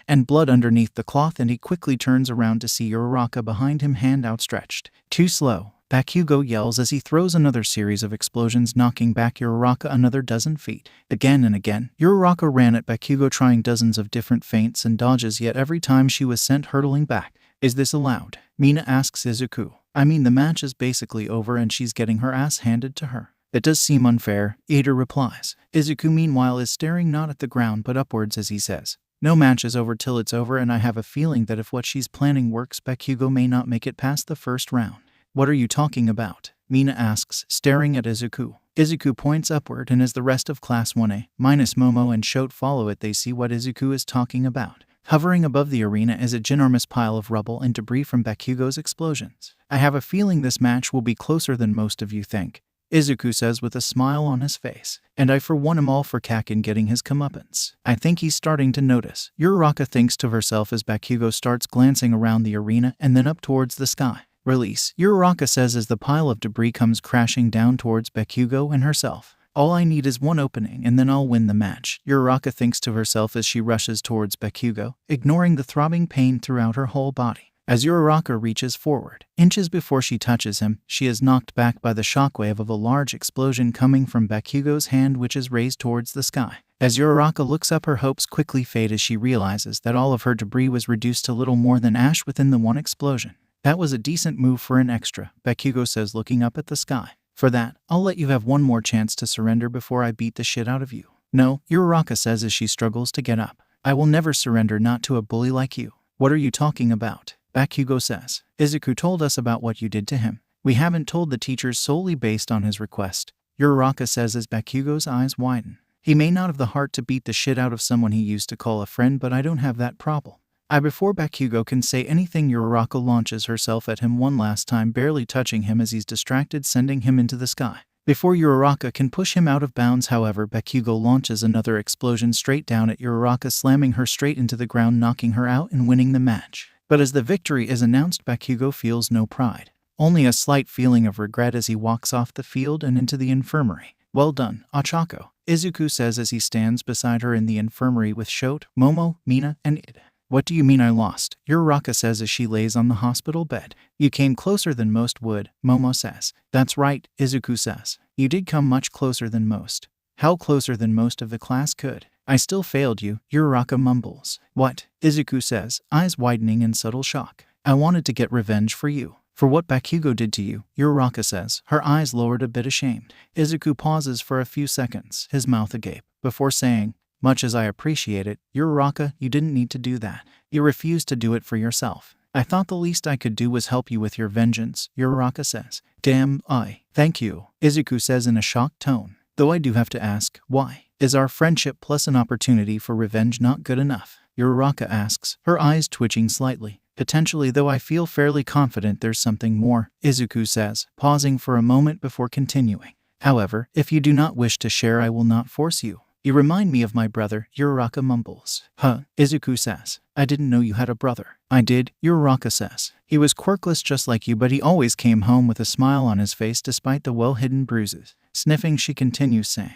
and blood underneath the cloth, and he quickly turns around to see Uraraka behind him, hand outstretched. Too slow, Bakugo yells as he throws another series of explosions, knocking back Uraraka another dozen feet. Again and again, Uraraka ran at Bakugo, trying dozens of different feints and dodges, yet every time she was sent hurtling back. Is this allowed? Mina asks Izuku. I mean, the match is basically over and she's getting her ass handed to her. It does seem unfair, Ida replies. Izuku meanwhile is staring not at the ground but upwards as he says, no match is over till it's over, and I have a feeling that if what she's planning works, Bakugo may not make it past the first round. What are you talking about? Mina asks, staring at Izuku. Izuku points upward, and as the rest of Class 1A, minus Momo and Shote, follow it, they see what Izuku is talking about. Hovering above the arena is a ginormous pile of rubble and debris from Bakugo's explosions. I have a feeling this match will be closer than most of you think, Izuku says with a smile on his face. And I for one am all for Kakin getting his comeuppance. I think he's starting to notice, Uraraka thinks to herself as Bakugo starts glancing around the arena and then up towards the sky. Release, Uraraka says as the pile of debris comes crashing down towards Bakugo and herself. All I need is one opening and then I'll win the match, Uraraka thinks to herself as she rushes towards Bakugo, ignoring the throbbing pain throughout her whole body. As Uraraka reaches forward, inches before she touches him, she is knocked back by the shockwave of a large explosion coming from Bakugo's hand, which is raised towards the sky. As Uraraka looks up, her hopes quickly fade as she realizes that all of her debris was reduced to little more than ash within the one explosion. That was a decent move for an extra, Bakugo says, looking up at the sky. For that, I'll let you have one more chance to surrender before I beat the shit out of you. No, Uraraka says as she struggles to get up. I will never surrender, not to a bully like you. What are you talking about? Bakugo says. Izuku told us about what you did to him. We haven't told the teachers solely based on his request, Uraraka says as Bakugo's eyes widen. He may not have the heart to beat the shit out of someone he used to call a friend, but I don't have that problem. Before Bakugo can say anything, Uraraka launches herself at him one last time, barely touching him as he's distracted, sending him into the sky. Before Uraraka can push him out of bounds, however, Bakugo launches another explosion straight down at Uraraka, slamming her straight into the ground, knocking her out and winning the match. But as the victory is announced, Bakugo feels no pride, only a slight feeling of regret as he walks off the field and into the infirmary. "Well done, Ochako," Izuku says as he stands beside her in the infirmary with Shote, Momo, Mina, and Ida. "What do you mean I lost?" Uraraka says as she lays on the hospital bed. "You came closer than most would," Momo says. "That's right," Izuku says. "You did come much closer than most." "How closer than most of the class could?" "I still failed you," Uraraka mumbles. "What?" Izuku says, eyes widening in subtle shock. "I wanted to get revenge for you. For what Bakugo did to you," Uraraka says, her eyes lowered, a bit ashamed. Izuku pauses for a few seconds, his mouth agape, before saying, "Much as I appreciate it, Uraraka, you didn't need to do that. You refused to do it for yourself. I thought the least I could do was help you with your vengeance," Uraraka says. "Damn, thank you," Izuku says in a shocked tone. "Though I do have to ask, why? Is our friendship plus an opportunity for revenge not good enough?" Uraraka asks, her eyes twitching slightly. "Potentially, though I feel fairly confident there's something more," Izuku says, pausing for a moment before continuing. "However, if you do not wish to share, I will not force you." "You remind me of my brother," Uraraka mumbles. "Huh?" Izuku says. "I didn't know you had a brother." "I did," Uraraka says. "He was quirkless just like you, but he always came home with a smile on his face despite the well-hidden bruises." Sniffing, she continues saying,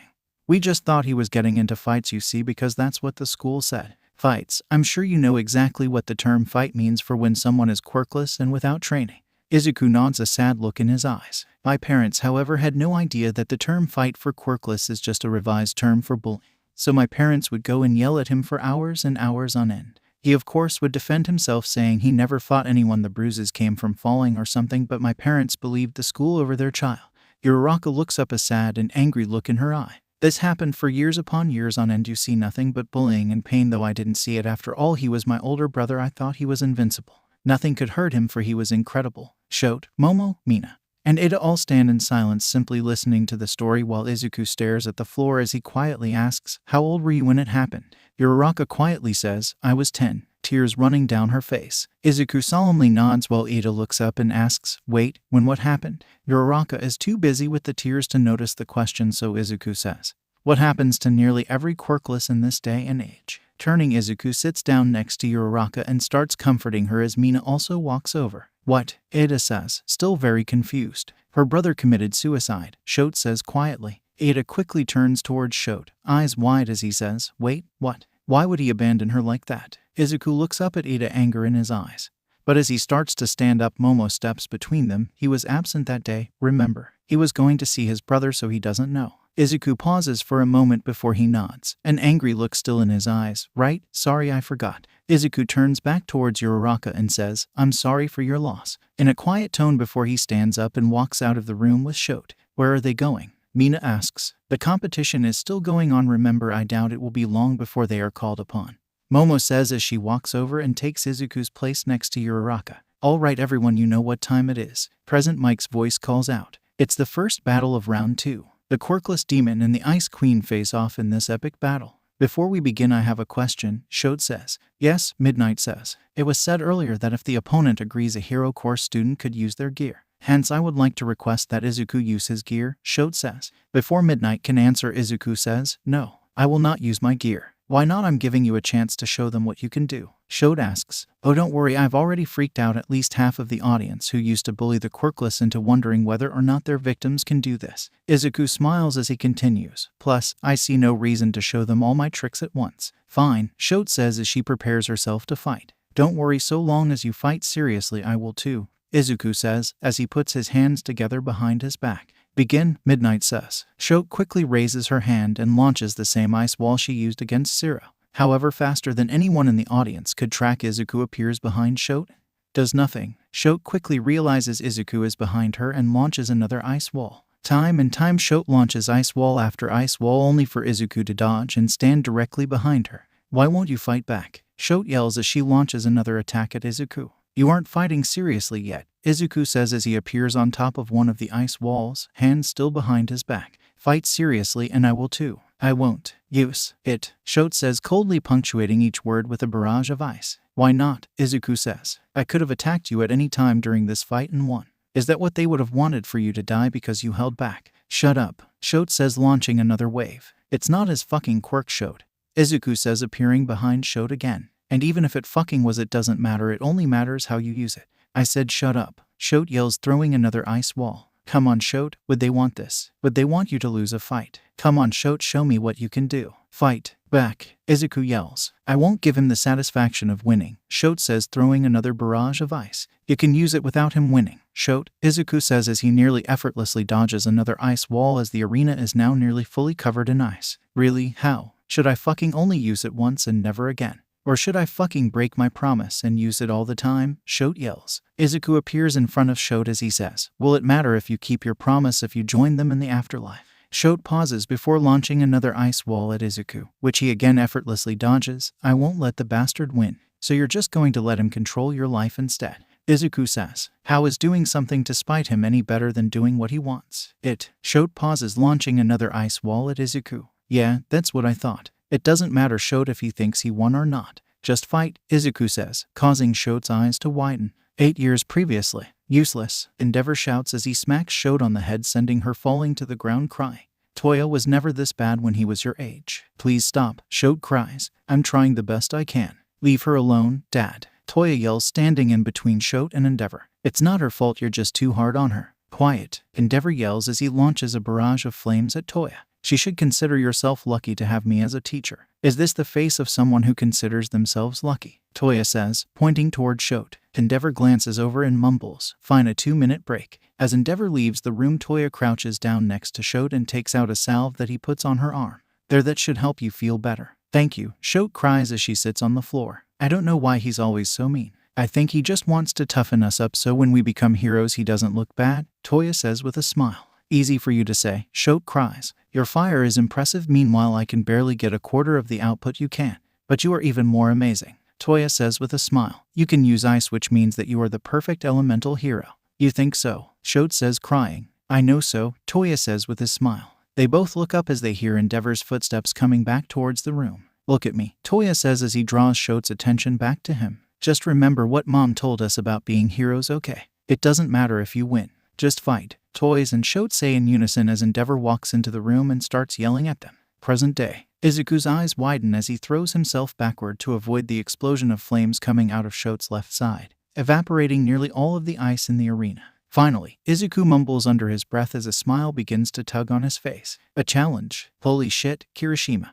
"We just thought he was getting into fights, you see, because that's what the school said." "Fights? I'm sure you know exactly what the term fight means for when someone is quirkless and without training." Izuku nods, a sad look in his eyes. "My parents, however, had no idea that the term fight for quirkless is just a revised term for bullying. So my parents would go and yell at him for hours and hours on end. He, of course, would defend himself, saying he never fought anyone, the bruises came from falling or something, but my parents believed the school over their child." Uraraka looks up, a sad and angry look in her eye. "This happened for years upon years on end. You see nothing but bullying and pain, though I didn't see it. After all, he was my older brother. I thought he was invincible. Nothing could hurt him, for he was incredible." Shote, Momo, Mina, and Ida all stand in silence, simply listening to the story, while Izuku stares at the floor as he quietly asks, "How old were you when it happened?" Uraraka quietly says, "I was 10, tears running down her face. Izuku solemnly nods while Ida looks up and asks, "Wait, when what happened?" Uraraka is too busy with the tears to notice the question, so Izuku says, "What happens to nearly every quirkless in this day and age." Turning, Izuku sits down next to Uraraka and starts comforting her as Mina also walks over. "What?" Ida says, still very confused. "Her brother committed suicide," Shote says quietly. Ida quickly turns towards Shote, eyes wide as he says, "Wait, what? Why would he abandon her like that?" Izuku looks up at Ida, anger in his eyes. But as he starts to stand up, Momo steps between them. "He was absent that day, remember? He was going to see his brother, so he doesn't know." Izuku pauses for a moment before he nods, an angry look still in his eyes. "Right, sorry, I forgot." Izuku turns back towards Uraraka and says, "I'm sorry for your loss," in a quiet tone before he stands up and walks out of the room with Shote. "Where are they going?" Mina asks. "The competition is still going on, remember. I doubt it will be long before they are called upon," Momo says as she walks over and takes Izuku's place next to Uraraka. "All right, everyone, you know what time it is." Present Mike's voice calls out. It's the first battle of round 2. The Quirkless Demon and the Ice Queen face off in this epic battle. "Before we begin, I have a question," Shote says. "Yes," Midnight says. "It was said earlier that if the opponent agrees, a hero course student could use their gear. Hence, I would like to request that Izuku use his gear," Shote says. Before Midnight can answer, Izuku says, "No, I will not use my gear." "Why not? I'm giving you a chance to show them what you can do." Shote asks. "Oh, don't worry, I've already freaked out at least half of the audience who used to bully the quirkless into wondering whether or not their victims can do this." Izuku smiles as he continues. "Plus, I see no reason to show them all my tricks at once." "Fine," Shote says as she prepares herself to fight. "Don't worry, so long as you fight seriously, I will too," Izuku says as he puts his hands together behind his back. "Begin," Midnight says. Shote quickly raises her hand and launches the same ice wall she used against Zero. However, faster than anyone in the audience could track, Izuku appears behind Shote. Does nothing. Shote quickly realizes Izuku is behind her and launches another ice wall. Time and time Shote launches ice wall after ice wall, only for Izuku to dodge and stand directly behind her. "Why won't you fight back?" Shote yells as she launches another attack at Izuku. "You aren't fighting seriously yet," Izuku says as he appears on top of one of the ice walls, hands still behind his back. "Fight seriously and I will too." "I won't use it," Shote says, coldly punctuating each word with a barrage of ice. "Why not?" Izuku says. "I could have attacked you at any time during this fight and won. Is that what they would have wanted, for you to die because you held back?" Shut up, Shote says, launching another wave. It's not his fucking quirk, Shote. Izuku says, appearing behind Shote again. And even if it fucking was, it doesn't matter, it only matters how you use it. I said shut up, Shote yells, throwing another ice wall. Come on, Shote, would they want this? Would they want you to lose a fight? Come on, Shote, show me what you can do. Fight back, Izuku yells. I won't give him the satisfaction of winning, Shote says, throwing another barrage of ice. You can use it without him winning, Shote, Izuku says as he nearly effortlessly dodges another ice wall as the arena is now nearly fully covered in ice. Really? How? Should I fucking only use it once and never again? Or should I fucking break my promise and use it all the time? Shote yells. Izuku appears in front of Shote as he says, will it matter if you keep your promise if you join them in the afterlife? Shote pauses before launching another ice wall at Izuku, which he again effortlessly dodges. I won't let the bastard win. So you're just going to let him control your life instead? Izuku says. How is doing something to spite him any better than doing what he wants? Shote pauses, launching another ice wall at Izuku. Yeah, that's what I thought. It doesn't matter, Shote, if he thinks he won or not. Just fight, Izuku says, causing Shote's eyes to widen. 8 years previously. Useless, Endeavor shouts as he smacks Shote on the head, sending her falling to the ground crying. Toya was never this bad when he was your age. Please stop, Shote cries. I'm trying the best I can. Leave her alone, Dad. Toya yells, standing in between Shote and Endeavor. It's not her fault, you're just too hard on her. Quiet, Endeavor yells as he launches a barrage of flames at Toya. She should consider yourself lucky to have me as a teacher. Is this the face of someone who considers themselves lucky? Toya says, pointing toward Shote. Endeavor glances over and mumbles, fine, a 2-minute break. As Endeavor leaves the room, Toya crouches down next to Shote and takes out a salve that he puts on her arm. There, that should help you feel better. Thank you, Shote cries as she sits on the floor. I don't know why he's always so mean. I think he just wants to toughen us up so when we become heroes he doesn't look bad, Toya says with a smile. Easy for you to say, Shote cries. Your fire is impressive, meanwhile I can barely get a quarter of the output you can. But you are even more amazing, Toya says with a smile. You can use ice, which means that you are the perfect elemental hero. You think so? Shote says, crying. I know so, Toya says with a smile. They both look up as they hear Endeavor's footsteps coming back towards the room. Look at me, Toya says as he draws Shote's attention back to him. Just remember what Mom told us about being heroes, okay? It doesn't matter if you win. Just fight. Toys and Shote say in unison as Endeavor walks into the room and starts yelling at them. Present day. Izuku's eyes widen as he throws himself backward to avoid the explosion of flames coming out of Shote's left side, evaporating nearly all of the ice in the arena. Finally, Izuku mumbles under his breath as a smile begins to tug on his face. A challenge. Holy shit, Kirishima.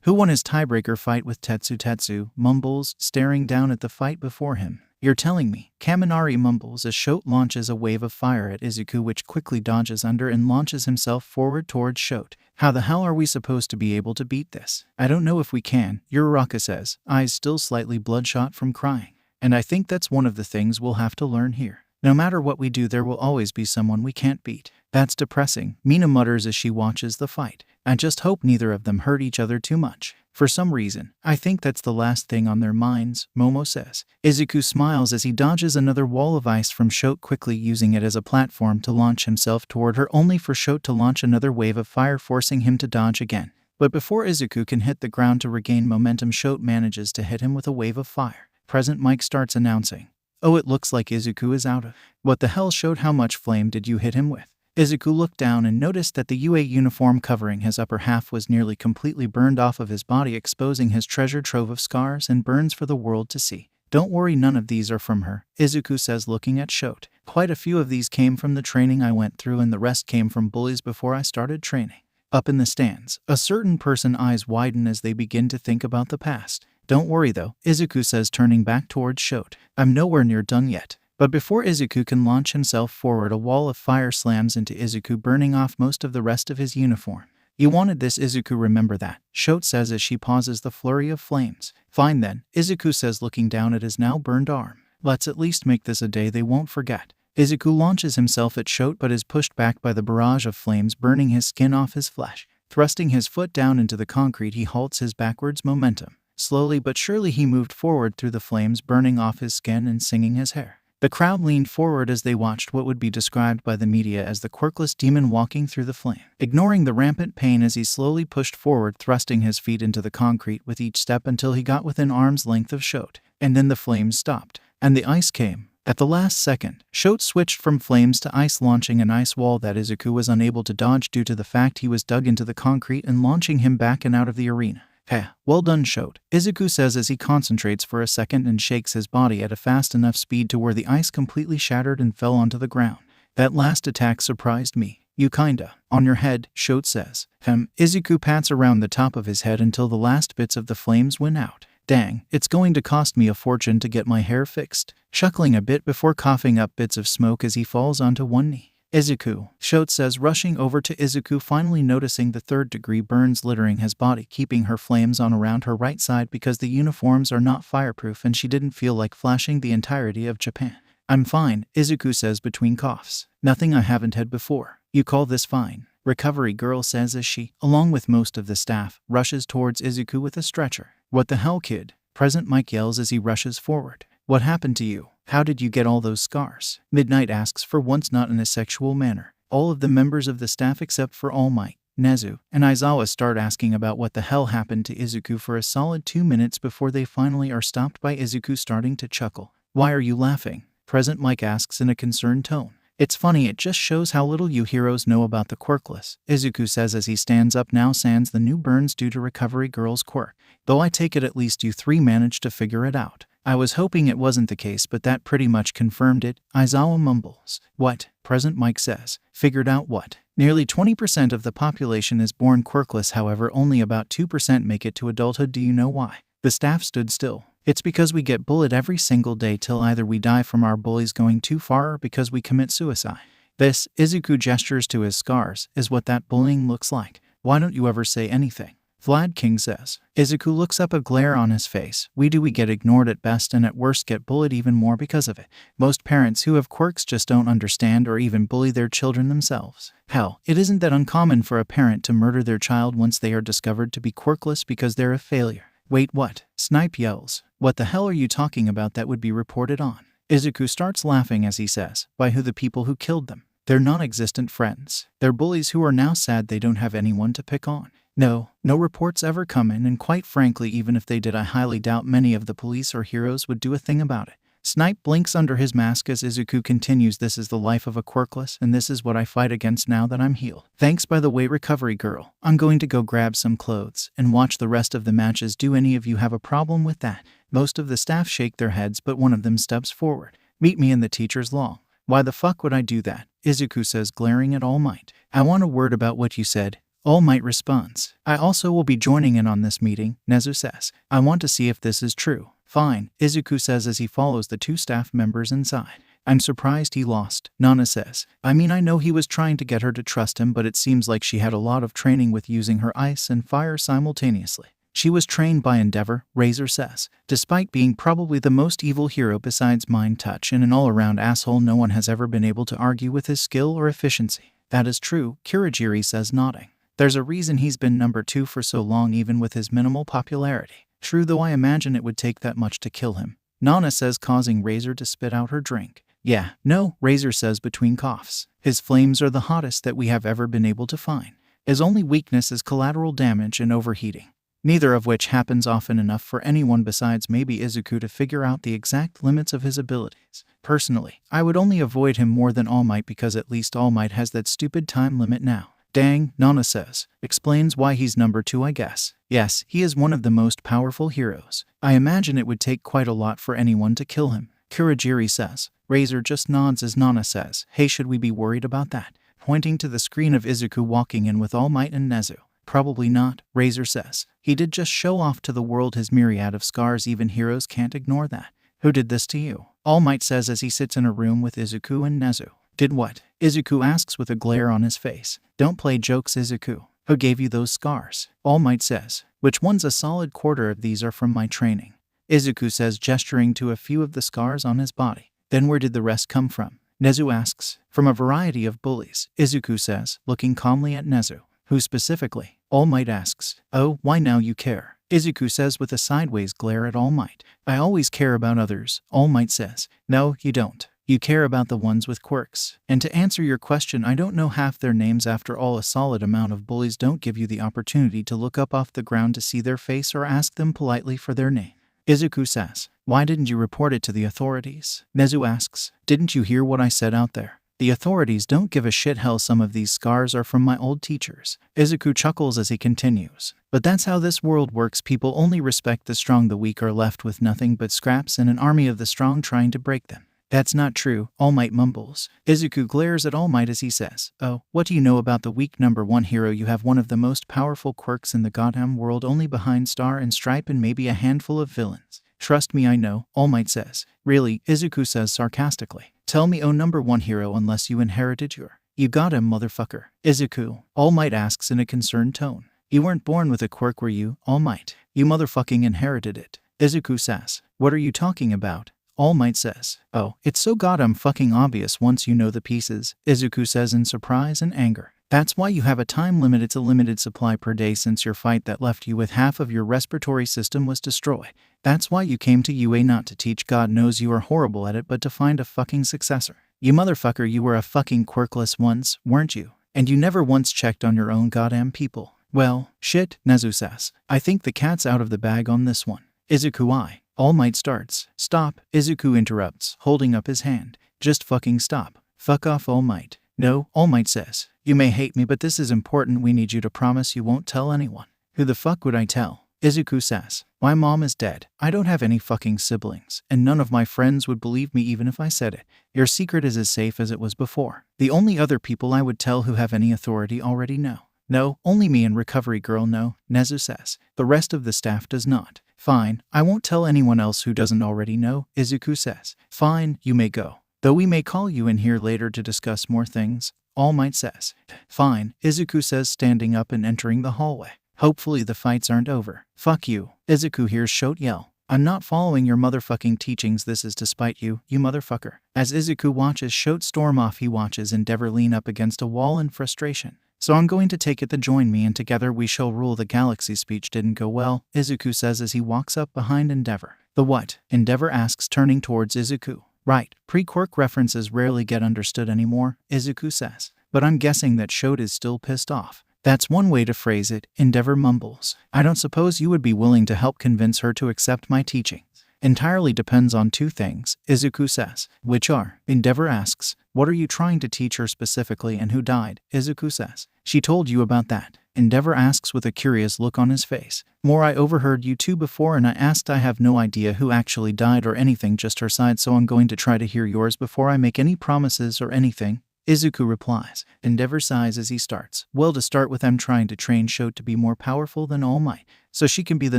Who won his tiebreaker fight with Tetsu? Tetsu mumbles, staring down at the fight before him. You're telling me, Kaminari mumbles as Shote launches a wave of fire at Izuku, which quickly dodges under and launches himself forward towards Shote. How the hell are we supposed to be able to beat this? I don't know if we can, Uraraka says, eyes still slightly bloodshot from crying. And I think that's one of the things we'll have to learn here. No matter what we do, there will always be someone we can't beat. That's depressing, Mina mutters as she watches the fight. I just hope neither of them hurt each other too much. For some reason, I think that's the last thing on their minds, Momo says. Izuku smiles as he dodges another wall of ice from Shote, quickly using it as a platform to launch himself toward her, only for Shote to launch another wave of fire, forcing him to dodge again. But before Izuku can hit the ground to regain momentum, Shote manages to hit him with a wave of fire. Present Mike starts announcing. Oh, it looks like Izuku is out of. What the hell, Shote? How much flame did you hit him with? Izuku looked down and noticed that the UA uniform covering his upper half was nearly completely burned off of his body, exposing his treasure trove of scars and burns for the world to see. Don't worry, none of these are from her, Izuku says, looking at Shote. Quite a few of these came from the training I went through, and the rest came from bullies before I started training. Up in the stands, a certain person's eyes widen as they begin to think about the past. Don't worry though, Izuku says, turning back towards Shote. I'm nowhere near done yet. But before Izuku can launch himself forward, a wall of fire slams into Izuku, burning off most of the rest of his uniform. You wanted this, Izuku, remember that, Shote says as she pauses the flurry of flames. Fine then, Izuku says, looking down at his now burned arm. Let's at least make this a day they won't forget. Izuku launches himself at Shote but is pushed back by the barrage of flames, burning his skin off his flesh. Thrusting his foot down into the concrete, he halts his backwards momentum. Slowly but surely he moved forward through the flames, burning off his skin and singing his hair. The crowd leaned forward as they watched what would be described by the media as the quirkless demon walking through the flame, ignoring the rampant pain as he slowly pushed forward, thrusting his feet into the concrete with each step until he got within arm's length of Shote. And then the flames stopped, and the ice came At the last second, Shote switched from flames to ice, launching an ice wall that Izuku was unable to dodge due to the fact he was dug into the concrete and launching him back and out of the arena. Heh, well done, Shote, Izuku says as he concentrates for a second and shakes his body at a fast enough speed to where the ice completely shattered and fell onto the ground. That last attack surprised me. You kinda. On your head, Shote says. Izuku pats around the top of his head until the last bits of the flames went out. Dang, it's going to cost me a fortune to get my hair fixed. Chuckling a bit before coughing up bits of smoke as he falls onto one knee. Izuku, Shote says, rushing over to Izuku, finally noticing the third-degree burns littering his body, keeping her flames on around her right side because the uniforms are not fireproof and she didn't feel like flashing the entirety of Japan. I'm fine, Izuku says between coughs. Nothing I haven't had before. You call this fine? Recovery girl says as she, along with most of the staff, rushes towards Izuku with a stretcher. What the hell, kid? Present Mike yells as he rushes forward. What happened to you? How did you get all those scars? Midnight asks, for once not in a sexual manner. All of the members of the staff except for All Might, Nezu, and Aizawa start asking about what the hell happened to Izuku for a solid 2 minutes before they finally are stopped by Izuku starting to chuckle. Why are you laughing? Present Mike asks in a concerned tone. It's funny, it just shows how little you heroes know about the quirkless, Izuku says as he stands up now sans the new burns due to Recovery Girl's quirk. Though I take it at least you three managed to figure it out. I was hoping it wasn't the case, but that pretty much confirmed it, Aizawa mumbles. What? Present Mike says. Figured out what? Nearly 20% of the population is born quirkless, however only about 2% make it to adulthood. Do you know why? The staff stood still. It's because we get bullied every single day till either we die from our bullies going too far or because we commit suicide. This, Izuku gestures to his scars, is what that bullying looks like. Why don't you ever say anything? Vlad King says. Izuku looks up, a glare on his face. We get ignored at best and at worst get bullied even more because of it. Most parents who have quirks just don't understand or even bully their children themselves. Hell, it isn't that uncommon for a parent to murder their child once they are discovered to be quirkless because they're a failure. Wait, what? Snipe yells. What the hell are you talking about that would be reported on? Izuku starts laughing as he says, by who? The people who killed them. They're non-existent friends. They're bullies who are now sad they don't have anyone to pick on. No reports ever come in, and quite frankly, even if they did, I highly doubt many of the police or heroes would do a thing about it. Snipe blinks under his mask as Izuku continues, this is the life of a quirkless, and this is what I fight against now that I'm healed. Thanks, by the way, Recovery Girl. I'm going to go grab some clothes and watch the rest of the matches. Do any of you have a problem with that? Most of the staff shake their heads, but one of them steps forward. Meet me in the teacher's lounge. Why the fuck would I do that? Izuku says, glaring at All Might. I want a word about what you said. All Might responds. I also will be joining in on this meeting, Nezu says. I want to see if this is true. Fine, Izuku says as he follows the two staff members inside. I'm surprised he lost, Nana says. I mean, I know he was trying to get her to trust him, but it seems like she had a lot of training with using her ice and fire simultaneously. She was trained by Endeavor, Razor says. Despite being probably the most evil hero besides Mind Touch and an all-around asshole, no one has ever been able to argue with his skill or efficiency. That is true, Kurogiri says, nodding. There's a reason he's been number 2 for so long, even with his minimal popularity. True, though I imagine it would take that much to kill him, Nana says, causing Razor to spit out her drink. Yeah, no, Razor says between coughs. His flames are the hottest that we have ever been able to find. His only weakness is collateral damage and overheating. Neither of which happens often enough for anyone besides maybe Izuku to figure out the exact limits of his abilities. Personally, I would only avoid him more than All Might because at least All Might has that stupid time limit now. Dang, Nana says. Explains why he's number 2, I guess. Yes, he is one of the most powerful heroes. I imagine it would take quite a lot for anyone to kill him, Kurogiri says. Razor just nods as Nana says, hey, should we be worried about that? Pointing to the screen of Izuku walking in with All Might and Nezu. Probably not, Razor says. He did just show off to the world his myriad of scars. Even heroes can't ignore that. Who did this to you? All Might says as he sits in a room with Izuku and Nezu. Did what? Izuku asks with a glare on his face. Don't play jokes, Izuku. Who gave you those scars? All Might says. Which ones? A solid quarter of these are from my training, Izuku says, gesturing to a few of the scars on his body. Then where did the rest come from? Nezu asks. From a variety of bullies, Izuku says, looking calmly at Nezu. Who specifically? All Might asks. Oh, why now you care? Izuku says with a sideways glare at All Might. I always care about others, All Might says. No, you don't. You care about the ones with quirks. And to answer your question, I don't know half their names. After all, a solid amount of bullies don't give you the opportunity to look up off the ground to see their face or ask them politely for their name. Izuku says, why didn't you report it to the authorities? Nezu asks, didn't you hear what I said out there? The authorities don't give a shit. Hell, some of these scars are from my old teachers. Izuku chuckles as he continues. But that's how this world works. People only respect the strong. The weak are left with nothing but scraps and an army of the strong trying to break them. That's not true, All Might mumbles. Izuku glares at All Might as he says, oh, what do you know about the weak number one hero? You have one of the most powerful quirks in the goddamn world, only behind Star and Stripe and maybe a handful of villains. Trust me, I know, All Might says. Really? Izuku says sarcastically. Tell me, oh number one hero, unless you inherited your... You got him, motherfucker. Izuku, All Might asks in a concerned tone. You weren't born with a quirk, were you, All Might? You motherfucking inherited it. Izuku says. What are you talking about? All Might says. Oh, it's so goddamn fucking obvious once you know the pieces, Izuku says in surprise and anger. That's why you have a time limit. It's a limited supply per day since your fight that left you with half of your respiratory system was destroyed. That's why you came to UA, not to teach. God knows you are horrible at it, but to find a fucking successor. You motherfucker, you were a fucking quirkless once, weren't you? And you never once checked on your own goddamn people. Well, shit, Nezu says. I think the cat's out of the bag on this one. Izuku, All Might starts. Stop, Izuku interrupts, holding up his hand. Just fucking stop. Fuck off, All Might. No, All Might says. You may hate me, but this is important. We need you to promise you won't tell anyone. Who the fuck would I tell? Izuku says. My mom is dead. I don't have any fucking siblings, and none of my friends would believe me even if I said it. Your secret is as safe as it was before. The only other people I would tell who have any authority already know. No, only me and Recovery Girl know, Nezu says. The rest of the staff does not. Fine, I won't tell anyone else who doesn't already know, Izuku says. Fine, you may go. Though we may call you in here later to discuss more things, All Might says. Fine, Izuku says, standing up and entering the hallway. Hopefully the fights aren't over. Fuck you, Izuku hears Shote yell. I'm not following your motherfucking teachings. This is to spite you, you motherfucker. As Izuku watches Shote storm off, he watches Endeavor lean up against a wall in frustration. So I'm going to take it to join me and together we shall rule the galaxy. Speech didn't go well, Izuku says as he walks up behind Endeavor. The what? Endeavor asks, turning towards Izuku. Right, pre-quirk references rarely get understood anymore, Izuku says. But I'm guessing that Shote is still pissed off. That's one way to phrase it, Endeavor mumbles. I don't suppose you would be willing to help convince her to accept my teachings. Entirely depends on two things, Izuku says. Which are? Endeavor asks. What are you trying to teach her specifically and who died? Izuku says. She told you about that. Endeavor asks with a curious look on his face. More, I overheard you two before and I asked. I have no idea who actually died or anything, just her side, so I'm going to try to hear yours before I make any promises or anything. Izuku replies. Endeavor sighs as he starts. Well, to start with, I'm trying to train Shote to be more powerful than All Might, so she can be the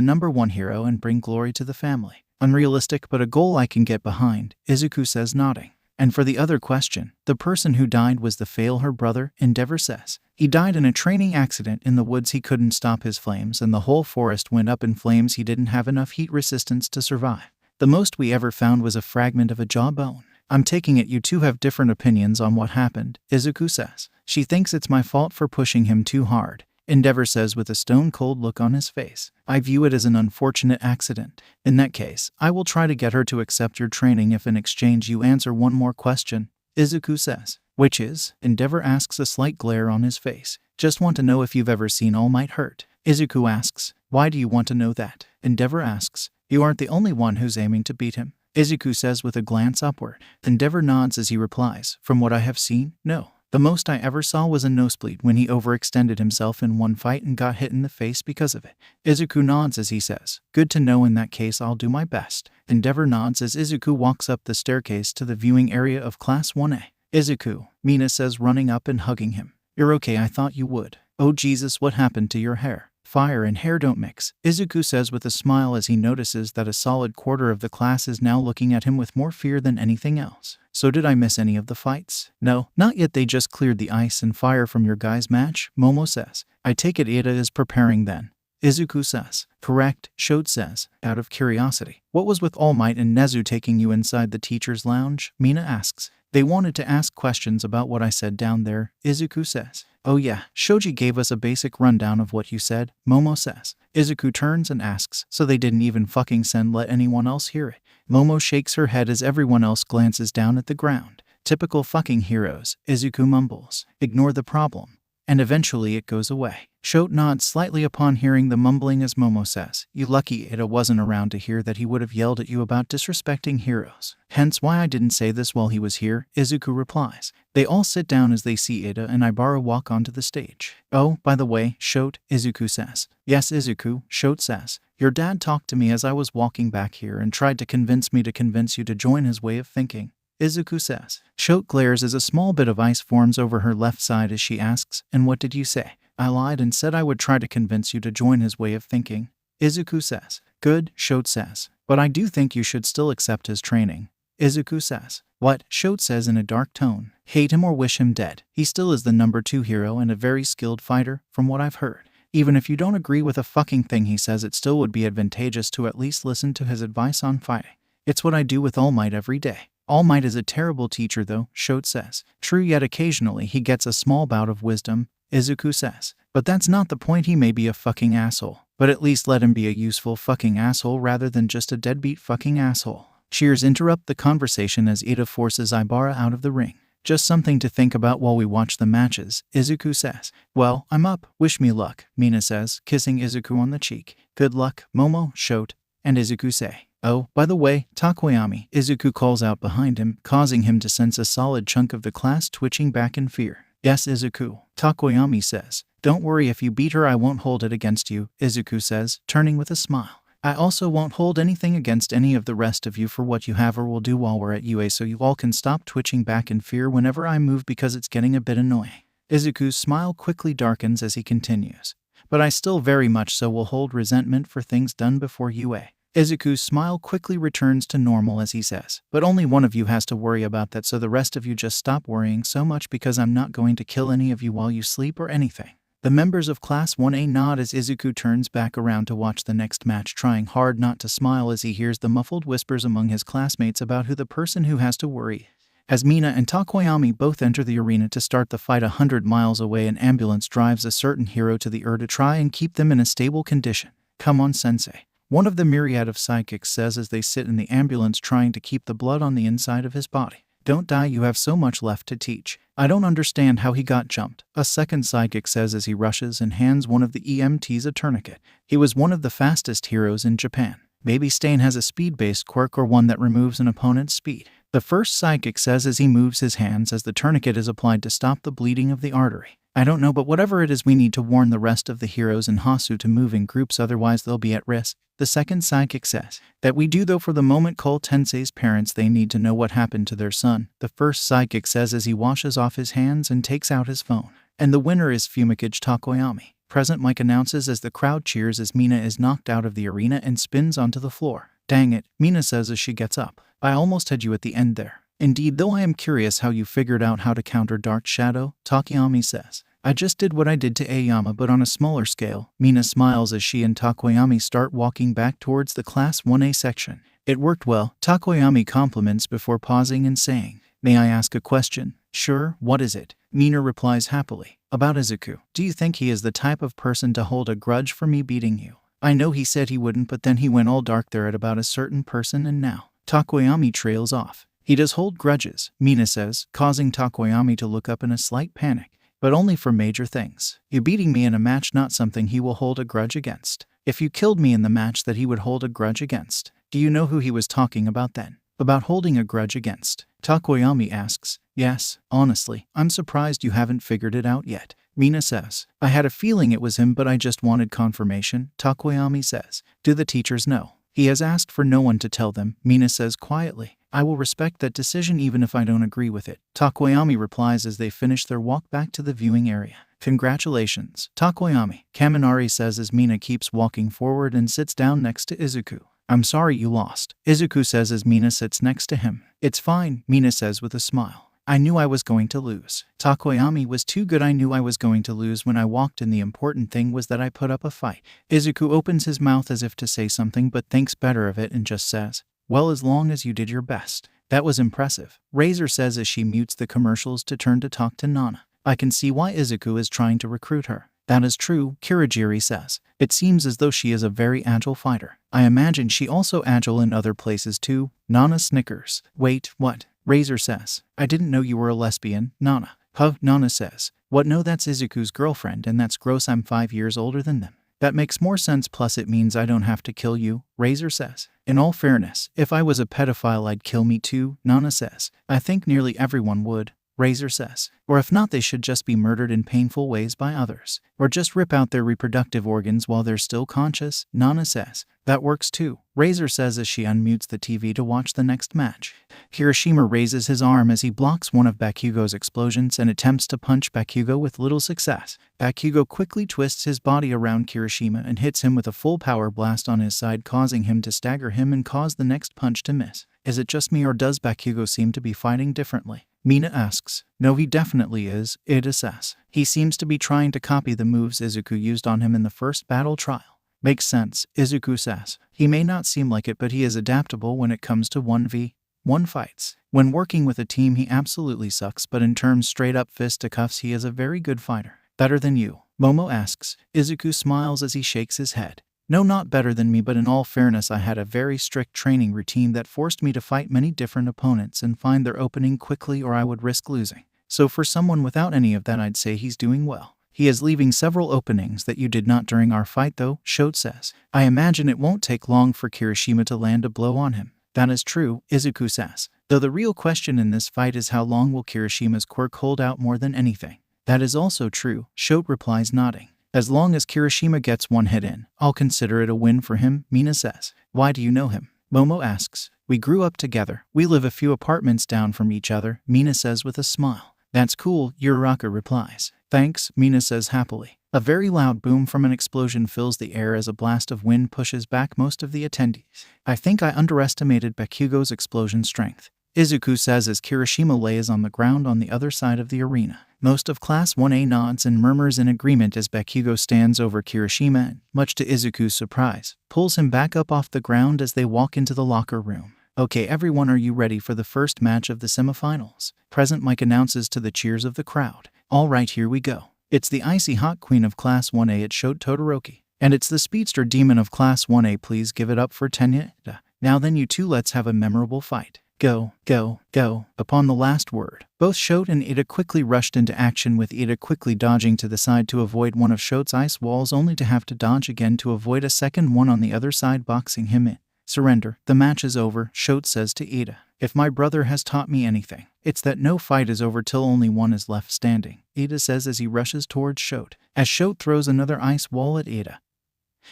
number one hero and bring glory to the family. Unrealistic, but a goal I can get behind, Izuku says, nodding. And for the other question, the person who died was the Fail, her brother, Endeavor says. He died in a training accident in the woods. He couldn't stop his flames and the whole forest went up in flames. He didn't have enough heat resistance to survive. The most we ever found was a fragment of a jawbone. I'm taking it you two have different opinions on what happened, Izuku says. She thinks it's my fault for pushing him too hard, Endeavor says with a stone-cold look on his face. I view it as an unfortunate accident. In that case, I will try to get her to accept your training if in exchange you answer one more question, Izuku says. Which is? Endeavor asks, a slight glare on his face. Just want to know if you've ever seen All Might hurt. Izuku asks. Why do you want to know that? Endeavor asks. You aren't the only one who's aiming to beat him, Izuku says with a glance upward. Endeavor nods as he replies. From what I have seen, no. The most I ever saw was a nosebleed when he overextended himself in one fight and got hit in the face because of it. Izuku nods as he says, good to know. In that case, I'll do my best. Endeavor nods as Izuku walks up the staircase to the viewing area of Class 1A. Izuku, Mina says, running up and hugging him. You're okay, I thought you would. Oh Jesus, what happened to your hair? Fire and hair don't mix, Izuku says with a smile as he notices that a solid quarter of the class is now looking at him with more fear than anything else. So did I miss any of the fights? No, not yet. They just cleared the ice and fire from your guys' match, Momo says. I take it Ida is preparing then, Izuku says. Correct, Shote says, out of curiosity. What was with All Might and Nezu taking you inside the teacher's lounge? Mina asks. They wanted to ask questions about what I said down there, Izuku says. Oh yeah, Shoji gave us a basic rundown of what you said, Momo says. Izuku turns and asks, so they didn't even fucking let anyone else hear it? Momo shakes her head as everyone else glances down at the ground. Typical fucking heroes, Izuku mumbles. Ignore the problem. and eventually it goes away. Shote nods slightly upon hearing the mumbling as Momo says, "You lucky Ida wasn't around to hear that. He would have yelled at you about disrespecting heroes. Hence why I didn't say this while he was here," Izuku replies. They all sit down as they see Ida and Ibara walk onto the stage. "Oh, by the way, Shote," Izuku says. "Yes, Izuku," Shote says. "Your dad talked to me as I was walking back here and tried to convince me to convince you to join his way of thinking," Izuku says. Shote glares as a small bit of ice forms over her left side as she asks, "And what did you say?" "I lied and said I would try to convince you to join his way of thinking," Izuku says. "Good," Shote says. "But I do think you should still accept his training," Izuku says. "What?" Shote says in a dark tone. "Hate him or wish him dead. He still is the number 2 hero and a very skilled fighter, from what I've heard. Even if you don't agree with a fucking thing he says, it still would be advantageous to at least listen to his advice on fighting. It's what I do with All Might every day." "All Might is a terrible teacher though," Shote says. "True, yet occasionally he gets a small bout of wisdom," Izuku says. "But that's not the point. He may be a fucking asshole, but at least let him be a useful fucking asshole rather than just a deadbeat fucking asshole." Cheers interrupt the conversation as Ida forces Ibara out of the ring. "Just something to think about while we watch the matches," Izuku says. "Well, I'm up. Wish me luck," Mina says, kissing Izuku on the cheek. "Good luck, Momo," Shote and Izuku say. "Oh, by the way, Takoyami," Izuku calls out behind him, causing him to sense a solid chunk of the class twitching back in fear. "Yes, Izuku," Takoyami says. "Don't worry, if you beat her I won't hold it against you," Izuku says, turning with a smile. "I also won't hold anything against any of the rest of you for what you have or will do while we're at UA, so you all can stop twitching back in fear whenever I move because it's getting a bit annoying." Izuku's smile quickly darkens as he continues. "But I still very much so will hold resentment for things done before UA." Izuku's smile quickly returns to normal as he says, "But only one of you has to worry about that, so the rest of you just stop worrying so much because I'm not going to kill any of you while you sleep or anything." The members of Class 1A nod as Izuku turns back around to watch the next match, trying hard not to smile as he hears the muffled whispers among his classmates about who the person who has to worry. As Mina and Takoyami both enter the arena to start the fight 100 miles away, an ambulance drives a certain hero to the to try and keep them in a stable condition. "Come on, sensei," one of the myriad of sidekicks says as they sit in the ambulance trying to keep the blood on the inside of his body. "Don't die, you have so much left to teach." "I don't understand how he got jumped," a second sidekick says as he rushes and hands one of the EMTs a tourniquet. "He was one of the fastest heroes in Japan. Maybe Stain has a speed-based quirk or one that removes an opponent's speed," the first sidekick says as he moves his hands as the tourniquet is applied to stop the bleeding of the artery. "I don't know, but whatever it is, we need to warn the rest of the heroes in Hasu to move in groups, otherwise they'll be at risk," the second sidekick says. "That we do, though. For the moment, Cole Tensei's parents, they need to know what happened to their son," the first sidekick says as he washes off his hands and takes out his phone. "And the winner is Fumikage Takoyami." Present Mike announces as the crowd cheers as Mina is knocked out of the arena and spins onto the floor. "Dang it," Mina says as she gets up. "I almost had you at the end there." "Indeed, though I am curious how you figured out how to counter Dark Shadow," Takoyami says. "I just did what I did to Aoyama, but on a smaller scale." Mina smiles as she and Takoyami start walking back towards the Class 1A section. "It worked well," Takoyami compliments before pausing and saying, "May I ask a question?" "Sure, what is it?" Mina replies happily. "About Izuku. Do you think he is the type of person to hold a grudge for me beating you? I know he said he wouldn't, but then he went all dark there at about a certain person and now." Takoyami trails off. "He does hold grudges," Mina says, causing Takoyami to look up in a slight panic. "But only for major things. You beating me in a match, not something he will hold a grudge against. If you killed me in the match, that he would hold a grudge against." "Do you know who he was talking about then?" "About holding a grudge against?" Takoyami asks. "Yes, honestly, I'm surprised you haven't figured it out yet," Mina says. "I had a feeling it was him, but I just wanted confirmation," Takoyami says. "Do the teachers know?" "He has asked for no one to tell them," Mina says quietly. "I will respect that decision even if I don't agree with it," Takoyami replies as they finish their walk back to the viewing area. "Congratulations, Takoyami," Kaminari says as Mina keeps walking forward and sits down next to Izuku. "I'm sorry you lost," Izuku says as Mina sits next to him. "It's fine," Mina says with a smile. "I knew I was going to lose. Takoyami was too good. I knew I was going to lose when I walked in. The important thing was that I put up a fight." Izuku opens his mouth as if to say something but thinks better of it and just says, "Well, as long as you did your best." "That was impressive," Razor says as she mutes the commercials to turn to talk to Nana. "I can see why Izuku is trying to recruit her." "That is true," Kirigiri says. "It seems as though she is a very agile fighter. I imagine she also agile in other places too." Nana snickers. "Wait, what?" Razor says. "I didn't know you were a lesbian, Nana." Huh, Nana says. What? No, that's Izuku's girlfriend, and that's gross. I'm 5 years older than them. That makes more sense, plus it means I don't have to kill you, Razor says. In all fairness, if I was a pedophile I'd kill me too, Nana says. I think nearly everyone would, Razor says. Or if not, they should just be murdered in painful ways by others. Or just rip out their reproductive organs while they're still conscious, Nana says. That works too, Razor says as she unmutes the TV to watch the next match. Kirishima raises his arm as he blocks one of Bakugo's explosions and attempts to punch Bakugo with little success. Bakugo quickly twists his body around Kirishima and hits him with a full power blast on his side, causing him to stagger him and cause the next punch to miss. Is it just me, or does Bakugo seem to be fighting differently? Mina asks. No, he definitely is, Ida says. He seems to be trying to copy the moves Izuku used on him in the first battle trial. Makes sense, Izuku says. He may not seem like it, but he is adaptable when it comes to 1v1 fights. When working with a team he absolutely sucks, but in terms straight up fisticuffs he is a very good fighter. Better than you? Momo asks. Izuku smiles as he shakes his head. No, not better than me, but in all fairness I had a very strict training routine that forced me to fight many different opponents and find their opening quickly, or I would risk losing. So for someone without any of that I'd say he's doing well. He is leaving several openings that you did not during our fight though, Shote says. I imagine it won't take long for Kirishima to land a blow on him. That is true, Izuku says. Though the real question in this fight is how long will Kirishima's quirk hold out more than anything. That is also true, Shote replies, nodding. As long as Kirishima gets one hit in, I'll consider it a win for him, Mina says. Why do you know him? Momo asks. We grew up together. We live a few apartments down from each other, Mina says with a smile. That's cool, Uraraka replies. Thanks, Mina says happily. A very loud boom from an explosion fills the air as a blast of wind pushes back most of the attendees. I think I underestimated Bakugo's explosion strength, Izuku says as Kirishima lays on the ground on the other side of the arena. Most of Class 1A nods and murmurs in agreement as Bakugo stands over Kirishima and, much to Izuku's surprise, pulls him back up off the ground as they walk into the locker room. Okay everyone, are you ready for the first match of the semifinals? Present Mike announces to the cheers of the crowd. Alright, here we go. It's the icy hot queen of Class 1A, it's Shote Todoroki. And it's the speedster demon of Class 1A, please give it up for Tenya. Now then you two, let's have a memorable fight. Go, go, go. Upon the last word, both Shote and Ida quickly rushed into action, with Ida quickly dodging to the side to avoid one of Shote's ice walls, only to have to dodge again to avoid a second one on the other side, boxing him in. Surrender, the match is over, Shote says to Ida. If my brother has taught me anything, it's that no fight is over till only one is left standing, Ida says as he rushes towards Shote. As Shote throws another ice wall at Ida,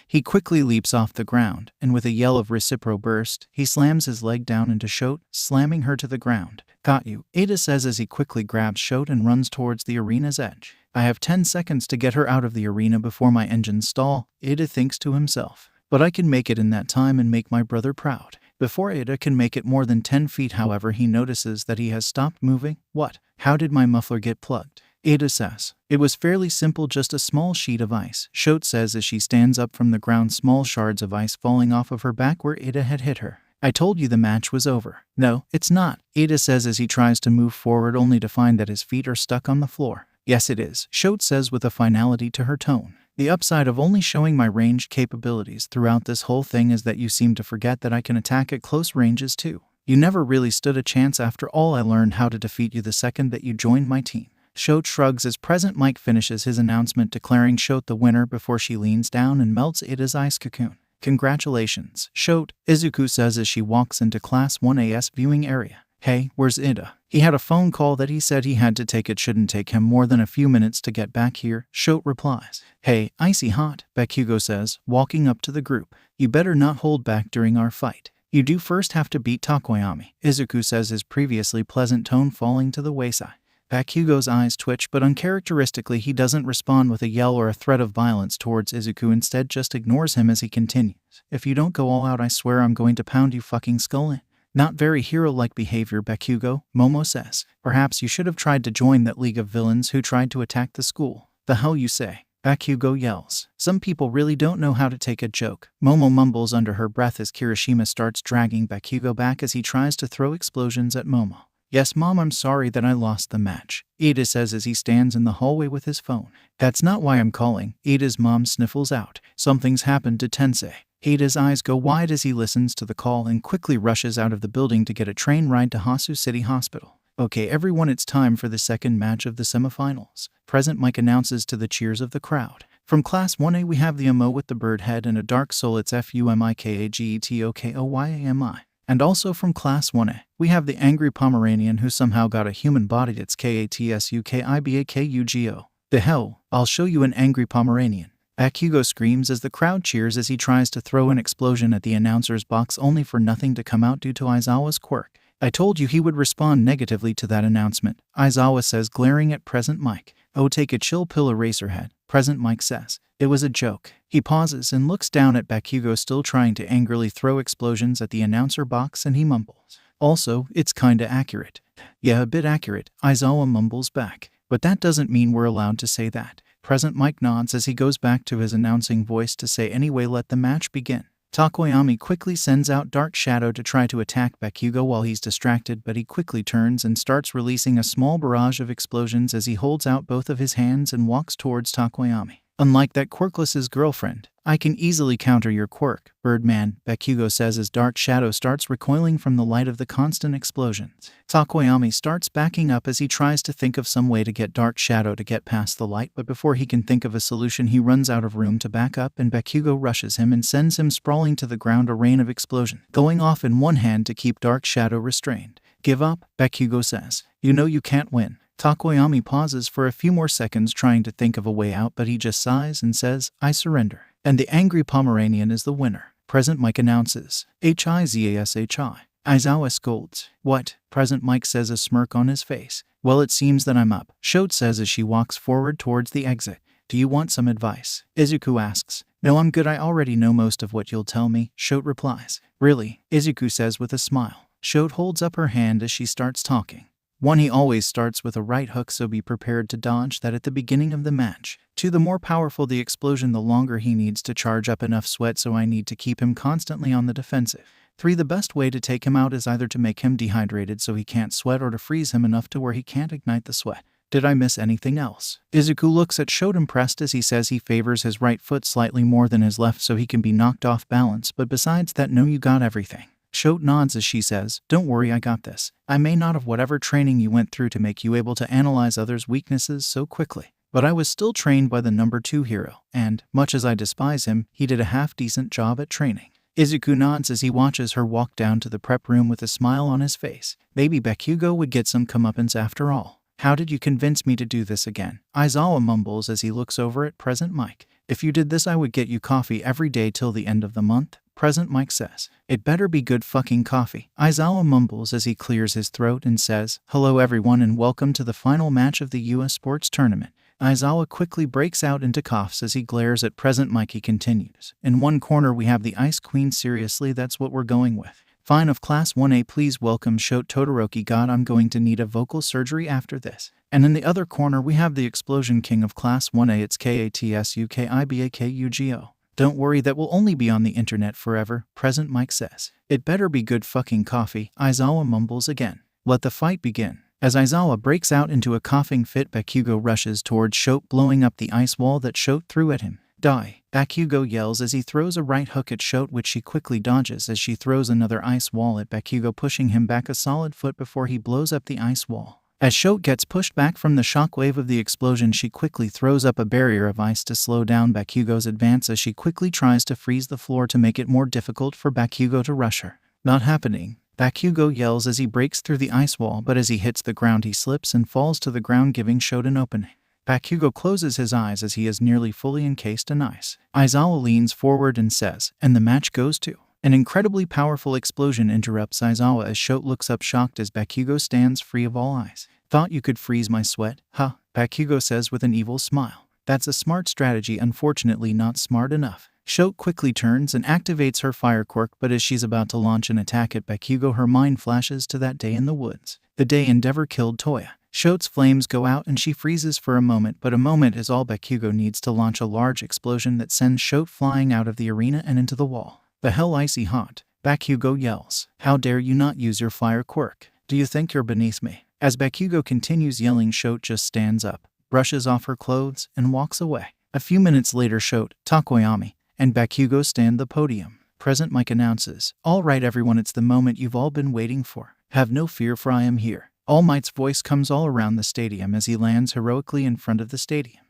he quickly leaps off the ground, and with a yell of recipro burst, he slams his leg down into Shote, slamming her to the ground. Got you, Ida says as he quickly grabs Shote and runs towards the arena's edge. I have 10 seconds to get her out of the arena before my engines stall, Ida thinks to himself. But I can make it in that time and make my brother proud. Before Ida can make it more than 10 feet, however, he notices that he has stopped moving. What? How did my muffler get plugged? Ida says. It was fairly simple, just a small sheet of ice, Shote says as she stands up from the ground, small shards of ice falling off of her back where Ida had hit her. I told you the match was over. No, it's not, Ida says as he tries to move forward, only to find that his feet are stuck on the floor. Yes it is, Shote says with a finality to her tone. The upside of only showing my ranged capabilities throughout this whole thing is that you seem to forget that I can attack at close ranges too. You never really stood a chance after all. I learned how to defeat you the second that you joined my team. Shote shrugs as Present Mike finishes his announcement, declaring Shote the winner before she leans down and melts Ida's ice cocoon. Congratulations, Shote, Izuku says as she walks into Class 1A's viewing area. Hey, where's Ida? He had a phone call that he said he had to take. It shouldn't take him more than a few minutes to get back here, Shote replies. Hey, icy hot, Bakugo says, walking up to the group. You better not hold back during our fight. You do first have to beat Takoyami, Izuku says, his previously pleasant tone falling to the wayside. Bakugo's eyes twitch, but uncharacteristically he doesn't respond with a yell or a threat of violence towards Izuku, instead just ignores him as he continues. If you don't go all out, I swear I'm going to pound you fucking skull in. Not very hero-like behavior, Bakugo, Momo says. Perhaps you should have tried to join that league of villains who tried to attack the school. The hell you say? Bakugo yells. Some people really don't know how to take a joke, Momo mumbles under her breath as Kirishima starts dragging Bakugo back as he tries to throw explosions at Momo. Yes, Mom, I'm sorry that I lost the match, Ida says as he stands in the hallway with his phone. That's not why I'm calling, Ida's mom sniffles out. Something's happened to Tensei. Ida's eyes go wide as he listens to the call and quickly rushes out of the building to get a train ride to Hasu City Hospital. Okay everyone, it's time for the second match of the semifinals. Present Mike announces to the cheers of the crowd. From Class 1A we have the Emo with the bird head and a dark soul, it's FUMIKAGETOKOYAMI. And also from Class 1A, we have the angry Pomeranian who somehow got a human body, it's KATSUKIBAKUGO. The hell, I'll show you an angry Pomeranian. Bakugo screams as the crowd cheers as he tries to throw an explosion at the announcer's box only for nothing to come out due to Aizawa's quirk. I told you he would respond negatively to that announcement, Aizawa says, glaring at Present Mike. Oh, take a chill pill, Eraserhead, Present Mike says. It was a joke. He pauses and looks down at Bakugo, still trying to angrily throw explosions at the announcer box, and he mumbles. Also, it's kinda accurate. Yeah, a bit accurate, Aizawa mumbles back. But that doesn't mean we're allowed to say that. Present Mike nods as he goes back to his announcing voice to say, anyway, let the match begin. Takoyami quickly sends out Dark Shadow to try to attack Bakugo while he's distracted, but he quickly turns and starts releasing a small barrage of explosions as he holds out both of his hands and walks towards Takoyami. Unlike that quirkless's girlfriend, I can easily counter your quirk, Birdman, Bakugo says as Dark Shadow starts recoiling from the light of the constant explosions. Takoyami starts backing up as he tries to think of some way to get Dark Shadow to get past the light, but before he can think of a solution he runs out of room to back up and Bakugo rushes him and sends him sprawling to the ground, a rain of explosion going off in one hand to keep Dark Shadow restrained. Give up, Bakugo says. You know you can't win. Takoyami pauses for a few more seconds trying to think of a way out, but he just sighs and says, I surrender. And the angry Pomeranian is the winner. Present Mike announces. HIZASHI. Aizawa scolds. What? Present Mike says, a smirk on his face. Well, it seems that I'm up, Shote says as she walks forward towards the exit. Do you want some advice? Izuku asks. No, I'm good, I already know most of what you'll tell me, Shote replies. Really? Izuku says with a smile. Shote holds up her hand as she starts talking. 1. He always starts with a right hook, so be prepared to dodge that at the beginning of the match. 2. The more powerful the explosion, the longer he needs to charge up enough sweat, so I need to keep him constantly on the defensive. 3. The best way to take him out is either to make him dehydrated so he can't sweat or to freeze him enough to where he can't ignite the sweat. Did I miss anything else? Izuku looks at Shote impressed as he says he favors his right foot slightly more than his left so he can be knocked off balance, but besides that, no, you got everything. Shote nods as she says, don't worry, I got this. I may not have whatever training you went through to make you able to analyze others' weaknesses so quickly, but I was still trained by the number 2 hero, and, much as I despise him, he did a half-decent job at training. Izuku nods as he watches her walk down to the prep room with a smile on his face. Maybe Bakugo would get some comeuppance after all. How did you convince me to do this again? Aizawa mumbles as he looks over at Present Mike. If you did this, I would get you coffee every day till the end of the month, Present Mike says. It better be good fucking coffee. Aizawa mumbles as he clears his throat and says, hello everyone and welcome to the final match of the US Sports Tournament. Aizawa quickly breaks out into coughs as he glares at Present Mike. He continues. In one corner we have the Ice Queen. Seriously, that's what we're going with. Fine, of Class 1A, please welcome Shote Todoroki. God, I'm going to need a vocal surgery after this. And in the other corner we have the Explosion King of Class 1A. It's KATSUKIBAKUGO. Don't worry, that will only be on the internet forever, Present Mike says. It better be good fucking coffee, Aizawa mumbles again. Let the fight begin. As Aizawa breaks out into a coughing fit, Bakugo rushes towards Shote, blowing up the ice wall that Shote threw at him. Die, Bakugo yells as he throws a right hook at Shote, which she quickly dodges as she throws another ice wall at Bakugo, pushing him back a solid foot before he blows up the ice wall. As Shote gets pushed back from the shockwave of the explosion, she quickly throws up a barrier of ice to slow down Bakugo's advance as she quickly tries to freeze the floor to make it more difficult for Bakugo to rush her. Not happening. Bakugo yells as he breaks through the ice wall, but as he hits the ground he slips and falls to the ground, giving Shote an opening. Bakugo closes his eyes as he is nearly fully encased in ice. Aizawa leans forward and says, and the match goes to. An incredibly powerful explosion interrupts Aizawa as Shote looks up shocked as Bakugo stands free of all ice. Thought you could freeze my sweat, huh? Bakugo says with an evil smile. That's a smart strategy, unfortunately not smart enough. Shote quickly turns and activates her fire quirk, but as she's about to launch an attack at Bakugo, her mind flashes to that day in the woods. The day Endeavor killed Toya. Shote's flames go out and she freezes for a moment, but a moment is all Bakugo needs to launch a large explosion that sends Shote flying out of the arena and into the wall. The hell, icy hot, Bakugo yells. How dare you not use your fire quirk? Do you think you're beneath me? As Bakugo continues yelling, Shote just stands up, brushes off her clothes, and walks away. A few minutes later, Shote, Takoyami, and Bakugo stand the podium. Present Mike announces, all right everyone, it's the moment you've all been waiting for. Have no fear, for I am here. All Might's voice comes all around the stadium as he lands heroically in front of the stadium.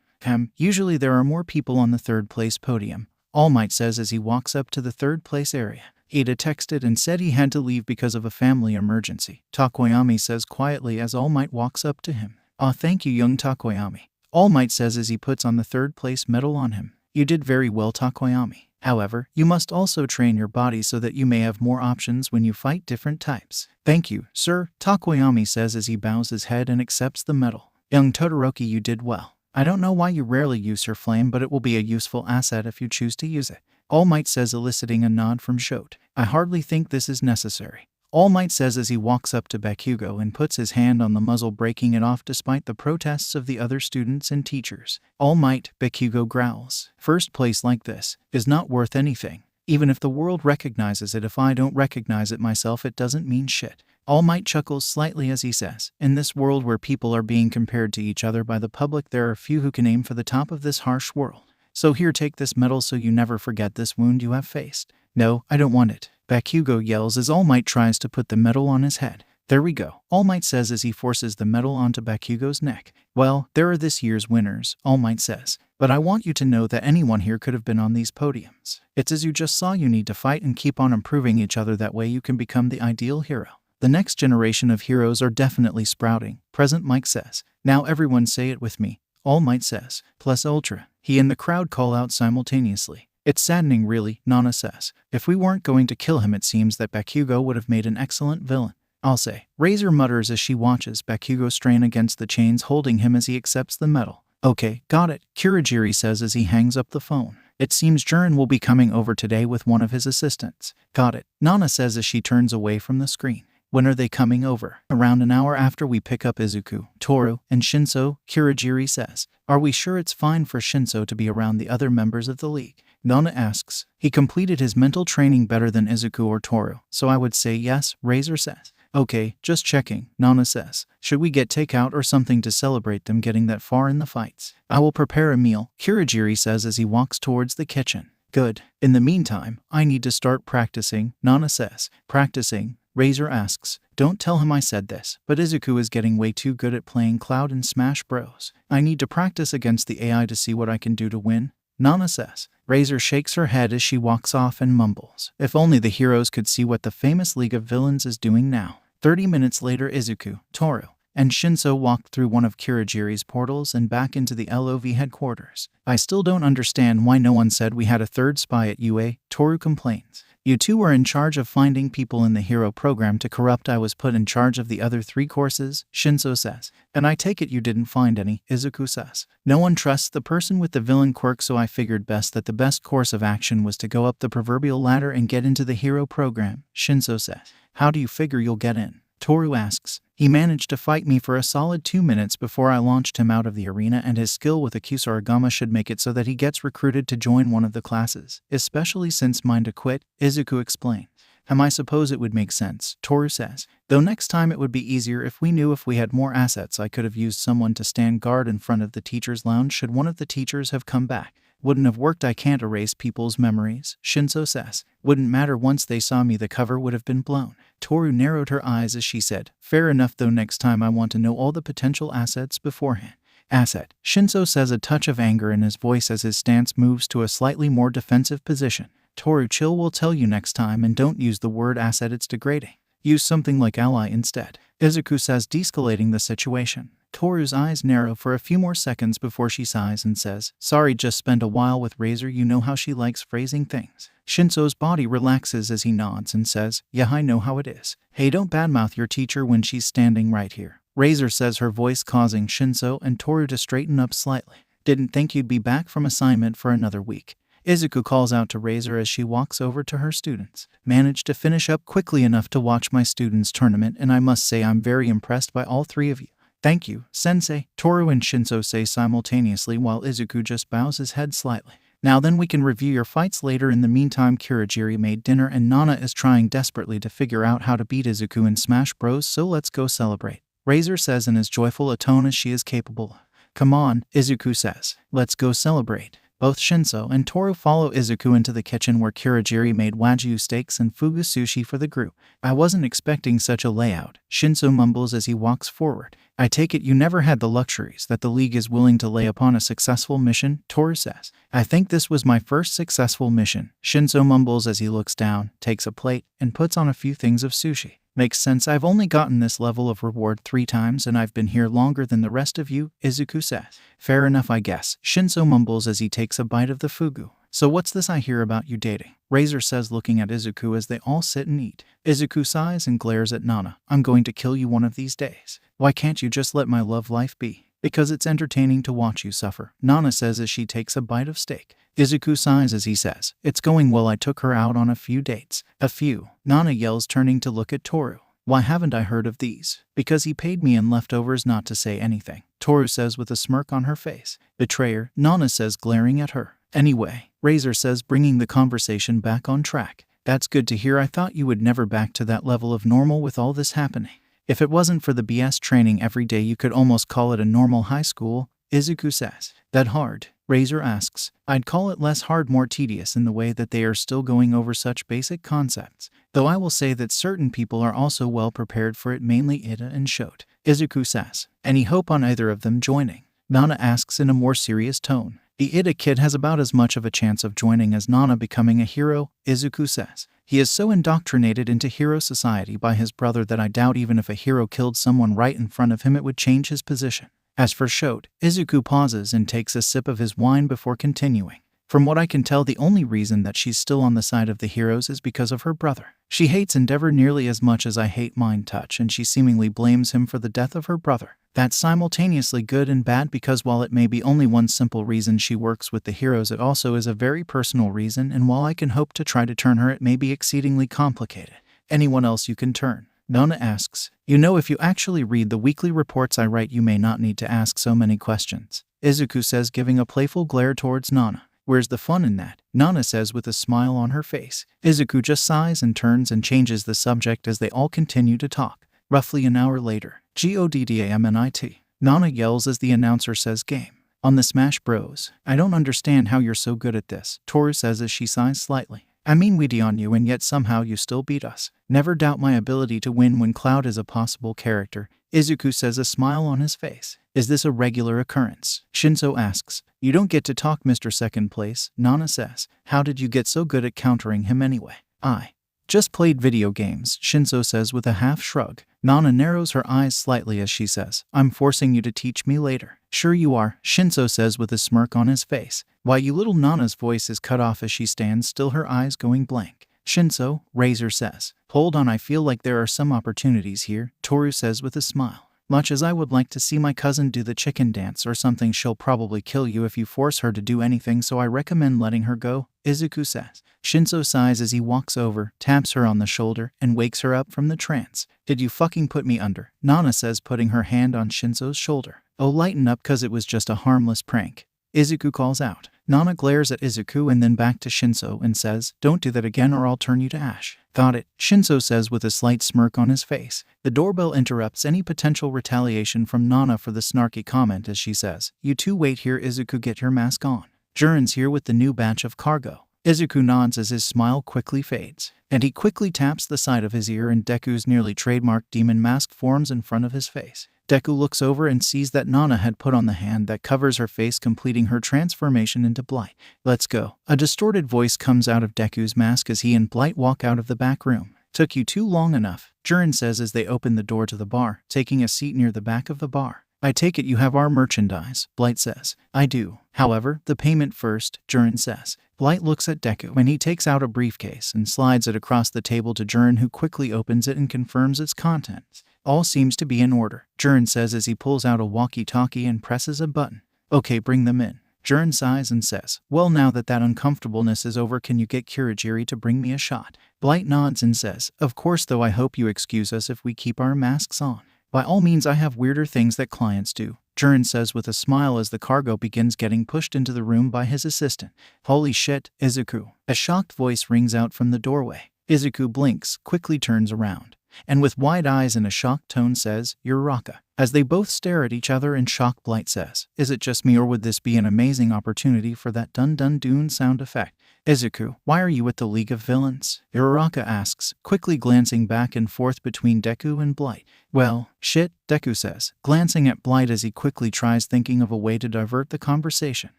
Usually there are more people on the third place podium, All Might says as he walks up to the third place area. Ida texted and said he had to leave because of a family emergency, Takoyami says quietly as All Might walks up to him. "Aw, thank you, young Takoyami," All Might says as he puts on the third place medal on him. "You did very well, Takoyami. However, you must also train your body so that you may have more options when you fight different types." "Thank you, sir," Takoyami says as he bows his head and accepts the medal. "Young Todoroki, you did well. I don't know why you rarely use your flame, but it will be a useful asset if you choose to use it," All Might says, eliciting a nod from Shote. "I hardly think this is necessary," All Might says as he walks up to Bakugo and puts his hand on the muzzle, breaking it off despite the protests of the other students and teachers. "All Might," Bakugo growls. "First place like this is not worth anything. Even if the world recognizes it, if I don't recognize it myself, it doesn't mean shit." All Might chuckles slightly as he says, "In this world where people are being compared to each other by the public, there are few who can aim for the top of this harsh world. So here, take this medal so you never forget this wound you have faced." "No, I don't want it," Bakugo yells as All Might tries to put the medal on his head. "There we go," All Might says as he forces the medal onto Bakugo's neck. "Well, there are this year's winners," All Might says. "But I want you to know that anyone here could have been on these podiums. It's as you just saw, you need to fight and keep on improving each other. That way you can become the ideal hero. The next generation of heroes are definitely sprouting," Present Mike says. "Now everyone say it with me," All Might says. "Plus ultra," he and the crowd call out simultaneously. "It's saddening, really," Nana says. "If we weren't going to kill him, it seems that Bakugo would have made an excellent villain. I'll say," Razor mutters as she watches Bakugo strain against the chains holding him as he accepts the medal. "Okay, got it," Kurogiri says as he hangs up the phone. "It seems Jiren will be coming over today with one of his assistants." "Got it," Nana says as she turns away from the screen. "When are they coming over?" "Around an hour after we pick up Izuku, Toru, and Shinso," Kurogiri says. "Are we sure it's fine for Shinso to be around the other members of the league?" Nana asks. "He completed his mental training better than Izuku or Toru, so I would say yes," Razor says. "Okay, just checking," Nana says. "Should we get takeout or something to celebrate them getting that far in the fights?" "I will prepare a meal," Kurogiri says as he walks towards the kitchen. "Good. In the meantime, I need to start practicing," Nana says. "Practicing?" Razor asks. "Don't tell him I said this, but Izuku is getting way too good at playing Cloud and Smash Bros. I need to practice against the AI to see what I can do to win," Nana says. Razor shakes her head as she walks off and mumbles, "If only the heroes could see what the famous League of Villains is doing now." 30 minutes later, Izuku, Toru, and Shinso walked through one of Kurogiri's portals and back into the LOV headquarters. "I still don't understand why no one said we had a third spy at UA," Toru complains. "You two were in charge of finding people in the hero program to corrupt. I was put in charge of the other 3 courses, Shinso says. "And I take it you didn't find any," Izuku says. "No one trusts the person with the villain quirk, so I figured best that the best course of action was to go up the proverbial ladder and get into the hero program," Shinso says. "How do you figure you'll get in?" Toru asks. "He managed to fight me for a solid 2 minutes before I launched him out of the arena, and his skill with a Kusarigama should make it so that he gets recruited to join one of the classes, especially since mine to quit," Izuku explained. "I suppose it would make sense," Toru says. "Though next time it would be easier if we knew if we had more assets. I could have used someone to stand guard in front of the teacher's lounge should one of the teachers have come back. Wouldn't have worked. I can't erase people's memories," Shinso says. "Wouldn't matter. Once they saw me, the cover would have been blown." Toru narrowed her eyes as she said, "Fair enough, though next time I want to know all the potential assets beforehand." "Asset," Shinso says, a touch of anger in his voice as his stance moves to a slightly more defensive position. "Toru, chill. We'll tell you next time, and don't use the word asset, it's degrading. Use something like ally instead," Izuku says, de-escalating the situation. Toru's eyes narrow for a few more seconds before she sighs and says, "Sorry, just spent a while with Razor. You know how she likes phrasing things." Shinso's body relaxes as he nods and says, "Yeah, I know how it is. Hey, don't badmouth your teacher when she's standing right here," Razor says, her voice causing Shinso and Toru to straighten up slightly. "Didn't think you'd be back from assignment for another week," Izuku calls out to Razor as she walks over to her students. "Managed to finish up quickly enough to watch my students' tournament, and I must say I'm very impressed by all 3 of you." "Thank you, Sensei," Toru and Shinso say simultaneously while Izuku just bows his head slightly. "Now then, we can review your fights later." In the meantime, Kurogiri made dinner and Nana is trying desperately to figure out how to beat Izuku in Smash Bros, so let's go celebrate, Razor says in as joyful a tone as she is capable of. "Come on," Izuku says. "Let's go celebrate." Both Shinso and Toru follow Izuku into the kitchen where Kurogiri made wagyu steaks and fugu sushi for the group. I wasn't expecting such a layout, Shinso mumbles as he walks forward. I take it you never had the luxuries that the League is willing to lay upon a successful mission, Toru says. I think this was my first successful mission, Shinso mumbles as he looks down, takes a plate, and puts on a few things of sushi. Makes sense, I've only gotten this level of reward 3 times and I've been here longer than the rest of you, Izuku says. Fair enough I guess, Shinso mumbles as he takes a bite of the fugu. So what's this I hear about you dating? Razor says looking at Izuku as they all sit and eat. Izuku sighs and glares at Nana. I'm going to kill you one of these days. Why can't you just let my love life be? Because it's entertaining to watch you suffer, Nana says as she takes a bite of steak. Izuku sighs as he says, it's going well, I took her out on a few dates. A few, Nana yells turning to look at Toru. Why haven't I heard of these? Because he paid me in leftovers not to say anything, Toru says with a smirk on her face. Betrayer, Nana says glaring at her. Anyway, Razor says bringing the conversation back on track. That's good to hear, I thought you would never back to that level of normal with all this happening. If it wasn't for the BS training every day you could almost call it a normal high school, Izuku says. That hard? Razor asks. I'd call it less hard, more tedious in the way that they are still going over such basic concepts. Though I will say that certain people are also well prepared for it, mainly Ida and Shote. Izuku says. Any hope on either of them joining? Nana asks in a more serious tone. The Ida kid has about as much of a chance of joining as Nana becoming a hero, Izuku says. He is so indoctrinated into hero society by his brother that I doubt even if a hero killed someone right in front of him it would change his position. As for Shote, Izuku pauses and takes a sip of his wine before continuing. From what I can tell, the only reason that she's still on the side of the heroes is because of her brother. She hates Endeavor nearly as much as I hate Mind Touch, and she seemingly blames him for the death of her brother. That's simultaneously good and bad because while it may be only one simple reason she works with the heroes, it also is a very personal reason, and while I can hope to try to turn her, it may be exceedingly complicated. Anyone else you can turn? Nana asks. You know, if you actually read the weekly reports I write, you may not need to ask so many questions, Izuku says, giving a playful glare towards Nana. Where's the fun in that? Nana says with a smile on her face. Izuku just sighs and turns and changes the subject as they all continue to talk. Roughly an hour later, GODDAMNIT. Nana yells as the announcer says game. On the Smash Bros. I don't understand how you're so good at this, Toru says as she sighs slightly. I mean, we on you and yet somehow you still beat us. Never doubt my ability to win when Cloud is a possible character, Izuku says, a smile on his face. Is this a regular occurrence? Shinso asks. You don't get to talk, Mr. Second Place, Nana says. How did you get so good at countering him anyway? I just played video games, Shinso says with a half shrug. Nana narrows her eyes slightly as she says, I'm forcing you to teach me later. Sure you are, Shinso says with a smirk on his face. Why, you little, Nana's voice is cut off as she stands still, her eyes going blank. Shinso, Razor says. Hold on, I feel like there are some opportunities here, Toru says with a smile. Much as I would like to see my cousin do the chicken dance or something, she'll probably kill you if you force her to do anything, so I recommend letting her go, Izuku says. Shinso sighs as he walks over, taps her on the shoulder, and wakes her up from the trance. Did you fucking put me under? Nana says, putting her hand on Shinso's shoulder. Oh, lighten up, cause it was just a harmless prank, Izuku calls out. Nana glares at Izuku and then back to Shinso and says, don't do that again or I'll turn you to ash. Got it, Shinso says with a slight smirk on his face. The doorbell interrupts any potential retaliation from Nana for the snarky comment as she says, you two wait here, Izuku, get your mask on. Jurin's here with the new batch of cargo. Izuku nods as his smile quickly fades, and he quickly taps the side of his ear and Deku's nearly trademark demon mask forms in front of his face. Deku looks over and sees that Nana had put on the hand that covers her face, completing her transformation into Blight. Let's go. A distorted voice comes out of Deku's mask as he and Blight walk out of the back room. Took you too long enough, Jurin says as they open the door to the bar, taking a seat near the back of the bar. I take it you have our merchandise, Blight says. I do. However, the payment first, Jurin says. Blight looks at Deku and he takes out a briefcase and slides it across the table to Jurin, who quickly opens it and confirms its contents. All seems to be in order, Jurin says as he pulls out a walkie-talkie and presses a button. Okay, bring them in. Jurin sighs and says, well, now that uncomfortableness is over, can you get Kurogiri to bring me a shot? Blight nods and says, of course, though I hope you excuse us if we keep our masks on. By all means, I have weirder things that clients do, Jurin says with a smile as the cargo begins getting pushed into the room by his assistant. Holy shit, Izuku. A shocked voice rings out from the doorway. Izuku blinks, quickly turns around. and with wide eyes and a shocked tone says, Uraraka. As they both stare at each other in shock, Blight says, is it just me or would this be an amazing opportunity for that dun-dun-dun sound effect? Izuku, why are you with the League of Villains? Uraraka asks, quickly glancing back and forth between Deku and Blight. Well, shit, Deku says, glancing at Blight as he quickly tries thinking of a way to divert the conversation.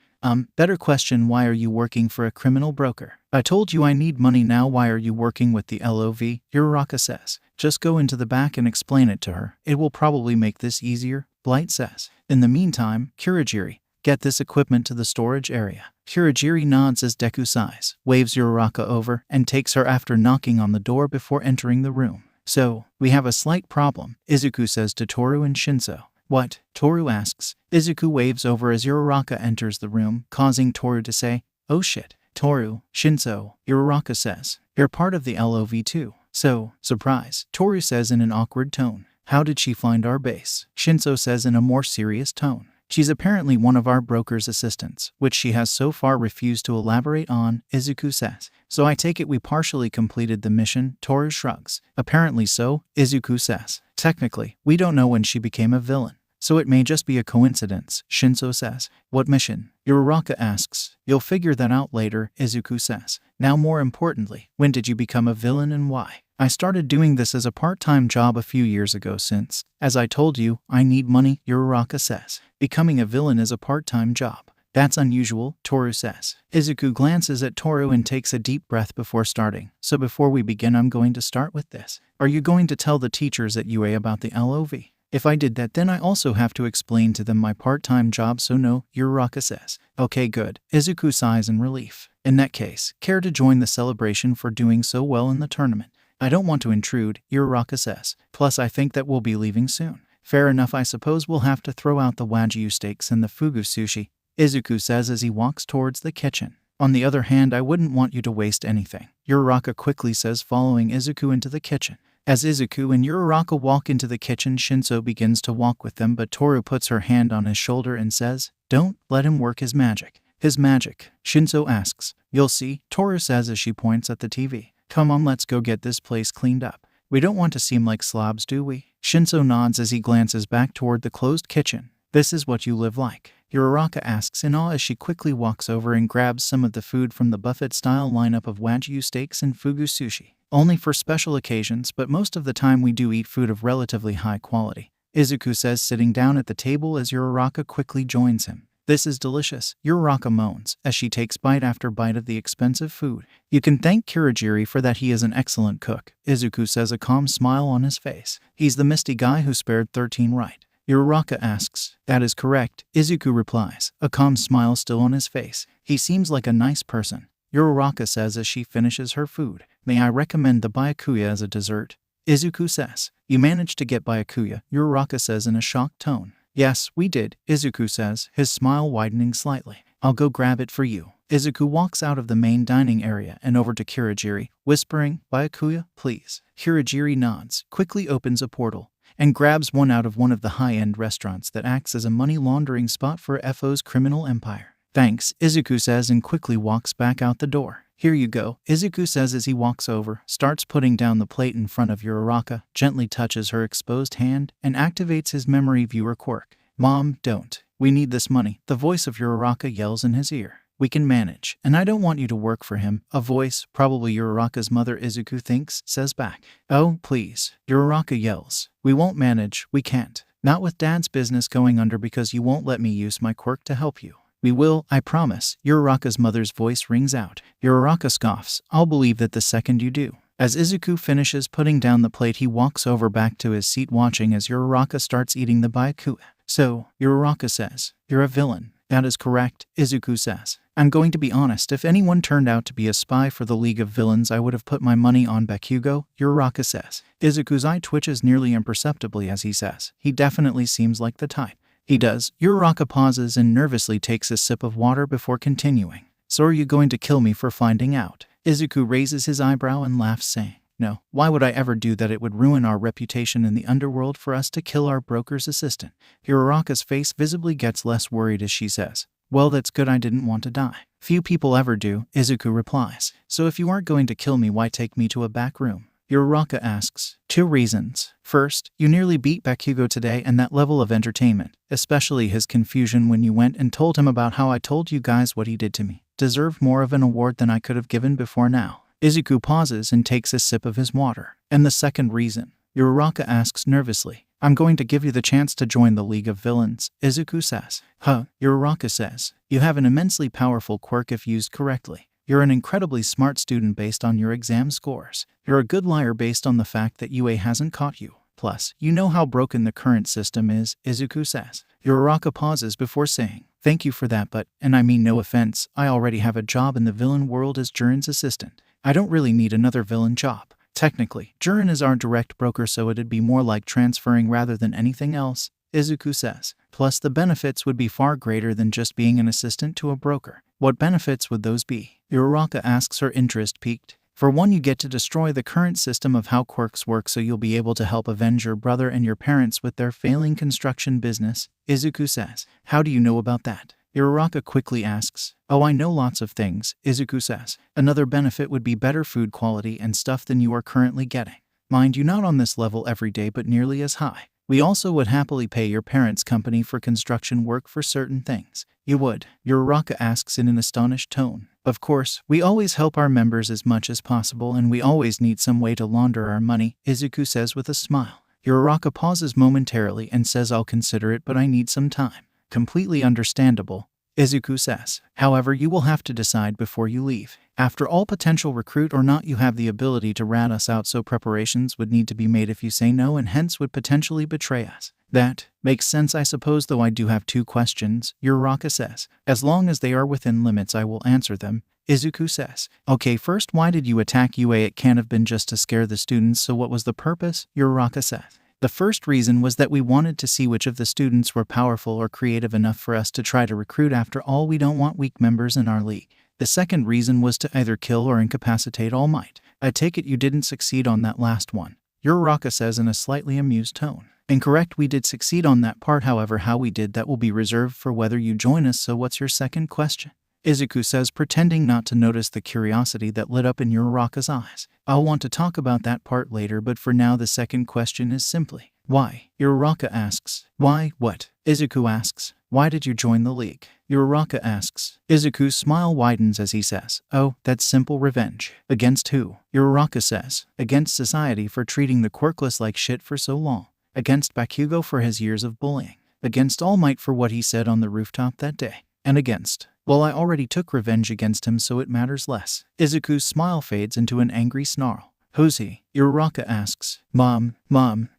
Better question, why are you working for a criminal broker? I told you I need money now, why are you working with the LOV? Uraraka says. Just go into the back and explain it to her. It will probably make this easier, Blight says. In the meantime, Kurogiri, get this equipment to the storage area. Kurogiri nods as Deku sighs, waves Uraraka over, and takes her after knocking on the door before entering the room. So, we have a slight problem, Izuku says to Toru and Shinso. What? Toru asks. Izuku waves over as Uraraka enters the room, causing Toru to say, oh shit. Toru, Shinso, Uraraka says, you're part of the LOV too. So, surprise, Toru says in an awkward tone. How did she find our base? Shinso says in a more serious tone. She's apparently one of our broker's assistants, which she has so far refused to elaborate on, Izuku says. So I take it we partially completed the mission, Toru shrugs. Apparently so, Izuku says. Technically, we don't know when she became a villain. So it may just be a coincidence, Shinso says. What mission? Uraraka asks. You'll figure that out later, Izuku says. Now more importantly, when did you become a villain and why? I started doing this as a part-time job a few years ago since, as I told you, I need money, Uraraka says. Becoming a villain is a part-time job. That's unusual, Toru says. Izuku glances at Toru and takes a deep breath before starting. So before we begin, I'm going to start with this. Are you going to tell the teachers at UA about the LOV? If I did that, then I also have to explain to them my part-time job, so no, Uraraka says. Okay, good. Izuku sighs in relief. In that case, care to join the celebration for doing so well in the tournament? I don't want to intrude, Uraraka says. Plus I think that we'll be leaving soon. Fair enough, I suppose we'll have to throw out the wagyu steaks and the fugu sushi, Izuku says as he walks towards the kitchen. On the other hand, I wouldn't want you to waste anything, Uraraka quickly says, following Izuku into the kitchen. As Izuku and Uraraka walk into the kitchen, Shinso begins to walk with them, but Toru puts her hand on his shoulder and says, don't let him work his magic. His magic? Shinso asks. You'll see, Toru says as she points at the TV. Come on, let's go get this place cleaned up. We don't want to seem like slobs, do we? Shinso nods as he glances back toward the closed kitchen. This is what you live like? Uraraka asks in awe as she quickly walks over and grabs some of the food from the buffet-style lineup of wagyu steaks and fugu sushi. Only for special occasions, but most of the time we do eat food of relatively high quality, Izuku says, sitting down at the table as Uraraka quickly joins him. This is delicious, Uraraka moans, as she takes bite after bite of the expensive food. You can thank Kurogiri for that, he is an excellent cook, Izuku says, a calm smile on his face. He's the misty guy who spared 13 right. Uraraka asks. That is correct, Izuku replies, a calm smile still on his face. He seems like a nice person, Uraraka says as she finishes her food. May I recommend the byakuya as a dessert? Izuku says. You managed to get byakuya, Uraraka says in a shocked tone. Yes, we did, Izuku says, his smile widening slightly. I'll go grab it for you. Izuku walks out of the main dining area and over to Kurogiri, whispering, byakuya, please. Kurogiri nods, quickly opens a portal, and grabs one out of one of the high-end restaurants that acts as a money laundering spot for FO's criminal empire. Thanks, Izuku says and quickly walks back out the door. Here you go, Izuku says as he walks over, starts putting down the plate in front of Uraraka, gently touches her exposed hand, and activates his memory viewer quirk. Mom, don't. We need this money, the voice of Uraraka yells in his ear. We can manage, and I don't want you to work for him, a voice, probably Uraraka's mother, Izuku thinks, says back. Oh, please, Uraraka yells. We won't manage, we can't. Not with Dad's business going under because you won't let me use my quirk to help you. We will, I promise, Uraraka's mother's voice rings out. Uraraka scoffs. I'll believe that the second you do. As Izuku finishes putting down the plate, he walks over back to his seat watching as Uraraka starts eating the byakuya. So, Uraraka says, you're a villain. That is correct, Izuku says. I'm going to be honest, if anyone turned out to be a spy for the League of Villains, I would have put my money on Bakugo, Uraraka says. Izuku's eye twitches nearly imperceptibly as he says, he definitely seems like the type. He does. Uraraka pauses and nervously takes a sip of water before continuing. So are you going to kill me for finding out? Izuku raises his eyebrow and laughs, saying, no, why would I ever do that? It would ruin our reputation in the underworld for us to kill our broker's assistant. Uraraka's face visibly gets less worried as she says, well, that's good, I didn't want to die. Few people ever do, Izuku replies. So if you aren't going to kill me, why take me to a back room? Uraraka asks. 2 reasons. First, you nearly beat Bakugo today, and that level of entertainment, especially his confusion when you went and told him about how I told you guys what he did to me, deserved more of an award than I could have given before now. Izuku pauses and takes a sip of his water. And the second reason, Uraraka asks nervously. I'm going to give you the chance to join the League of Villains, Izuku says. Huh, Uraraka says. You have an immensely powerful quirk if used correctly. You're an incredibly smart student based on your exam scores. You're a good liar based on the fact that UA hasn't caught you. Plus, you know how broken the current system is, Izuku says. Uraraka pauses before saying, thank you for that, but, and I mean no offense, I already have a job in the villain world as Jiren's assistant. I don't really need another villain job. Technically, Jiren is our direct broker, so it'd be more like transferring rather than anything else, Izuku says. Plus, the benefits would be far greater than just being an assistant to a broker. What benefits would those be? Uraraka asks, her interest piqued. For one, you get to destroy the current system of how quirks work, so you'll be able to help avenge your brother and your parents with their failing construction business, Izuku says. How do you know about that? Uraraka quickly asks. Oh, I know lots of things, Izuku says. Another benefit would be better food quality and stuff than you are currently getting. Mind you, not on this level every day, but nearly as high. We also would happily pay your parents' company for construction work for certain things. You would? Uraraka asks in an astonished tone. Of course, we always help our members as much as possible, and we always need some way to launder our money, Izuku says with a smile. Uraraka pauses momentarily and says, I'll consider it, but I need some time. Completely understandable, Izuku says. However, you will have to decide before you leave. After all, potential recruit or not, you have the ability to rat us out, so preparations would need to be made if you say no, and hence would potentially betray us. That makes sense, I suppose, though I do have 2 questions, Uraraka says. As long as they are within limits, I will answer them, Izuku says. Okay, first, why did you attack UA? It can't have been just to scare the students, so what was the purpose? Uraraka says. The first reason was that we wanted to see which of the students were powerful or creative enough for us to try to recruit. After all, we don't want weak members in our league. The second reason was to either kill or incapacitate All Might. I take it you didn't succeed on that last one, Uraraka says in a slightly amused tone. Incorrect, we did succeed on that part, however how we did that will be reserved for whether you join us, so what's your second question? Izuku says, pretending not to notice the curiosity that lit up in Uraraka's eyes. I'll want to talk about that part later, but for now the second question is simply, why? Uraraka asks. Why, what? Izuku asks. Why did you join the league? Uraraka asks. Izuku's smile widens as he says, oh, that's simple, revenge. Against who? Uraraka says. Against society for treating the quirkless like shit for so long. Against Bakugo for his years of bullying. Against All Might for what he said on the rooftop that day. And against, well, I already took revenge against him, so it matters less. Izuku's smile fades into an angry snarl. Who's he? Uraraka asks. Mom.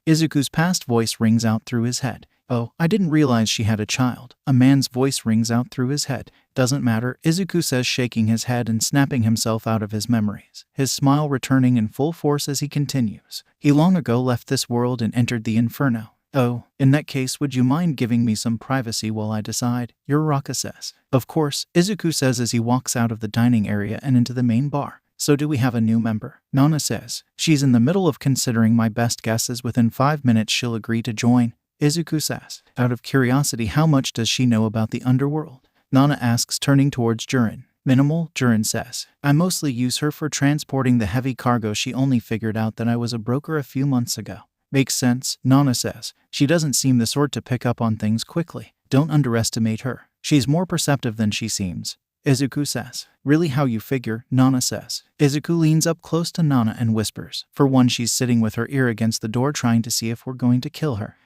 Izuku's past voice rings out through his head. Oh, I didn't realize she had a child. A man's voice rings out through his head. Doesn't matter, Izuku says, shaking his head and snapping himself out of his memories, his smile returning in full force as he continues. He long ago left this world and entered the inferno. Oh, in that case, would you mind giving me some privacy while I decide? Uraraka says. Of course, Izuku says as he walks out of the dining area and into the main bar. So do we have a new member? Nana says. She's in the middle of considering. My best guess is within 5 minutes she'll agree to join, Izuku says. Out of curiosity, how much does she know about the underworld? Nana asks, turning towards Jiren. Minimal, Jiren says. I mostly use her for transporting the heavy cargo. She only figured out that I was a broker a few months ago. Makes sense, Nana says. She doesn't seem the sort to pick up on things quickly. Don't underestimate her. She's more perceptive than she seems, Izuku says. Really, how you figure? Nana says. Izuku leans up close to Nana and whispers. For one, she's sitting with her ear against the door trying to see if we're going to kill her.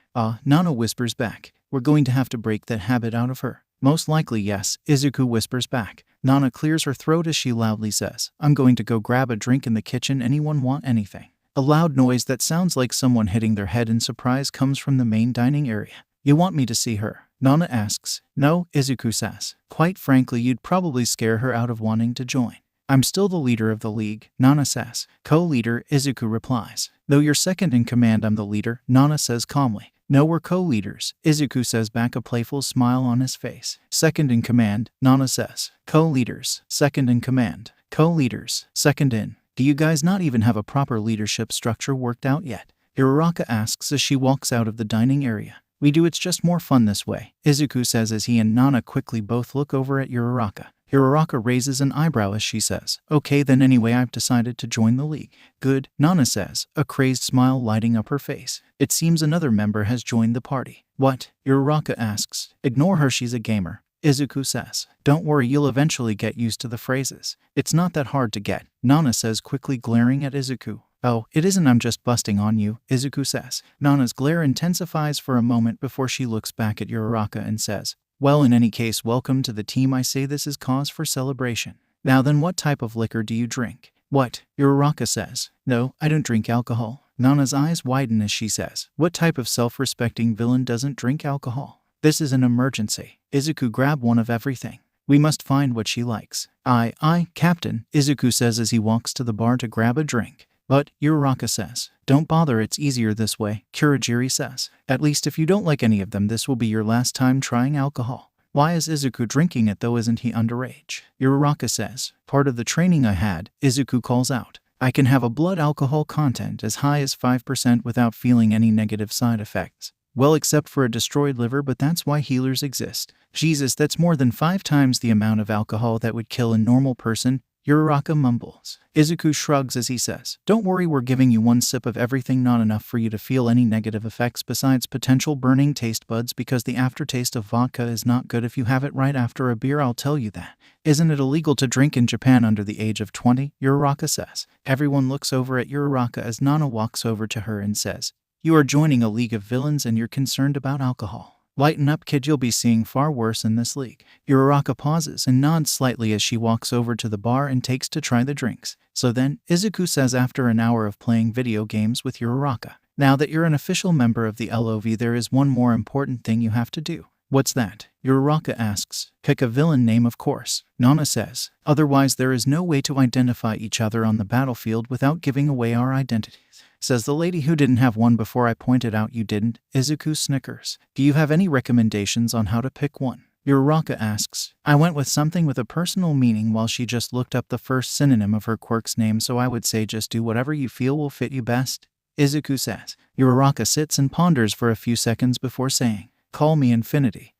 Nana whispers back. We're going to have to break that habit out of her. Most likely yes, Izuku whispers back. Nana clears her throat as she loudly says, I'm going to go grab a drink in the kitchen. Anyone want anything? A loud noise that sounds like someone hitting their head in surprise comes from the main dining area. You want me to see her? Nana asks. No, Izuku says. Quite frankly, you'd probably scare her out of wanting to join. I'm still the leader of the league, Nana says. Co-leader, Izuku replies. Though you're second in command, I'm the leader, Nana says calmly. No, we're co-leaders, Izuku says back, a playful smile on his face. Second in command, Nana says. Co-leaders, second in command. Co-leaders, second in. Do you guys not even have a proper leadership structure worked out yet? Uraraka asks as she walks out of the dining area. We do, it's just more fun this way, Izuku says as he and Nana quickly both look over at Uraraka. Uraraka raises an eyebrow as she says, okay then anyway I've decided to join the league. Good, Nana says, a crazed smile lighting up her face. It seems another member has joined the party. What? Uraraka asks. Ignore her, she's a gamer. Izuku says. Don't worry, you'll eventually get used to the phrases. It's not that hard to get, Nana says, quickly glaring at Izuku. Oh, it isn't, I'm just busting on you, Izuku says. Nana's glare intensifies for a moment before she looks back at Uraraka and says, well, in any case, welcome to the team. I say this is cause for celebration. Now then, what type of liquor do you drink? What? Uraraka says. No, I don't drink alcohol. Nana's eyes widen as she says, what type of self-respecting villain doesn't drink alcohol? This is an emergency. Izuku, grab one of everything. We must find what she likes. Aye, Captain, Izuku says as he walks to the bar to grab a drink. But, Uraraka says, don't bother, it's easier this way, Kurogiri says. At least if you don't like any of them, this will be your last time trying alcohol. Why is Izuku drinking it though? Isn't he underage? Uraraka says, part of the training I had, Izuku calls out. I can have a blood alcohol content as high as 5% without feeling any negative side effects. Well, except for a destroyed liver, but that's why healers exist. Jesus, that's more than 5 times the amount of alcohol that would kill a normal person, Uraraka mumbles. Izuku shrugs as he says, don't worry, we're giving you 1 sip of everything, not enough for you to feel any negative effects besides potential burning taste buds because the aftertaste of vodka is not good if you have it right after a beer, I'll tell you that. Isn't it illegal to drink in Japan under the age of 20? Uraraka says. Everyone looks over at Uraraka as Nana walks over to her and says, you are joining a league of villains and you're concerned about alcohol. Lighten up, kid, you'll be seeing far worse in this league. Uraraka pauses and nods slightly as she walks over to the bar and takes to try the drinks. So then, Izuku says after an hour of playing video games with Uraraka, now that you're an official member of the LOV, there is one more important thing you have to do. What's that? Uraraka asks. Pick a villain name, of course, Nana says. Otherwise there is no way to identify each other on the battlefield without giving away our identities. Says the lady who didn't have one before I pointed out you didn't. Izuku snickers. Do you have any recommendations on how to pick one? Uraraka asks. I went with something with a personal meaning while she just looked up the first synonym of her quirk's name, so I would say just do whatever you feel will fit you best, Izuku says. Uraraka sits and ponders for a few seconds before saying, call me Infinity.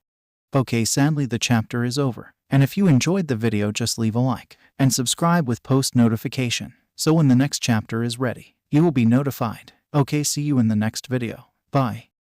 Okay, sadly the chapter is over. And if you enjoyed the video, just leave a like and subscribe with post notification, so when the next chapter is ready, you will be notified. Okay, see you in the next video. Bye.